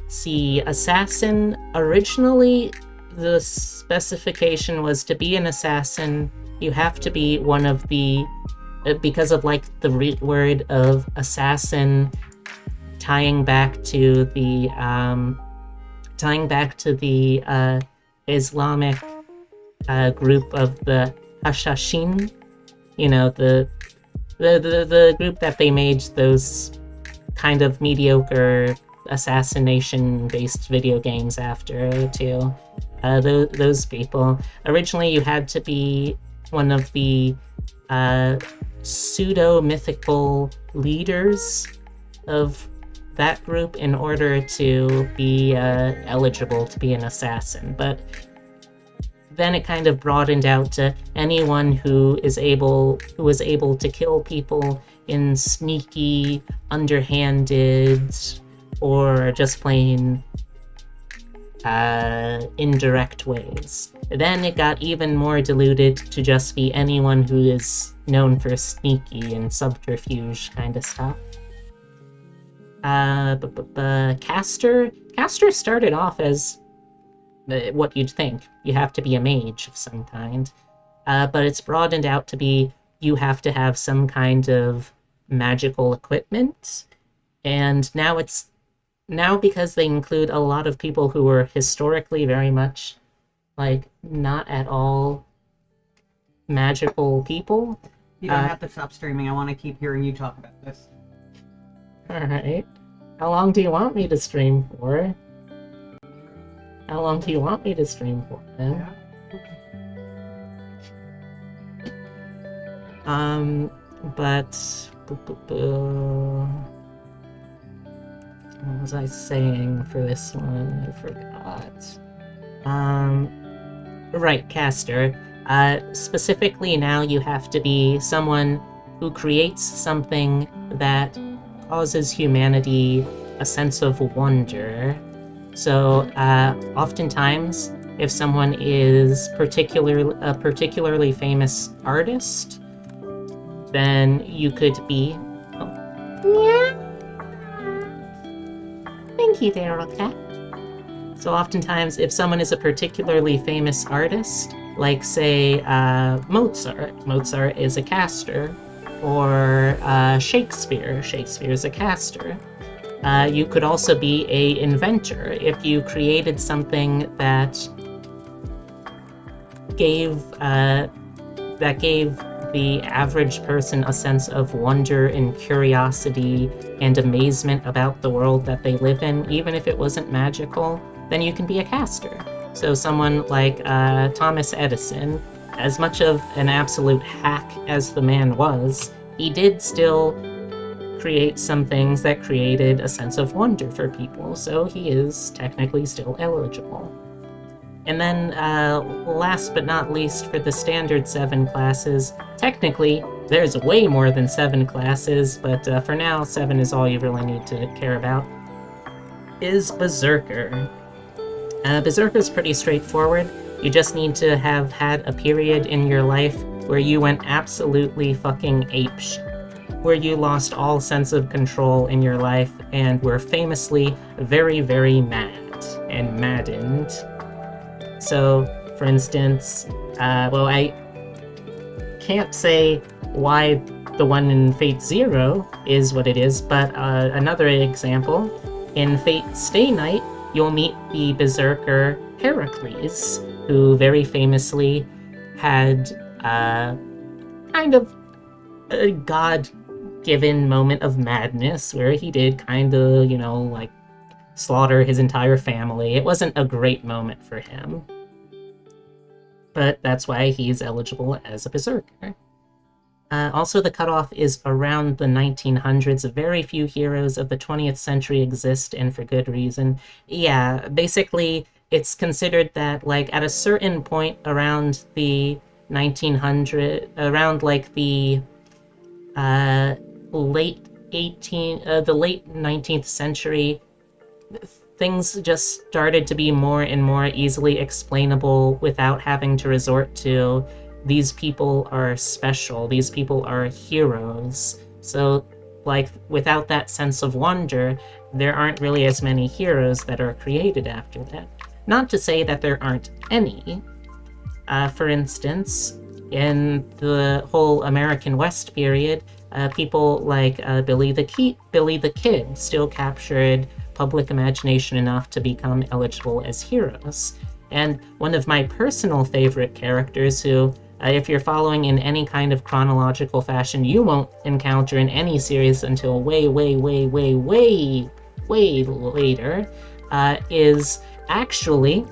See, Assassin, originally the specification was to be an assassin, you have to be one of the, because of like the root word of assassin tying back to the Islamic group of the Hashashin, you know, the group that they made those kind of mediocre assassination-based video games after, too. Those people. Originally, you had to be one of the pseudo-mythical leaders of that group in order to be eligible to be an assassin, but then it kind of broadened out to anyone who is able to kill people in sneaky, underhanded, or just plain indirect ways. Then it got even more diluted to just be anyone who is known for sneaky and subterfuge kind of stuff. Caster started off as what you'd think. You have to be a mage of some kind. But it's broadened out to be you have to have some kind of magical equipment. And now because they include a lot of people who were historically very much, like, not at all magical people. You don't have to stop streaming. I want to keep hearing you talk about this. Alright. How long do you want me to stream for? How long do you want me to stream for, then? Yeah. But... What was I saying for this one? I forgot. Right, caster. Specifically now you have to be someone who creates something that causes humanity a sense of wonder. So, oftentimes, if someone is a particularly famous artist, then you could be. Oh, yeah. Thank you, there, okay. So oftentimes, if someone is a particularly famous artist, like say Mozart is a caster, or Shakespeare is a caster. You could also be a inventor if you created something gave uh, that gave the average person a sense of wonder and curiosity and amazement about the world that they live in, even if it wasn't magical, then you can be a caster. So someone like Thomas Edison, as much of an absolute hack as the man was, he did still create some things that created a sense of wonder for people, so he is technically still eligible. And then, last but not least, for the standard 7 classes, technically, there's way more than 7 classes, but for now, 7 is all you really need to care about, is Berserker. Berserker's pretty straightforward. You just need to have had a period in your life where you went absolutely fucking apeshit, where you lost all sense of control in your life and were famously very, very mad and maddened. So, for instance, I can't say why the one in Fate Zero is what it is, but another example, in Fate Stay Night, you'll meet the Berserker Heracles, who very famously had kind of a god-given moment of madness where he did kind of, like, slaughter his entire family. It wasn't a great moment for him, but that's why he's eligible as a Berserker. Also, the cutoff is around the 1900s. Very few heroes of the 20th century exist, and for good reason. Yeah, basically, it's considered that, like, at a certain point around the 1900, around, like, the late 19th century, things just started to be more and more easily explainable without having to resort to these people are special, these people are heroes. So, like, without that sense of wonder, there aren't really as many heroes that are created after that. Not to say that there aren't any. For instance, in the whole American West period, people like Billy the Kid still captured public imagination enough to become eligible as heroes. And one of my personal favorite characters who, if you're following in any kind of chronological fashion, you won't encounter in any series until way, way, way, way, way, way later, is actually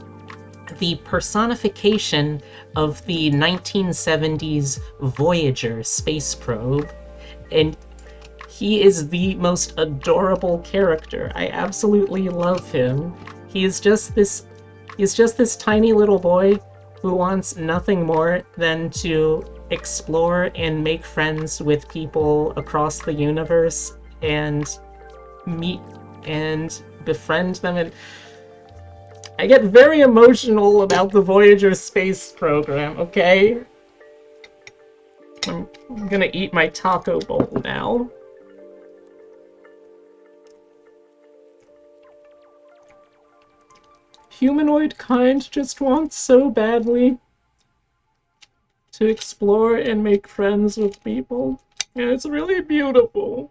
the personification of the 1970s Voyager space probe. And he is the most adorable character. I absolutely love him. He's just this tiny little boy who wants nothing more than to explore and make friends with people across the universe and meet and befriend them. And I get very emotional about the Voyager space program, okay? I'm gonna eat my taco bowl now. Humanoid kind just wants so badly to explore and make friends with people. And it's really beautiful.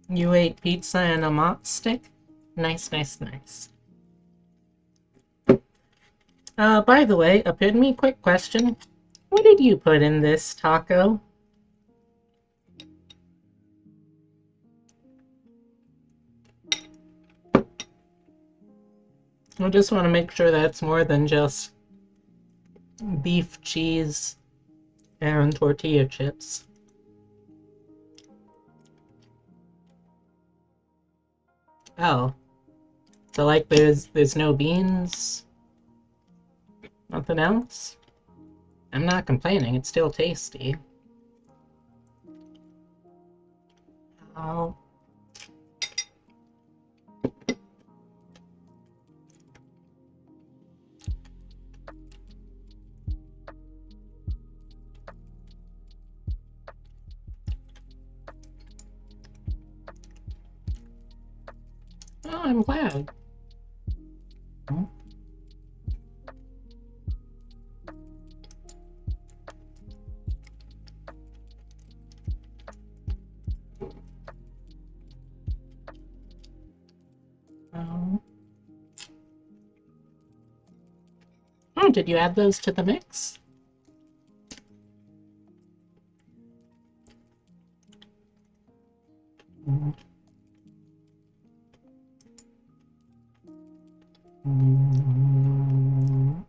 You ate pizza and a mott stick? Nice, nice, nice. By the way, Epitome, quick question. What did you put in this taco? I just want to make sure that it's more than just beef, cheese, and tortilla chips. Oh. So like there's no beans? Nothing else? I'm not complaining, it's still tasty. Oh. Oh, I'm glad. Hmm? Oh. Oh, did you add those to the mix? Mm. Mm.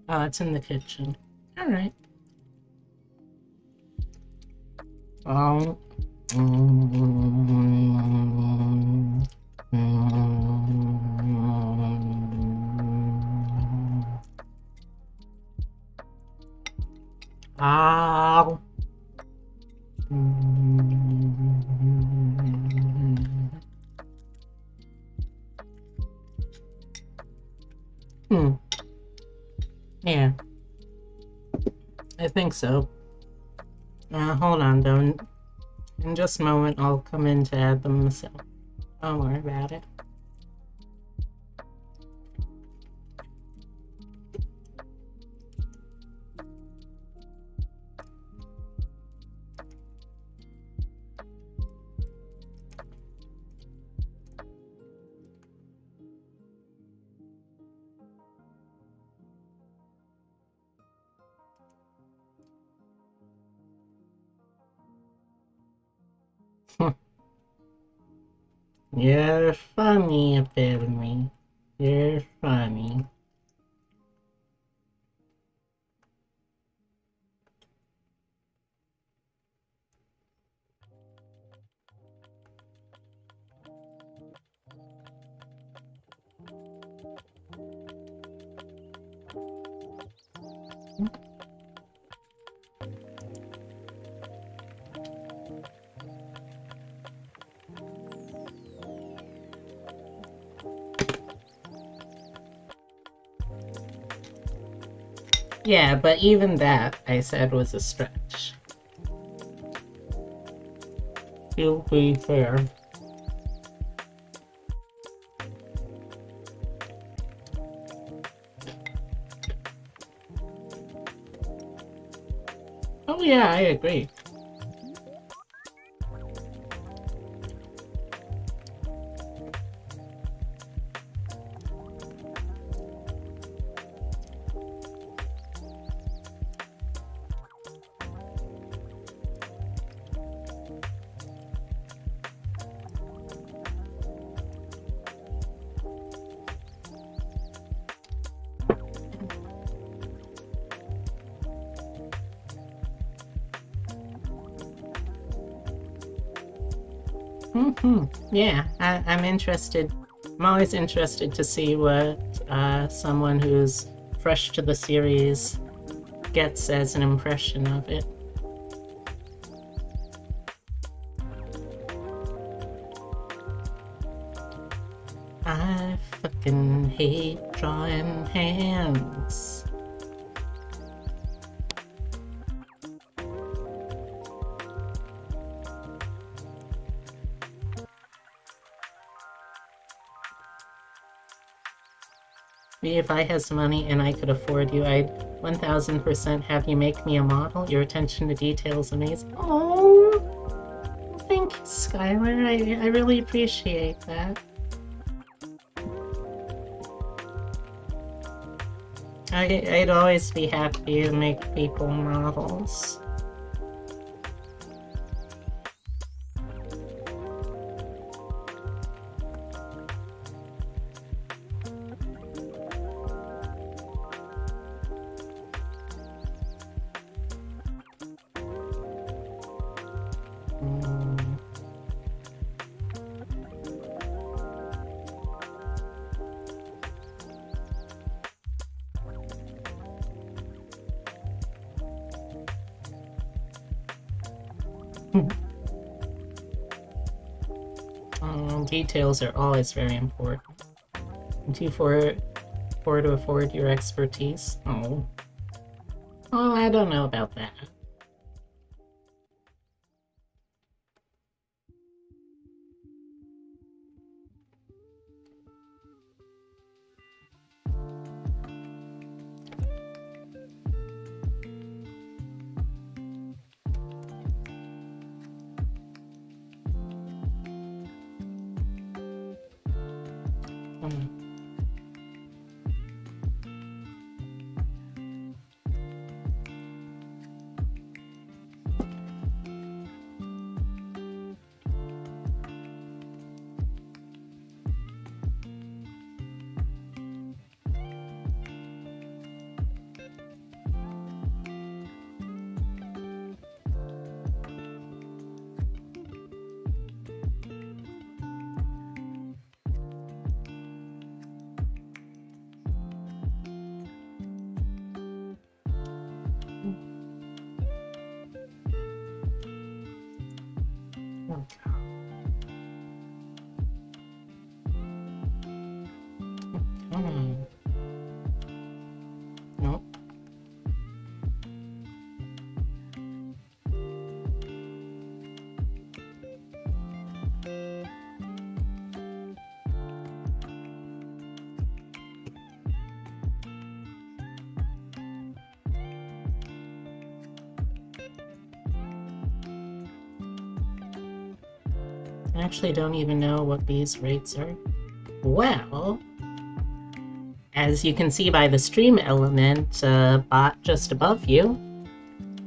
Oh, it's in the kitchen. Alright. Oh. Mm. Mm. Ow. Hmm. Yeah, I think so. Hold on, though. In just a moment, I'll come in to add them myself. Don't worry about it. You're funny, Epitome. You're funny. Yeah, but even that, I said, was a stretch. To be fair. Oh yeah, I agree. Yeah, I'm interested. I'm always interested to see what someone who's fresh to the series gets as an impression of it. I fucking hate drawing hands. If I had some money and I could afford you, I'd 1000% have you make me a model. Your attention to detail is amazing. Oh, thank you, Skylar. I really appreciate that. I'd always be happy to make people models. Details are always very important. Do you for to afford your expertise? Oh. Oh, I don't know about that. Nope. I actually don't even know what these rates are. Well, as you can see by the stream element bot just above you,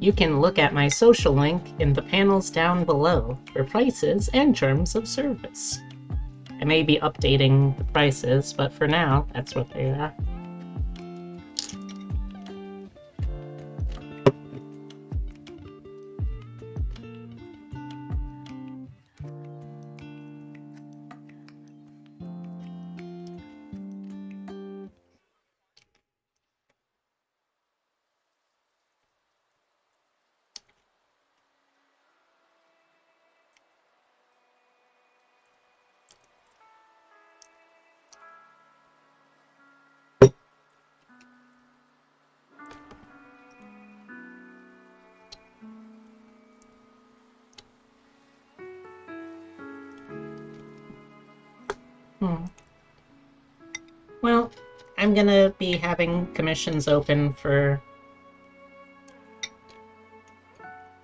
you can look at my social link in the panels down below for prices and terms of service. I may be updating the prices, but for now, that's what they are. Well, I'm gonna be having commissions open for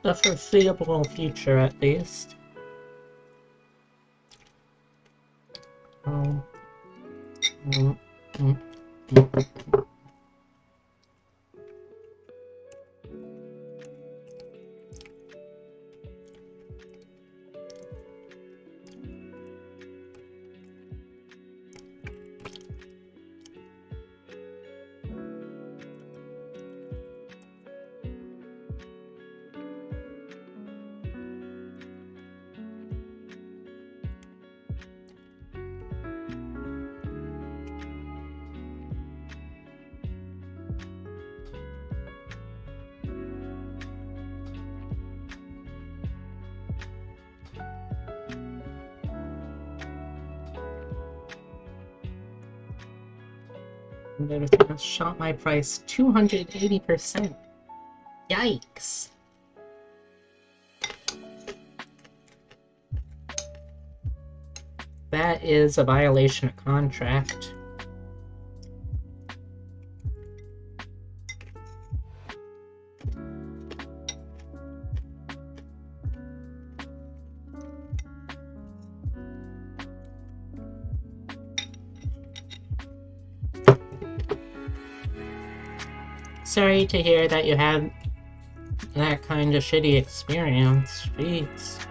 the foreseeable future, at least. They've shot my price 280%. Yikes. That is a violation of contract. Sorry to hear that you had that kind of shitty experience. Jeez.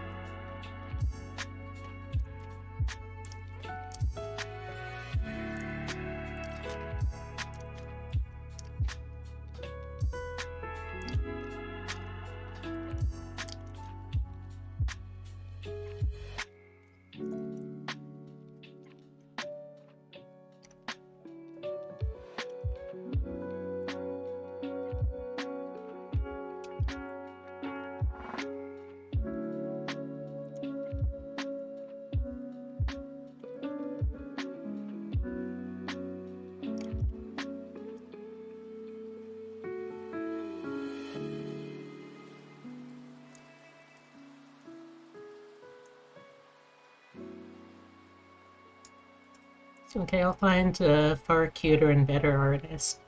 It's okay, I'll find a far cuter and better artist.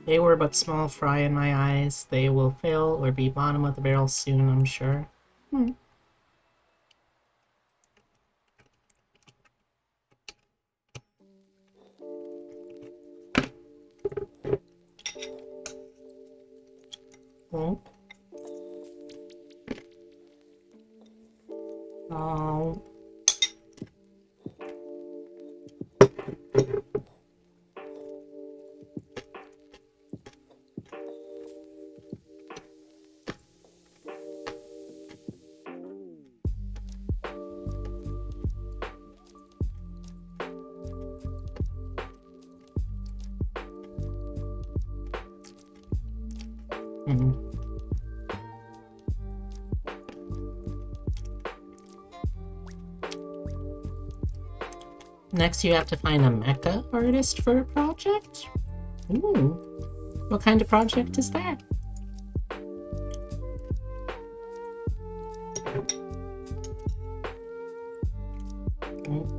They were but small fry in my eyes. They will fail or be bottom of the barrel soon, I'm sure. Hmm. Oh. Oh. Hmm. Next, you have to find a mecha artist for a project? Ooh. What kind of project is that? Mm.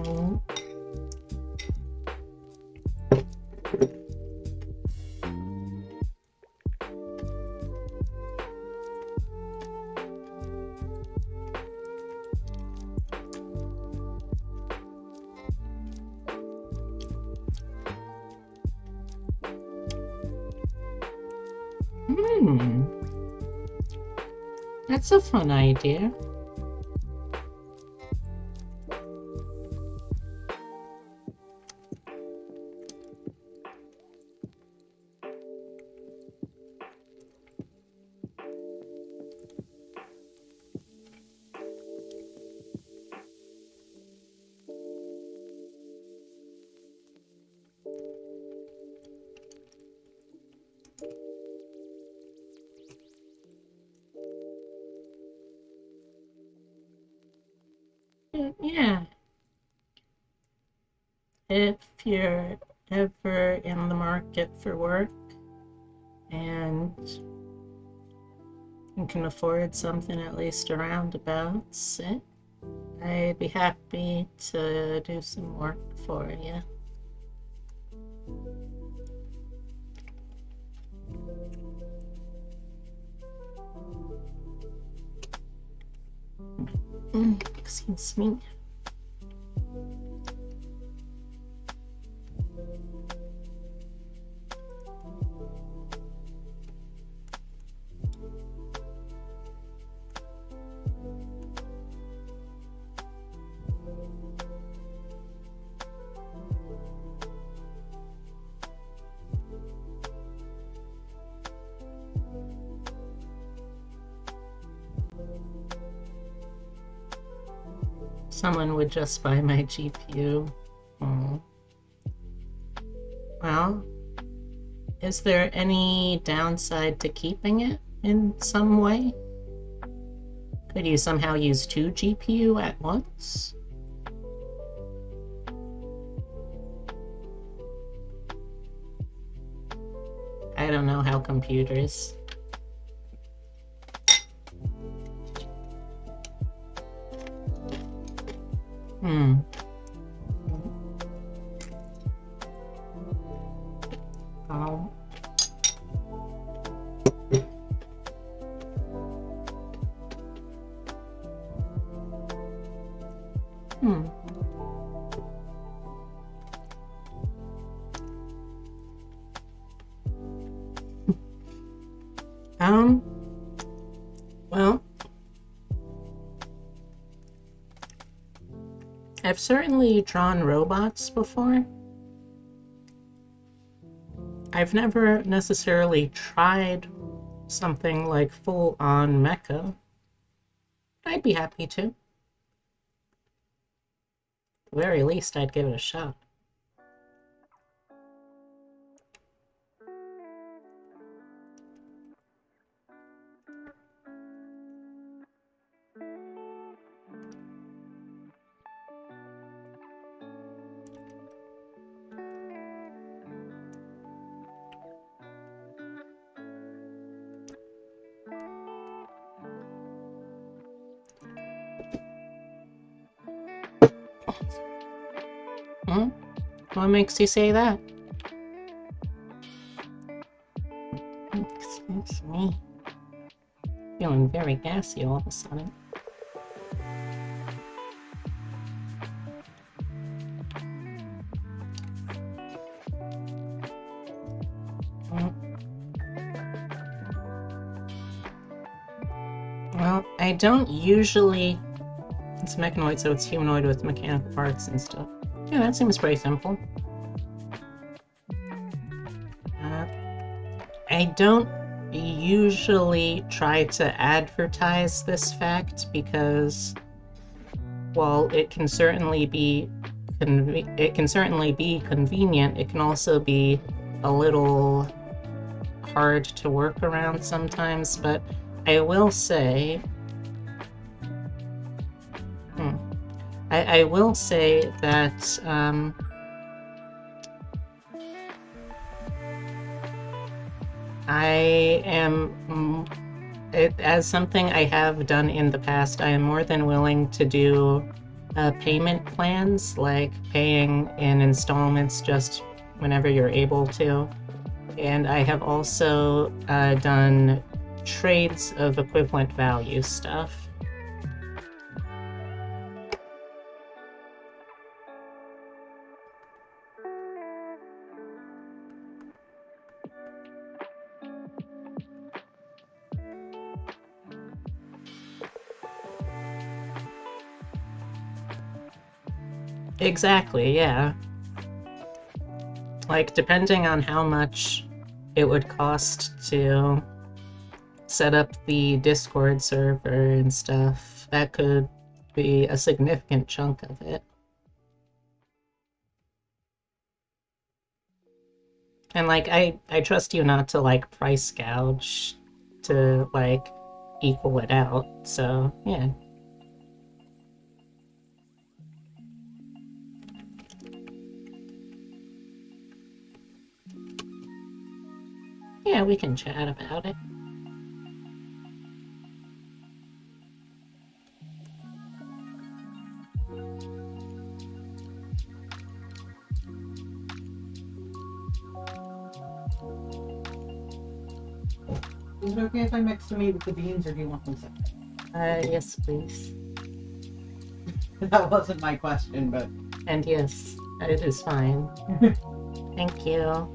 Oh. Hmm. That's a fun idea. Yeah. If you're ever in the market for work and you can afford something at least around about it, I'd be happy to do some work for you. Excuse me. Someone would just buy my GPU. Oh. Well, is there any downside to keeping it in some way? Could you somehow use 2 GPU at once? I don't know how computers. Hmm. Oh. Hmm. Um, well, I've certainly drawn robots before. I've never necessarily tried something like full-on mecha. I'd be happy to. At the very least, I'd give it a shot. Hmm? What makes you say that? Excuse me. Feeling very gassy all of a sudden. Well, I don't usually... It's mechanoid, so it's humanoid with mechanical parts and stuff. Yeah, that seems pretty simple. I don't usually try to advertise this fact because, while it can certainly be convenient, it can also be a little hard to work around sometimes. But I will say, I will say that I am, as something I have done in the past, I am more than willing to do payment plans, like paying in installments just whenever you're able to. And I have also done trades of equivalent value stuff. Exactly, yeah. Like, depending on how much it would cost to set up the Discord server and stuff, that could be a significant chunk of it. And, like, I trust you not to, like, price gouge to, like, equal it out, so, yeah. Yeah, we can chat about it. Is it okay if I mix the meat with the beans, or do you want them separate? Yes, please. That wasn't my question, but... And yes, it is fine. Thank you.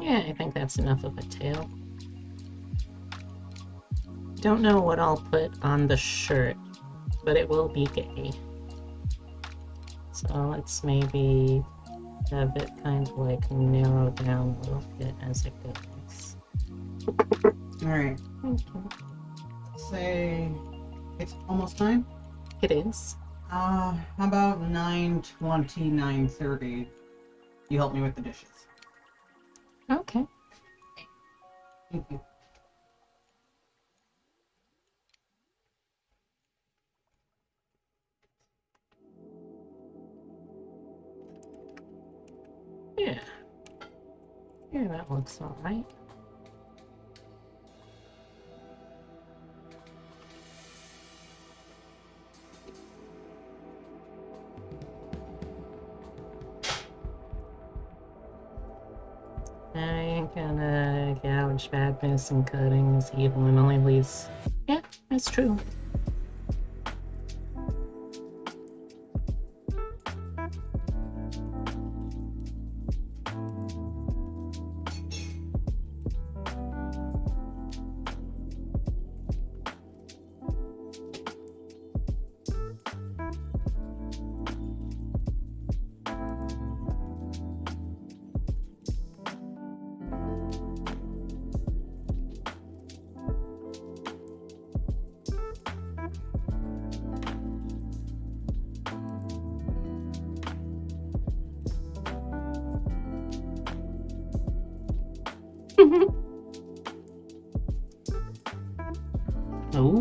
Yeah, I think that's enough of a tail. Don't know what I'll put on the shirt, but it will be gay. So let's maybe have it kind of like narrow down a little bit as it goes. Alright. Thank you. Say it's almost time? It is. How about 9:20, 9:30? You help me with the dishes. Okay. Thank you. Yeah. Yeah, that looks alright. I ain't gonna gouge badness and cutting is evil and only leaves. Yeah, that's true.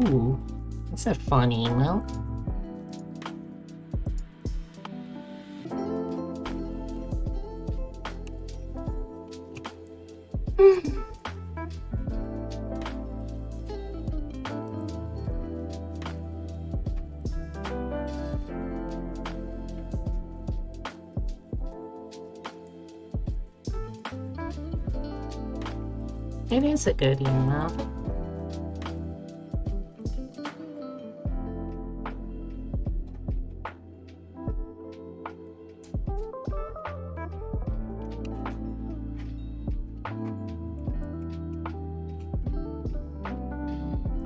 Ooh, that's a fun email. It is a good email.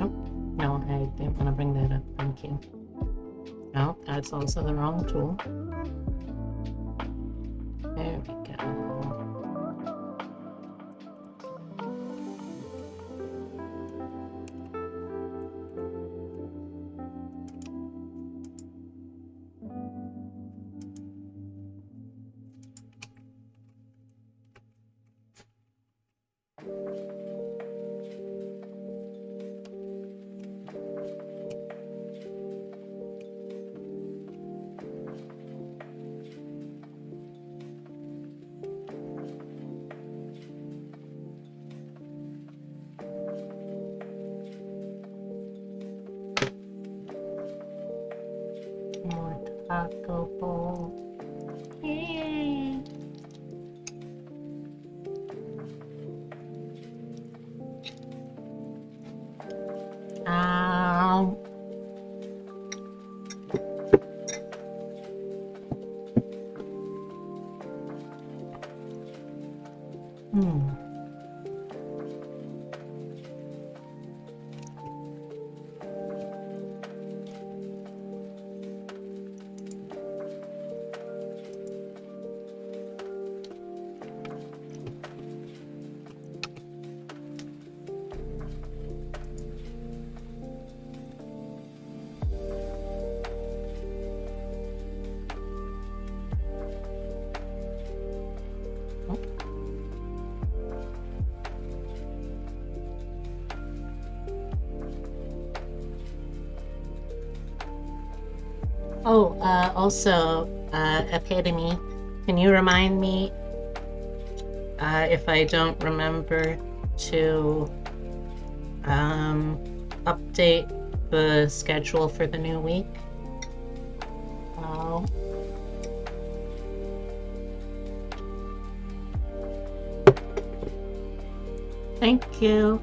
Oh, no, I didn't want to bring that up. Thank you. No, that's also the wrong tool. There we go. More taco bowl. Yay! Ow. Oh, also, Epitome, can you remind me if I don't remember to update the schedule for the new week? Oh. Thank you.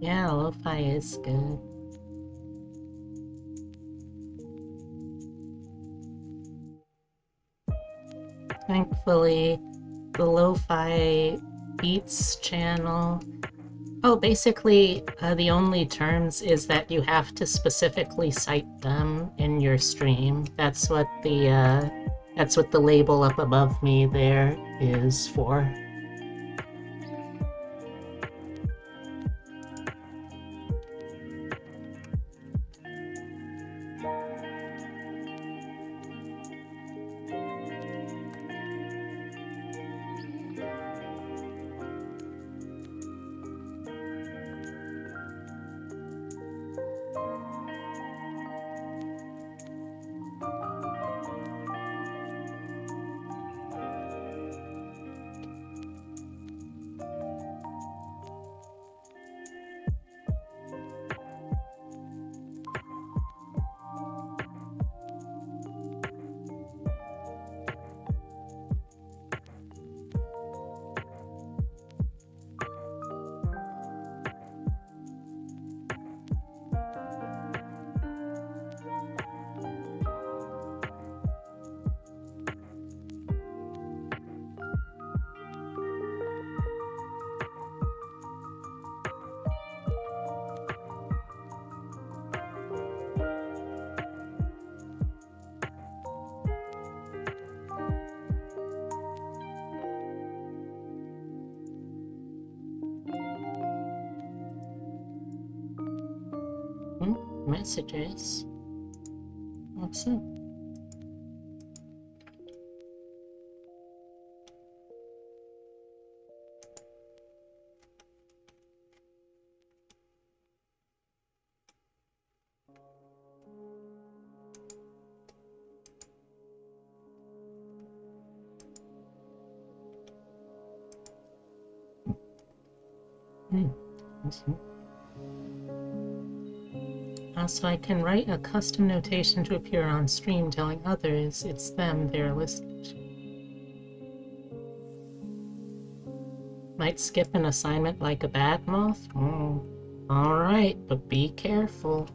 Yeah, lo-fi is good. Thankfully, the lo-fi beats channel. Oh, basically, the only terms is that you have to specifically cite them in your stream. That's what the label up above me there is for. Messages. What's up? So I can write a custom notation to appear on stream telling others it's them they're listening to. Might skip an assignment like a bad moth? Alright, but be careful.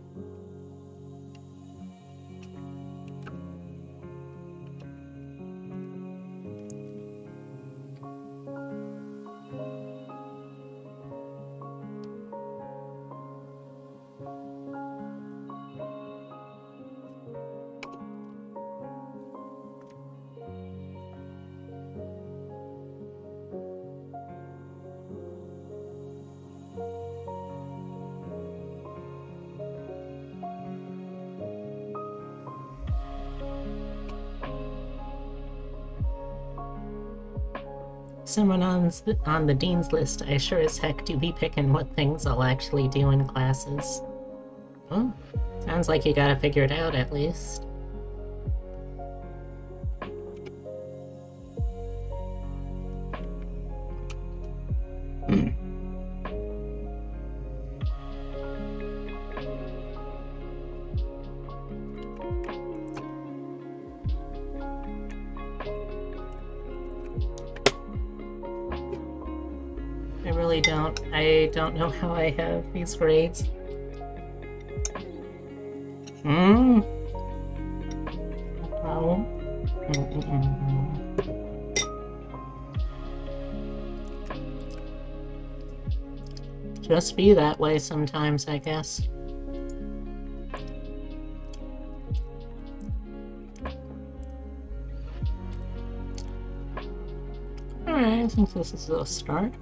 Someone on the dean's list, I sure as heck do be picking what things I'll actually do in classes. Oh, sounds like you gotta figure it out at least. I don't know how I have these grades. Oh. Just be that way sometimes, I guess. Alright, I think this is a start.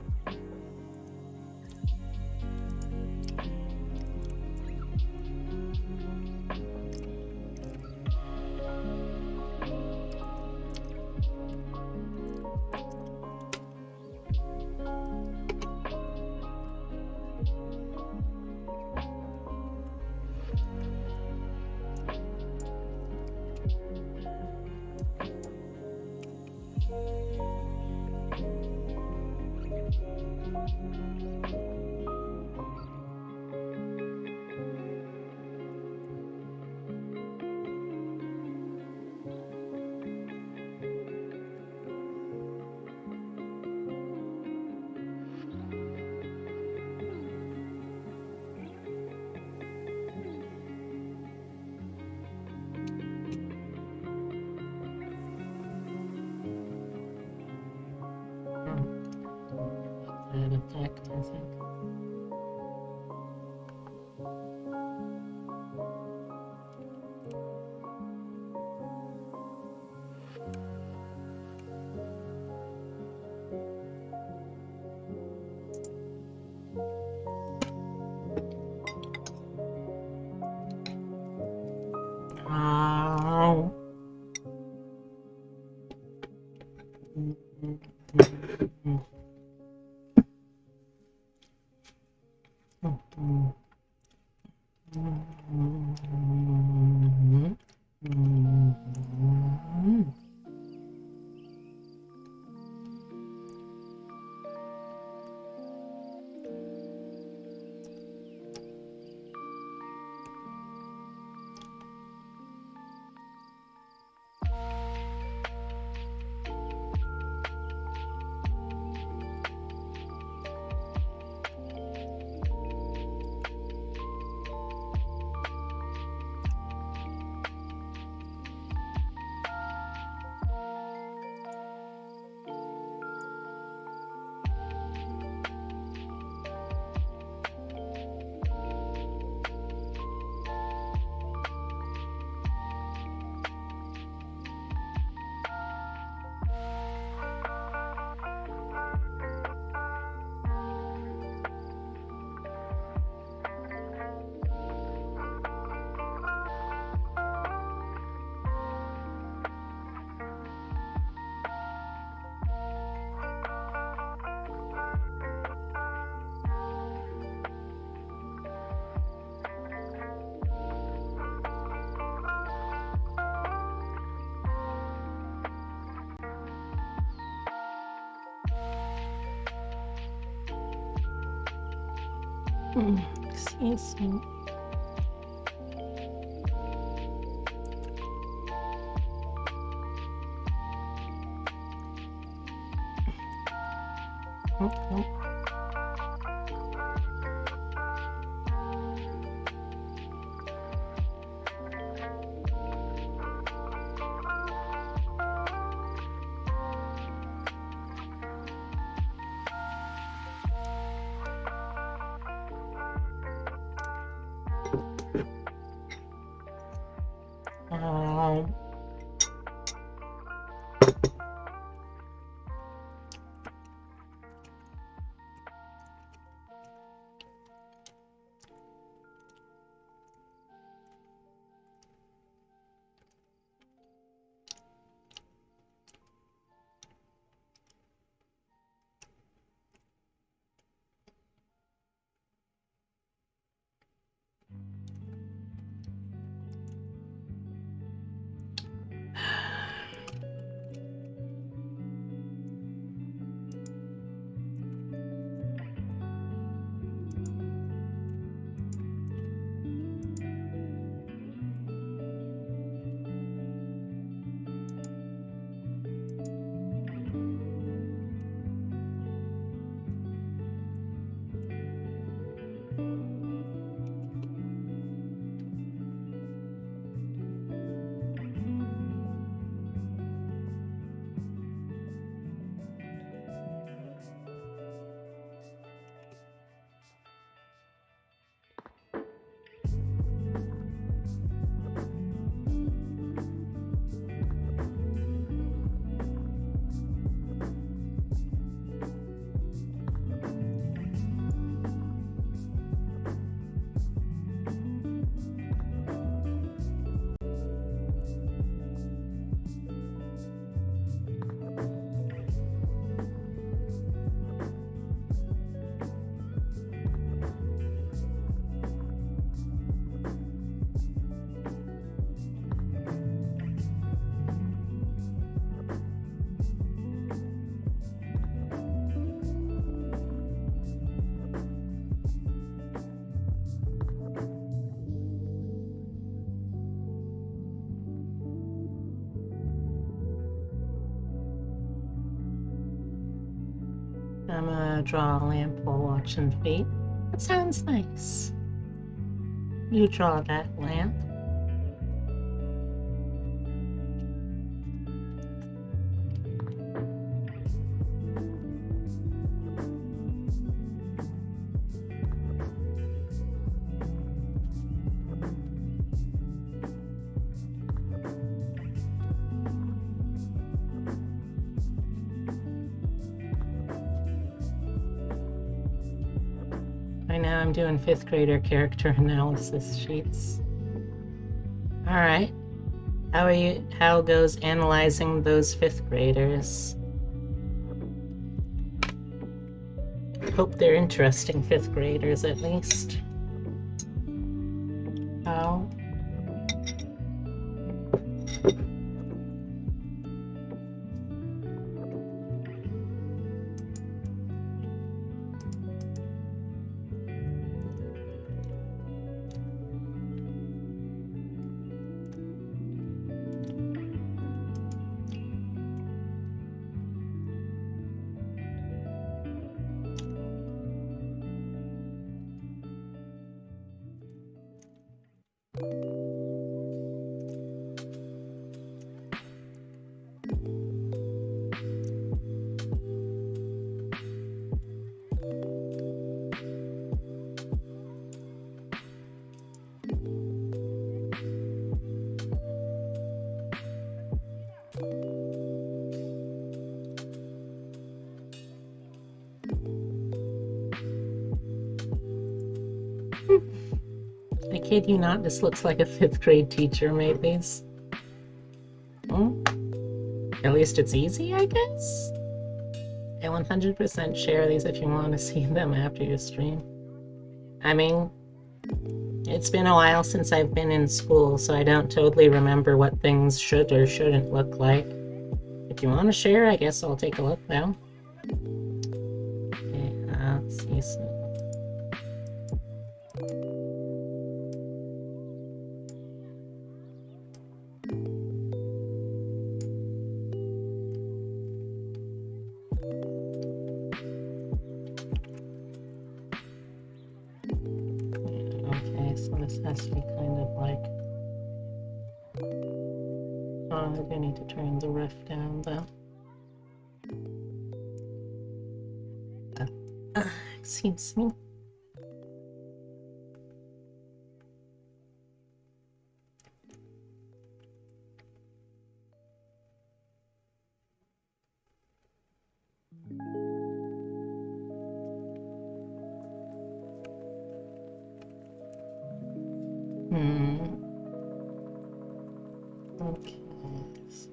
Excuse me. I'm gonna draw a lamp while watching Fate. That sounds nice. You draw that lamp. By now I'm doing 5th grader character analysis sheets. Alright. How goes analyzing those 5th graders? hope they're interesting 5th graders at least. Oh. I kid you not, this looks like a 5th grade teacher made these. Hmm? At least it's easy, I guess? I 100% share these if you want to see them after your stream. I mean, it's been a while since I've been in school, so I don't totally remember what things should or shouldn't look like. If you want to share, I guess I'll take a look now. Okay, let's see some. Okay, so this has to be kind of like... Oh, I do need to turn the ref down, though. Excuse me. Okay, so...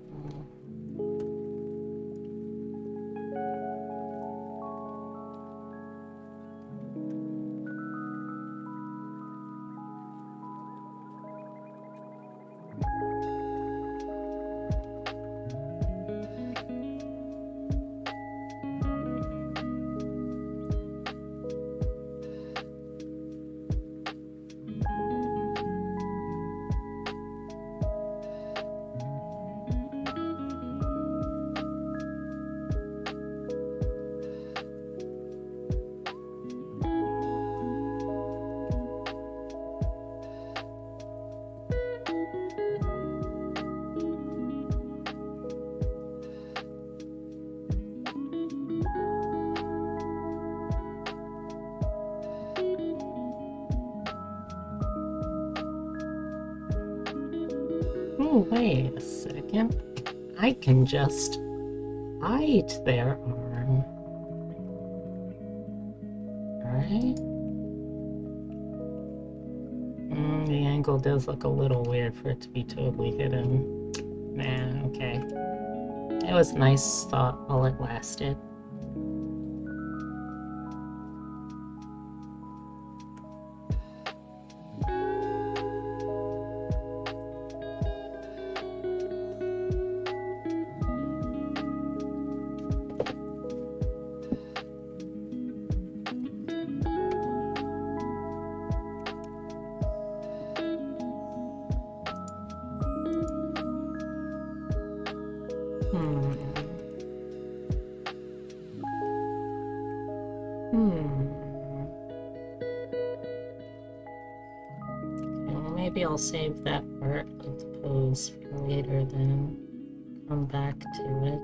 Oh, wait a second. I can just hide their arm. Right? The angle does look a little weird for it to be totally hidden. Nah, okay. It was a nice thought while it lasted. Maybe I'll save that part of the pose for later, then come back to it.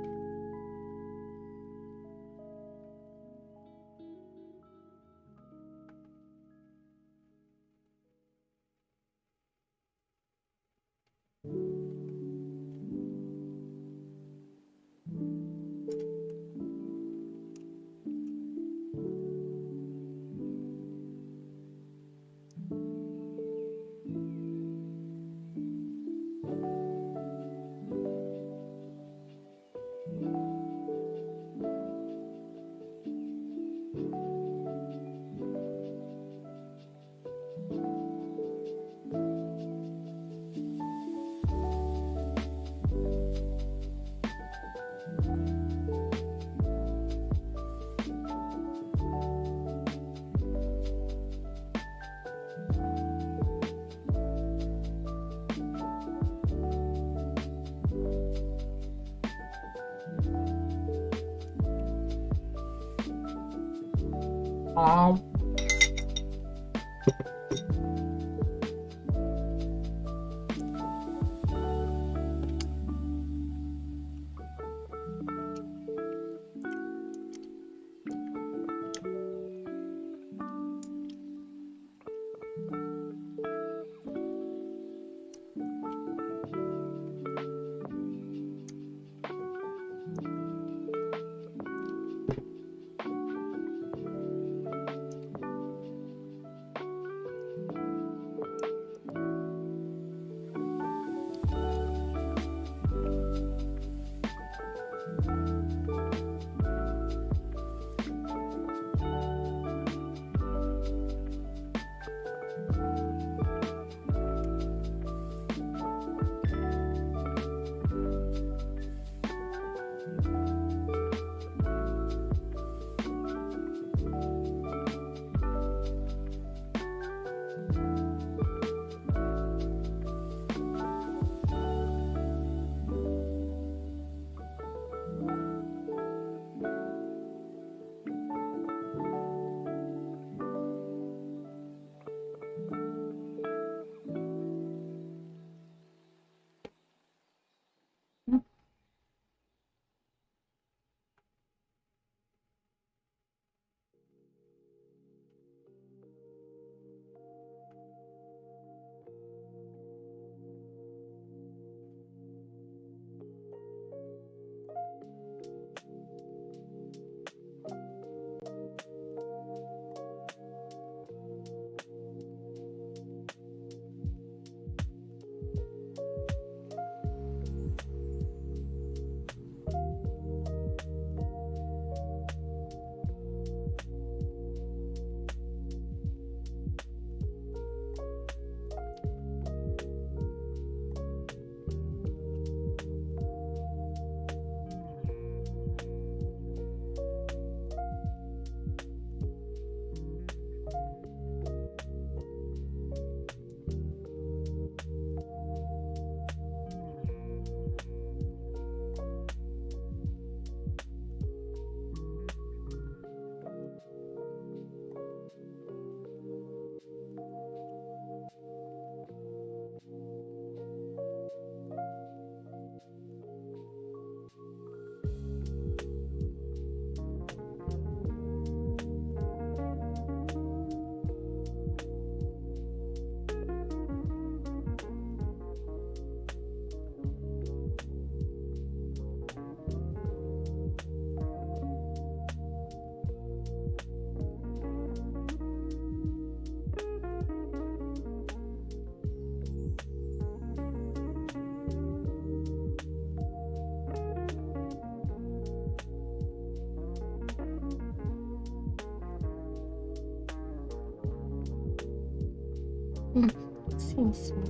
Seems sweet.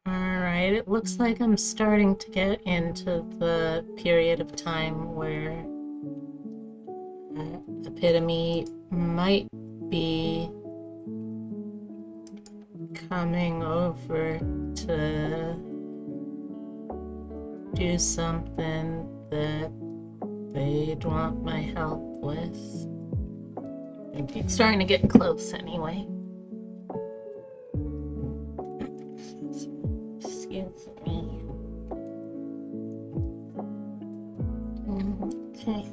Alright, it looks like I'm starting to get into the period of time where Epitome might be coming over to do something that they'd want my help with. It's starting to get close anyway. Excuse me. Okay.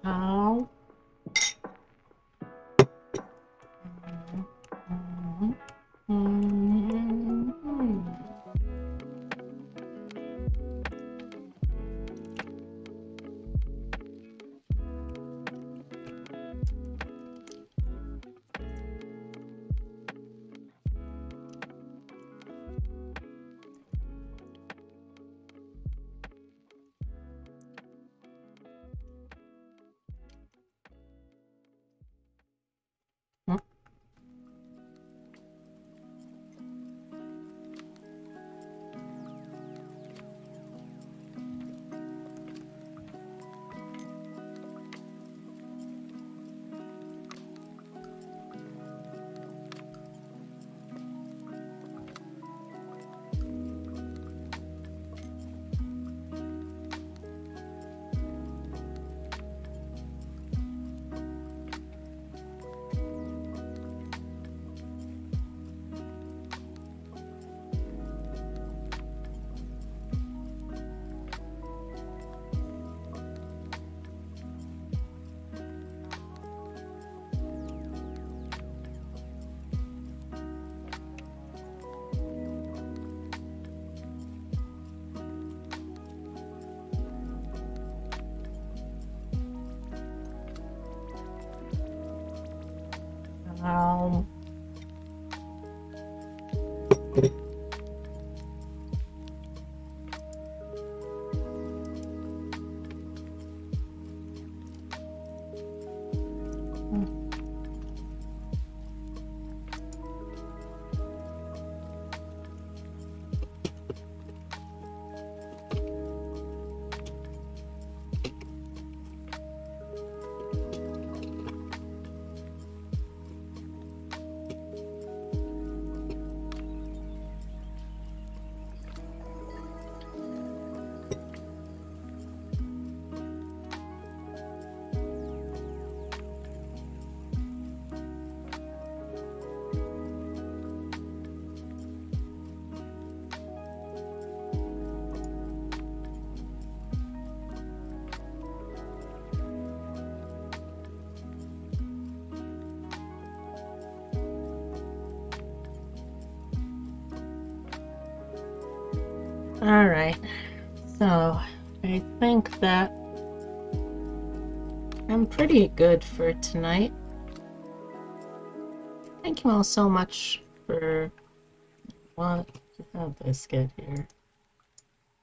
Ow. Ow. All right, so I think that I'm pretty good for tonight. Thank you all so much for what? How'd this get here?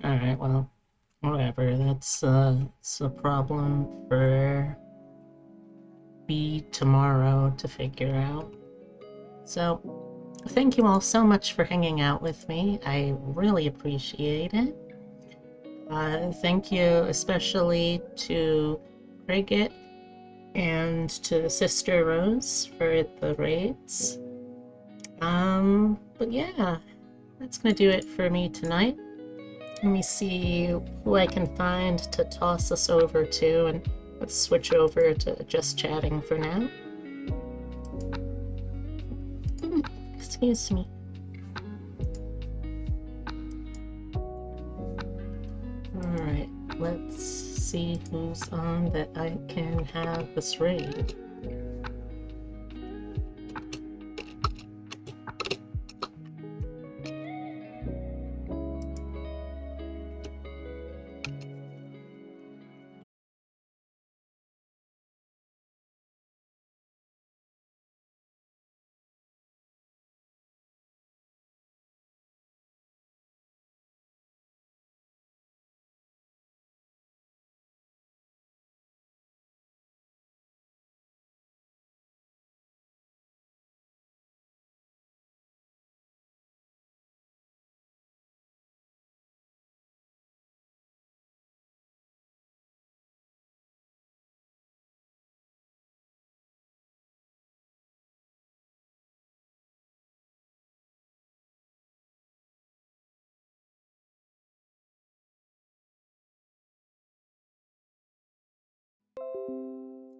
Alright, well, whatever. That's it's a problem for me tomorrow to figure out. So, thank you all so much for hanging out with me. I really appreciate it. Thank you especially to Frigate and to Sister Rose for the raids. But yeah, that's gonna do it for me tonight. Let me see who I can find to toss us over to, and let's switch over to just chatting for now. Excuse me. Alright, let's see who's on that I can have this raid.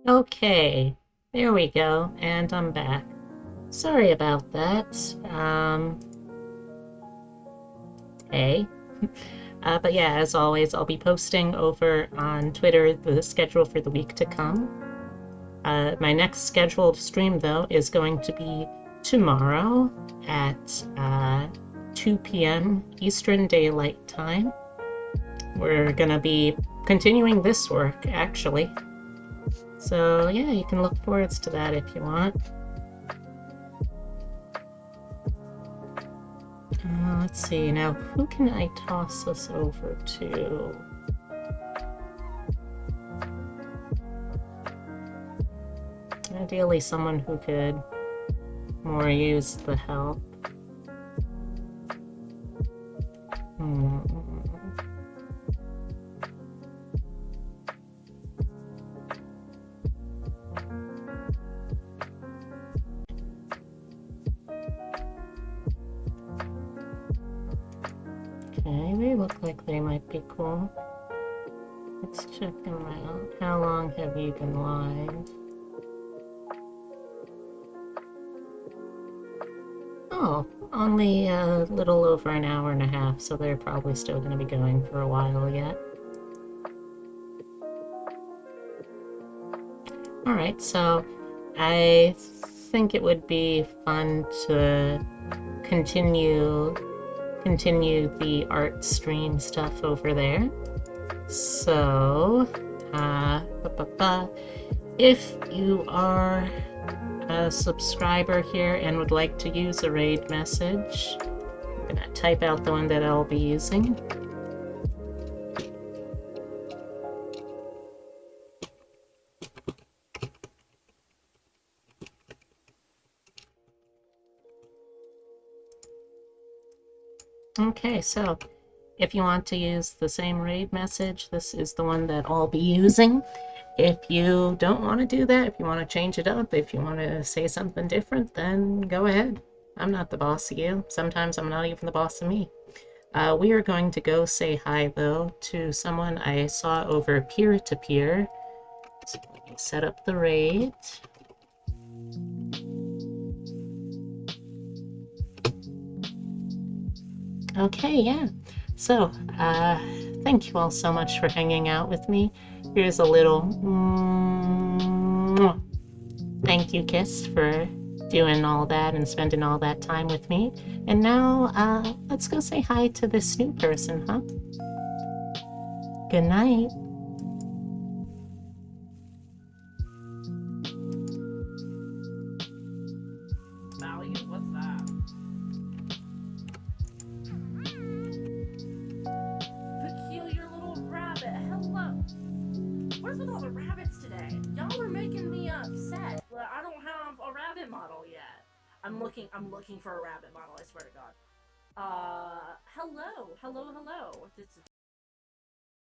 Okay, there we go, and I'm back. Sorry about that. Hey. But yeah, as always, I'll be posting over on Twitter the schedule for the week to come. My next scheduled stream, though, is going to be tomorrow at 2 p.m. Eastern Daylight Time. We're gonna be continuing this work, actually. So yeah, you can look forward to that if you want. Let's see, now who can I toss us over to? Ideally someone who could more use the help. Okay, they look like they might be cool. Let's check them out. How long have you been live? Oh, only a little over an hour and a half, so they're probably still going to be going for a while yet. Alright, so I think it would be fun to continue the art stream stuff over there. So, if you are a subscriber here and would like to use a raid message, I'm gonna type out the one that I'll be using. Okay, so if you want to use the same raid message, this is the one that I'll be using. If you don't want to do that, if you want to change it up, if you want to say something different, then go ahead. I'm not the boss of you. Sometimes I'm not even the boss of me. We are going to go say hi, though, to someone I saw over peer-to-peer. So let me set up the raid. Okay, yeah. So, thank you all so much for hanging out with me. Here's a little thank you kiss for doing all that and spending all that time with me. And now, let's go say hi to this new person, huh? Good night. Value? What's that? Peculiar little rabbit. Hello. What's with all the rabbits today? Y'all are making me upset. I don't have a rabbit model yet. I'm looking for a rabbit model, I swear to God. Hello. This is